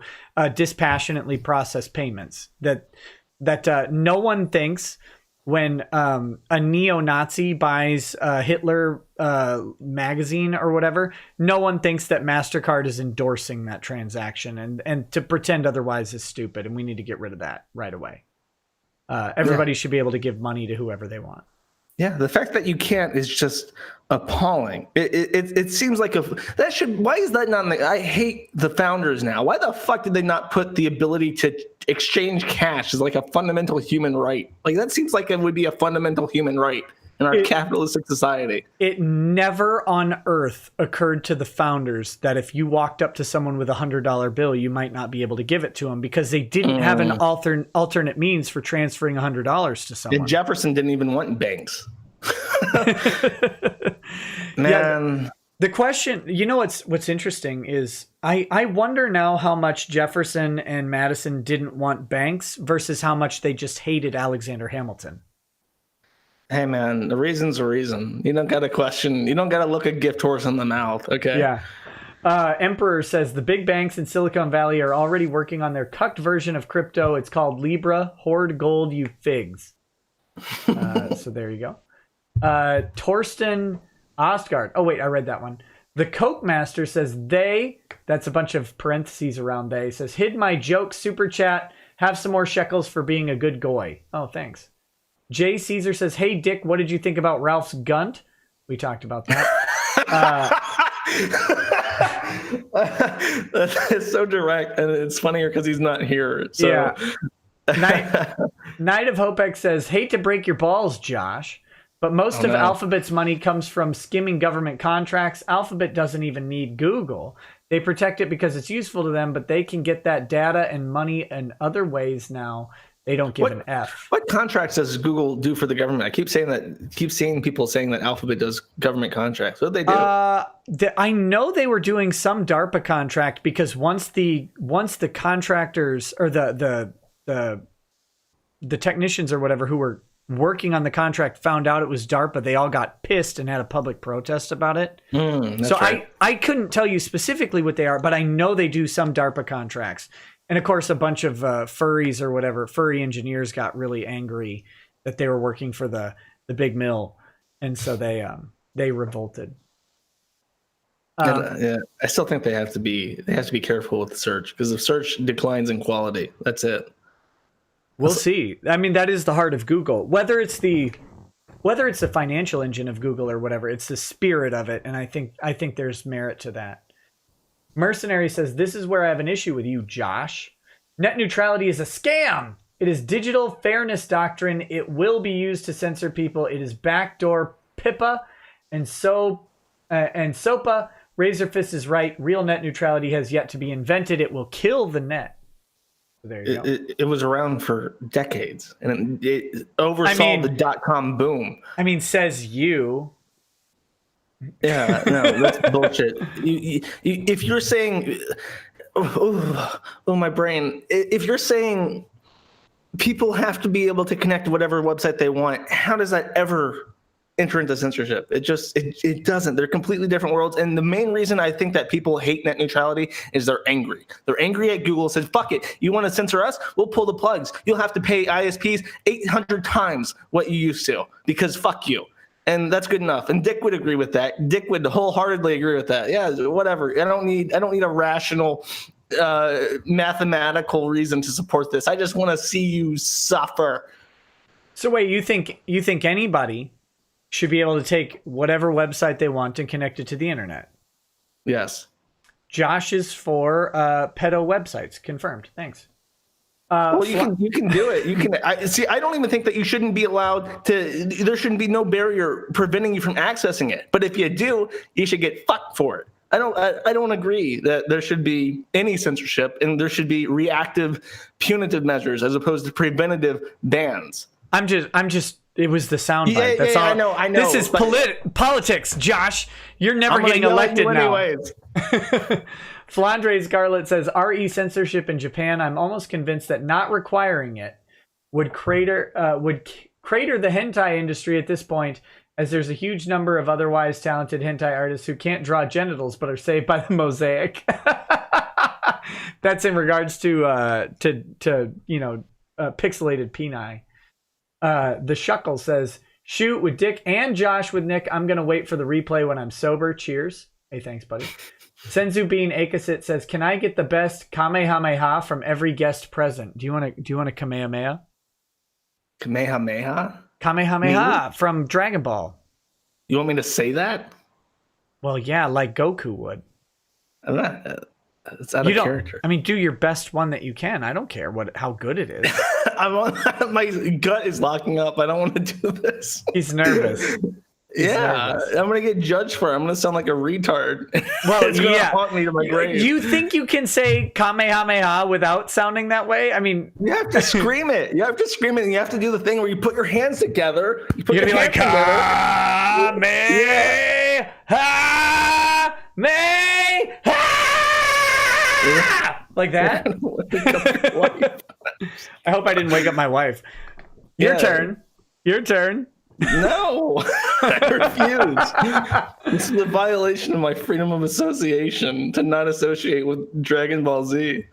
Speaker 1: dispassionately process payments. That no one thinks when a neo-Nazi buys Hitler magazine or whatever, no one thinks that MasterCard is endorsing that transaction, and to pretend otherwise is stupid, and we need to get rid of that right away. Everybody should be able to give money to whoever they want.
Speaker 2: Yeah, the fact that you can't is just appalling. It seems like why is that not? I hate the founders now. Why the fuck did they not put the ability to exchange cash as like a fundamental human right? Like that seems like it would be a fundamental human right in our capitalistic society. It
Speaker 1: never on earth occurred to the founders that if you walked up to someone with $100 bill, you might not be able to give it to them, because they didn't have an alternate means for transferring $100 to someone.
Speaker 2: And Jefferson didn't even want banks. Man.
Speaker 1: Yeah, the question, you know, what's interesting is I wonder now how much Jefferson and Madison didn't want banks versus how much they just hated Alexander Hamilton.
Speaker 2: Hey man, the reason's a reason. You don't got to question. You don't got to look a gift horse in the mouth. Okay.
Speaker 1: Yeah. Emperor says the big banks in Silicon Valley are already working on their cucked version of crypto. It's called Libra. Hoard gold, you figs. So there you go. Torsten Ostgaard. Oh wait, I read that one. The Coke Master says that's a bunch of parentheses around they, says, hid my joke super chat. Have some more shekels for being a good goy. Oh, thanks. Jay Caesar says, hey, Dick, what did you think about Ralph's Gunt? We talked about that.
Speaker 2: It's so direct, and it's funnier because he's not here. So.
Speaker 1: Yeah. Night of Hopex says, hate to break your balls, Josh, but most of Alphabet's money comes from skimming government contracts. Alphabet doesn't even need Google. They protect it because it's useful to them, but they can get that data and money in other ways now. They don't give an F.
Speaker 2: What contracts does Google do for the government? I keep seeing people saying that Alphabet does government contracts. What do they do?
Speaker 1: I know they were doing some DARPA contract, because once the contractors or the technicians or whatever who were working on the contract found out it was DARPA, they all got pissed and had a public protest about it. So right. I couldn't tell you specifically what they are, but I know they do some DARPA contracts. And of course, a bunch of furries or whatever, furry engineers got really angry that they were working for the big mill, and so they revolted.
Speaker 2: Yeah, I still think they have to be careful with the search, because if search declines in quality, that's it.
Speaker 1: We'll see. I mean, that is the heart of Google. Whether it's the financial engine of Google or whatever, it's the spirit of it, and I think there's merit to that. Mercenary says, this is where I have an issue with you, Josh. Net neutrality is a scam. It is digital fairness doctrine. It will be used to censor people. It is backdoor PIPA. And SOPA. Razorfist is right. Real net neutrality has yet to be invented. It will kill the net. So there you go.
Speaker 2: It was around for decades, and it oversaw the .com boom.
Speaker 1: I mean, says you.
Speaker 2: Yeah, no, that's bullshit. If you're saying, oh, my brain. If you're saying people have to be able to connect to whatever website they want, how does that ever enter into censorship? It doesn't. They're completely different worlds. And the main reason I think that people hate net neutrality is they're angry. They're angry at Google, said, fuck it. You want to censor us? We'll pull the plugs. You'll have to pay ISPs 800 times what you used to, because fuck you. And that's good enough. And Dick would agree with that. Dick would wholeheartedly agree with that. Yeah, whatever. I don't need a rational mathematical reason to support this. I just want to see you suffer.
Speaker 1: So wait, you think anybody should be able to take whatever website they want and connect it to the internet?
Speaker 2: Yes.
Speaker 1: Josh is for pedo websites. Confirmed. Thanks.
Speaker 2: Well, you can do it. You can I don't even think that you shouldn't be allowed to. There shouldn't be no barrier preventing you from accessing it. But if you do, you should get fucked for it. I don't agree that there should be any censorship, and there should be reactive, punitive measures as opposed to preventative bans.
Speaker 1: I'm just. It was the soundbite. That's all.
Speaker 2: I know.
Speaker 1: This is politics, Josh. You're never getting elected now.
Speaker 2: Anyways.
Speaker 1: Flandre Scarlett says, RE censorship in Japan. I'm almost convinced that not requiring it would crater the hentai industry at this point, as there's a huge number of otherwise talented hentai artists who can't draw genitals but are saved by the mosaic. That's in regards to pixelated peni. The Shuckle says, shoot with Dick and Josh with Nick. I'm gonna wait for the replay when I'm sober. Cheers. Hey, thanks, buddy. Senzu Bean Akasit says, can I get the best Kamehameha from every guest present? Do you want a Kamehameha?
Speaker 2: Kamehameha?
Speaker 1: Kamehameha from Dragon Ball.
Speaker 2: You want me to say that?
Speaker 1: Well, yeah, like Goku would.
Speaker 2: It's out of character.
Speaker 1: I mean, do your best one that you can. I don't care how good it is.
Speaker 2: My gut is locking up. I don't want to do this.
Speaker 1: He's nervous.
Speaker 2: I'm gonna get judged for it. I'm gonna sound like a retard.
Speaker 1: Well,
Speaker 2: it's gonna haunt me to my grave.
Speaker 1: You think you can say Kamehameha without sounding that way? I mean,
Speaker 2: you have to scream it. You have to scream it, and you have to do the thing where you put your hands together. You put your hands
Speaker 1: like, Kamehameha, like that. I hope I didn't wake up my wife. Your turn.
Speaker 2: No, I refuse. This is a violation of my freedom of association to not associate with Dragon Ball Z.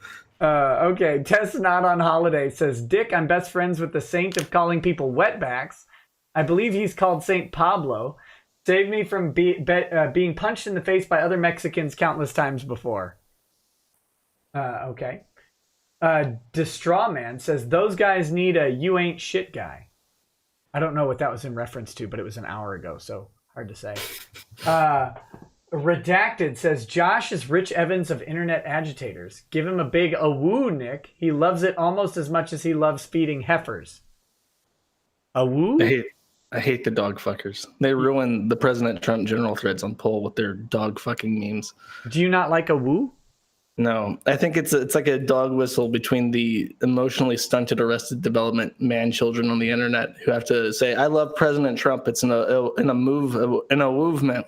Speaker 1: Okay, Tess Not on Holiday says, Dick, I'm best friends with the saint of calling people wetbacks. I believe he's called Saint Pablo. Saved me from being punched in the face by other Mexicans countless times before. Okay. Destrawman says, those guys need a you ain't shit guy. I don't know what that was in reference to, but it was an hour ago, so hard to say. Redacted says, Josh is Rich Evans of internet agitators. Give him a big woo, Nick. He loves it almost as much as he loves feeding heifers. A woo?
Speaker 2: I hate the dog fuckers. They ruin the President Trump general threads on poll with their dog fucking memes.
Speaker 1: Do you not like a woo?
Speaker 2: No, I think it's like a dog whistle between the emotionally stunted Arrested Development man children on the internet who have to say, "I love President Trump." It's in a movement.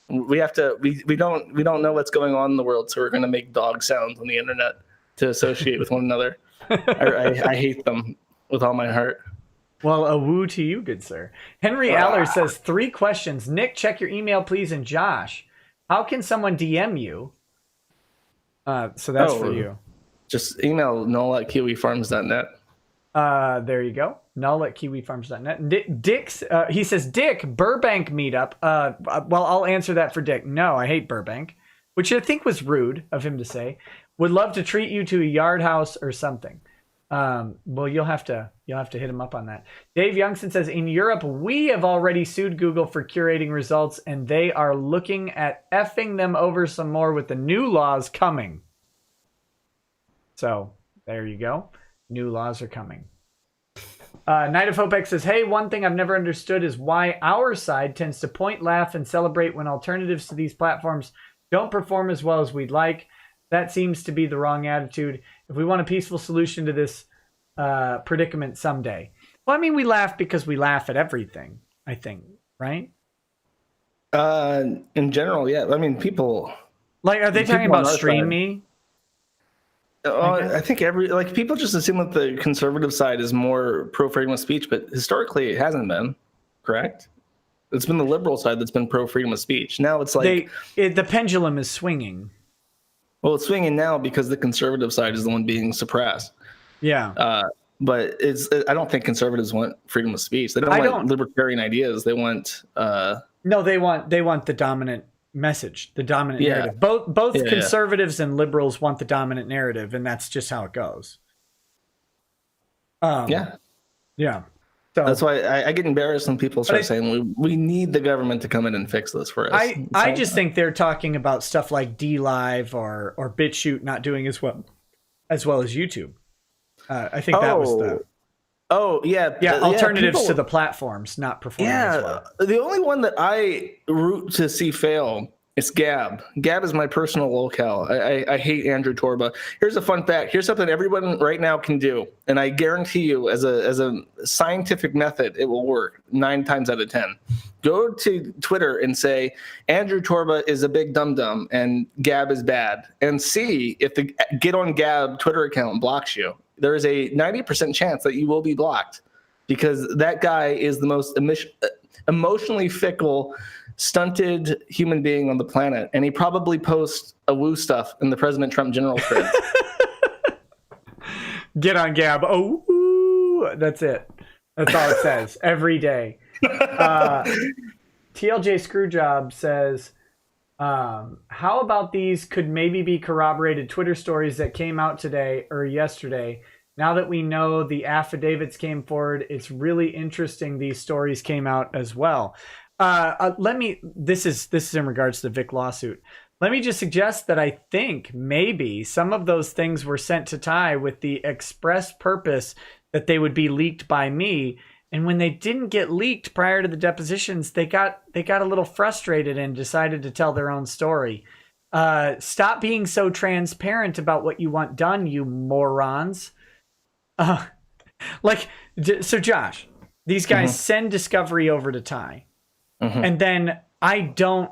Speaker 2: We don't know what's going on in the world, so we're going to make dog sounds on the internet to associate with one another. I hate them with all my heart.
Speaker 1: Well, a woo to you, good sir. Henry Aller says, 3 questions. Nick, check your email, please. And Josh, how can someone DM you? So that's for you.
Speaker 2: Just email null@kiwifarms.net.
Speaker 1: There you go. null@kiwifarms.net. Dick's, he says, Dick, Burbank meetup. Well, I'll answer that for Dick. No, I hate Burbank, which I think was rude of him to say. Would love to treat you to a yard house or something. Well, you'll have to hit him up on that. Dave Youngson says, in Europe, we have already sued Google for curating results, and they are looking at effing them over some more with the new laws coming. So there you go. New laws are coming. Night of Hope X says, hey, one thing I've never understood is why our side tends to point, laugh, and celebrate when alternatives to these platforms don't perform as well as we'd like. That seems to be the wrong attitude. If we want a peaceful solution to this predicament someday. Well, I mean, we laugh because we laugh at everything, I think, right?
Speaker 2: In general, yeah. I mean, people.
Speaker 1: Like, are they talking
Speaker 2: People on
Speaker 1: about
Speaker 2: our
Speaker 1: Stream
Speaker 2: side.
Speaker 1: Me?
Speaker 2: I think people just assume that the conservative side is more pro freedom of speech, but historically it hasn't been. Correct? It's been the liberal side that's been pro freedom of speech. Now it's like
Speaker 1: The pendulum is swinging.
Speaker 2: well, it's swinging now because the conservative side is the one being suppressed.
Speaker 1: Yeah.
Speaker 2: But I don't think conservatives want freedom of speech. They don't want libertarian ideas. They want
Speaker 1: no, they want the dominant message, the dominant narrative. Both conservatives and liberals want the dominant narrative, and that's just how it goes. Yeah. So
Speaker 2: that's why I get embarrassed when people start saying we need the government to come in and fix this for us.
Speaker 1: I just think they're talking about stuff like DLive or BitChute not doing as well as YouTube. I think that was the alternatives to the platforms not performing as well.
Speaker 2: The only one that I root to see fail is Gab. Gab is my personal locale. I hate Andrew Torba. Here's a fun fact. Here's something everyone right now can do, and I guarantee you, as a scientific method, it will work 9 times out of 10. Go to Twitter and say Andrew Torba is a big dum-dum and Gab is bad, and see if the Get on Gab Twitter account blocks you. There is a 90% chance that you will be blocked because that guy is the most emotionally fickle, stunted human being on the planet, and he probably posts a woo stuff in the President Trump general thread.
Speaker 1: Get on Gab. Oh, woo. That's it. That's all it says every day. TLJ Screwjob says, how about these could maybe be corroborated Twitter stories that came out today or yesterday? Now that we know the affidavits came forward, it's really interesting these stories came out as well. This is in regards to the Vic lawsuit. Let me just suggest that I think maybe some of those things were sent to Ty with the express purpose that they would be leaked by me. And when they didn't get leaked prior to the depositions, they got a little frustrated and decided to tell their own story. Stop being so transparent about what you want done, you morons. So Josh, these guys send discovery over to Ty. And then I don't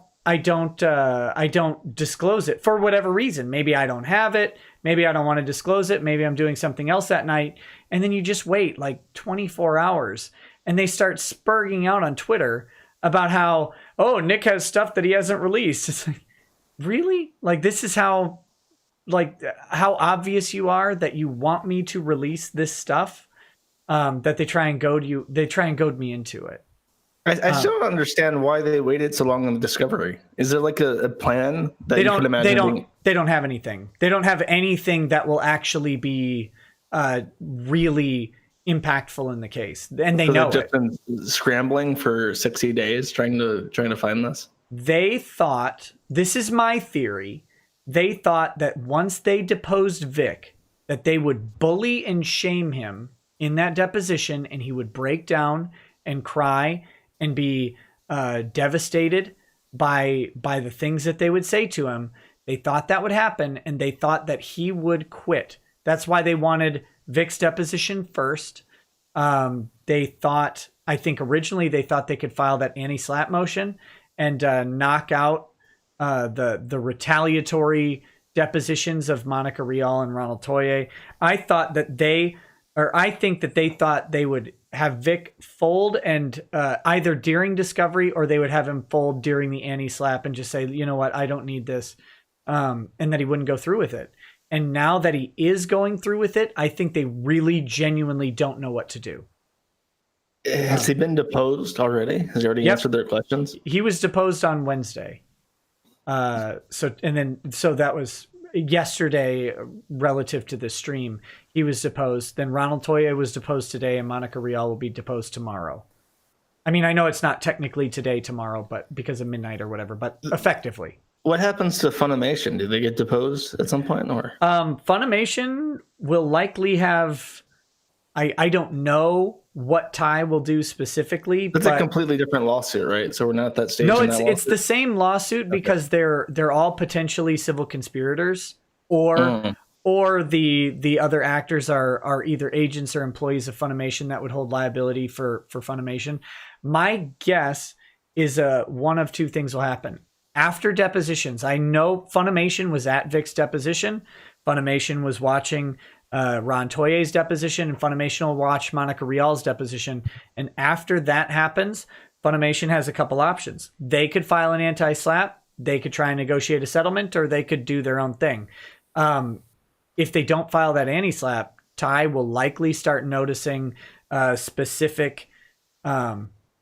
Speaker 1: disclose it for whatever reason. Maybe I don't have it. Maybe I don't want to disclose it. Maybe I'm doing something else that night. And then you just wait like 24 hours and they start spurging out on Twitter about how, oh, Nick has stuff that he hasn't released. It's like, really? Like, this is how obvious you are that you want me to release this stuff, that they try and goad me into it.
Speaker 2: I still don't understand why they waited so long on the discovery. Is there like a plan that you could imagine?
Speaker 1: They don't have anything. They don't have anything that will actually be really impactful in the case, and they know
Speaker 2: just been scrambling for 60 days trying to find this.
Speaker 1: They thought, this is my theory, they thought that once they deposed Vic, that they would bully and shame him in that deposition, and he would break down and cry and be devastated by the things that they would say to him. They thought that would happen, and they thought that he would quit. That's why they wanted Vic's deposition first. They thought, I think originally they thought they could file that anti-slap motion and knock out the retaliatory depositions of Monica Rial and Ronald Toye. I think that they thought they would have Vic fold and either during discovery or they would have him fold during the anti-slap and just say, you know what, I don't need this. And that he wouldn't go through with it. And now that he is going through with it, I think they really genuinely don't know what to do.
Speaker 2: Has he been deposed already? Has he already answered their questions?
Speaker 1: He was deposed on Wednesday. So that was yesterday relative to the stream. He was deposed. Then Ronald Toye was deposed today, and Monica Rial will be deposed tomorrow. I mean, I know it's not technically today, tomorrow, but because of midnight or whatever, but effectively.
Speaker 2: What happens to Funimation? Do they get deposed at some point, or?
Speaker 1: Funimation will likely have. I don't know what Ty will do specifically.
Speaker 2: It's a completely different lawsuit, right? So we're not at that stage.
Speaker 1: No, it's the same lawsuit because they're all potentially civil conspirators, or the other actors are either agents or employees of Funimation that would hold liability for Funimation. My guess is one of two things will happen. After depositions, I know Funimation was at Vic's deposition. Funimation was watching Ron Toye's deposition, and Funimation will watch Monica Rial's deposition. And after that happens, Funimation has a couple options. They could file an anti-slap, they could try and negotiate a settlement, or they could do their own thing. If they don't file that anti-slap, Ty will likely start noticing specific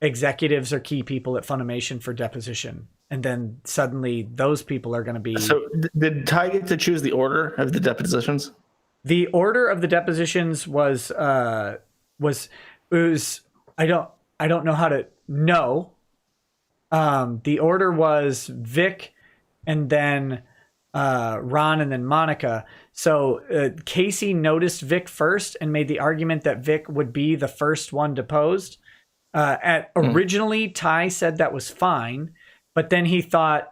Speaker 1: executives or key people at Funimation for deposition. And then suddenly those people are going to be...
Speaker 2: So did Ty get to choose the order of the depositions?
Speaker 1: The order of the depositions was I don't know how to know. The order was Vic and then Ron and then Monica. So Casey noticed Vic first and made the argument that Vic would be the first one deposed. Originally, Ty said that was fine, but then he thought,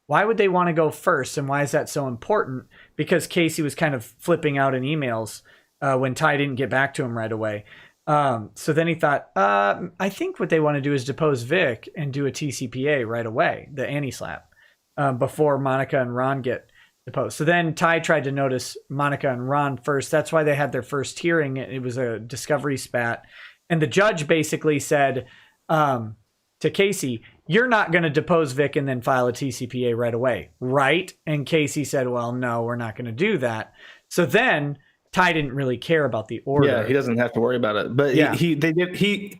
Speaker 1: why would they want to go first, and why is that so important? Because Casey was kind of flipping out in emails when Ty didn't get back to him right away. So then he thought, I think what they want to do is depose Vic and do a TCPA right away, the anti-slap, before Monica and Ron get deposed. So then Ty tried to notice Monica and Ron first. That's why they had their first hearing. It was a discovery spat. And the judge basically said to Casey, you're not going to depose Vic and then file a TCPA right away, right? And Casey said, well, no, we're not going to do that. So then Ty didn't really care about the order.
Speaker 2: Yeah, he doesn't have to worry about it. But
Speaker 1: yeah.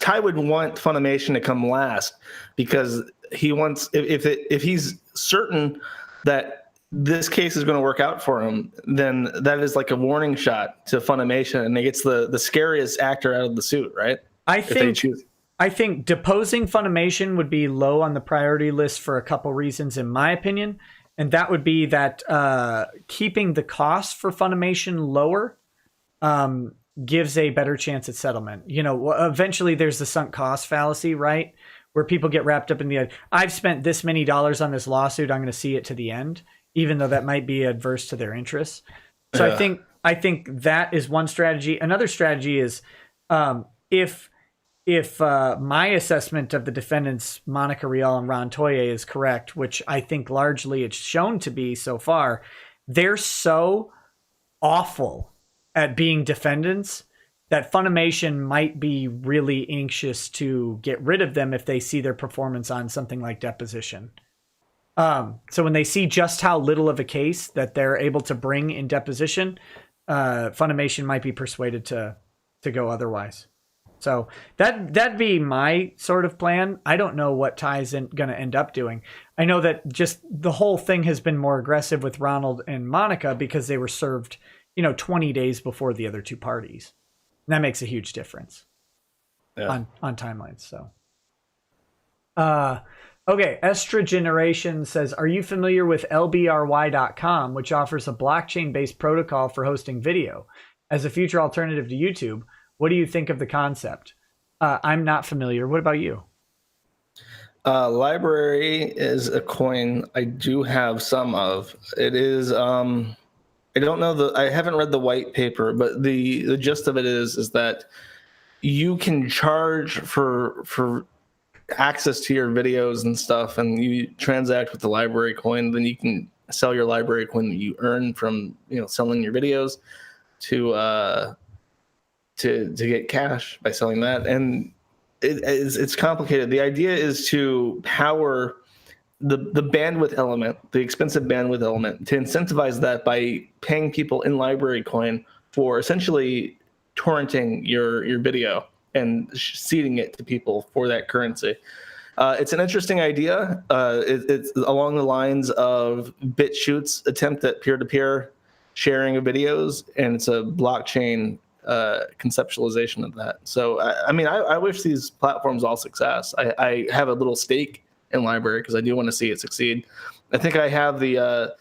Speaker 2: Ty would want Funimation to come last because he wants, if he's certain that this case is going to work out for him, then that is like a warning shot to Funimation, and it gets the scariest actor out of the suit, right?
Speaker 1: I think deposing Funimation would be low on the priority list for a couple reasons, in my opinion. And that would be that keeping the cost for Funimation lower gives a better chance at settlement. You know, eventually there's the sunk cost fallacy, right? Where people get wrapped up in I've spent this many dollars on this lawsuit, I'm going to see it to the end, even though that might be adverse to their interests. So yeah. I think that is one strategy. Another strategy is if my assessment of the defendants, Monica Rial and Ron Toye, is correct, which I think largely it's shown to be so far, they're so awful at being defendants that Funimation might be really anxious to get rid of them if they see their performance on something like deposition. So when they see just how little of a case that they're able to bring in deposition, Funimation might be persuaded to go otherwise. So that'd be my sort of plan. I don't know what Ty's going to end up doing. I know that just the whole thing has been more aggressive with Ronald and Monica because they were served, 20 days before the other two parties. And that makes a huge difference on timelines. So, okay. Estra Generation says, are you familiar with lbry.com, which offers a blockchain-based protocol for hosting video as a future alternative to YouTube? What do you think of the concept? I'm not familiar. What about you?
Speaker 2: Library is a coin I do have some of. It is, I don't know I haven't read the white paper, but the gist of it is that you can charge for access to your videos and stuff, and you transact with the library coin. Then you can sell your library coin that you earn from selling your videos to get cash by selling that. And it's complicated. The idea is to power the bandwidth element, the expensive bandwidth element, to incentivize that by paying people in library coin for essentially torrenting your video and seeding it to people for that currency. It's an interesting idea. It's along the lines of BitChute's attempt at peer-to-peer sharing of videos, and it's a blockchain conceptualization of that. So I wish these platforms all success. I have a little stake in library because I do want to see it succeed. I think I have the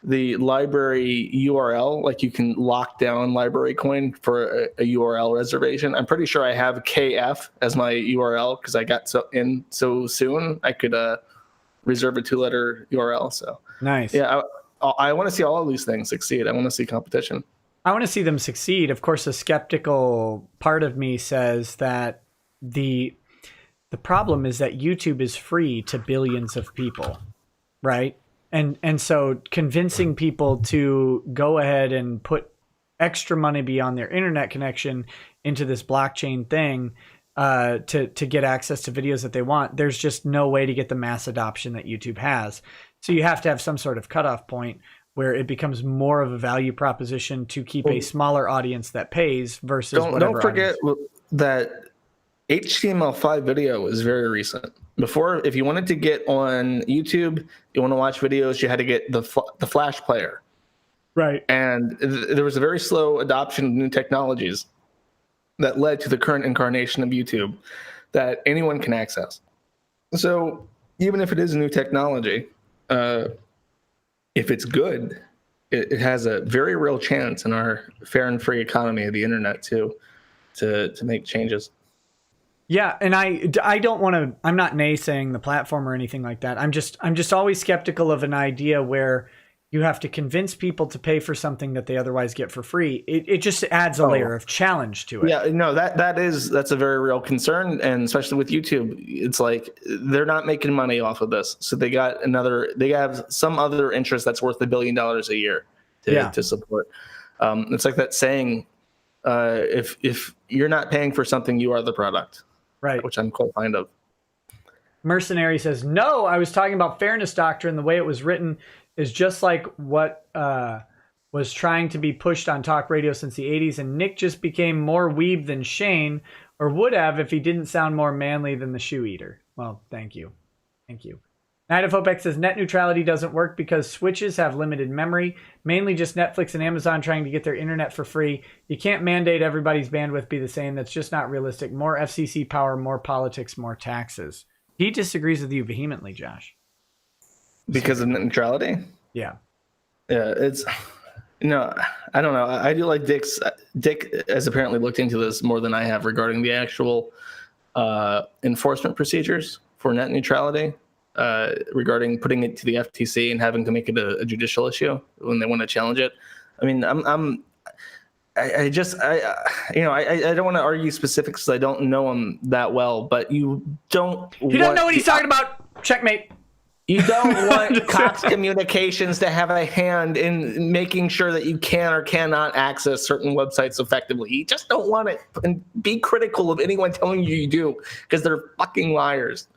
Speaker 2: library URL, like you can lock down library coin for a URL reservation. I'm pretty sure I have KF as my URL because I got so soon I could reserve a 2-letter URL. So
Speaker 1: nice.
Speaker 2: Yeah, I want to see all of these things succeed. I want to see competition.
Speaker 1: I want to see them succeed. Of course, the skeptical part of me says that The problem is that YouTube is free to billions of people, right? And so convincing people to go ahead and put extra money beyond their internet connection into this blockchain thing to get access to videos that they want, there's just no way to get the mass adoption that YouTube has. So you have to have some sort of cutoff point where it becomes more of a value proposition to keep a smaller audience that pays versus
Speaker 2: don't forget that HTML5 video is very recent. Before, if you wanted to get on YouTube, you want to watch videos, you had to get the Flash player.
Speaker 1: Right.
Speaker 2: And there was a very slow adoption of new technologies that led to the current incarnation of YouTube that anyone can access. So even if it is a new technology, if it's good, it has a very real chance in our fair and free economy of the internet to make changes.
Speaker 1: Yeah, and I don't want to. I'm not naysaying the platform or anything like that. I'm just always skeptical of an idea where you have to convince people to pay for something that they otherwise get for free. It just adds a layer of challenge to it.
Speaker 2: Yeah, no, that's a very real concern, and especially with YouTube, it's like they're not making money off of this, so they have some other interest that's worth $1 billion a year to support. It's like that saying, if you're not paying for something, you are the product.
Speaker 1: Right.
Speaker 2: Which I'm quite fond of.
Speaker 1: Mercenary says, no, I was talking about fairness doctrine. The way it was written is just like what was trying to be pushed on talk radio since the 80s. And Nick just became more weeb than Shane, or would have if he didn't sound more manly than the shoe eater. Well, thank you. Thank you. Night of Hopex says net neutrality doesn't work because switches have limited memory, mainly just Netflix and Amazon trying to get their internet for free. You can't mandate everybody's bandwidth be the same. That's just not realistic. More FCC power, more politics, more taxes. He disagrees with you vehemently, Josh.
Speaker 2: Because of net neutrality?
Speaker 1: Yeah.
Speaker 2: Yeah, I don't know. I do like Dick has apparently looked into this more than I have regarding the actual enforcement procedures for net neutrality. Regarding putting it to the FTC and having to make it a judicial issue when they want to challenge it. I mean, I don't want to argue specifics because I don't know him that well, but you don't
Speaker 1: know what he's talking about. Checkmate.
Speaker 2: You don't want Cox Communications to have a hand in making sure that you can or cannot access certain websites effectively. You just don't want it. And be critical of anyone telling you do because they're fucking liars.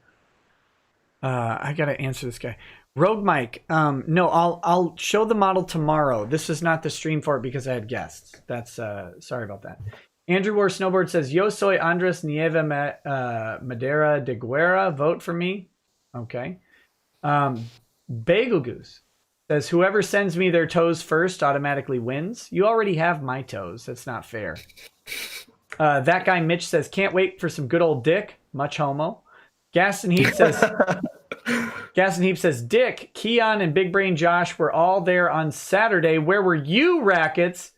Speaker 1: I gotta answer this guy. Rogue Mike. No, I'll show the model tomorrow. This is not the stream for it because I had guests. That's sorry about that. Andrew War Snowboard says, "Yo soy Andres Nieva Madera de Guerra. Vote for me." Okay. Bagel Goose says, "Whoever sends me their toes first automatically wins." You already have my toes. That's not fair. That guy Mitch says, "Can't wait for some good old dick." Much homo. Gas and Heap says, "Dick, Keon, and Big Brain Josh were all there on Saturday. Where were you, Rackets?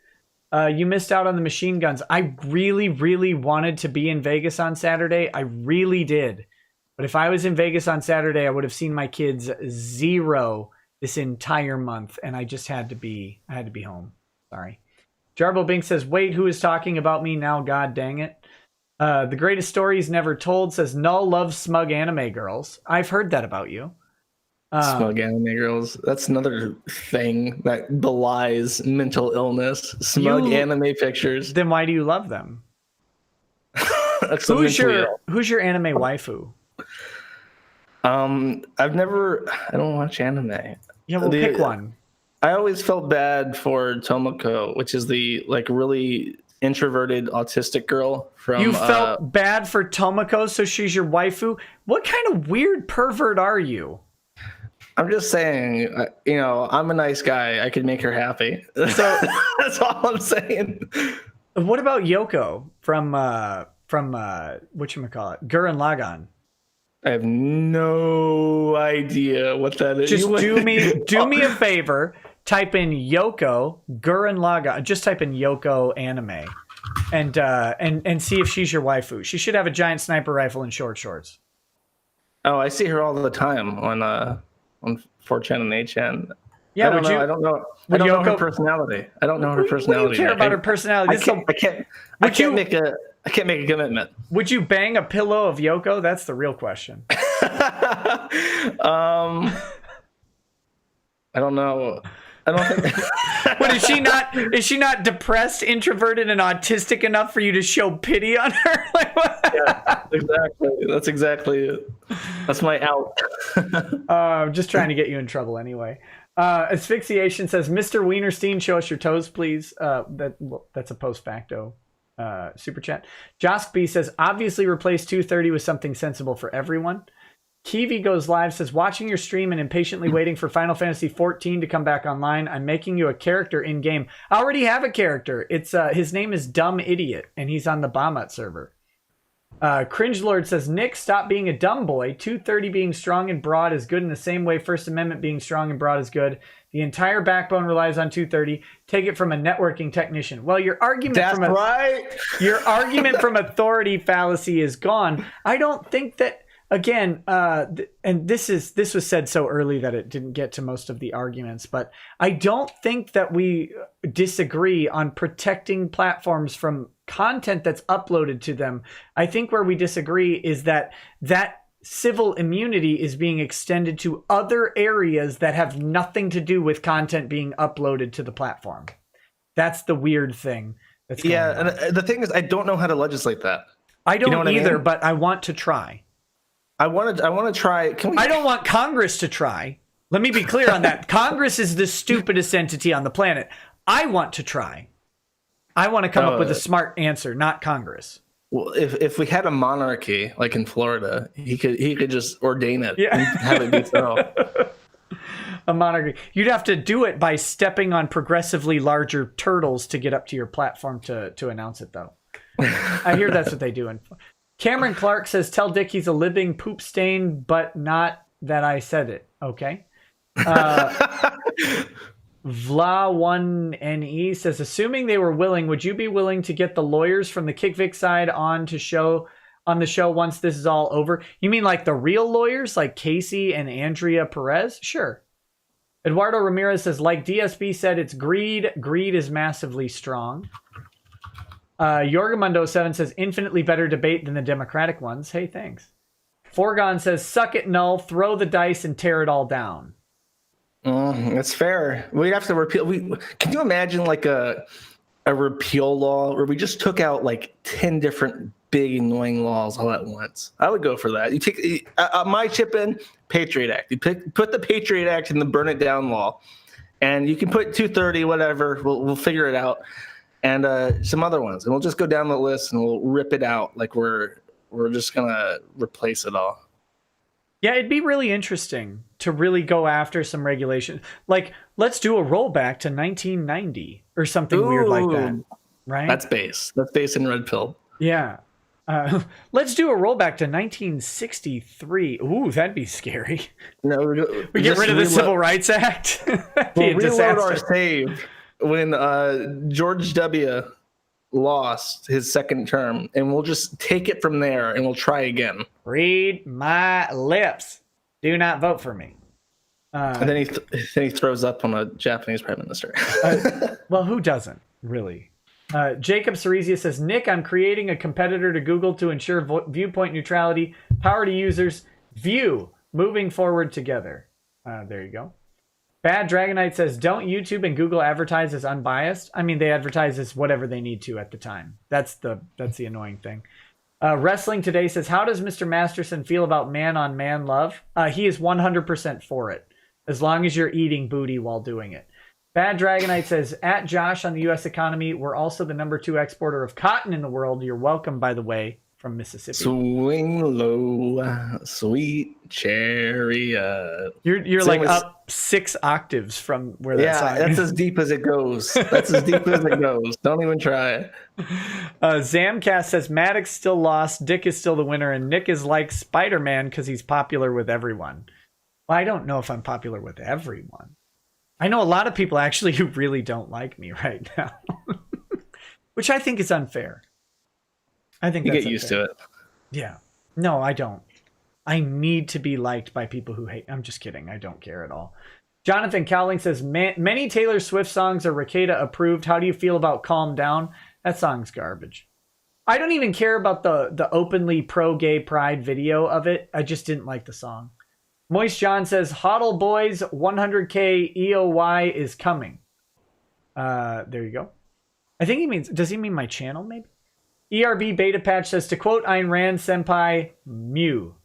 Speaker 1: You missed out on the machine guns." I really, really wanted to be in Vegas on Saturday. I really did. But if I was in Vegas on Saturday, I would have seen my kids zero this entire month, and I just had to be home. Sorry. Jarbo Bink says, "Wait, who is talking about me now? God dang it." The greatest stories never told says, "Null loves smug anime girls." I've heard that about you.
Speaker 2: Smug anime girls. That's another thing that belies mental illness. Smug anime pictures.
Speaker 1: Then why do you love them?
Speaker 2: Who's
Speaker 1: your anime waifu?
Speaker 2: I don't watch anime.
Speaker 1: Yeah, we'll pick one.
Speaker 2: I always felt bad for Tomoko, which is the really introverted autistic girl from.
Speaker 1: You felt bad for Tomoko, so she's your waifu? What kind of weird pervert are you?
Speaker 2: I'm just saying, I'm a nice guy. I could make her happy. So that's all I'm saying.
Speaker 1: What about Yoko from whatchamacallit, Gurren Lagann?
Speaker 2: I have no idea what that is.
Speaker 1: Just do me a favor. Type in Yoko Gurren Lagann. Just type in Yoko anime, and see if she's your waifu. She should have a giant sniper rifle and short shorts.
Speaker 2: Oh, I see her all the time on 4chan and 8chan.
Speaker 1: Yeah,
Speaker 2: I don't know her personality. I don't know her personality.
Speaker 1: What do you care about her personality?
Speaker 2: I I can't make a commitment.
Speaker 1: Would you bang a pillow of Yoko? That's the real question.
Speaker 2: I don't know. I don't think.
Speaker 1: What is she not? Is she not depressed, introverted, and autistic enough for you to show pity on her? Like, what?
Speaker 2: Yeah, exactly. That's exactly it. That's my out.
Speaker 1: I'm just trying to get you in trouble anyway. Asphyxiation says, Mr. Wienerstein, show us your toes, please. That's a post facto super chat. Josk B says, obviously replace 230 with something sensible for everyone. Kiwi Goes Live says, watching your stream and impatiently waiting for Final Fantasy 14 to come back online. I'm making you a character in game. I already have a character. It's his name is Dumb Idiot, and he's on the Bahamut server. Cringe Lord says, Nick, stop being a dumb boy. 230 being strong and broad is good in the same way First Amendment being strong and broad is good. The entire backbone relies on 230. Take it from a networking technician. Well, your argument your argument from authority fallacy is gone. I don't think that. Again, and this was said so early that it didn't get to most of the arguments, but I don't think that we disagree on protecting platforms from content that's uploaded to them. I think where we disagree is that civil immunity is being extended to other areas that have nothing to do with content being uploaded to the platform. That's the weird thing. That's going on.
Speaker 2: And the thing is, I don't know how to legislate that.
Speaker 1: I don't either,
Speaker 2: I mean?
Speaker 1: but I want to try.
Speaker 2: I want to try.
Speaker 1: I don't want Congress to try. Let me be clear on that. Congress is the stupidest entity on the planet. I want to try. I want to come up with a smart answer, not Congress.
Speaker 2: Well, if we had a monarchy like in Florida, he could just ordain it and have it be so.
Speaker 1: A monarchy. You'd have to do it by stepping on progressively larger turtles to get up to your platform to announce it, though. I hear that's what they do. Cameron Clark says, tell Dick he's a living poop stain, but not that I said it. Okay. Vla1NE says, assuming they were willing, would you be willing to get the lawyers from the Kickvic side on the show once this is all over? You mean like the real lawyers, like Casey and Andrea Perez? Sure. Eduardo Ramirez says, like DSB said, it's greed. Greed is massively strong. Yorgamundo7 says, infinitely better debate than the Democratic ones. Hey, thanks. Forgon says, suck it, null, throw the dice and tear it all down.
Speaker 2: That's fair. We'd have to repeal. Can you imagine like a repeal law where we just took out like 10 different big annoying laws all at once? I would go for that. You take my chip in, Patriot Act. You put the Patriot Act in the burn it down law, and you can put 230, whatever. We'll figure it out. And some other ones, and we'll just go down the list and we'll rip it out like we're just gonna replace it all.
Speaker 1: Yeah, it'd be really interesting to really go after some regulation. Like, let's do a rollback to 1990 or something weird like that. Right?
Speaker 2: That's base. That's base in red pill.
Speaker 1: Yeah. Let's do a rollback to 1963. Ooh, that'd be scary.
Speaker 2: No,
Speaker 1: we get rid of the Civil Rights Act.
Speaker 2: We'll reload our save when George W. lost his second term, and we'll just take it from there and we'll try again.
Speaker 1: Read my lips. Do not vote for me.
Speaker 2: And then he throws up on a Japanese prime minister.
Speaker 1: Well, who doesn't, really? Jacob Cerezia says, Nick, I'm creating a competitor to Google to ensure viewpoint neutrality. Power to users. View. Moving forward together. There you go. Bad Dragonite says, don't YouTube and Google advertise as unbiased? I mean, they advertise as whatever they need to at the time. That's the annoying thing. Wrestling Today says, how does Mr. Masterson feel about man-on-man love? He is 100% for it, as long as you're eating booty while doing it. Bad Dragonite says, at Josh on the U.S. economy, we're also the #2 exporter of cotton in the world. You're welcome, by the way, from Mississippi.
Speaker 2: Swing low, sweet chariot.
Speaker 1: You're like up 6 octaves from where that song is.
Speaker 2: That's as deep as it goes. That's as deep as it goes. Don't even try it.
Speaker 1: Zamcast says, Maddox still lost, Dick is still the winner, and Nick is like Spider-Man because he's popular with everyone. Well, I don't know if I'm popular with everyone. I know a lot of people actually who really don't like me right now, which I think is unfair. I think
Speaker 2: you
Speaker 1: that's
Speaker 2: get used
Speaker 1: unfair.
Speaker 2: to it.
Speaker 1: Yeah. No, I don't. I need to be liked by people who hate. I'm just kidding. I don't care at all. Jonathan Cowling says, many Taylor Swift songs are Ricada approved. How do you feel about Calm Down? That song's garbage. I don't even care about the openly pro-gay pride video of it. I just didn't like the song. Moist John says, "Hodl boys, 100K EOY is coming." There you go. I think he means, does he mean my channel maybe? ERB Beta Patch says, to quote Ayn Rand Senpai, Mew.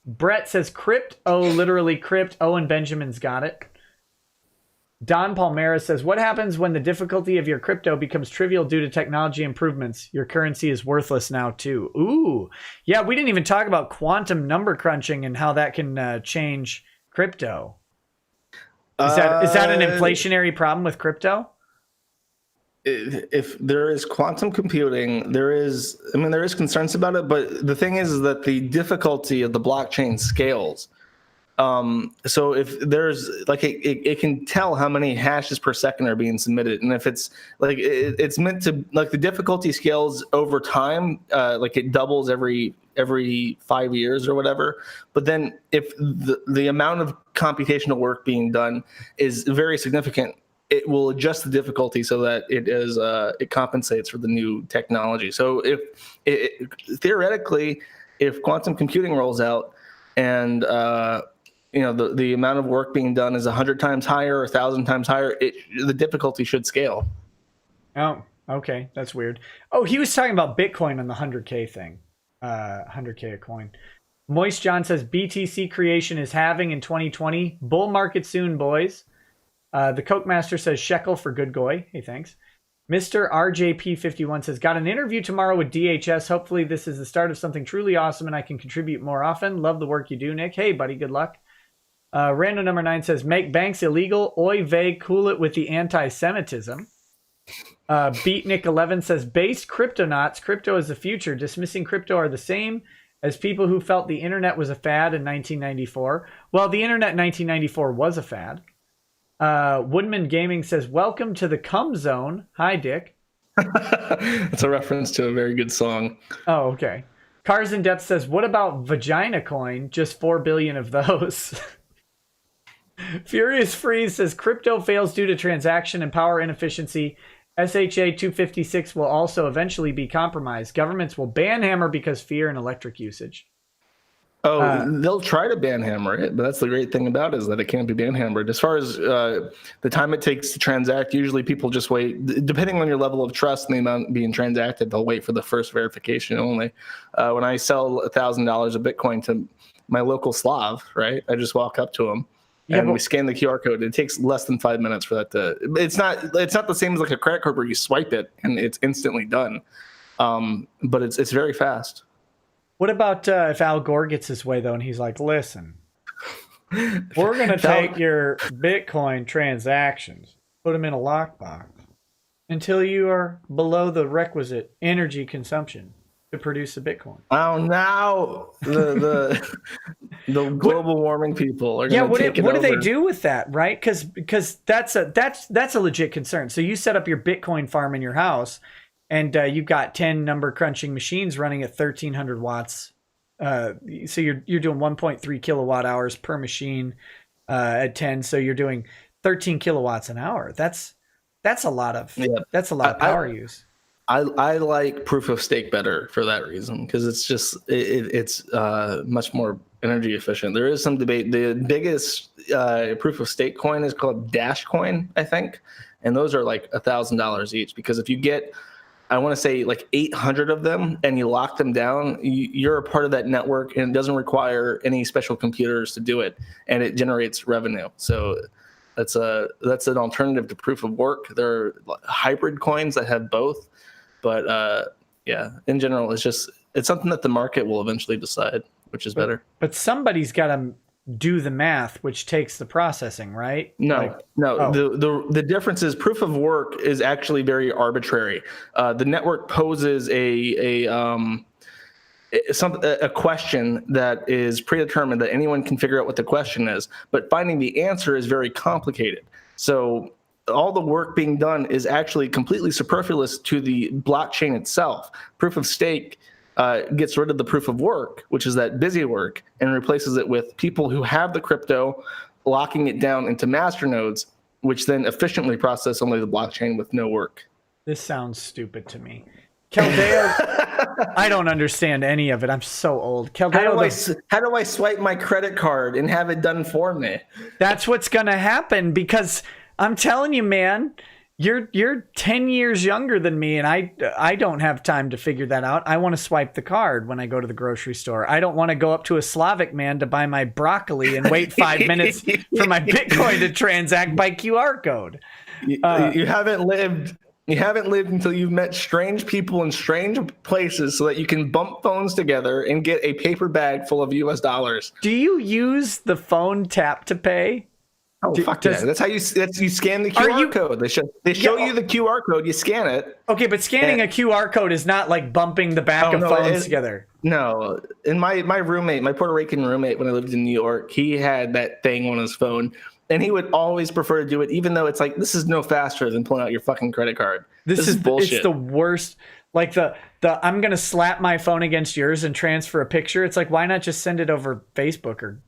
Speaker 1: Brett says, crypt. Oh, literally crypt. Oh, and Benjamin's got it. Don Palmera says, what happens when the difficulty of your crypto becomes trivial due to technology improvements? Your currency is worthless now too. Ooh. Yeah, we didn't even talk about quantum number crunching and how that can change crypto. Is that an inflationary problem with crypto?
Speaker 2: If there is quantum computing, there is concerns about it, but the thing is that the difficulty of the blockchain scales. So if there's like it can tell how many hashes per second are being submitted, and if it's like it's meant to, like, the difficulty scales over time, like it doubles every 5 years or whatever. But then if the amount of computational work being done is very significant, it will adjust the difficulty so that it compensates for the new technology. So if theoretically, if quantum computing rolls out and the amount of work being done is 100 times higher, 1,000 times higher, the difficulty should scale.
Speaker 1: Oh, okay, that's weird. Oh, he was talking about Bitcoin on the 100K thing, 100K a coin. Moist John says BTC creation is halving in 2020. Bull market soon, boys. The Coke Master says shekel for good goy. Hey, thanks. Mr. RJP51 says, got an interview tomorrow with DHS. Hopefully this is the start of something truly awesome and I can contribute more often. Love the work you do, Nick. Hey, buddy, good luck. Random number 9 says, make banks illegal. Oy vey, cool it with the anti-Semitism. Beatnik 11 says, based cryptonauts, crypto is the future. Dismissing crypto are the same as people who felt the internet was a fad in 1994. Well, the internet in 1994 was a fad. Woodman Gaming says, welcome to the cum zone. Hi, Dick.
Speaker 2: That's a reference to a very good song.
Speaker 1: Oh, okay. Cars in Depth says, what about vagina coin? Just 4 billion of those. Furious Freeze says, crypto fails due to transaction and power inefficiency. SHA 256 will also eventually be compromised. Governments will ban Hammer because fear and electric usage.
Speaker 2: Oh, they'll try to ban hammer it, but that's the great thing about it, is that it can't be ban hammered. As far as the time it takes to transact, usually people just wait. Depending on your level of trust and the amount being transacted, they'll wait for the first verification only. When I sell $1,000 of Bitcoin to my local Slav, right, I just walk up to him and we scan the QR code. It takes less than 5 minutes for that to. It's not the same as like a credit card where you swipe it and it's instantly done, but it's very fast.
Speaker 1: What about if Al Gore gets his way, though, and he's like, listen, we're going to take your Bitcoin transactions, put them in a lockbox until you are below the requisite energy consumption to produce a Bitcoin.
Speaker 2: Oh, now the global warming people are going to take it over.
Speaker 1: What do they do with that, right? Because that's a legit concern. So you set up your Bitcoin farm in your house, and you've got 10 number crunching machines running at 1,300 watts. So you're doing 1.3 kilowatt hours per machine at 10. So you're doing 13 kilowatts an hour. That's a lot of power use.
Speaker 2: I like proof of stake better for that reason, because it's just it's much more energy efficient. There is some debate. The biggest proof of stake coin is called Dash Coin, I think, and those are like $1,000 each, because if you get, I want to say, like 800 of them and you lock them down, you're a part of that network, and it doesn't require any special computers to do it, and it generates revenue. So that's an alternative to proof of work. There are hybrid coins that have both, but in general, it's something that the market will eventually decide which is better.
Speaker 1: But somebody's got to do the math, which takes the processing, right?
Speaker 2: No. The difference is proof of work is actually very arbitrary. The network poses a question that is predetermined, that anyone can figure out what the question is, but finding the answer is very complicated. So all the work being done is actually completely superfluous to the blockchain itself. Proof of stake gets rid of the proof of work, which is that busy work, and replaces it with people who have the crypto, locking it down into master nodes, which then efficiently process only the blockchain with no work.
Speaker 1: This sounds stupid to me. Keldeo, I don't understand any of it. I'm so old. Keldeo,
Speaker 2: How do I swipe my credit card and have it done for me?
Speaker 1: that's what's gonna happen because I'm telling you, man, you're 10 years younger than me, and I don't have time to figure that out. I want to swipe the card when I go to the grocery store. I don't want to go up to a Slavic man to buy my broccoli and wait 5 minutes for my Bitcoin to transact by QR code.
Speaker 2: You haven't lived. You haven't lived until you've met strange people in strange places so that you can bump phones together and get a paper bag full of US dollars.
Speaker 1: Do you use the phone tap to pay?
Speaker 2: Oh, fuck yeah. That's how you scan the QR code. They show you the QR code, you scan it.
Speaker 1: Okay, but scanning a QR code is not like bumping the back of phones together.
Speaker 2: No. And my roommate, my Puerto Rican roommate when I lived in New York, he had that thing on his phone. And he would always prefer to do it, even though it's like, this is no faster than pulling out your fucking credit card. This is bullshit.
Speaker 1: It's the worst. Like the I'm going to slap my phone against yours and transfer a picture. It's like, why not just send it over Facebook or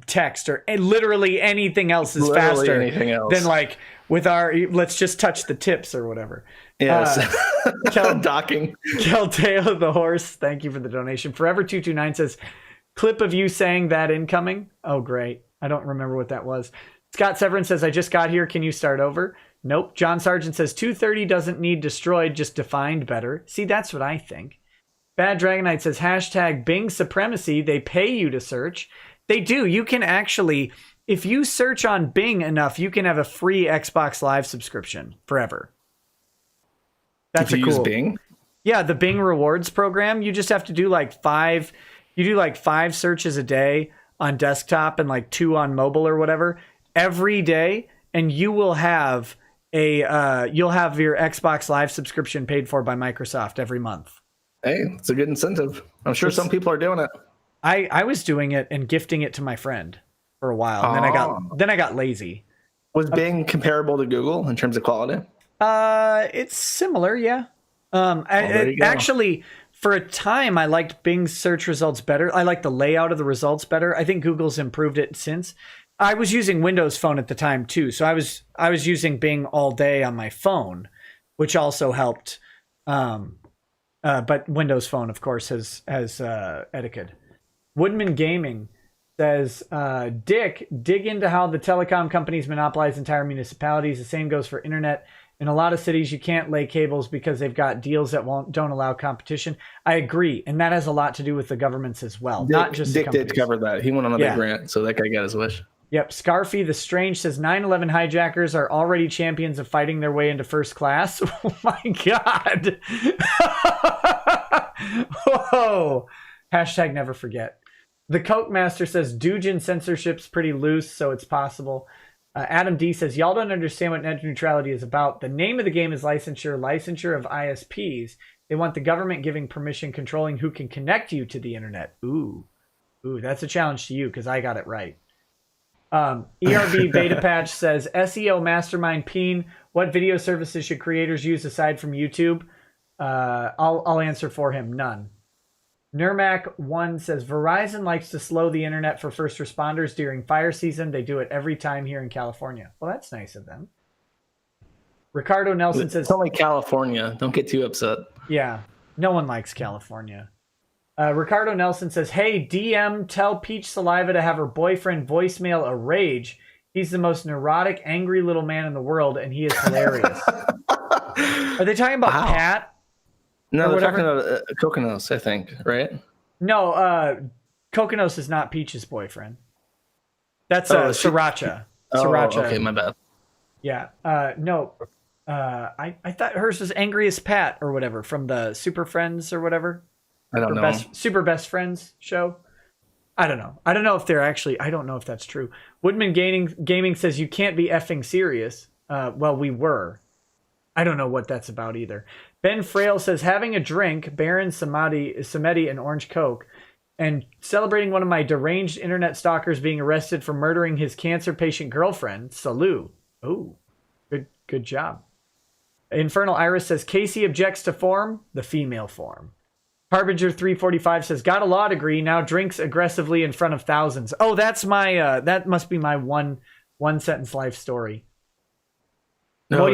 Speaker 1: text or literally anything else is faster than like with our, let's just touch the tips or whatever.
Speaker 2: Yes. Docking.
Speaker 1: Keldeo the horse. Thank you for the donation. Forever229 says, clip of you saying that incoming. Oh, great. I don't remember what that was. Scott Severin says, I just got here. Can you start over? Nope. John Sargent says, 230 doesn't need destroyed, just defined better. See, that's what I think. Bad Dragonite says, hashtag Bing supremacy. They pay you to search. They do. You can actually, if you search on Bing enough, you can have a free Xbox Live subscription forever. That's
Speaker 2: if you use Bing?
Speaker 1: Yeah, the Bing rewards program. You just have to do like 5 searches a day on desktop and like 2 on mobile or whatever every day, and you will have you'll have your Xbox Live subscription paid for by Microsoft every month.
Speaker 2: Hey, it's a good incentive. I'm sure some people are doing it.
Speaker 1: I was doing it and gifting it to my friend for a while, and then I got lazy.
Speaker 2: Was Bing comparable to Google in terms of quality?
Speaker 1: It's similar, yeah. Actually, for a time, I liked Bing's search results better. I like the layout of the results better. I think Google's improved it since. I was using Windows Phone at the time too, so I was using Bing all day on my phone, which also helped. But Windows Phone, of course, has etiquette. Woodman Gaming says, Dick, dig into how the telecom companies monopolize entire municipalities. The same goes for internet. In a lot of cities, you can't lay cables because they've got deals that don't allow competition. I agree, and that has a lot to do with the governments as well, not just
Speaker 2: Dick did cover that. He went on a big rant, so that guy got his wish.
Speaker 1: Yep, Scarfy the Strange says 9/11 hijackers are already champions of fighting their way into first class. Oh my god! Whoa! Hashtag never forget. The Coke Master says Dugin censorship's pretty loose, so it's possible. Adam D says, y'all don't understand what net neutrality is about. The name of the game is licensure of ISPs. They want the government giving permission, controlling who can connect you to the internet. Ooh, that's a challenge to you because I got it right. ERB Beta Patch says, SEO Mastermind Peen, what video services should creators use aside from YouTube? I'll answer for him. None. Nermac1 says, Verizon likes to slow the internet for first responders during fire season. They do it every time here in California. Well, that's nice of them. Ricardo Nelson says,
Speaker 2: it's only California. Don't get too upset.
Speaker 1: Yeah, no one likes California. Ricardo Nelson says, hey, DM, tell Peach Saliva to have her boyfriend voicemail a rage. He's the most neurotic, angry little man in the world, and he is hilarious. Are they talking about Pat?
Speaker 2: No, they're talking about Kokonos, I think, right?
Speaker 1: No, Kokonos is not Peach's boyfriend. That's Sriracha. Sriracha.
Speaker 2: Okay, my bad.
Speaker 1: Yeah. No. I thought hers was Angry as Pat or whatever from the Super Friends or whatever.
Speaker 2: I don't know.
Speaker 1: Super Best Friends show. I don't know. I don't know if they're actually. I don't know if that's true. Woodman Gaming says you can't be effing serious. Well, we were. I don't know what that's about either. Ben Frail says, having a drink, Baron Samedi, and Orange Coke, and celebrating one of my deranged internet stalkers being arrested for murdering his cancer patient girlfriend. Salute. Oh, good job. Infernal Iris says, Casey objects to form, the female form. Harbinger 345 says, got a law degree, now drinks aggressively in front of thousands. Oh, that's my, that must be my one sentence life story.
Speaker 2: No,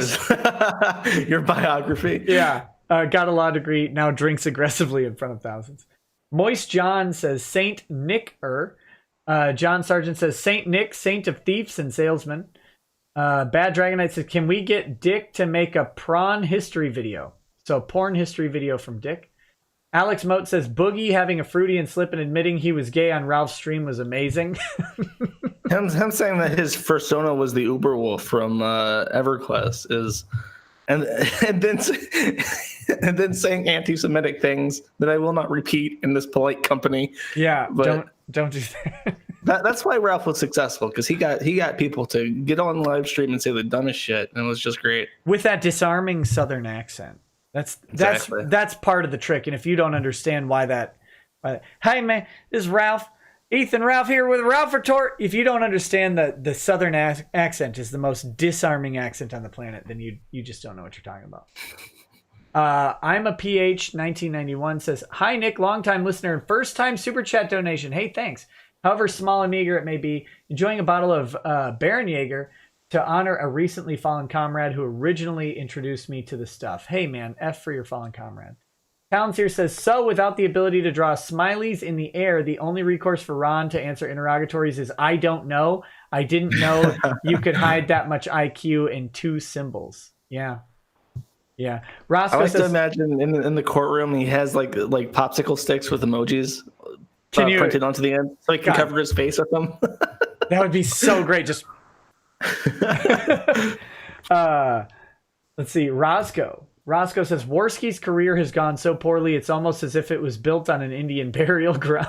Speaker 2: your biography.
Speaker 1: Yeah. Got a law degree, now drinks aggressively in front of thousands. Moist John says Saint Nick-er. John Sargent says Saint Nick, saint of thieves and salesmen. Bad Dragonite says, can we get Dick to make a prawn history video? So porn history video from Dick. Alex Moat says Boogie having a fruity and slip and admitting he was gay on Ralph's stream was amazing.
Speaker 2: him saying that his persona was the Uber Wolf from EverQuest is, and then saying anti-Semitic things that I will not repeat in this polite company.
Speaker 1: Yeah,
Speaker 2: but
Speaker 1: don't do that.
Speaker 2: That's why Ralph was successful, because he got people to get on live stream and say the dumbest shit, and it was just great
Speaker 1: with that disarming Southern accent. That's part of the trick. And if you don't understand why that, hey man, this is Ralph, Ethan Ralph here with Ralph Retort. If you don't understand the Southern accent is the most disarming accent on the planet, then you just don't know what you're talking about. I'm a PH 1991 says, hi Nick, longtime listener and first time super chat donation. Hey, thanks. However small and meager it may be, enjoying a bottle of Baron Jaeger to honor a recently fallen comrade who originally introduced me to the stuff. Hey man, F for your fallen comrade. Towns here says, so without the ability to draw smileys in the air, the only recourse for Ron to answer interrogatories is I don't know. I didn't know you could hide that much IQ in 2 symbols. Yeah. Yeah. Roscoe
Speaker 2: I like
Speaker 1: says,
Speaker 2: to imagine in the courtroom he has like popsicle sticks with emojis printed onto the end so he can cover his face with them.
Speaker 1: That would be so great. Just let's see. Roscoe says Worski's career has gone so poorly it's almost as if it was built on an Indian burial ground.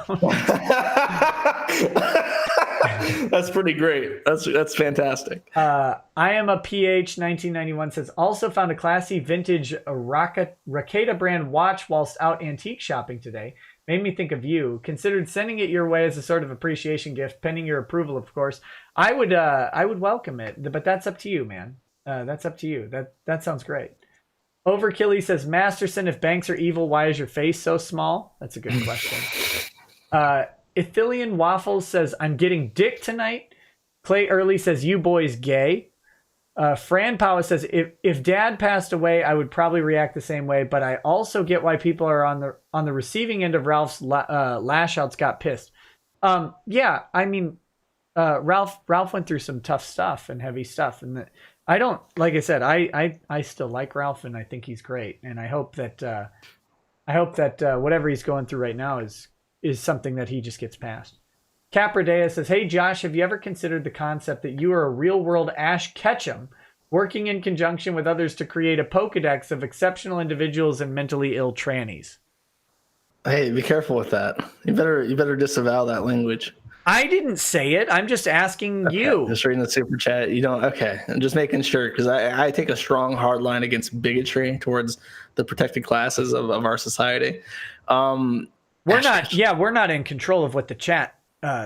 Speaker 2: That's pretty great. That's fantastic.
Speaker 1: I am a PH 1991 says also found a classy vintage Raketa brand watch whilst out antique shopping today. Made me think of you. Considered sending it your way as a sort of appreciation gift, pending your approval, of course. I would welcome it, but that's up to you, man. That's up to you. That sounds great. Overkilly says, Masterson, if banks are evil, why is your face so small? That's a good question. Ithilian Waffles says, I'm getting dick tonight. Clay Early says, you boys gay. Fran Powell says, if dad passed away, I would probably react the same way, but I also get why people are on the receiving end of Ralph's lash outs got pissed. Yeah, I mean, Ralph went through some tough stuff and heavy stuff, and I don't, like I said, I still like Ralph and I think he's great, and I hope that whatever he's going through right now is something that he just gets past. Capradea says, hey Josh, have you ever considered the concept that you are a real-world Ash Ketchum working in conjunction with others to create a Pokedex of exceptional individuals and mentally ill trannies?
Speaker 2: Hey, be careful with that. You better disavow that language.
Speaker 1: I didn't say it. I'm just asking you.
Speaker 2: Just reading the super chat. You don't. Okay, I'm just making sure because I take a strong hard line against bigotry towards the protected classes of our society.
Speaker 1: We're not in control of what the chat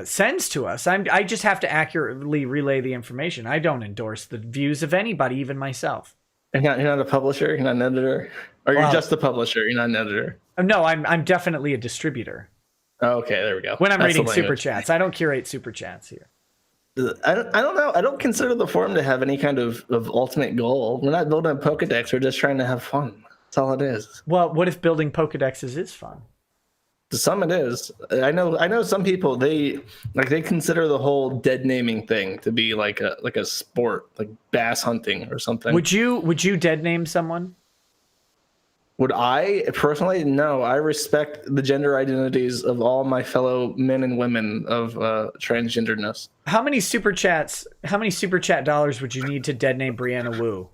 Speaker 1: sends to us. I just have to accurately relay the information. I don't endorse the views of anybody, even myself.
Speaker 2: You're not a publisher. You're not an editor, or you're just the publisher. You're not an editor.
Speaker 1: No, I'm definitely a distributor.
Speaker 2: Okay, there we go.
Speaker 1: When I'm reading super chats, I don't curate super chats here.
Speaker 2: I don't know. I don't consider the forum to have any kind of ultimate goal. We're not building a Pokedex. We're just trying to have fun. That's all it is.
Speaker 1: Well, what if building Pokedexes is fun?
Speaker 2: To some it is. I know some people they consider the whole dead naming thing to be like a sport, like bass hunting or something.
Speaker 1: Would you dead name someone?
Speaker 2: Would I personally? No, I respect the gender identities of all my fellow men and women of transgenderness.
Speaker 1: How many super chat dollars would you need to dead name Brianna Wu?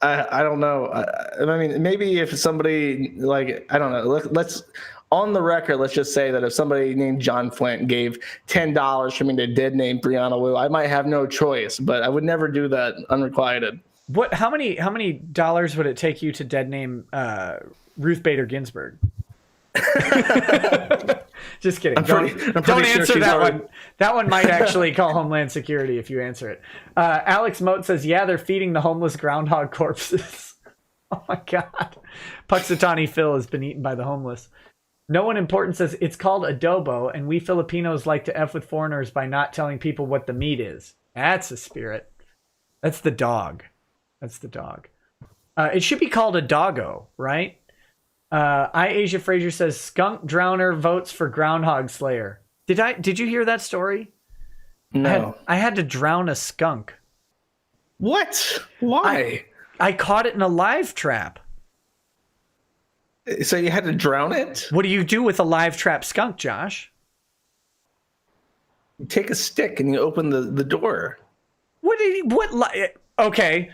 Speaker 2: I don't know. I mean, maybe if somebody I don't know. Let's on the record. Let's just say that if somebody named John Flint gave $10 for me to dead name Brianna Wu, I might have no choice, but I would never do that unrequited.
Speaker 1: What? How many dollars would it take you to dead name Ruth Bader Ginsburg? Just kidding. Don't answer that one. That one might actually call Homeland Security if you answer it. Alex Moat says, yeah, they're feeding the homeless groundhog corpses. Oh my God. Puxatani Phil has been eaten by the homeless. No one important says, it's called adobo, and we Filipinos like to F with foreigners by not telling people what the meat is. That's the spirit. That's the dog. It should be called a doggo, right? Asia Fraser says skunk drowner votes for groundhog slayer. Did you hear that story?
Speaker 2: No.
Speaker 1: I had to drown a skunk.
Speaker 2: What? Why?
Speaker 1: I caught it in a live trap.
Speaker 2: So you had to drown it?
Speaker 1: What do you do with a live trap skunk, Josh?
Speaker 2: You take a stick and you open the door.
Speaker 1: Okay.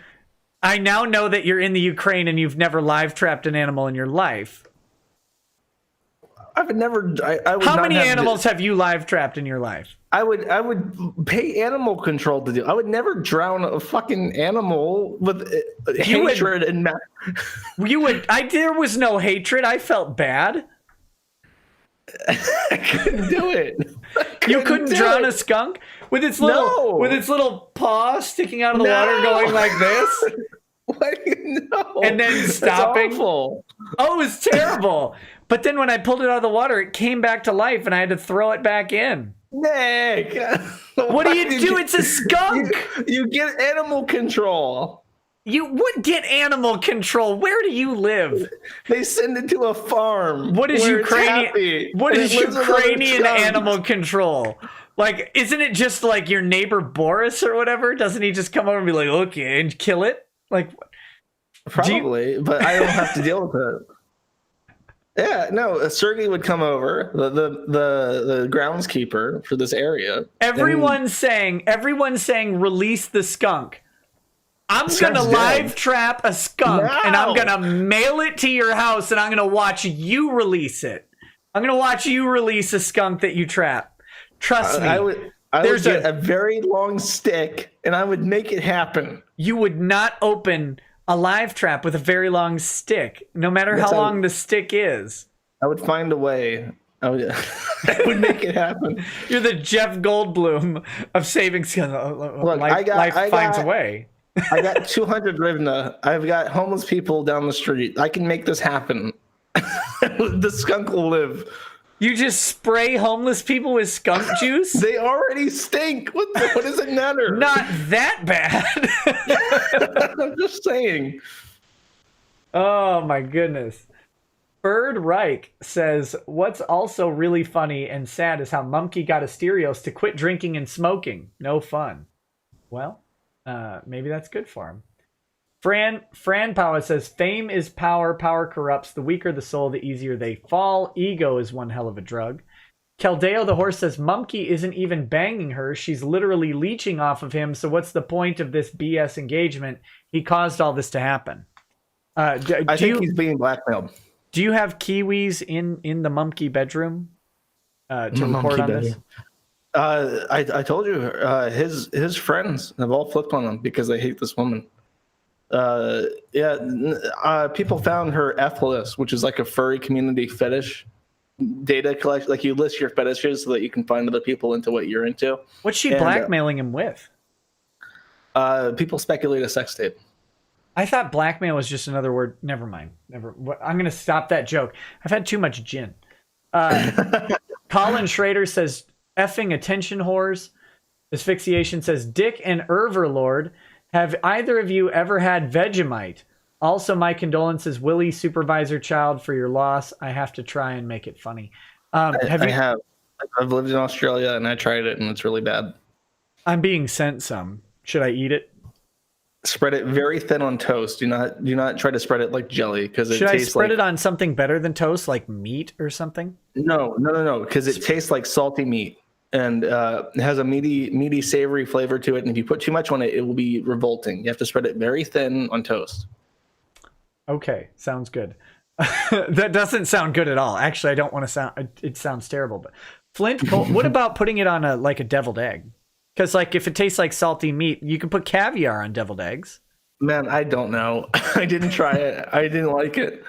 Speaker 1: I now know that you're in the Ukraine and you've never live trapped an animal in your life.
Speaker 2: I've never. I would
Speaker 1: How
Speaker 2: not
Speaker 1: many
Speaker 2: have
Speaker 1: animals have you live trapped in your life?
Speaker 2: I would pay animal control to do. I would never drown a fucking animal with hatred and.
Speaker 1: There was no hatred. I felt bad.
Speaker 2: I couldn't do it.
Speaker 1: You couldn't drown a skunk with its little paw sticking out of the water, going like this.
Speaker 2: What? No.
Speaker 1: And then stopping.
Speaker 2: That's awful.
Speaker 1: Oh, it was terrible. But then when I pulled it out of the water, it came back to life, and I had to throw it back in.
Speaker 2: Nick,
Speaker 1: what do you do? It's a skunk.
Speaker 2: You get animal control.
Speaker 1: You would get animal control. Where do you live?
Speaker 2: They send it to a farm.
Speaker 1: What is Ukrainian? What is Ukrainian animal control? Like, isn't it just like your neighbor Boris or whatever? Doesn't he just come over and be like, okay, and kill it? Like,
Speaker 2: probably, but I don't have to deal with it. Yeah, no, Sergey would come over, the groundskeeper for this area.
Speaker 1: Everyone's saying, release the skunk. I'm going to live trap a skunk, and I'm going to mail it to your house, and I'm going to watch you release it. I'm going to watch you release a skunk that you trap. Trust me.
Speaker 2: I would get a very long stick, and I would make it happen.
Speaker 1: You would not open a live trap with a very long stick, no matter how long the stick is.
Speaker 2: I would find a way. I would make it happen.
Speaker 1: You're the Jeff Goldblum of saving skunk.
Speaker 2: Look,
Speaker 1: life finds a way.
Speaker 2: I got 200 hryvnia. I've got homeless people down the street. I can make this happen. The skunk will live.
Speaker 1: You just spray homeless people with skunk juice?
Speaker 2: They already stink. What does it matter?
Speaker 1: Not that bad.
Speaker 2: I'm just saying.
Speaker 1: Oh my goodness. Bird Reich says, what's also really funny and sad is how Mumkey got Asterios to quit drinking and smoking. No fun. Well, maybe that's good for him. Fran Power says, fame is power, power corrupts. The weaker the soul, the easier they fall. Ego is one hell of a drug. Caldeo the horse says, Mumkey isn't even banging her. She's literally leeching off of him. So what's the point of this BS engagement? He caused all this to happen.
Speaker 2: I think he's being blackmailed.
Speaker 1: Do you have Kiwis in the Mumkey bedroom to record on this?
Speaker 2: I told you, his friends have all flipped on him because they hate this woman. People found her F list, which is like a furry community fetish data collection. Like you list your fetishes so that you can find other people into what you're into.
Speaker 1: What's she blackmailing him with?
Speaker 2: People speculate a sex tape.
Speaker 1: I thought blackmail was just another word. Never mind. I'm going to stop that joke. I've had too much gin. Colin Schrader says, effing attention whores. Asphyxiation says, Dick and Overlord. Have either of you ever had Vegemite? Also, my condolences, Willie, supervisor child, for your loss. I have to try and make it funny. I have.
Speaker 2: I've lived in Australia and I tried it and it's really bad.
Speaker 1: I'm being sent some. Should I eat it?
Speaker 2: Spread it very thin on toast. Do not try to spread it like jelly because it tastes like. Should I spread
Speaker 1: it on something better than toast, like meat or something?
Speaker 2: No, because it tastes like salty meat. And it has a meaty, savory flavor to it. And if you put too much on it, it will be revolting. You have to spread it very thin on toast.
Speaker 1: Okay, sounds good. That doesn't sound good at all. Actually, I don't want to sound. It sounds terrible. But Flint, what about putting it on a deviled egg? Because if it tastes like salty meat, you can put caviar on deviled eggs.
Speaker 2: Man, I don't know. I didn't try it. I didn't like it.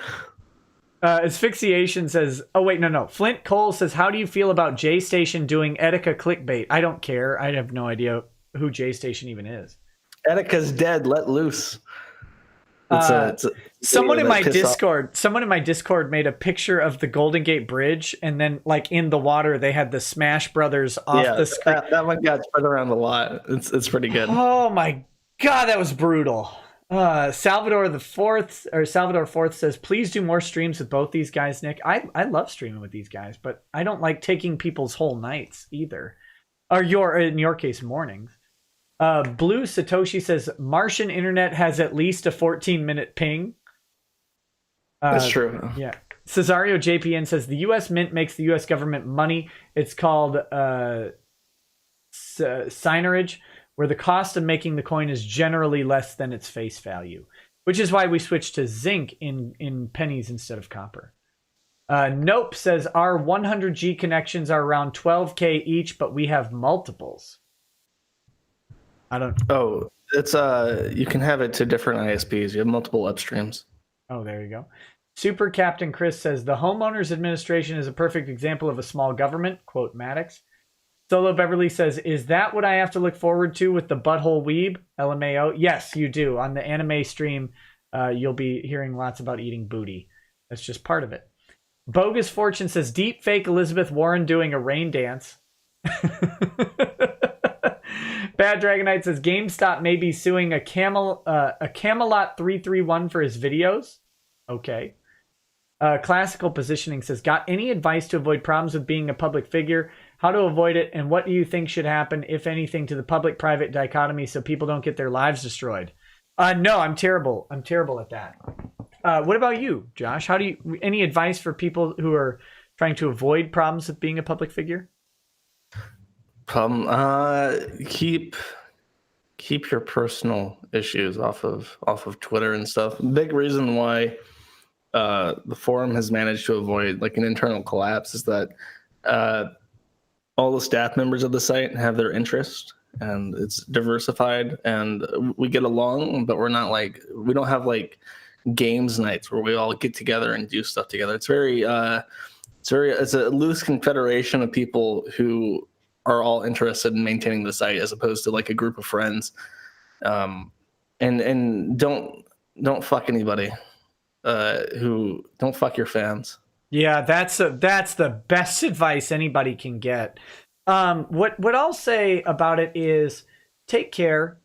Speaker 1: Asphyxiation says, oh wait, no. Flint Cole says, how do you feel about J Station doing Etika clickbait? I don't care. I have no idea who J Station even is.
Speaker 2: Etika's dead. Let loose.
Speaker 1: Someone in my Discord made a picture of the Golden Gate Bridge, and then in the water they had the Smash Brothers off the screen.
Speaker 2: That one got spread around a lot. It's pretty good.
Speaker 1: Oh my god, that was brutal. Salvador Fourth says, please do more streams with both these guys, Nick. I love streaming with these guys, but I don't like taking people's whole nights either. Or in your case, mornings. Blue Satoshi says, Martian internet has at least a 14-minute ping.
Speaker 2: That's true.
Speaker 1: Yeah. Cesario JPN says, the U.S. Mint makes the U.S. government money. It's called signerage, where the cost of making the coin is generally less than its face value, which is why we switched to zinc in pennies instead of copper. Nope says, our 100G connections are around 12K each, but we have multiples. I don't.
Speaker 2: Oh, it's you can have it to different ISPs. You have multiple upstreams.
Speaker 1: Oh, there you go. Super Captain Chris says, the Homeowners Administration is a perfect example of a small government. Quote Maddox. Solo Beverly says, is that what I have to look forward to with the Butthole Weeb? LMAO. Yes, you do. On the anime stream, you'll be hearing lots about eating booty. That's just part of it. Bogus Fortune says, deep fake Elizabeth Warren doing a rain dance. Bad Dragonite says, GameStop may be suing a Camelot 331 for his videos. Okay. Classical Positioning says, got any advice to avoid problems with being a public figure? How to avoid it, and what do you think should happen, if anything, to the public-private dichotomy so people don't get their lives destroyed? No, I'm terrible. I'm terrible at that. What about you, Josh? Any advice for people who are trying to avoid problems with being a public figure?
Speaker 2: Keep your personal issues off of Twitter and stuff. Big reason why the forum has managed to avoid like an internal collapse is that all the staff members of the site have their interest, and it's diversified, and we get along, but we don't have like games nights where we all get together and do stuff together. It's it's a loose confederation of people who are all interested in maintaining the site, as opposed to like a group of friends. And don't fuck anybody. Who don't fuck your fans.
Speaker 1: Yeah, that's the best advice anybody can get. What I'll say about it is, take care.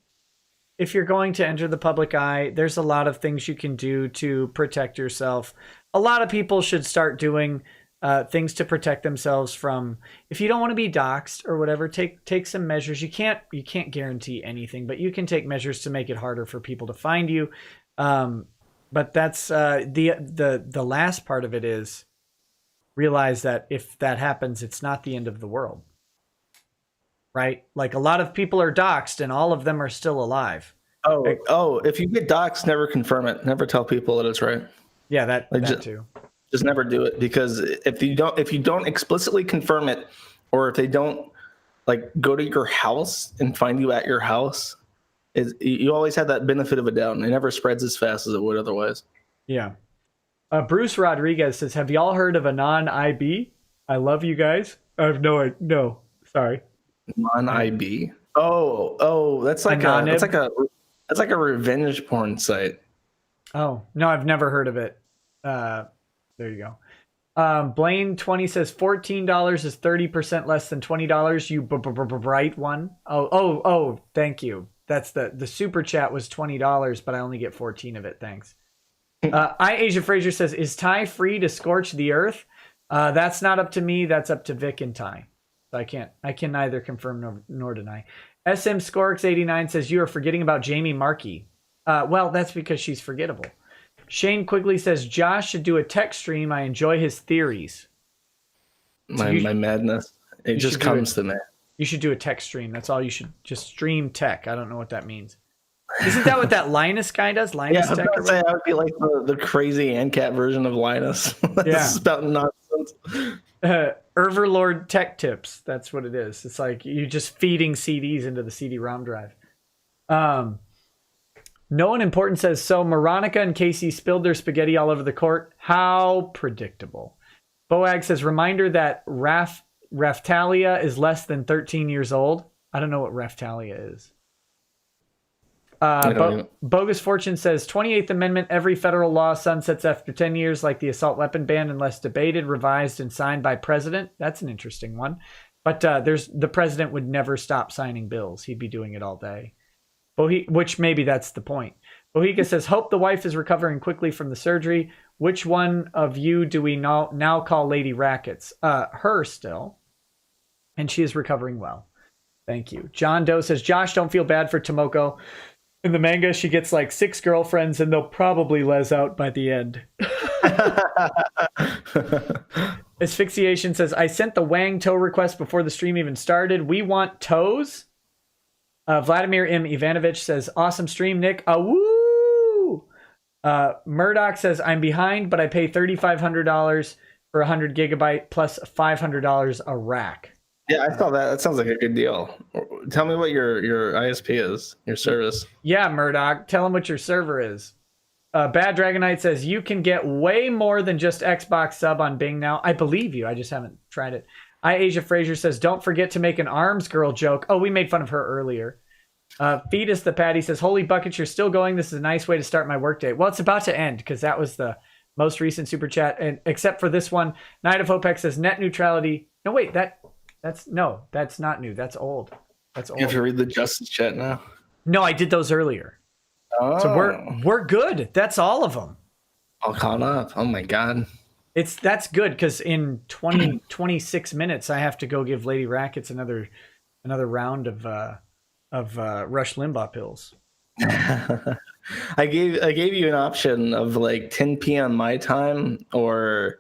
Speaker 1: If you're going to enter the public eye, there's a lot of things you can do to protect yourself. A lot of people should start doing things to protect themselves from, if you don't want to be doxxed or whatever, take some measures. You can't guarantee anything, but you can take measures to make it harder for people to find you. But that's the last part of it is, realize that if that happens, it's not the end of the world, right? Like, a lot of people are doxxed and all of them are still alive.
Speaker 2: If you get doxxed, never confirm it. Never tell people that it's right.
Speaker 1: Yeah, that too.
Speaker 2: Just never do it, because if you don't explicitly confirm it, or if they don't like go to your house and find you at your house, you always have that benefit of a doubt, and it never spreads as fast as it would otherwise. Yeah.
Speaker 1: Bruce Rodriguez says, have y'all heard of Anon IB? I love you guys. I have no, sorry.
Speaker 2: Anon IB? Oh, that's like a revenge porn site.
Speaker 1: Oh, no, I've never heard of it. There you go. Blaine 20 says $14 is 30% less than $20. You bright one. Oh, thank you. That's the super chat was $20, but I only get 14 of it. Thanks. Asia Fraser says, is Ty free to scorch the earth? That's not up to me. That's up to Vic and Ty. So I can neither confirm nor deny. SM Scorx 89 says, you are forgetting about Jamie Markey. Well, that's because she's forgettable. Shane Quigley says, Josh should do a tech stream. I enjoy his theories.
Speaker 2: My madness. It just comes to me.
Speaker 1: You should do a tech stream. That's all you should. Just stream tech. I don't know what that means. Isn't that what that Linus guy does? Linus Tech?
Speaker 2: I would be like the crazy ANCAT version of Linus. That's about nonsense.
Speaker 1: Overlord Tech Tips. That's what it is. It's like you just feeding CDs into the CD-ROM drive. No one important says, so Veronica and Casey spilled their spaghetti all over the court. How predictable. Boag says, reminder that Raftalia is less than 13 years old. I don't know what Raftalia is. Bogus Fortune says, 28th Amendment, every federal law sunsets after 10 years, like the assault weapon ban, unless debated, revised, and signed by president. That's an interesting one. But the president would never stop signing bills. He'd be doing it all day. Which maybe that's the point. Bohica says, hope the wife is recovering quickly from the surgery. Which one of you do we now call Lady Rackets? Her still. And she is recovering well. Thank you. John Doe says, Josh, don't feel bad for Tomoko. In the manga, she gets like 6 girlfriends and they'll probably les out by the end. Asphyxiation says, I sent the Wang toe request before the stream even started. We want toes. Vladimir M. Ivanovich says, awesome stream, Nick. Woo! Murdoch says, I'm behind, but I pay $3,500 for 100 gigabyte plus $500 a rack.
Speaker 2: Yeah, I saw that. That sounds like a good deal. Tell me what your ISP is, your service.
Speaker 1: Yeah, Murdoch. Tell him what your server is. Bad Dragonite says, you can get way more than just Xbox sub on Bing now. I believe you. I just haven't tried it. Asia Fraser says, don't forget to make an arms girl joke. Oh, we made fun of her earlier. Fetus the Patty says, holy buckets, you're still going. This is a nice way to start my workday. Well, it's about to end because that was the most recent super chat. And except for this one, Night of OPEC says, net neutrality. No, wait, that's not new. That's old. That's old.
Speaker 2: You have to read the Justice chat now.
Speaker 1: No, I did those earlier.
Speaker 2: Oh.
Speaker 1: So we're good. That's all of them.
Speaker 2: All caught up. Oh my God.
Speaker 1: That's good because in 26 minutes I have to go give Lady Rackets another round of Rush Limbaugh pills.
Speaker 2: I gave you an option of like 10 p.m. my time or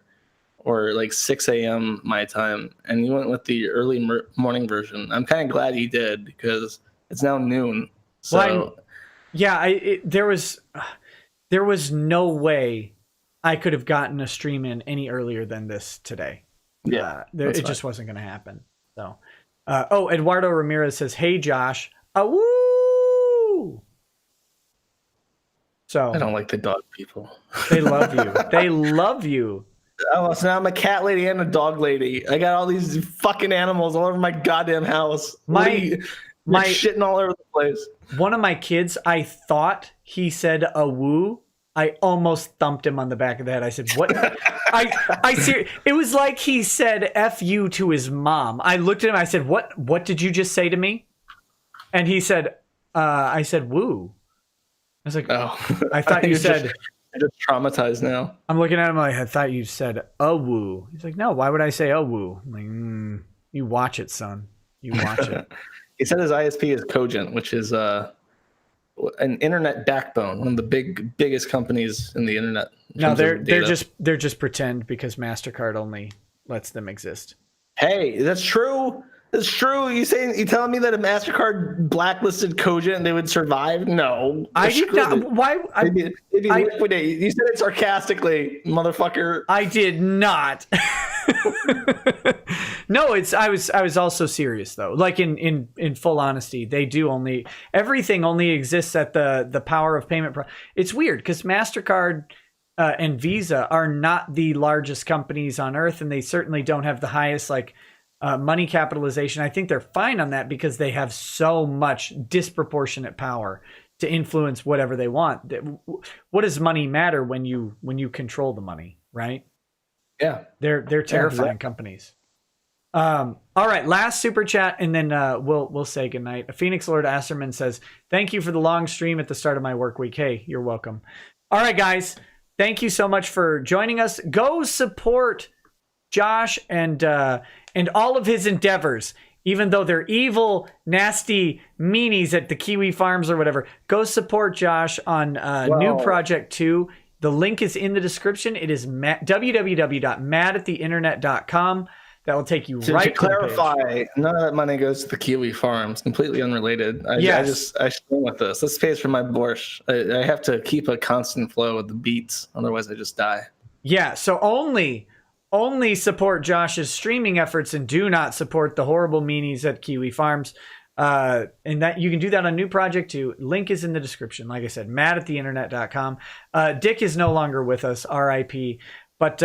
Speaker 2: like 6 a.m. my time, and you went with the early morning version. I'm kind of glad you did because it's now noon. So
Speaker 1: well, there was no way I could have gotten a stream in any earlier than this today.
Speaker 2: Yeah,
Speaker 1: it just wasn't going to happen. So, Eduardo Ramirez says, "Hey Josh, woo!" So
Speaker 2: I don't like the dog people.
Speaker 1: They love you. They love you.
Speaker 2: Oh, so now I'm a cat lady and a dog lady. I got all these fucking animals all over my goddamn house.
Speaker 1: My
Speaker 2: shitting all over the place.
Speaker 1: One of my kids, I thought he said a woo. I almost thumped him on the back of the head. I said, "What?" It was like he said "F you" to his mom. I looked at him. I said, "What did you just say to me?" And he said, "I said woo." I was like, "Oh, I thought you said."
Speaker 2: I'm just traumatized now.
Speaker 1: I'm looking at him like, I thought you said a woo. He's like, no, why would I say a woo? I'm like, you watch it, son. You watch it.
Speaker 2: He said his ISP is Cogent, which is an internet backbone, one of the biggest companies in the internet.
Speaker 1: No, they're just pretend because MasterCard only lets them exist.
Speaker 2: Hey, that's true. It's true. You telling me that if MasterCard blacklisted Cogent and they would survive? No.
Speaker 1: I did not. Why?
Speaker 2: Maybe liquidate. You said it sarcastically, motherfucker.
Speaker 1: I did not. No, I was also serious though. Like in full honesty, they do everything only exists at the power of payment. It's weird because MasterCard and Visa are not the largest companies on earth, and they certainly don't have the highest money capitalization. I think they're fine on that because they have so much disproportionate power to influence whatever they want. What does money matter when you control the money, right?
Speaker 2: Yeah,
Speaker 1: they're terrifying companies. All right, last super chat, and then we'll say goodnight. Phoenix Lord Asserman says, "Thank you for the long stream at the start of my work week." Hey, you're welcome. All right, guys, thank you so much for joining us. Go support Josh and all of his endeavors, even though they're evil, nasty meanies at the Kiwi Farms or whatever. Go support Josh on New Project 2. The link is in the description. It is www.madattheinternet.com. That will take you right to
Speaker 2: clarify,
Speaker 1: the page.
Speaker 2: None of that money goes to the Kiwi Farms. Completely unrelated. I stream with this. This pays for my borscht. I have to keep a constant flow of the beats. Otherwise, I just die.
Speaker 1: Yeah, so only support Josh's streaming efforts and do not support the horrible meanies at Kiwi Farms. And that you can do that on New Project 2. Link is in the description. Like I said, madattheinternet.com. Dick is no longer with us, RIP, but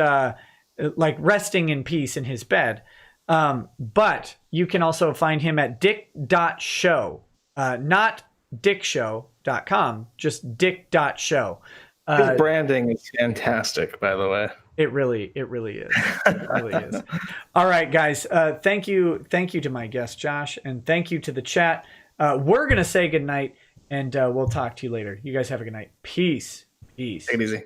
Speaker 1: resting in peace in his bed. But you can also find him at dick.show, not dickshow.com, just dick.show.
Speaker 2: His branding is fantastic, by the way.
Speaker 1: It really is. It really is. All right, guys. Thank you to my guest Josh, and thank you to the chat. We're gonna say goodnight. and we'll talk to you later. You guys have a good night. Peace.
Speaker 2: Take it easy.